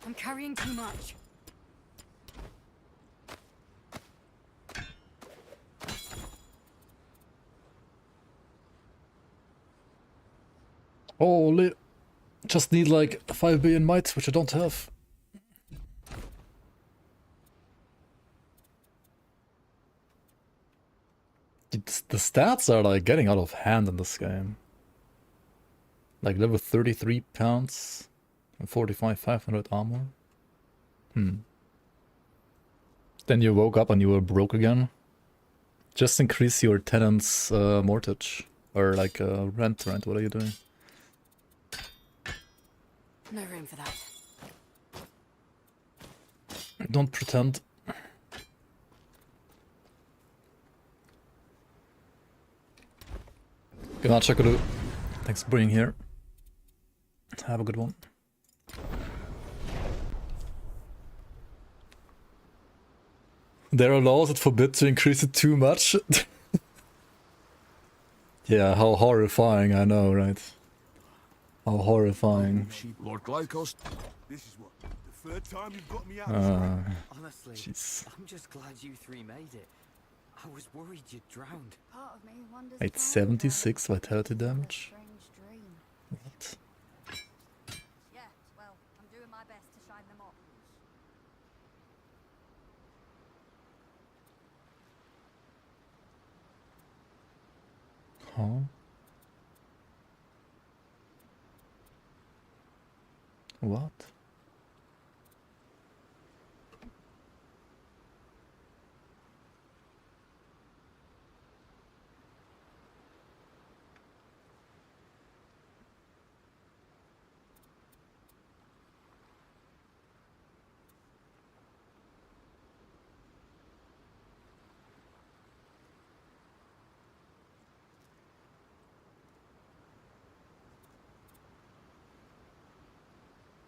Speaker 6: I'm carrying too much.
Speaker 1: Holy, just need like 5 billion might, which I don't have. The stats are like getting out of hand in this game. Like level 33 pounds and 45 500 armor. Then you woke up and you were broke again. Just increase your tenant's mortgage. Or like rent, what are you doing?
Speaker 6: No room for that.
Speaker 1: Don't pretend. Good night, Chakalu. Thanks for being here. Have a good one. There are laws that forbid to increase it too much. Yeah, how horrifying, I know, right? How horrifying.
Speaker 12: Lord Glaucus, this is what, the third time you've got me out
Speaker 17: Honestly,
Speaker 1: jeez.
Speaker 17: I'm just glad you three made it. I was worried you'd drowned.
Speaker 14: Part of me wonders
Speaker 1: It's 76 vitality damage. What?
Speaker 14: Yeah, well, I'm doing my best to shine them off.
Speaker 1: Huh? What?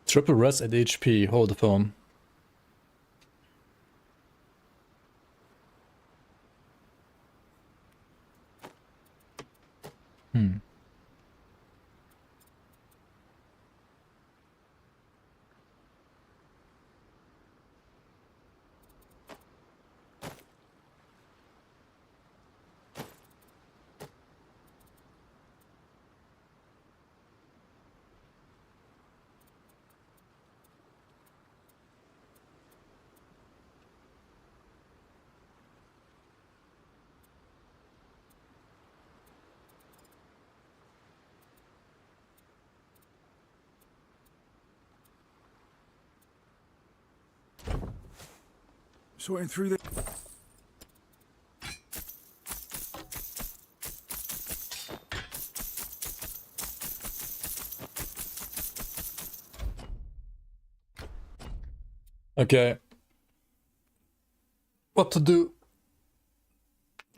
Speaker 1: Triple res at HP, hold the phone.
Speaker 12: sorting through the...
Speaker 1: Okay. What to do?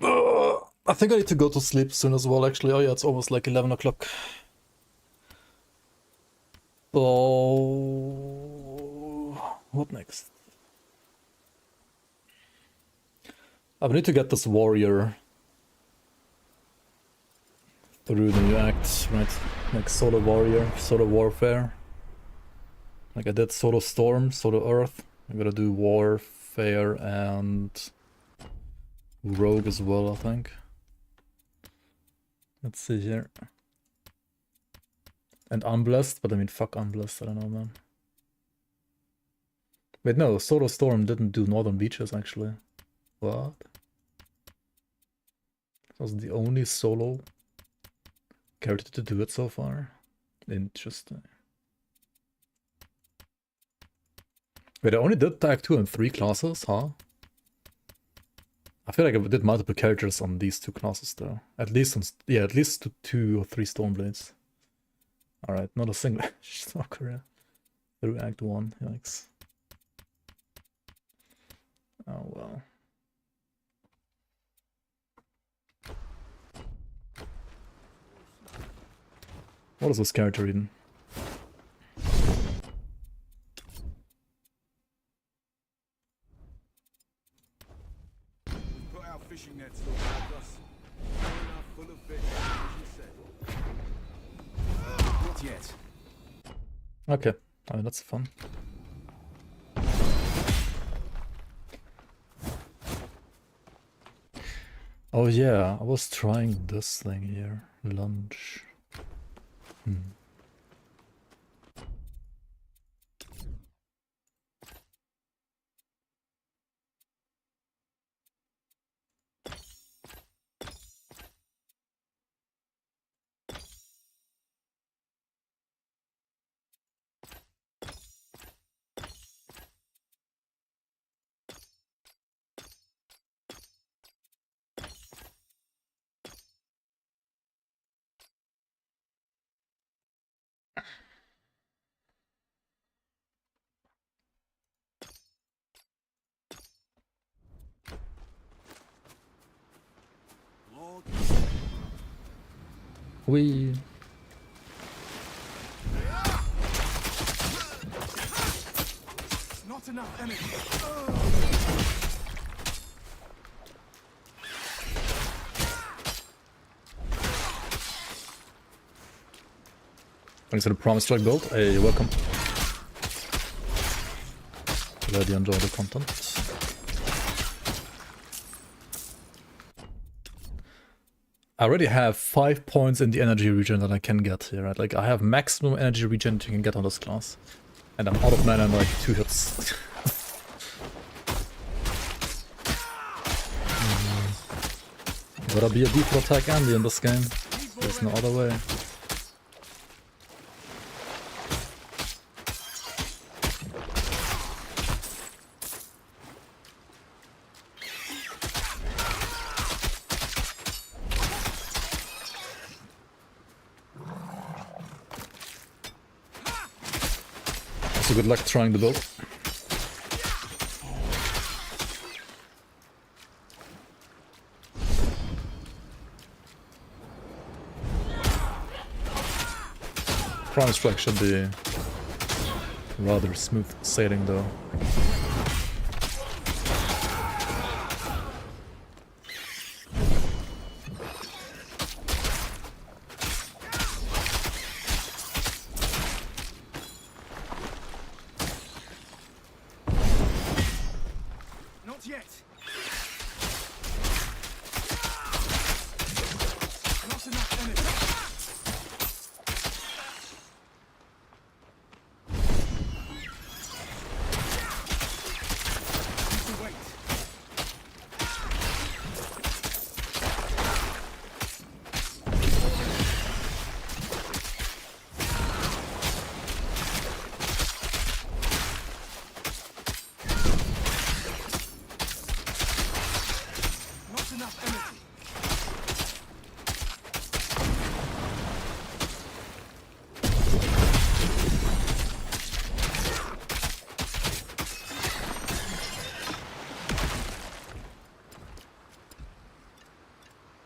Speaker 1: I think I need to go to sleep soon as well, actually. Oh yeah, it's almost like 11 o'clock. Oh, what next? I need to get this warrior through the new act, right? Like Solar Warrior, Solar Warfare. Like I did Solar Storm, Solar Earth. I gotta do Warfare and Rogue as well, I think. Let's see here. And Unblessed, but I mean, fuck Unblessed, I don't know, man. Wait, no, Solar Storm didn't do Northern Beaches, actually. What? That was the only solo character to do it so far. Interesting. Wait, I only did Type 2 and 3 classes, huh? I feel like I did multiple characters on these 2 classes, though. At least on, yeah, at least 2 or 3 Stormblades. Alright, not a single stalker through Act 1, yikes. Oh well. What is this character even?
Speaker 12: Put our fishing nets around us. Enough full of fish, as you said. Not yet.
Speaker 1: Okay, I mean, that's fun. Oh yeah, I was trying this thing here. Lunch. We.
Speaker 12: Not enough energy.
Speaker 1: Thanks for the Promise Strike build. Hey, welcome. Glad you enjoy the content. I already have 5 points in the energy regen that I can get here, right? Like, I have maximum energy regen you can get on this class. And I'm out of mana in like 2 hits. Gotta be a deeper attack Andy in this game. There's no other way. So good luck trying the build. Promise Strike should be rather smooth sailing though.
Speaker 12: Not yet. Not enough energy.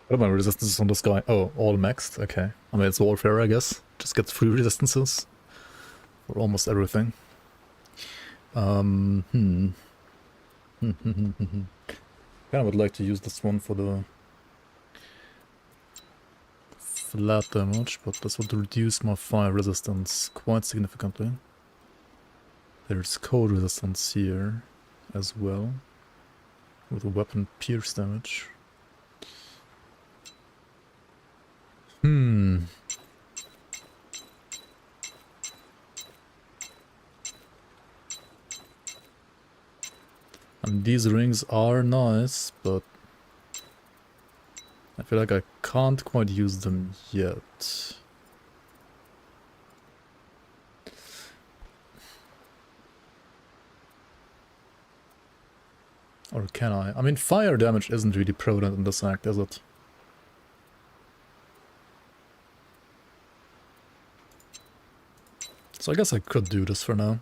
Speaker 1: What are my resistances on this guy? Oh, all maxed? Okay. I mean, it's warfare, I guess. Just get free resistances for almost everything. Kinda would like to use this one for the flat damage, but this would reduce my fire resistance quite significantly. There's cold resistance here as well, with a weapon pierce damage. I mean, these rings are nice, but I feel like I can't quite use them yet. Or can I? I mean, fire damage isn't really prevalent in this act, is it? So I guess I could do this for now.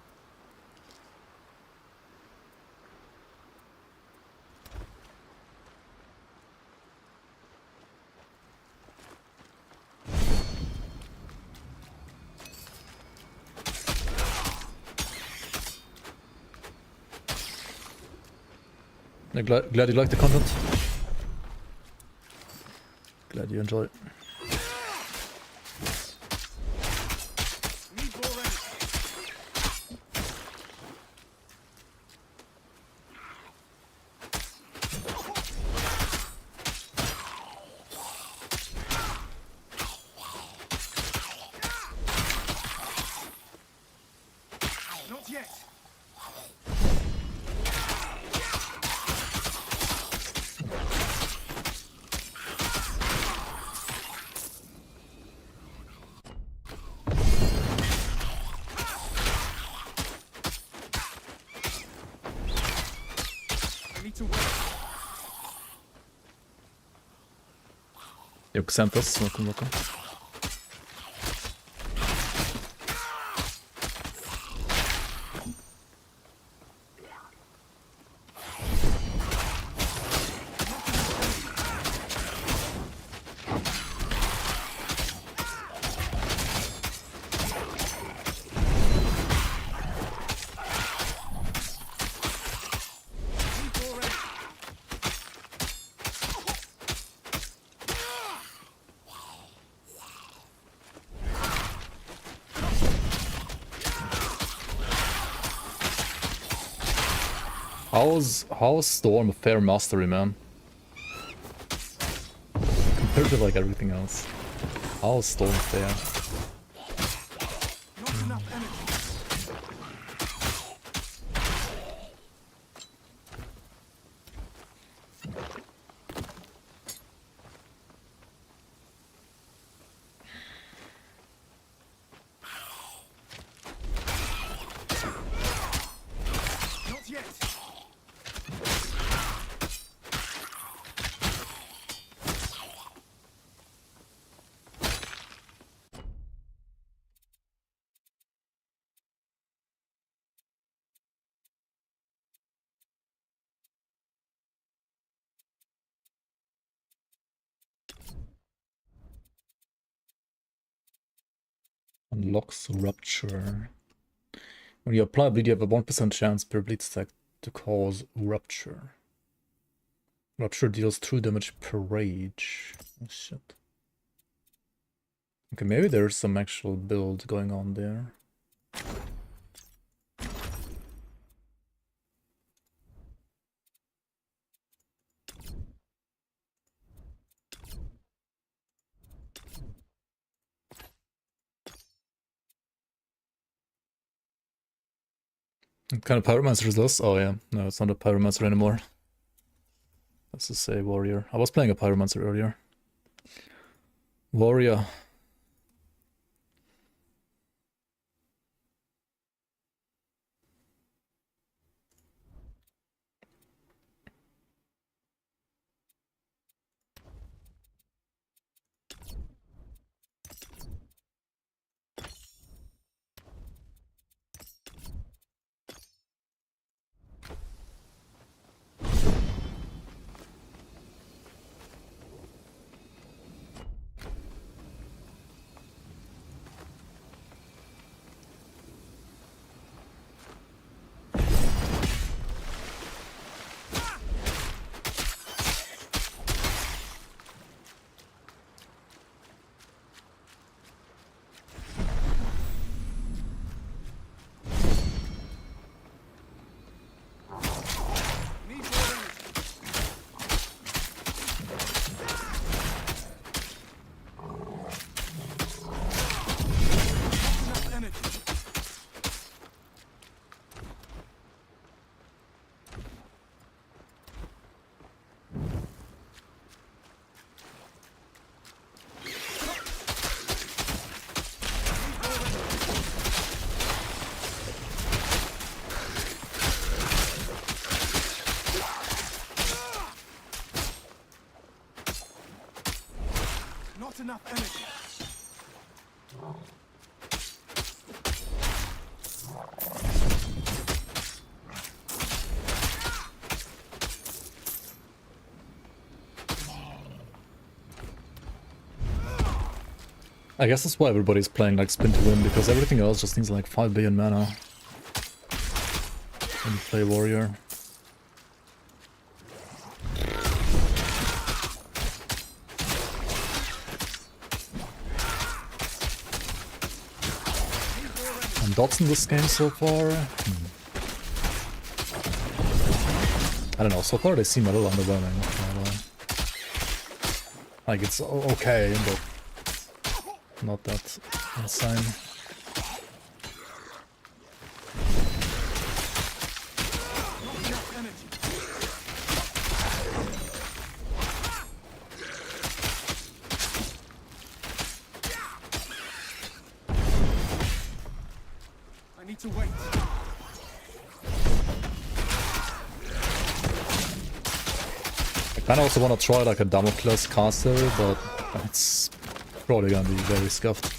Speaker 1: I'm glad you like the content. Glad you enjoy it.
Speaker 9: Not yet.
Speaker 1: Yo, Xanthus, welcome, welcome. How's Storm a fair mastery, man? Compared to like everything else. How's Storm fair? Unlocks Rupture. When you apply bleed, you have a 1% chance per bleed stack to cause Rupture. Rupture deals 2 damage per rage. Oh shit. Okay, maybe there's some actual build going on there. What kind of Pyromancer is this? Oh yeah, no, it's not a Pyromancer anymore. Let's just say Warrior. I was playing a Pyromancer earlier. Warrior. I guess that's why everybody's playing like spin to win, because everything else just needs like 5 billion mana when you play warrior. And dots in this game so far? I don't know, so far they seem a little underwhelming. Like it's okay, but not that insane.
Speaker 9: I need to wait.
Speaker 1: I kinda also wanna try like a Damocles caster, but it's probably gonna be very scuffed.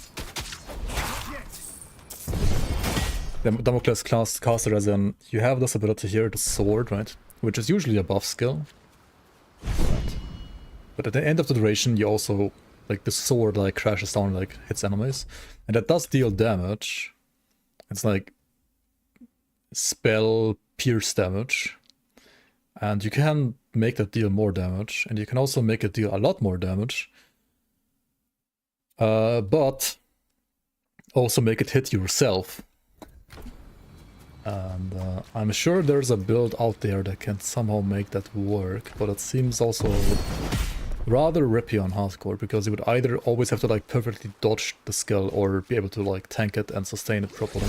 Speaker 1: The Damocles caster as in, you have this ability here, the sword, right? Which is usually a buff skill. But at the end of the duration, you also, like the sword like crashes down, like hits enemies. And that does deal damage. It's like spell pierce damage. And you can make that deal more damage. And you can also make it deal a lot more damage. But also make it hit yourself. And I'm sure there's a build out there that can somehow make that work, but it seems also rather rippy on hardcore, because you would either always have to like perfectly dodge the skill or be able to like tank it and sustain it properly.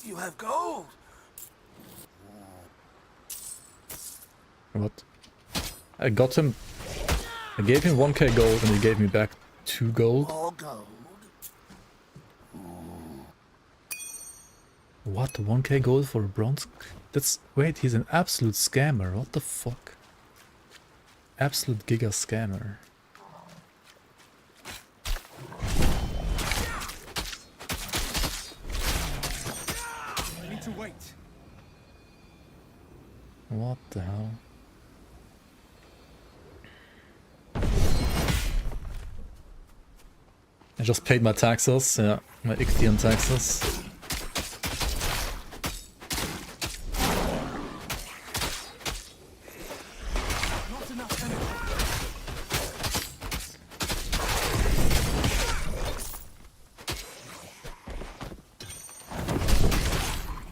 Speaker 12: You have gold.
Speaker 1: What? I got him. I gave him 1k gold and he gave me back 2 gold.
Speaker 12: All gold.
Speaker 1: What? 1k gold for a bronze? That's... Wait, he's an absolute scammer. What the fuck? Absolute giga scammer.
Speaker 9: I need to wait.
Speaker 1: What the hell? I just paid my taxes, yeah, my Ixtian taxes.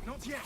Speaker 9: Not yet.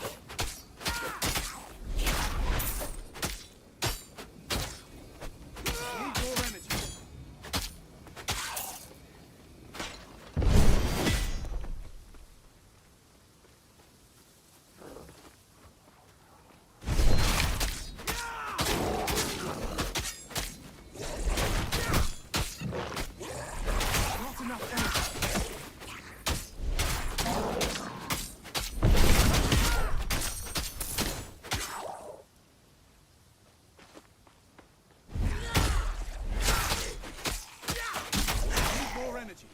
Speaker 9: Need more energy.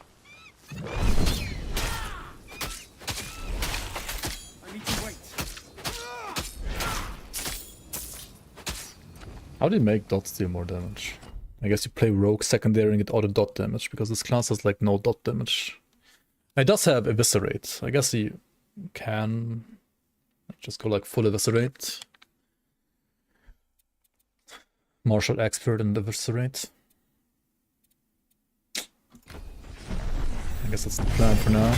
Speaker 1: How do you make dots deal more damage? I guess you play rogue secondary and get all the dot damage, because this class has like no dot damage. It does have eviscerate. I guess you can just go like full eviscerate. Martial expert and eviscerate. I guess that's the plan for now.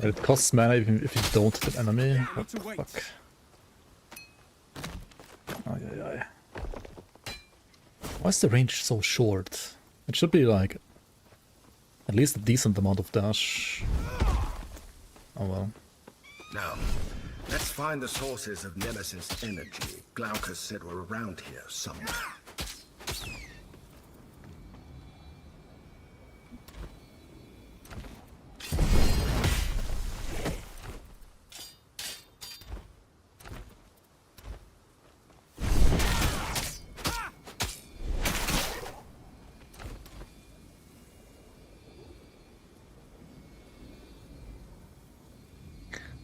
Speaker 1: It costs mana even if you don't hit an enemy. What the fuck? Ay. Why is the range so short? It should be like at least a decent amount of dash. Oh well.
Speaker 5: Now, let's find the sources of Nemesis energy. Glaucus said we're around here somewhere.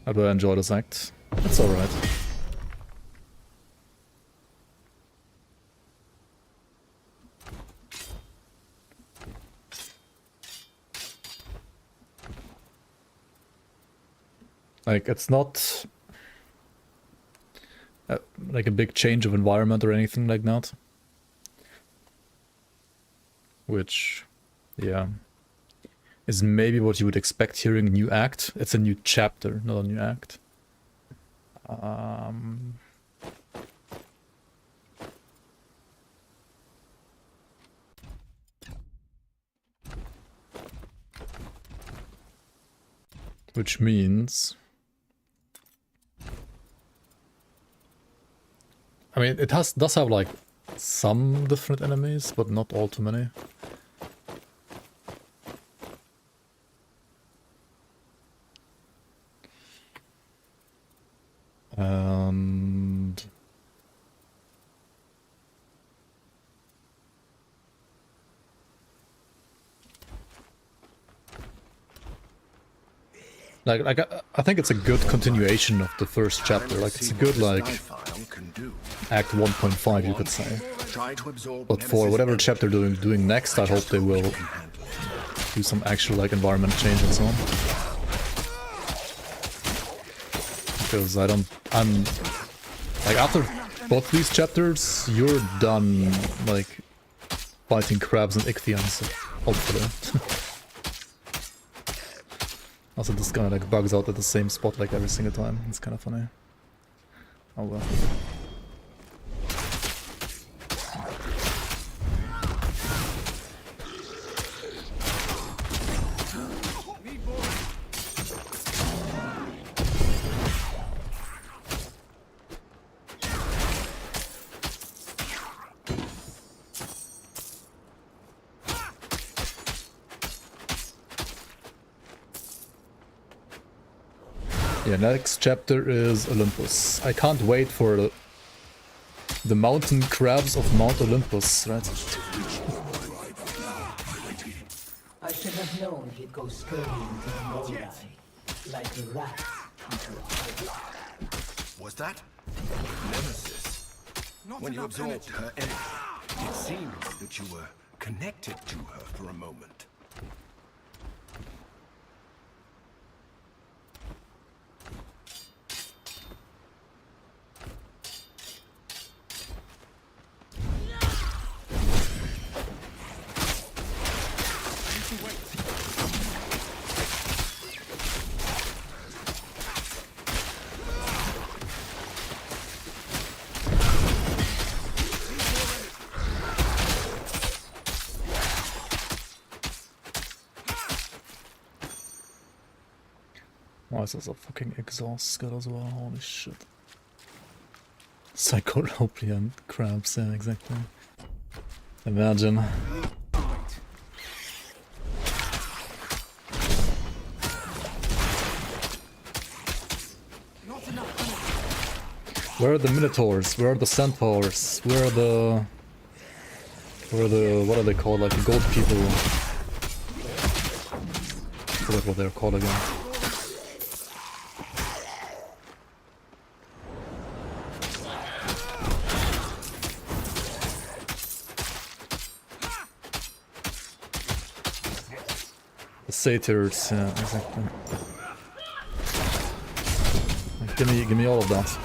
Speaker 1: How do I enjoy this act? It's alright. Like, it's not like a big change of environment or anything like that. Which, yeah, is maybe what you would expect hearing a new act. It's a new chapter, not a new act. Which means... I mean, it does have like some different enemies, but not all too many. And like I think it's a good continuation of the first chapter. Like, it's a good like Act 1.5, you could say. But for whatever chapter they're doing next, I hope they will do some actual like environment change and so on. Because I'm like, after both these chapters, you're done like fighting crabs and ichthyans, hopefully. Also, this guy like bugs out at the same spot like every single time. It's kind of funny. Oh well. Yeah, next chapter is Olympus. I can't wait for the mountain crabs of Mount Olympus, right?
Speaker 18: I should have known he'd go scurrying to the Morai, like a rat into a hole.
Speaker 5: Was that Nemesis? When you absorbed her energy, it seemed that you were connected to her for a moment.
Speaker 1: Why is this a fucking exhaust skill as well? Holy shit. Psycholopian crabs, yeah, exactly. Imagine. Where are the minotaurs? Where are the centaurs? Where are the... what are they called? Like the gold people? I forgot what they're called again. The satyrs, yeah, exactly. Like, give me all of that.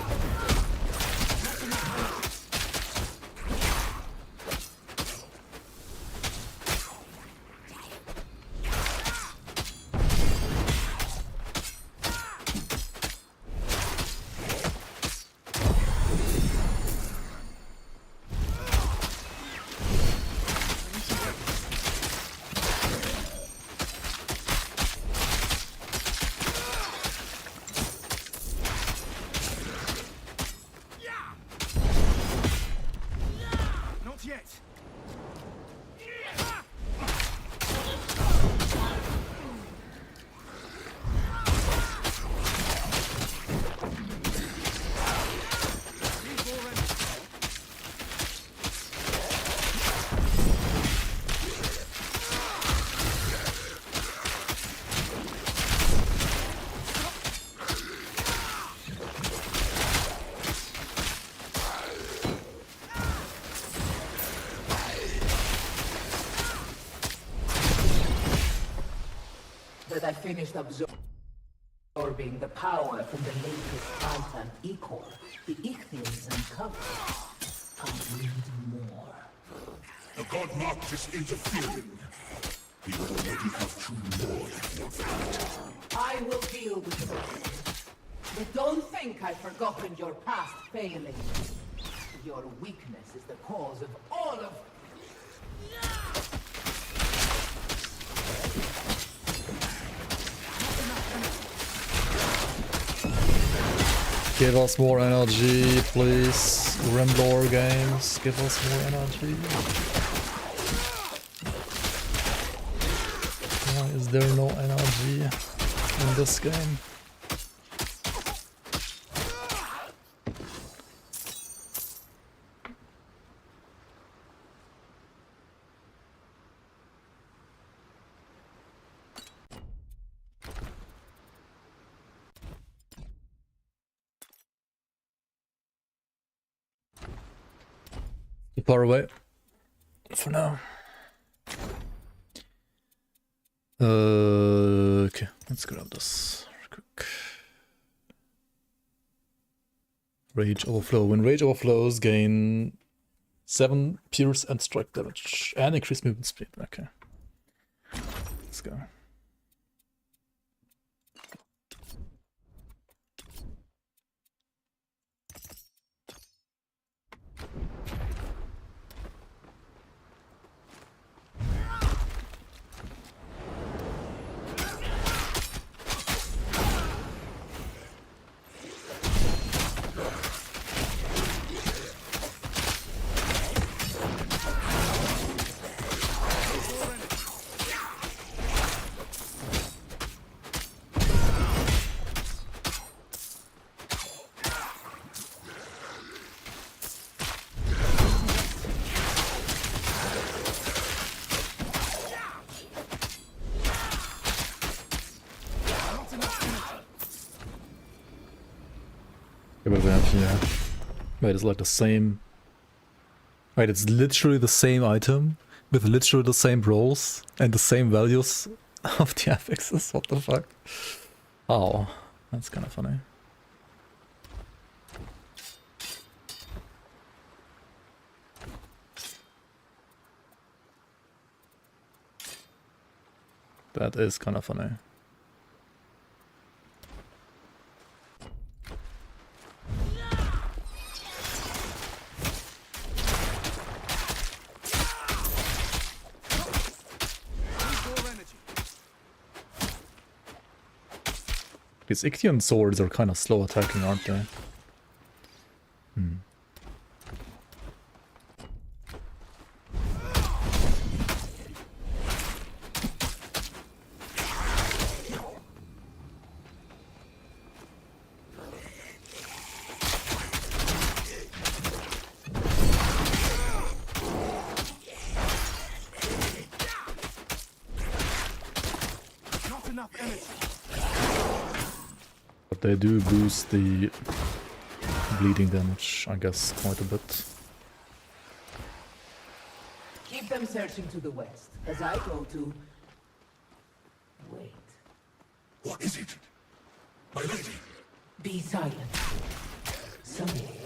Speaker 18: that I finished absorbing the power from the latest Titan Ecor, the Ichthians uncovered. I need more.
Speaker 11: The god mark is interfering. We already have two more than your fate.
Speaker 18: I will deal with the rest. But don't think I've forgotten your past failings. Your weakness is the cause of all of...
Speaker 1: Give us more energy, please. Grimlore games, give us more energy. Why is there no energy in this game? Too far away for now. Okay, let's grab this real quick. Rage overflow. When rage overflows, gain 7 pierce and strike damage and increase movement speed. Okay, let's go. Yeah. Wait, it's like the same... Wait, it's literally the same item with literally the same rolls and the same values of the affixes. What the fuck? Oh, that's kind of funny. That is kind of funny. These Ichthian swords are kind of slow attacking, aren't they? They do boost the bleeding damage, I guess, quite a bit.
Speaker 18: Keep them searching to the west, as I go to... Wait.
Speaker 11: What is it? My lady!
Speaker 18: Be silent. Someday,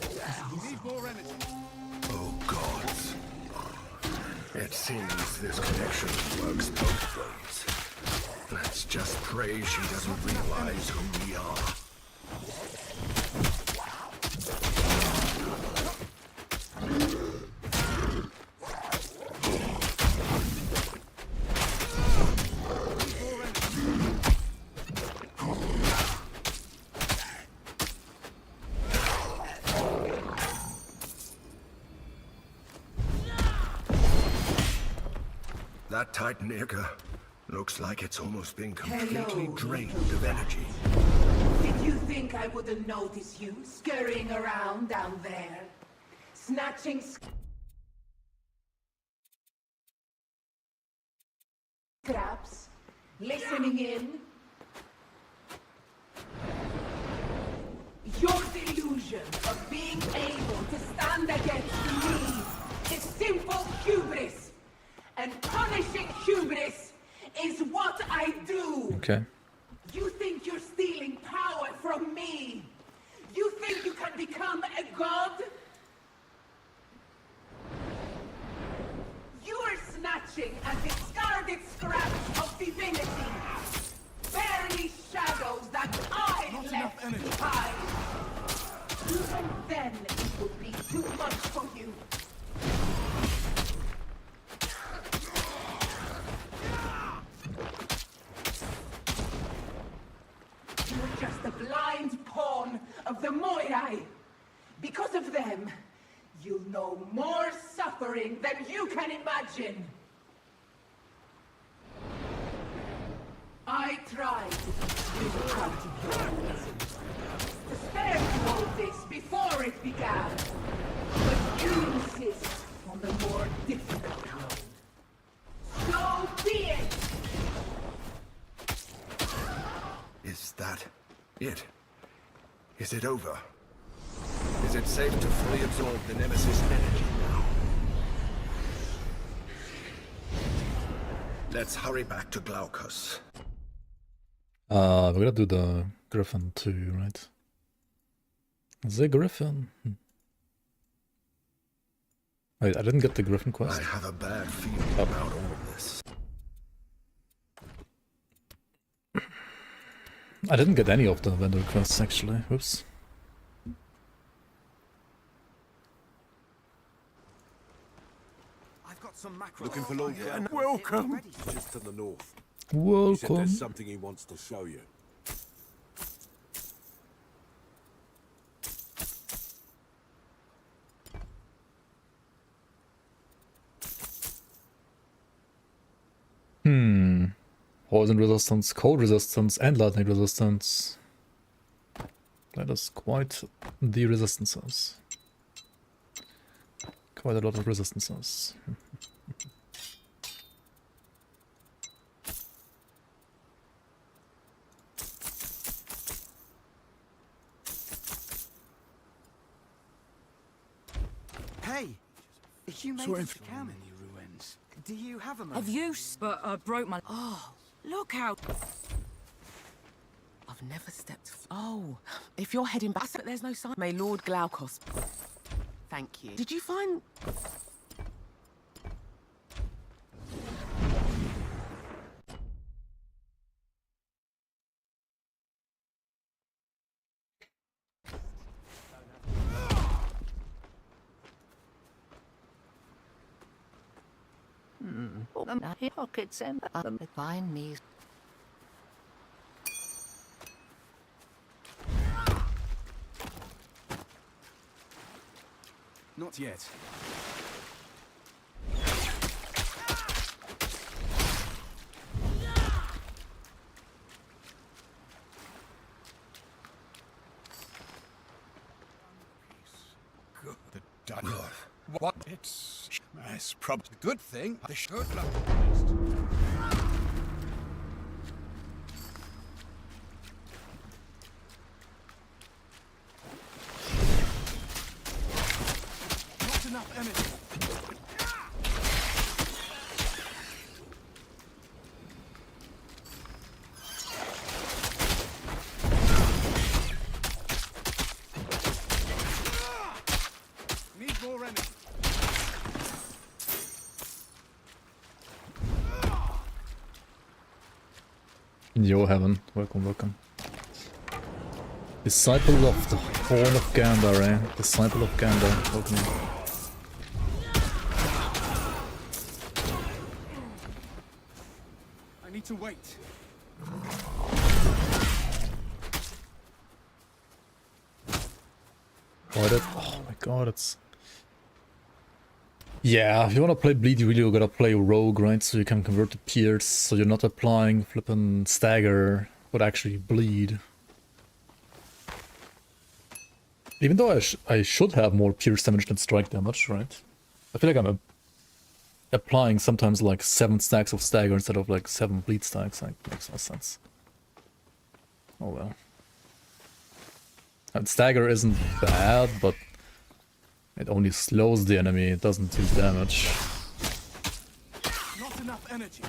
Speaker 5: Oh gods. It seems this connection works both ways. Let's just pray she doesn't realize who we are. That Titanica looks like it's almost been completely drained of energy.
Speaker 18: Did you think I wouldn't notice you scurrying around down there? Snatching scraps? Listening in? Your delusion of being able to stand against me is simple hubris. And punishing hubris is what I do.
Speaker 1: Okay.
Speaker 8: You think you're stealing power from me? You think you can become a god? You are snatching at discarded scraps of divinity. Barely shadows that I left behind. Even then, it would be too much for you. You're just a blind pawn of the Moirai. Because of them, you'll know more suffering than you can imagine. I tried to come to to spare you all this before it began. But you insist on the more difficult road. So be it!
Speaker 5: Is that it? Is it over? Is it safe to fully absorb the Nemesis energy now? Let's hurry back to Glaukos.
Speaker 1: We're gonna do the Griffin too, right? The Griffin. Wait, I didn't get the Griffin quest.
Speaker 5: I have a bad feeling about all of this.
Speaker 1: I didn't get any of the vendor quests actually. Whoops.
Speaker 15: I've got some macro.
Speaker 12: Looking for Lord Glenn. Welcome. Just to the north.
Speaker 1: Welcome.
Speaker 12: He said there's something he wants to show you.
Speaker 1: Poison resistance, cold resistance, and lightning resistance. That is quite the resistances. Quite a lot of resistances.
Speaker 15: Hey, you made it to Cam. Ruins. Do you have a moment?
Speaker 13: Have you? But I broke my. Oh, look out! I've never stepped. Oh, if you're heading back, there's no sign. May Lord Glaukos. Thank you. Did you find?
Speaker 7: Pockets and find me.
Speaker 15: Not yet.
Speaker 10: Good. The done. What? It's probably a good thing. They should look.
Speaker 12: Not enough energy. Need more energy.
Speaker 1: Yo, Heaven. Welcome, welcome. Disciple of the Horn of Gander, eh? Disciple of Gander. Welcome.
Speaker 12: I need to wait.
Speaker 1: Oh my god, it's... Yeah, if you wanna play Bleed, you really gotta play Rogue, right? So you can convert to Pierce, so you're not applying flippin' Stagger, but actually Bleed. Even though I should have more Pierce damage than Strike damage, right? I feel like I'm applying sometimes like 7 stacks of Stagger instead of like 7 Bleed stacks. Like, makes no sense. Oh well. And Stagger isn't bad, but it only slows the enemy, it doesn't do damage.
Speaker 12: Not enough energy.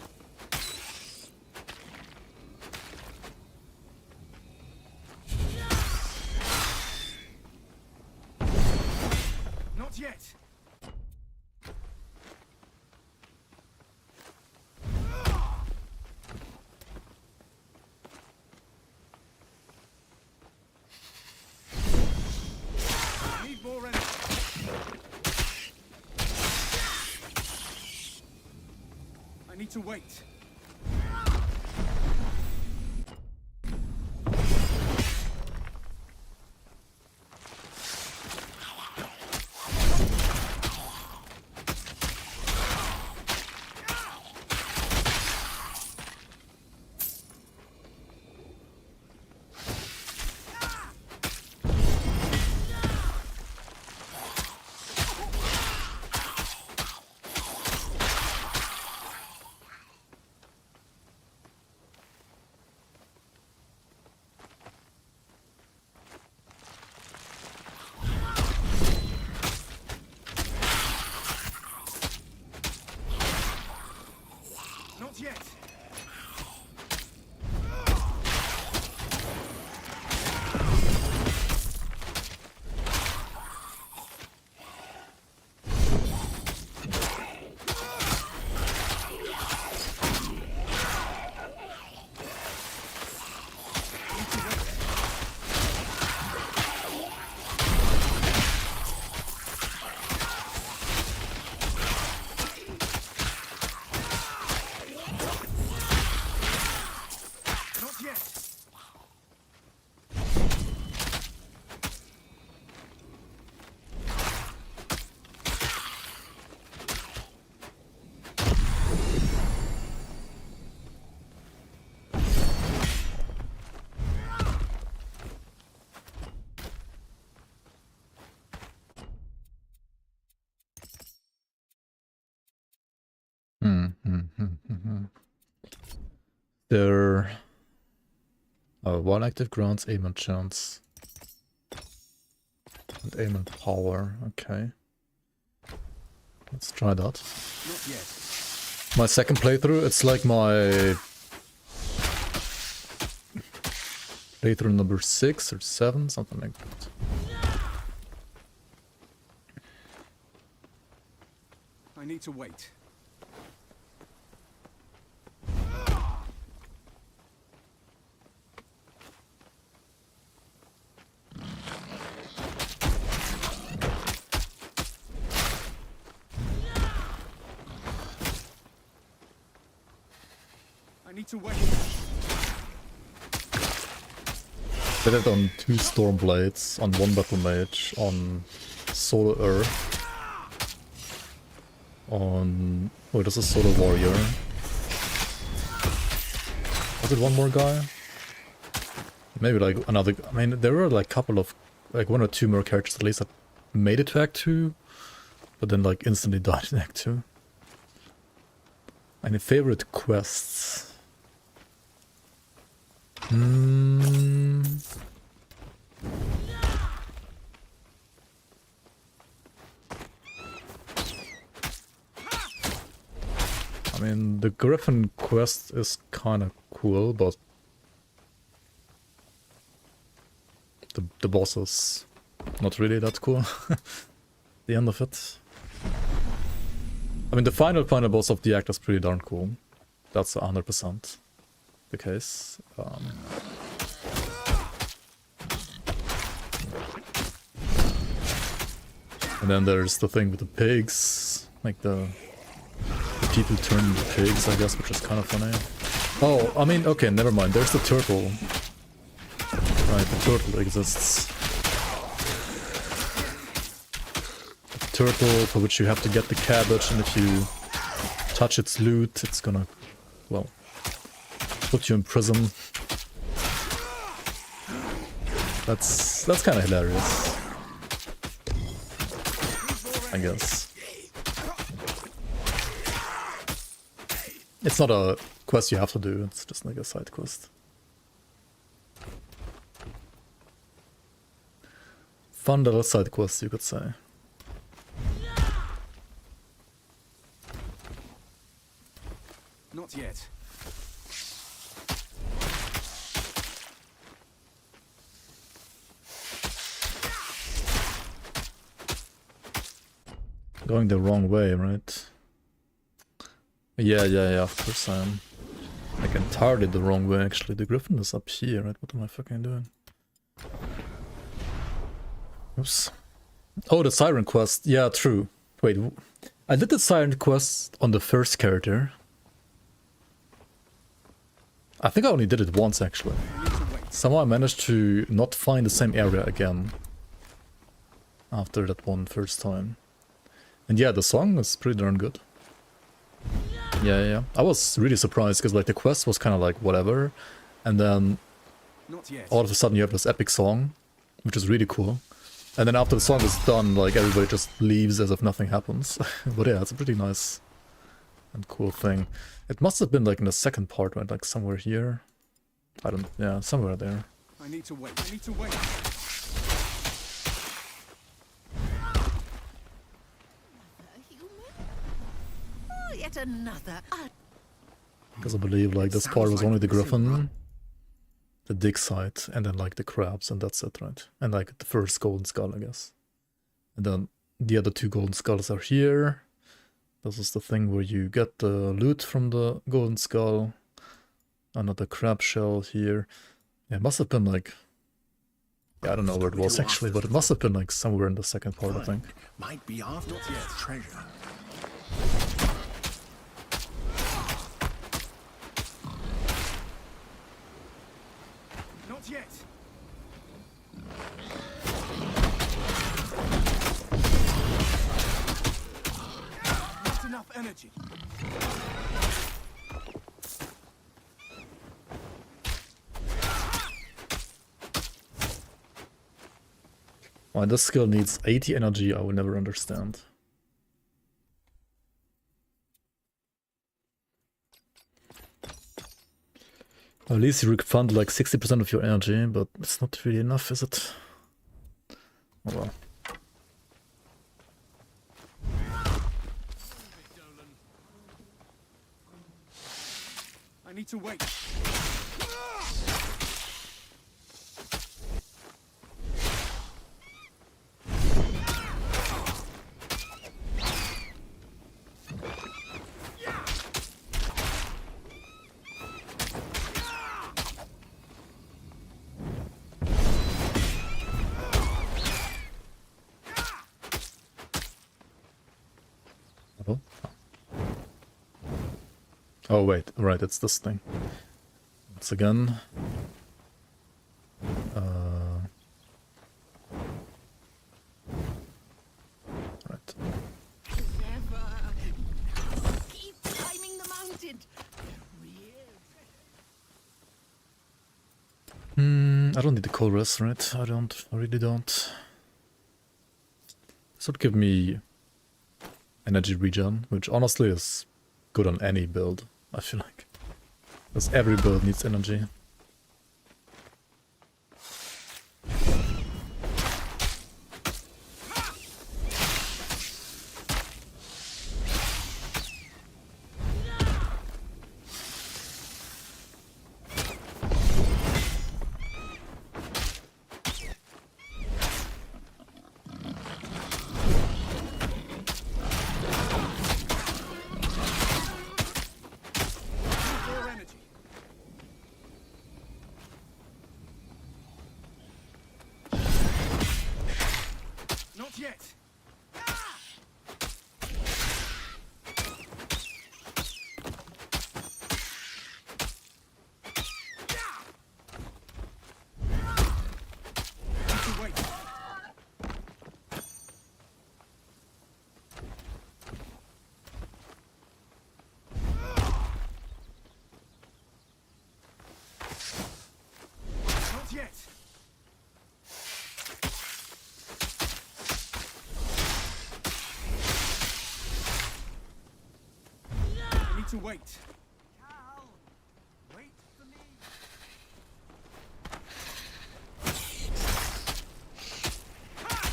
Speaker 12: Not yet. Need more energy. I need to wait. Not yet. Not yet.
Speaker 1: There are 1 active grounds, aim and chance. And aim and power, okay. Let's try that.
Speaker 12: Not yet.
Speaker 1: My second playthrough, it's like my playthrough number 6 or 7, something like that.
Speaker 12: I need to wait. I need to wait.
Speaker 1: Did it on 2 Stormblades, on 1 Battle Mage, on Solo Earth, on... oh, this is Solo Warrior. Was it one more guy? Maybe like another... I mean, there were like a couple of... like 1 or 2 more characters at least that made it to Act 2, but then like instantly died in Act 2. Any favorite quests? I mean, the Griffin quest is kind of cool, but the boss is not really that cool. The end of it. I mean, the final boss of the act is pretty darn cool. That's 100% the case. And then there's the thing with the pigs, like the people turn into pigs, I guess, which is kind of funny. Oh, I mean, okay, never mind. There's the turtle. Right, the turtle exists. The turtle for which you have to get the cabbage, and if you touch its loot, it's gonna, well, put you in prison. That's kind of hilarious, I guess. It's not a quest you have to do, it's just like a side quest. Fun little side quest, you could say.
Speaker 12: Not yet.
Speaker 1: Going the wrong way, right? Yeah, of course I am. Like entirely the wrong way actually. The griffin is up here, right? What am I fucking doing? Oops. Oh, the siren quest. Yeah, true. Wait, I did the siren quest on the first character. I think I only did it once actually. Somehow I managed to not find the same area again after that one first time. And yeah, the song is pretty darn good. Yeah. I was really surprised because like the quest was kind of like whatever, and then all of a sudden you have this epic song, which is really cool. And then after the song is done, like everybody just leaves as if nothing happens. But yeah, it's a pretty nice and cool thing. It must have been like in the second part, right? Like somewhere here. I don't, yeah, somewhere there.
Speaker 9: I need to wait. I need to wait.
Speaker 7: Oh, yet another.
Speaker 1: Because I believe like this part was only the griffin, the dig site, and then like the crabs, and that's it, right? And like the first golden skull, I guess. And then the other two golden skulls are here. This is the thing where you get the loot from the golden skull. Another crab shell here. Yeah, it must have been like... Yeah, I don't know where it was actually, but it must have been like somewhere in the second part, I think.
Speaker 5: Might be after treasure.
Speaker 9: Not yet. Not enough energy.
Speaker 1: Why this skill needs 80 energy, I will never understand. At least you refund like 60% of your energy, but it's not really enough, is it? Oh well.
Speaker 9: I need to wait.
Speaker 1: Oh wait, right, it's this thing. Once again. Right.
Speaker 7: Keep climbing the mountain.
Speaker 1: I don't need the chorus, right? I really don't. This would give me energy regen, which honestly is good on any build, I feel like. Because every build needs energy.
Speaker 9: Not yet. Need to wait. Not yet. To wait. Cal, wait for me.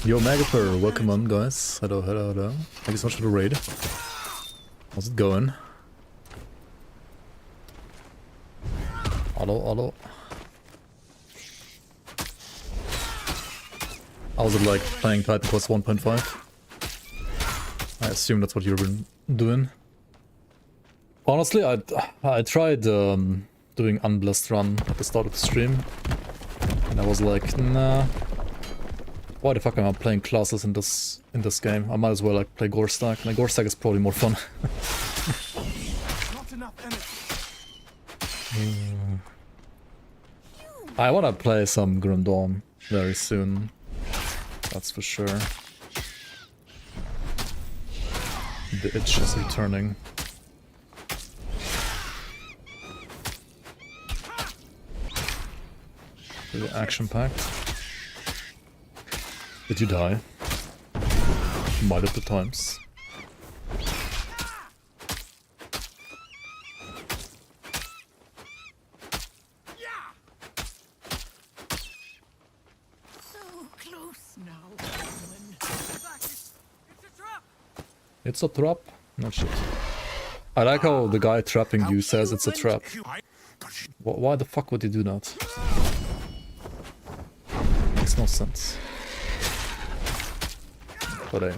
Speaker 1: Yo, Magapur, welcome on, guys. Hello. Thank you so much for the raid. How's it going? Hello. How's it like playing Titan Quest 1.5? I assume that's what you've been doing. Honestly, I tried doing Unblessed run at the start of the stream, and I was like, nah. Why the fuck am I playing classes in this game? I might as well like play Gore Stack. Like Gore Stack is probably more fun.
Speaker 12: Not enough energy.
Speaker 1: I wanna play some Grim Dawn very soon. That's for sure. The itch is returning. Really action-packed. Did you die? Might at the times. It's a trap? No shit. I like how the guy trapping you says it's a trap. Why the fuck would you do that? Makes no sense. But hey.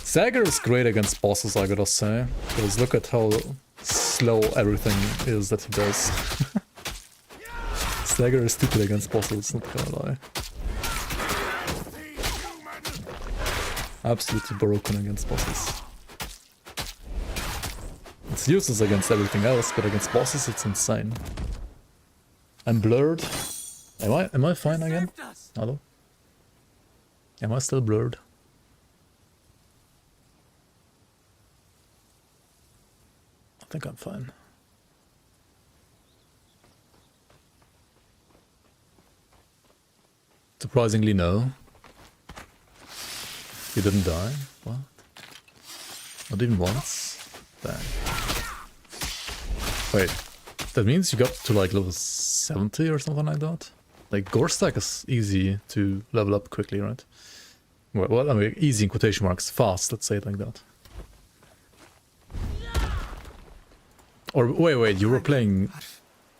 Speaker 1: Sager is great against bosses, I gotta say. Because look at how slow everything is that he does. Sager is stupid against bosses, not gonna lie. Absolutely broken against bosses. It's useless against everything else, but against bosses it's insane. I'm blurred. Am I fine again? Hello? Am I still blurred? I think I'm fine. Surprisingly, no. You didn't die? What? Not even once? Dang. Wait, that means you got to like level 70 or something like that? Like Gore Stack is easy to level up quickly, right? Well, I mean, easy in quotation marks, fast, let's say it like that. Or wait, you were playing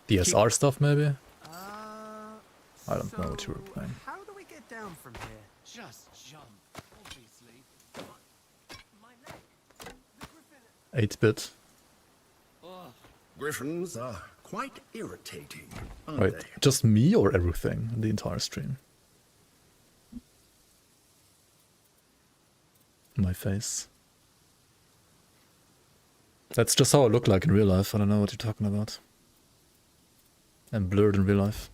Speaker 1: the SR stuff maybe? I don't know what you were playing.
Speaker 16: How do we get down from here? Just jump, obviously. My leg.
Speaker 1: 8-bit.
Speaker 5: Griffins are quite irritating, aren't
Speaker 1: Wait,
Speaker 5: they?
Speaker 1: just me or everything? The entire stream? My face. That's just how I look like in real life. I don't know what you're talking about. I'm blurred in real life.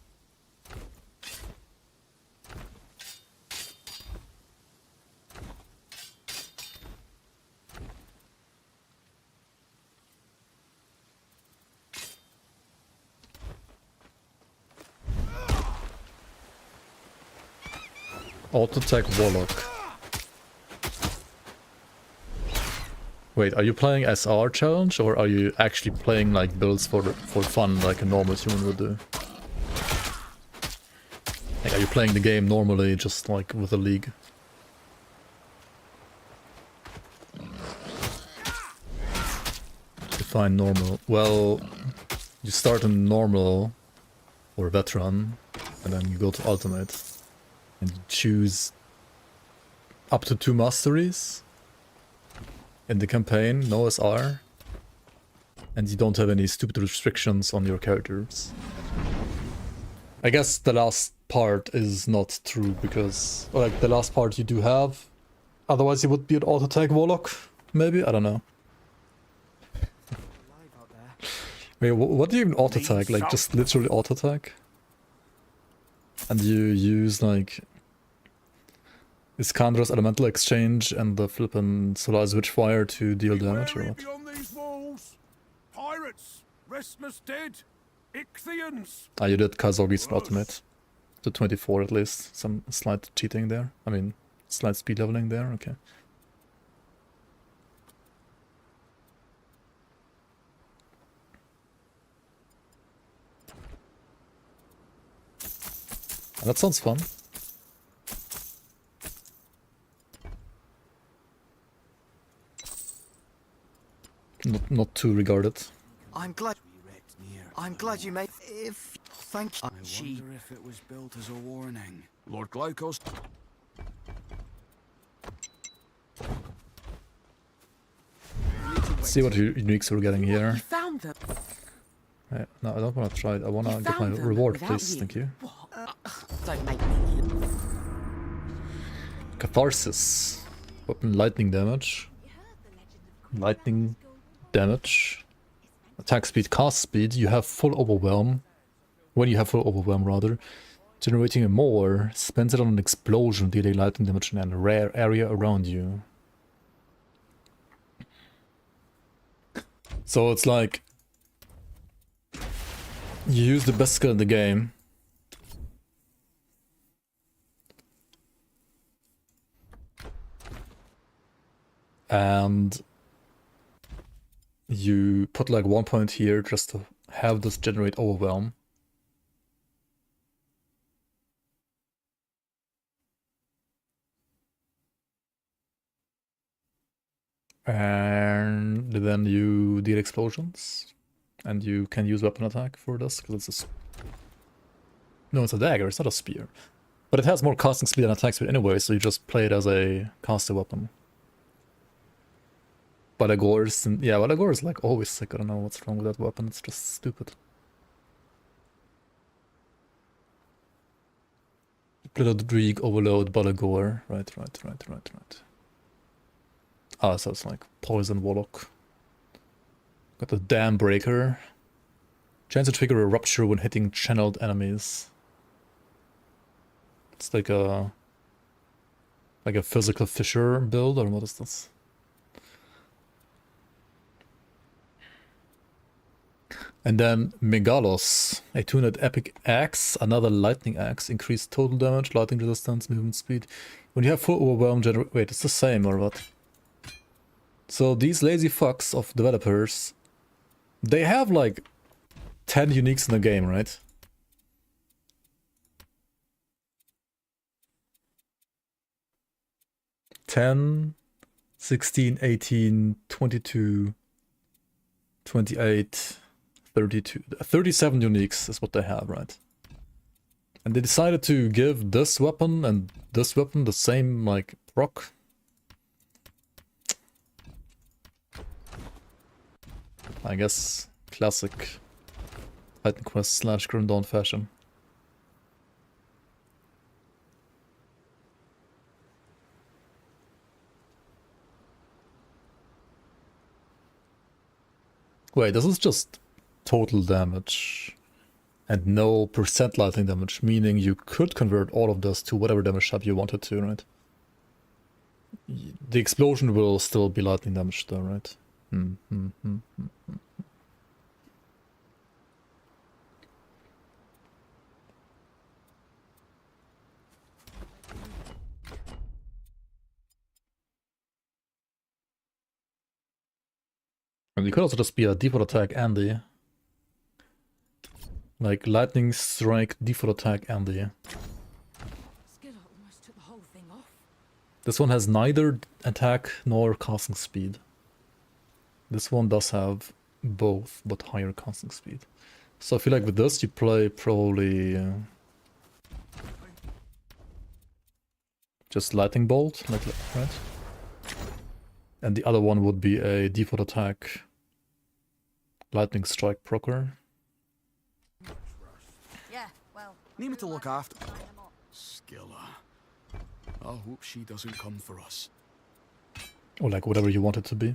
Speaker 1: Auto-attack Warlock. Wait, are you playing SR challenge or are you actually playing like builds for fun like a normal human would do? Like, are you playing the game normally just like with a league? Define normal. Well, you start in normal or veteran and then you go to ultimate. And you choose up to 2 masteries in the campaign, no SR, and you don't have any stupid restrictions on your characters. I guess the last part is not true because, or like the last part you do have, otherwise you would be an auto-attack Warlock, maybe? I don't know. Wait, what do you even auto-attack? Like just literally auto-attack? And you use like Iskandra's Elemental Exchange and the flippin' Solar's Witchfire to deal damage or what?
Speaker 12: Beyond these walls. Pirates, restless dead, Ichthians.
Speaker 1: Ah, you did Kazogi's ultimate. To 24 at least. Some slight cheating there. I mean, slight speed leveling there, okay. That sounds fun. Not too regarded.
Speaker 15: I'm glad you made. If thank you.
Speaker 17: I wonder if it was built as a warning.
Speaker 5: Lord Glaucus.
Speaker 1: Let's see what uniques we're getting here.
Speaker 13: You found them.
Speaker 1: No, I don't want to try it. I want to
Speaker 13: You
Speaker 1: get my
Speaker 13: found them
Speaker 1: reward,
Speaker 13: without
Speaker 1: please.
Speaker 13: you.
Speaker 1: Thank you.
Speaker 13: Don't make me.
Speaker 1: Catharsis. Weapon lightning damage. Lightning damage. Attack speed, cast speed. You have full overwhelm. When you have full overwhelm, rather. Generating more. Spends it on an explosion, dealing lightning damage in a rare area around you. So it's like you use the best skill in the game. And you put like 1 point here just to have this generate overwhelm. And then you deal explosions. And you can use weapon attack for this, because it's a... No, it's a dagger, it's not a spear. But it has more casting speed and attack speed anyway, so you just play it as a caster weapon. Balagor is... Yeah, Balagor is like always sick, I don't know what's wrong with that weapon, it's just stupid. Bloodreek, Overload, Balagor. Right. Ah, so it's like Poison Warlock. Got the Dam Breaker. Chance to trigger a rupture when hitting channeled enemies. It's like a physical fissure build, or what is this? And then Megalos, a 2-hit epic axe, another lightning axe, increased total damage, lightning resistance, movement speed. When you have full overwhelm wait, it's the same or what? So these lazy fucks of developers, they have like 10 uniques in the game, right? (10, 16, 18, 22, 28, 32, 37 uniques is what they have, right? And they decided to give this weapon and this weapon the same, like, proc. I guess classic Titan Quest / Grim Dawn fashion. Wait, this is just total damage and no percent lightning damage, meaning you could convert all of this to whatever damage type you wanted to, right? The explosion will still be lightning damage though, right? And you could also just be a default attack Andy. Like lightning strike, default attack Andy. This one has neither attack nor casting speed. This one does have both, but higher casting speed. So I feel like with this you play probably just lightning bolt, like right? And the other one would be a default attack lightning strike procer.
Speaker 14: Yeah, well.
Speaker 15: Need me to look after
Speaker 17: Skilla. I hope she doesn't come for us.
Speaker 1: Or like whatever you want it to be.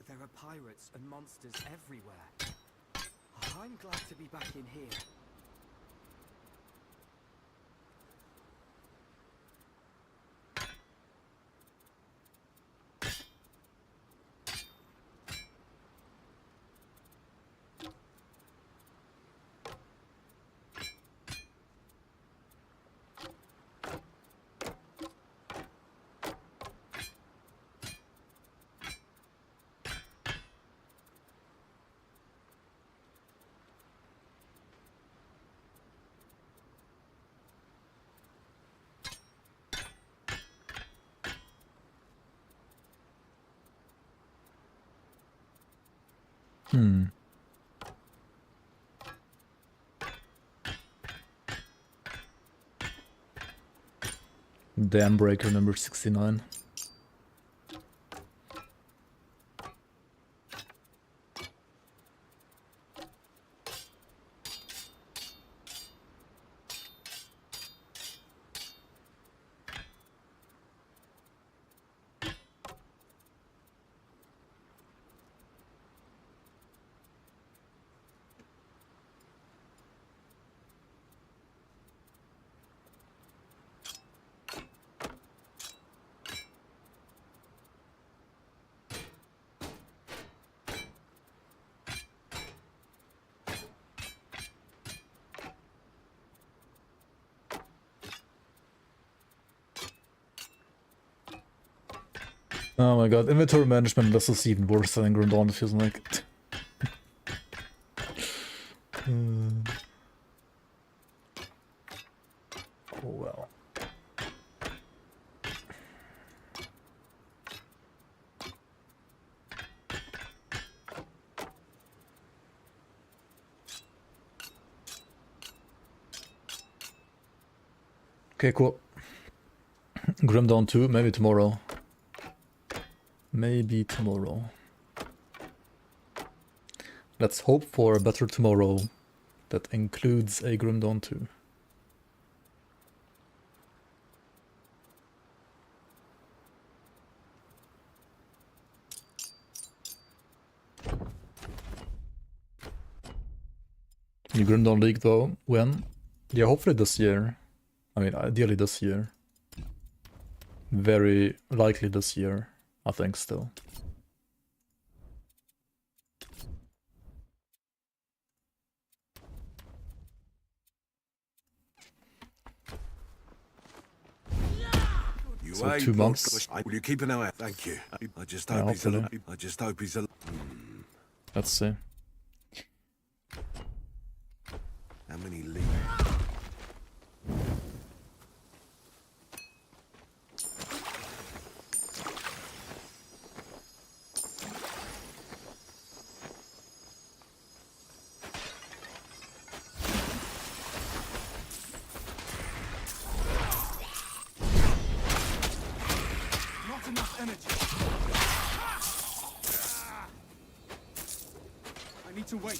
Speaker 16: There are pirates and monsters everywhere. I'm glad to be back in here.
Speaker 1: Dam Breaker number 69. Oh my god, inventory management, this is even worse than Grim Dawn, it feels like. Oh well. Okay, cool. Grim Dawn 2, maybe tomorrow. Maybe tomorrow. Let's hope for a better tomorrow that includes a Grim Dawn 2. New Grim Dawn League though, when? Yeah, hopefully this year. I mean, ideally this year. Very likely this year, I think still.
Speaker 10: You
Speaker 1: So 2 months.
Speaker 10: Will you keep an eye out? Thank you. I just
Speaker 1: Yeah,
Speaker 10: hope he's alive.
Speaker 1: hopefully.
Speaker 10: I just hope he's alive.
Speaker 1: Let's see.
Speaker 10: How many leave?
Speaker 9: Not enough energy. I need to wait.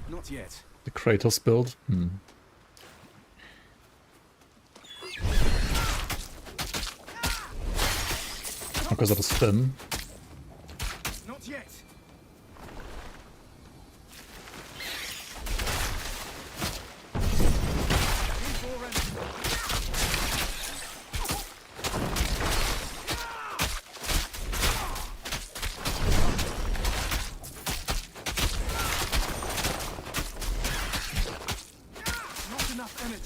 Speaker 9: Not yet.
Speaker 1: The Kratos build? Because of the spin.
Speaker 9: Not yet. Not enough energy.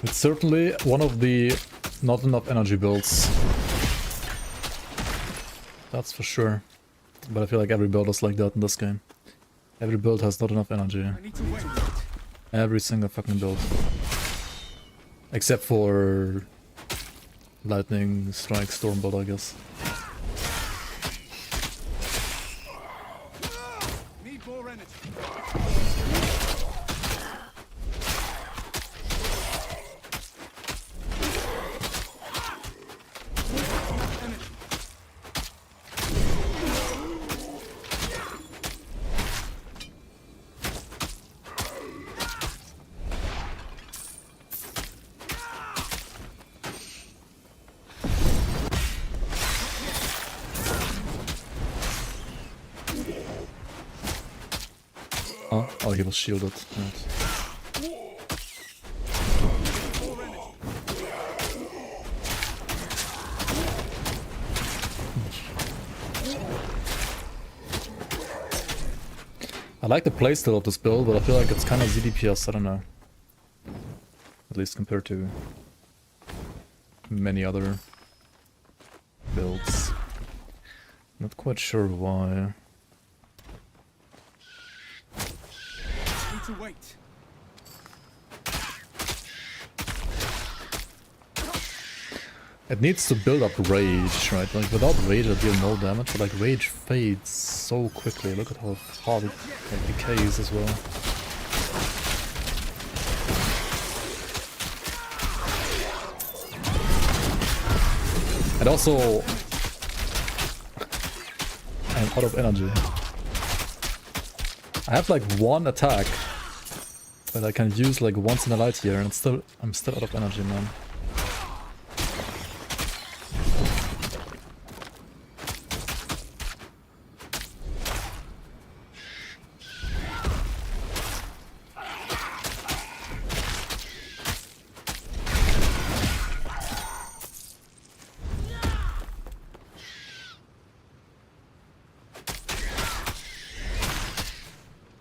Speaker 1: It's certainly one of the not enough energy builds. That's for sure. But I feel like every build is like that in this game. Every build has not enough energy.
Speaker 9: I need to wait.
Speaker 1: Every single fucking build. Except for Lightning Strike Storm build, I guess.
Speaker 9: Need more energy.
Speaker 1: Oh, he was shielded. Right. I like the playstyle of this build, but I feel like it's kind of ZDPS, I don't know. At least compared to many other builds. Not quite sure why.
Speaker 9: Need to wait.
Speaker 1: It needs to build up rage, right? Like without rage I deal no damage, but like rage fades so quickly. Look at how hard it like, decays as well. And also I'm out of energy. I have like one attack that I can use like once in a light year, and I'm still out of energy, man.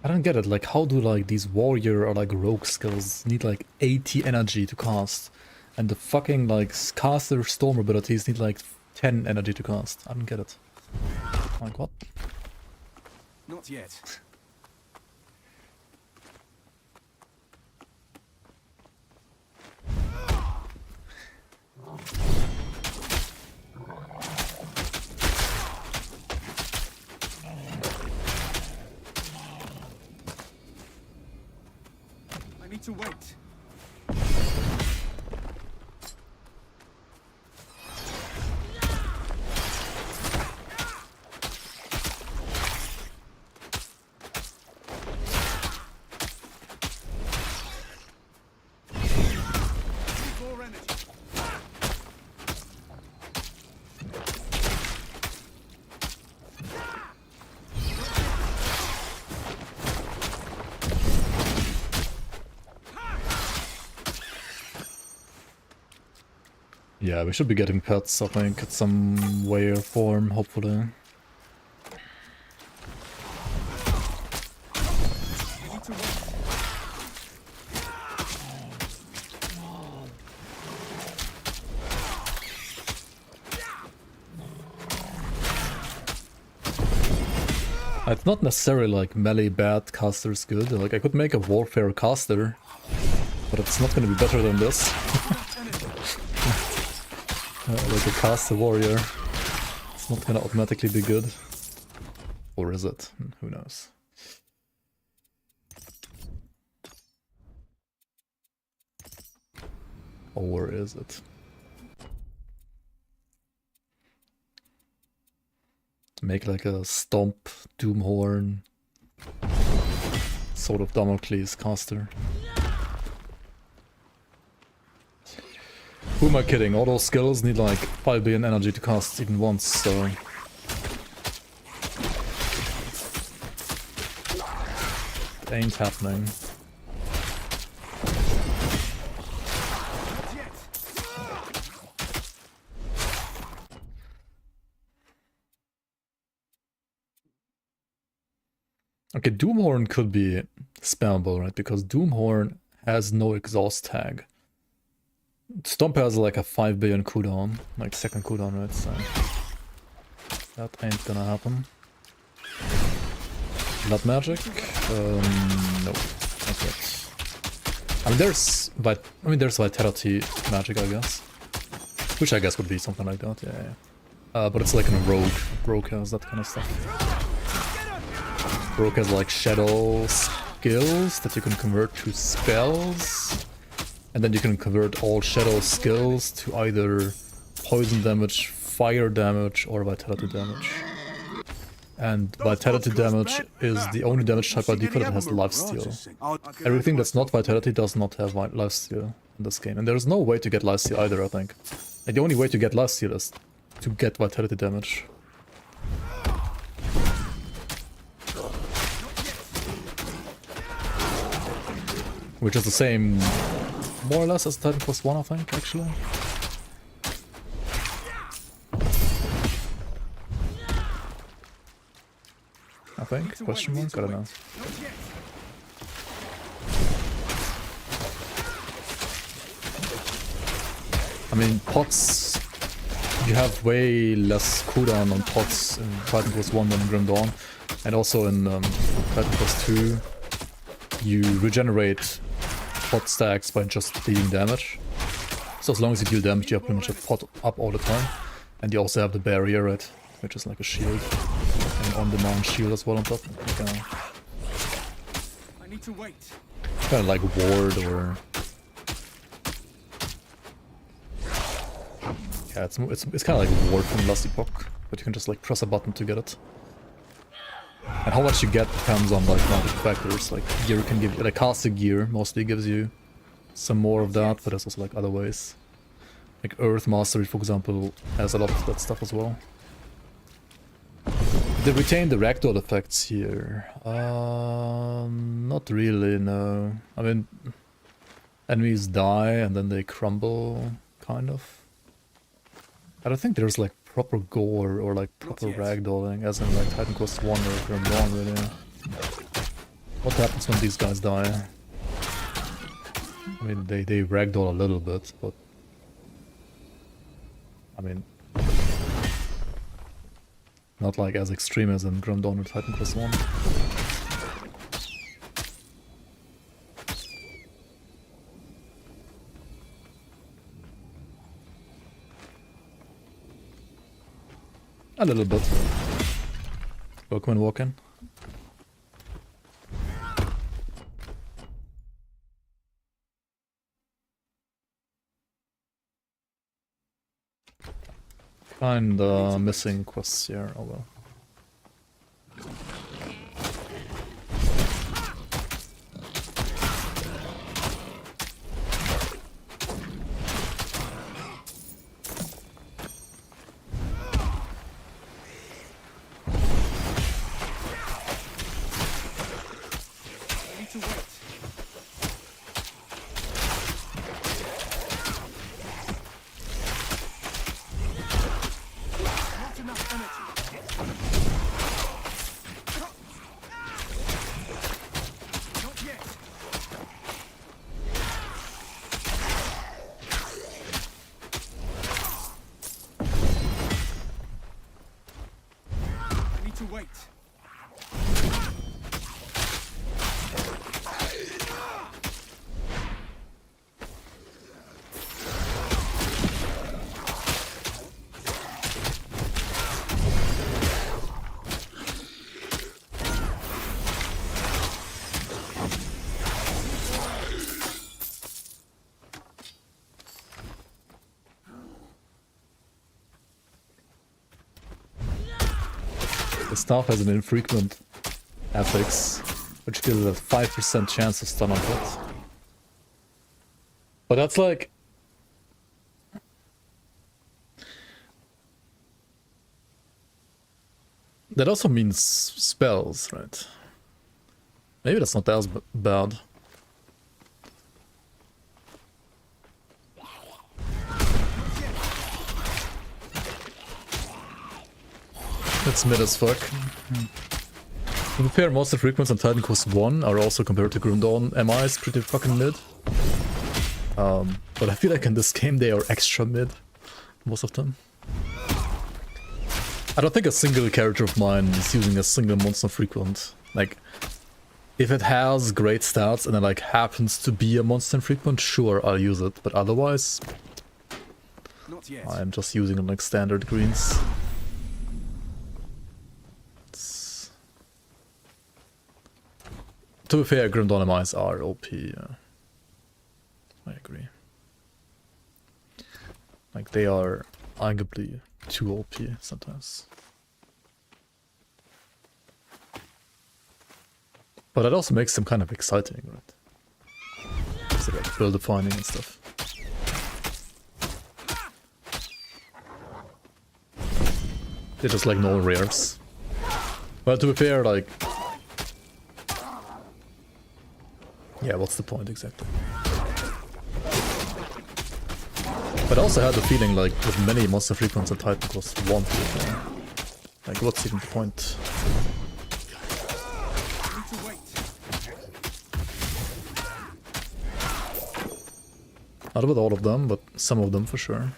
Speaker 1: I don't get it, like how do like these warrior or like rogue skills need like 80 energy to cast, and the fucking like caster storm abilities need like 10 energy to cast? I don't get it. Like what?
Speaker 9: Not yet. I need to wait. More energy.
Speaker 1: Yeah, we should be getting pets, I think, at some way or form, hopefully. It's not necessarily like melee bad, caster's good. Like I could make a warfare caster, but it's not gonna be better than this. Like a caster warrior. It's not gonna automatically be good. Or is it? Who knows? Or is it? Make like a stomp, Doomhorn, Sword of Damocles caster. Who am I kidding? All those skills need like 5 billion energy to cast even once, so... It ain't happening. Okay, Doomhorn could be spammable, right? Because Doomhorn has no exhaust tag. Stomp has like a 5 billion cooldown, like second cooldown, right? So that ain't gonna happen. Blood magic? No, not yet. I mean, there's vitality magic, I guess, which I guess would be something like that. Yeah. But it's like in a rogue. Rogue has that kind of stuff. Rogue has like shadow skills that you can convert to spells, and then you can convert all shadow skills to either poison damage, fire damage, or vitality damage. And vitality damage is the only damage type by default that has lifesteal. Everything that's not vitality does not have lifesteal in this game, and there's no way to get lifesteal either, I think. Like, the only way to get lifesteal is to get vitality damage. Which is the same, more or less, as Titan Quest 1, I think, actually. I think? Question mark? I don't know. I mean, pots... You have way less cooldown on pots in Titan Quest 1 than in Grim Dawn. And also in Titan Quest 2, you regenerate pot stacks by just dealing damage. So as long as you deal damage, you have pretty much a pot up all the time. And you also have the barrier, right? Which is like a shield. An on-demand shield as well on top. Like
Speaker 9: I need to wait.
Speaker 1: kind of like ward or... Yeah, it's kind of like ward from Last Epoch, but you can just like press a button to get it. And how much you get depends on like multiple factors. Like gear can give you, like caster gear mostly gives you some more of that, but there's also like other ways. Like Earth Mastery, for example, has a lot of that stuff as well. They retain the ragdoll effects here. Not really, no. I mean, enemies die and then they crumble, kind of. I don't think there's like proper gore or like proper ragdolling as in like Titan Quest 1 or Grim Dawn, really. What happens when these guys die? I mean, they ragdoll a little bit, but... I mean... Not like as extreme as in Grim Dawn or Titan Quest 1. A little bit. Pokemon walking. Kinda missing quests here, oh well. The staff has an infrequent affix, which gives it a 5% chance to stun on hit. But that's like... That also means spells, right? Maybe that's not as bad. It's mid as fuck. To be fair, most of the frequencies on Titan Quest 1 are also compared to Grim Dawn. MI is pretty fucking mid. But I feel like in this game they are extra mid. Most of them. I don't think a single character of mine is using a single monster frequent. Like, if it has great stats and it like happens to be a monster frequent, sure, I'll use it. But otherwise,
Speaker 9: not yet.
Speaker 1: I'm just using like standard greens. To be fair, Grim Dawn MIs are OP. I agree. Like, they are arguably too OP sometimes. But it also makes them kind of exciting, right? So like build defining and stuff. They're just like no rares. But to be fair, like... Yeah, what's the point exactly? But I also had the feeling like with many monster frequencies on Titan Quest 1 to like what's even the point? Not with all of them, but some of them for sure.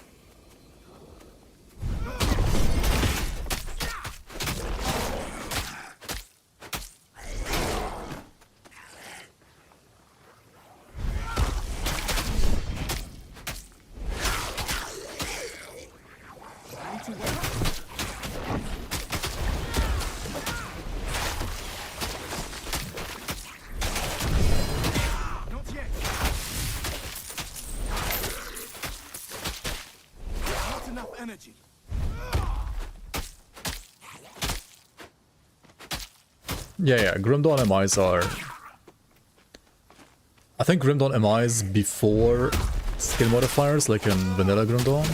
Speaker 1: Yeah, Grim Dawn MIs are... I think Grim Dawn MIs before skill modifiers, like in vanilla Grim Dawn,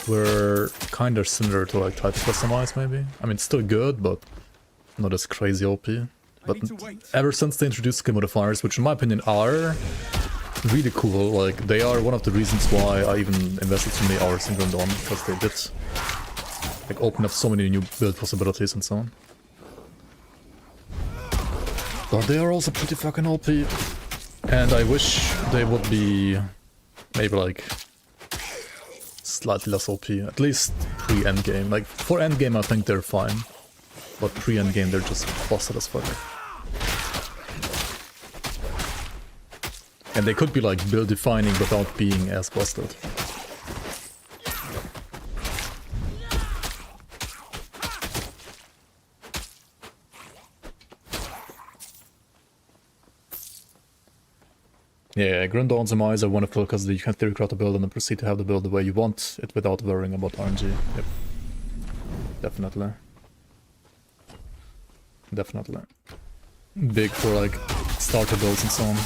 Speaker 1: were kinda similar to like Titan Quest MIs maybe. I mean, still good, but not as crazy OP. But ever since they introduced skill modifiers, which in my opinion are really cool, like they are one of the reasons why I even invested so many hours in Grim Dawn, because they did like open up so many new build possibilities and so on. But they are also pretty fucking OP, and I wish they would be maybe like slightly less OP, at least pre-endgame. Like for endgame I think they're fine, but pre-endgame they're just busted as fuck. And they could be like build defining without being as busted. Yeah, Grim Dawn's MIs are wonderful because you can theory craft a build and then proceed to have the build the way you want it without worrying about RNG. Yep. Definitely. Definitely. Big for like starter builds and so on.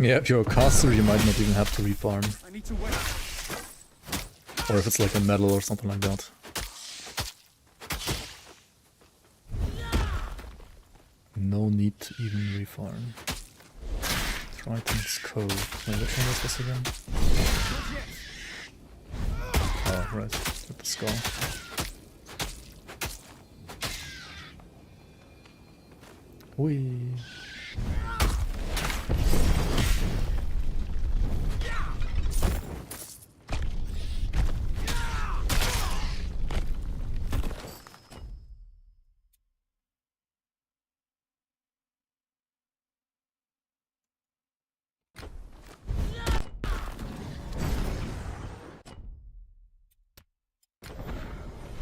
Speaker 1: Yeah, if you're a caster, you might not even have to refarm. Or if it's like a medal or something like that. No need to even refarm. Triton's Code. Wait, which one was this again? Oh, right. With the skull. Whee!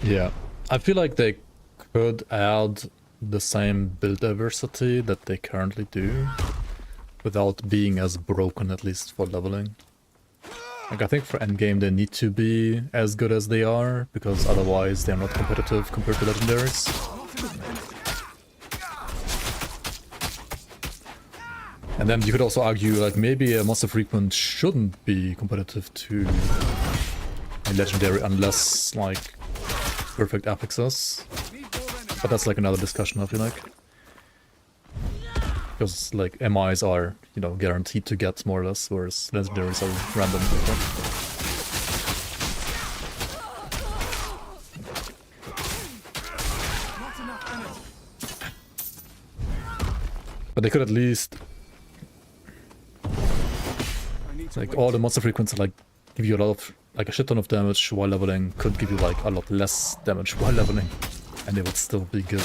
Speaker 1: Yeah, I feel like they could add the same build diversity that they currently do without being as broken, at least for leveling. Like, I think for endgame they need to be as good as they are, because otherwise they're not competitive compared to legendaries. And then you could also argue, like, maybe a Monster Frequent shouldn't be competitive to a legendary unless, like, perfect affixes. But that's like another discussion, I feel like. Because, like, MIs are, you know, guaranteed to get more or less, whereas legendaries are random. But they could at least... like, all the monster frequency, like, give you a lot of, like, a shit ton of damage while leveling, could give you, like, a lot less damage while leveling. And they would still be good.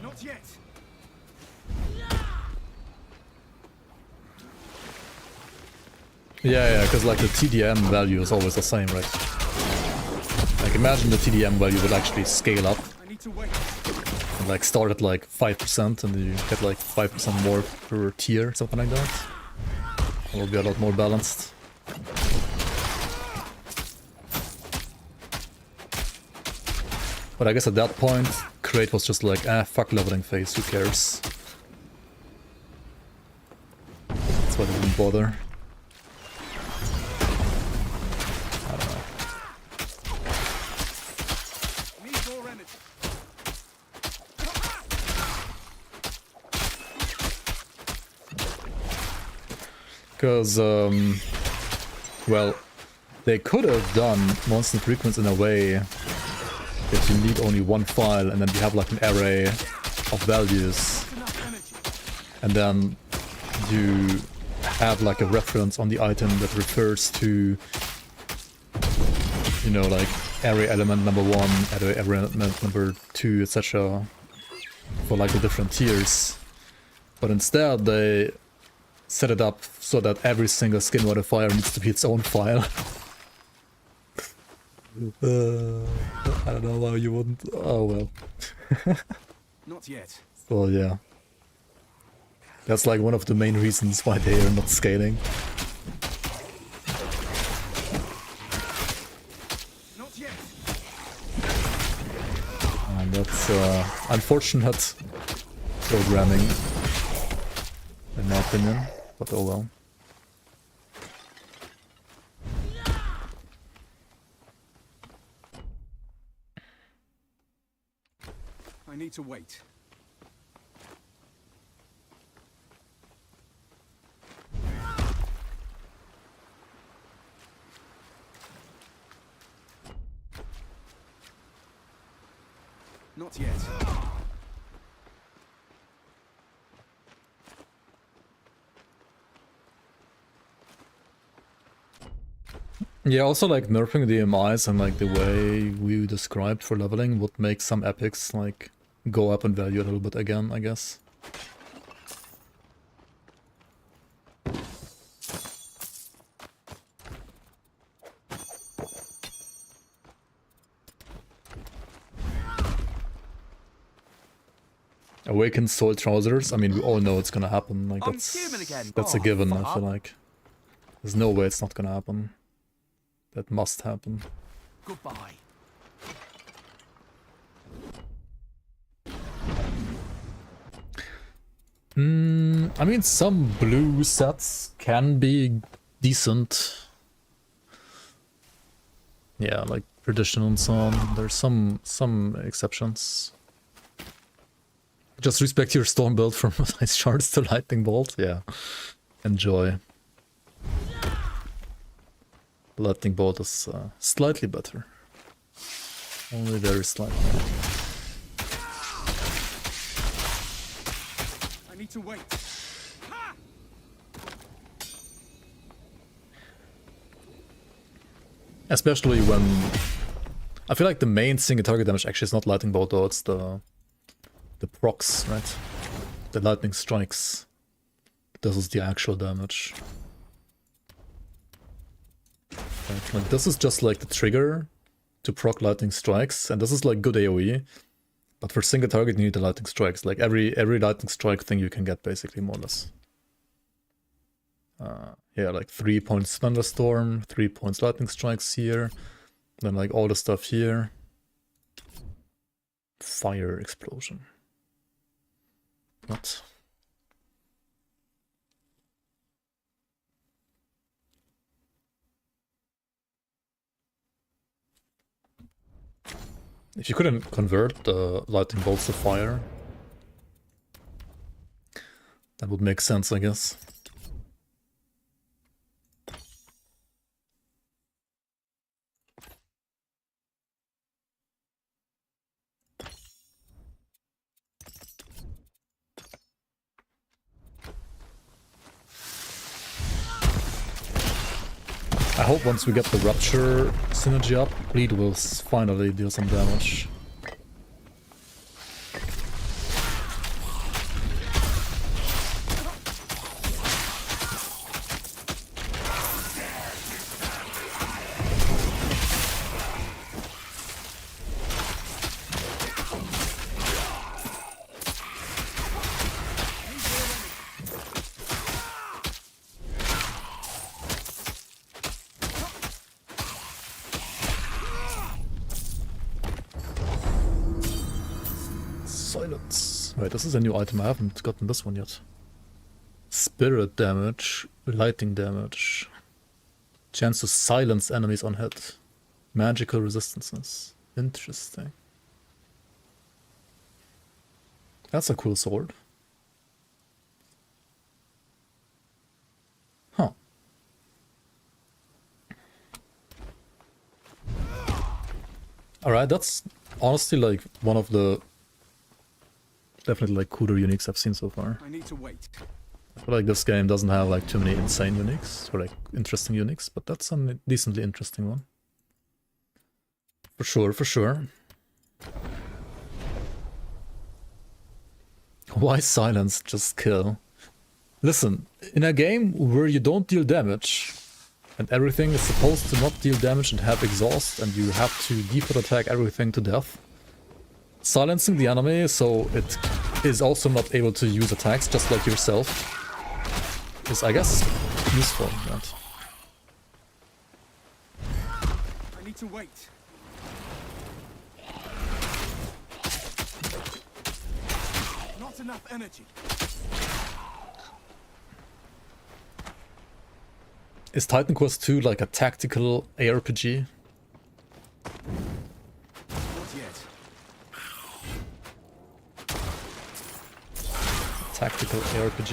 Speaker 9: Not yet.
Speaker 1: Yeah, because like the TDM value is always the same, right? Like imagine the TDM value would actually scale up. And like start at like 5% and you get like 5% more per tier, something like that. It will be a lot more balanced. But I guess at that point, Crate was just like, ah, fuck leveling phase, who cares? That's why they didn't bother. I Because, well, they could have done monster frequency in a way that you need only one file and then you have like an array of values. And then you have like a reference on the item that refers to, you know, like array element number 1, array element number 2, etc. for like the different tiers. But instead they set it up so that every single skin modifier needs to be its own file. I don't know why you wouldn't. Oh well.
Speaker 9: Not yet.
Speaker 1: Well, yeah. That's like one of the main reasons why they are not scaling.
Speaker 9: Not yet.
Speaker 1: And that's unfortunate programming, in my opinion. But oh well.
Speaker 9: I need to wait. Not yet.
Speaker 1: Yeah, also like nerfing the MIs and like the way we described for leveling would make some epics like go up in value a little bit again, I guess. Awakened soul trousers. I mean, we all know it's gonna happen. Like that's a given. I feel like there's no way it's not gonna happen. That must happen.
Speaker 15: Goodbye.
Speaker 1: I mean, some blue sets can be decent. Yeah, like traditional and so on. There's some exceptions. Just respect your storm build from ice shards to lightning bolt. Yeah, enjoy. Lightning bolt is slightly better. Only very slightly.
Speaker 9: I need to wait.
Speaker 1: Especially when I feel like the main single target damage actually is not lightning bolt though, it's the procs, right? The lightning strikes. This is the actual damage. Right, like this is just like the trigger to proc lightning strikes, and this is like good AoE. But for single target you need the lightning strikes. Like every lightning strike thing you can get basically more or less. Yeah, like 3 points thunderstorm, 3 points lightning strikes here, then like all the stuff here. Fire explosion. What? If you couldn't convert the lightning bolts to fire, that would make sense, I guess. I hope once we get the Rupture synergy up, Bleed will finally deal some damage. Silence. Wait, this is a new item. I haven't gotten this one yet. Spirit damage, lightning damage. Chance to silence enemies on hit. Magical resistances. Interesting. That's a cool sword. Huh. that's honestly like one of the definitely like cooler uniques I've seen so far.
Speaker 9: I need to wait.
Speaker 1: I feel like this game doesn't have like too many insane uniques or like interesting uniques, but that's a decently interesting one. For sure, for sure. Why silence, just kill? Listen, in a game where you don't deal damage, and everything is supposed to not deal damage and have exhaust, and you have to default attack everything to death, silencing the enemy so it is also not able to use attacks just like yourself is, I guess, useful. Right?
Speaker 9: I need to wait. Not enough energy.
Speaker 1: Is Titan Quest 2 like a tactical ARPG?
Speaker 9: Not yet.
Speaker 1: Tactical ARPG.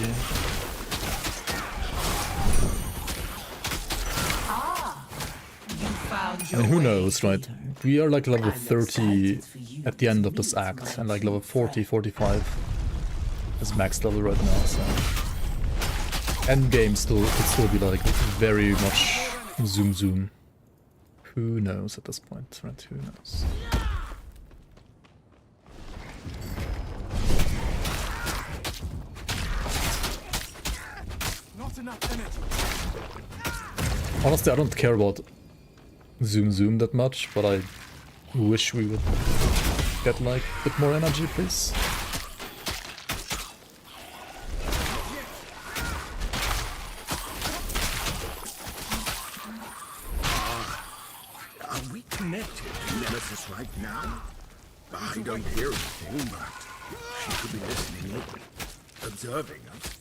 Speaker 1: I mean, who knows, right? We are like level 30 at the end of this act, and like level 40, 45 is max level right now, so... Endgame could still be like very much zoom zoom. Who knows at this point, right? Who knows?
Speaker 9: Not enough energy.
Speaker 1: Honestly, I don't care about zoom zoom that much, but I wish we would get like a bit more energy, please.
Speaker 5: Are we connected to Nemesis right now? I don't hear anything, but she could be listening, observing us.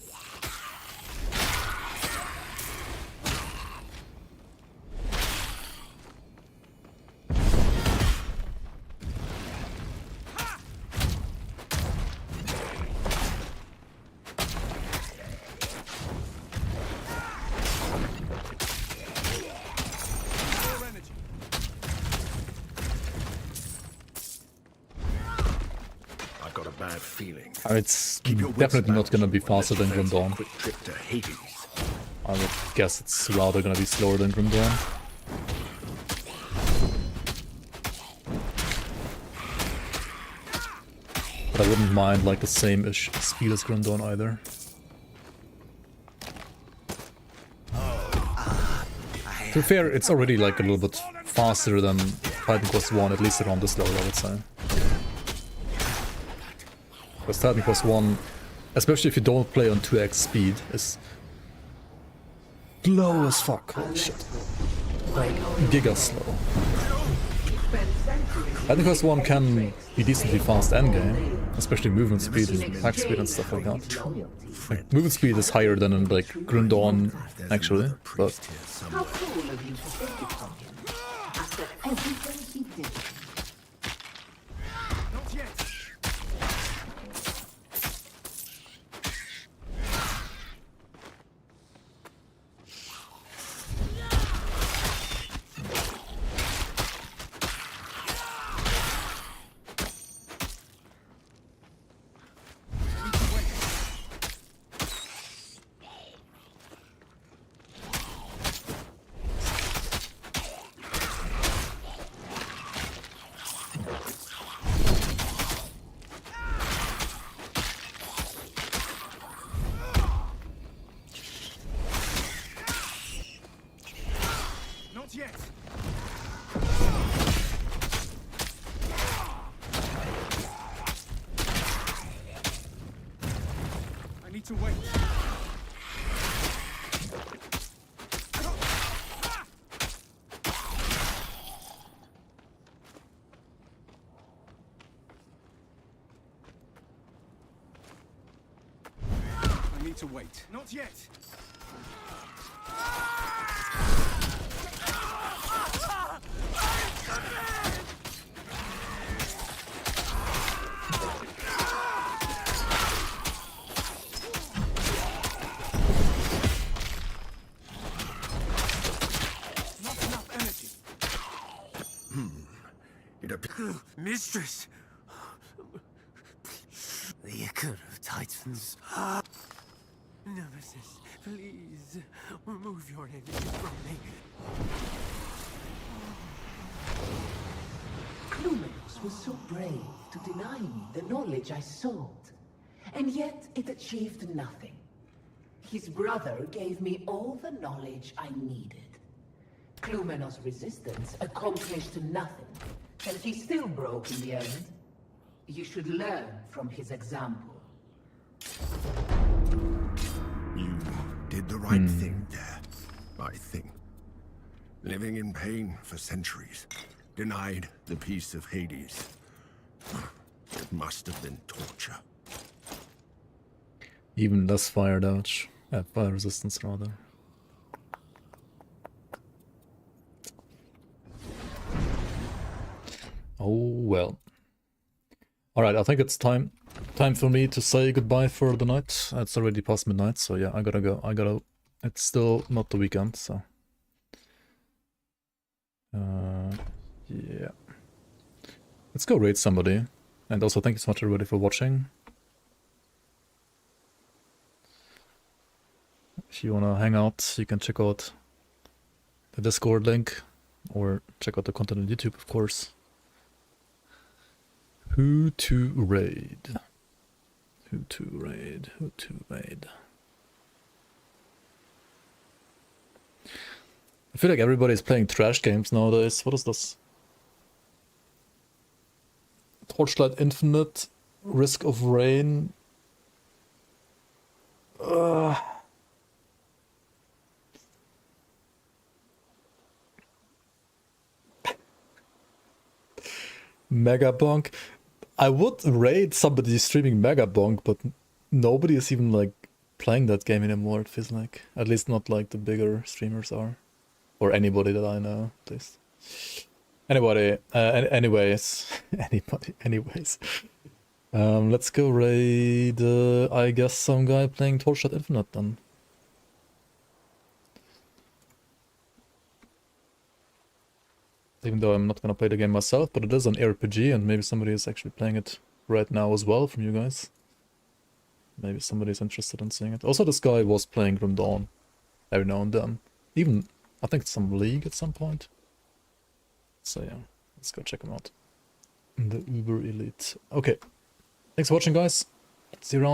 Speaker 1: It's definitely not gonna be faster than Grim Dawn. I would guess it's rather gonna be slower than Grim Dawn. But I wouldn't mind like the same-ish speed as Grim Dawn either. To be fair, it's already like a little bit faster than Titan Quest 1, at least around this level, I would say. Because Titan Quest 1, especially if you don't play on 2x speed, is slow as fuck. Holy shit. Giga slow. Titan Quest 1 can be decently fast endgame, especially movement speed and attack speed and stuff like that. Like, movement speed is higher than in like Grim Dawn, actually, but...
Speaker 18: How cool of you to take it from him after everything he did.
Speaker 9: Not yet. To wait. I need to wait. Not yet.
Speaker 12: Mistress! The ichor of Titans. Nemesis, please, remove your energy from me.
Speaker 18: Clumenos was so brave to deny me the knowledge I sought, and yet it achieved nothing. His brother gave me all the knowledge I needed. Clumenos' resistance accomplished nothing, and he still broke in the end. You should learn from his example.
Speaker 5: You did the right thing there, I think. Living in pain for centuries, denied the peace of Hades. It must have been torture.
Speaker 1: Even less fire dodge. Fire resistance, rather. Oh well. Alright, I think it's time for me to say goodbye for the night. It's already past midnight, so yeah, I gotta go. It's still not the weekend, so... yeah. Let's go raid somebody. And also thank you so much everybody for watching. If you wanna hang out, you can check out the Discord link, or check out the content on YouTube, of course. Who to raid? Who to raid? Who to raid? I feel like everybody's playing trash games nowadays. What is this? Torchlight Infinite, Risk of Rain. Megabonk. I would raid somebody streaming Megabonk, but nobody is even like playing that game anymore, it feels like. At least not like the bigger streamers are. Or anybody that I know, at least. Anyways. Let's go raid, I guess, some guy playing Torchlight Infinite then. Even though I'm not gonna play the game myself, but it is an RPG and maybe somebody is actually playing it right now as well from you guys. Maybe somebody's interested in seeing it. Also, this guy was playing Grim Dawn every now and then. Even, I think, some League at some point. So yeah, let's go check him out. The Uber Elite. Okay. Thanks for watching, guys. See you around.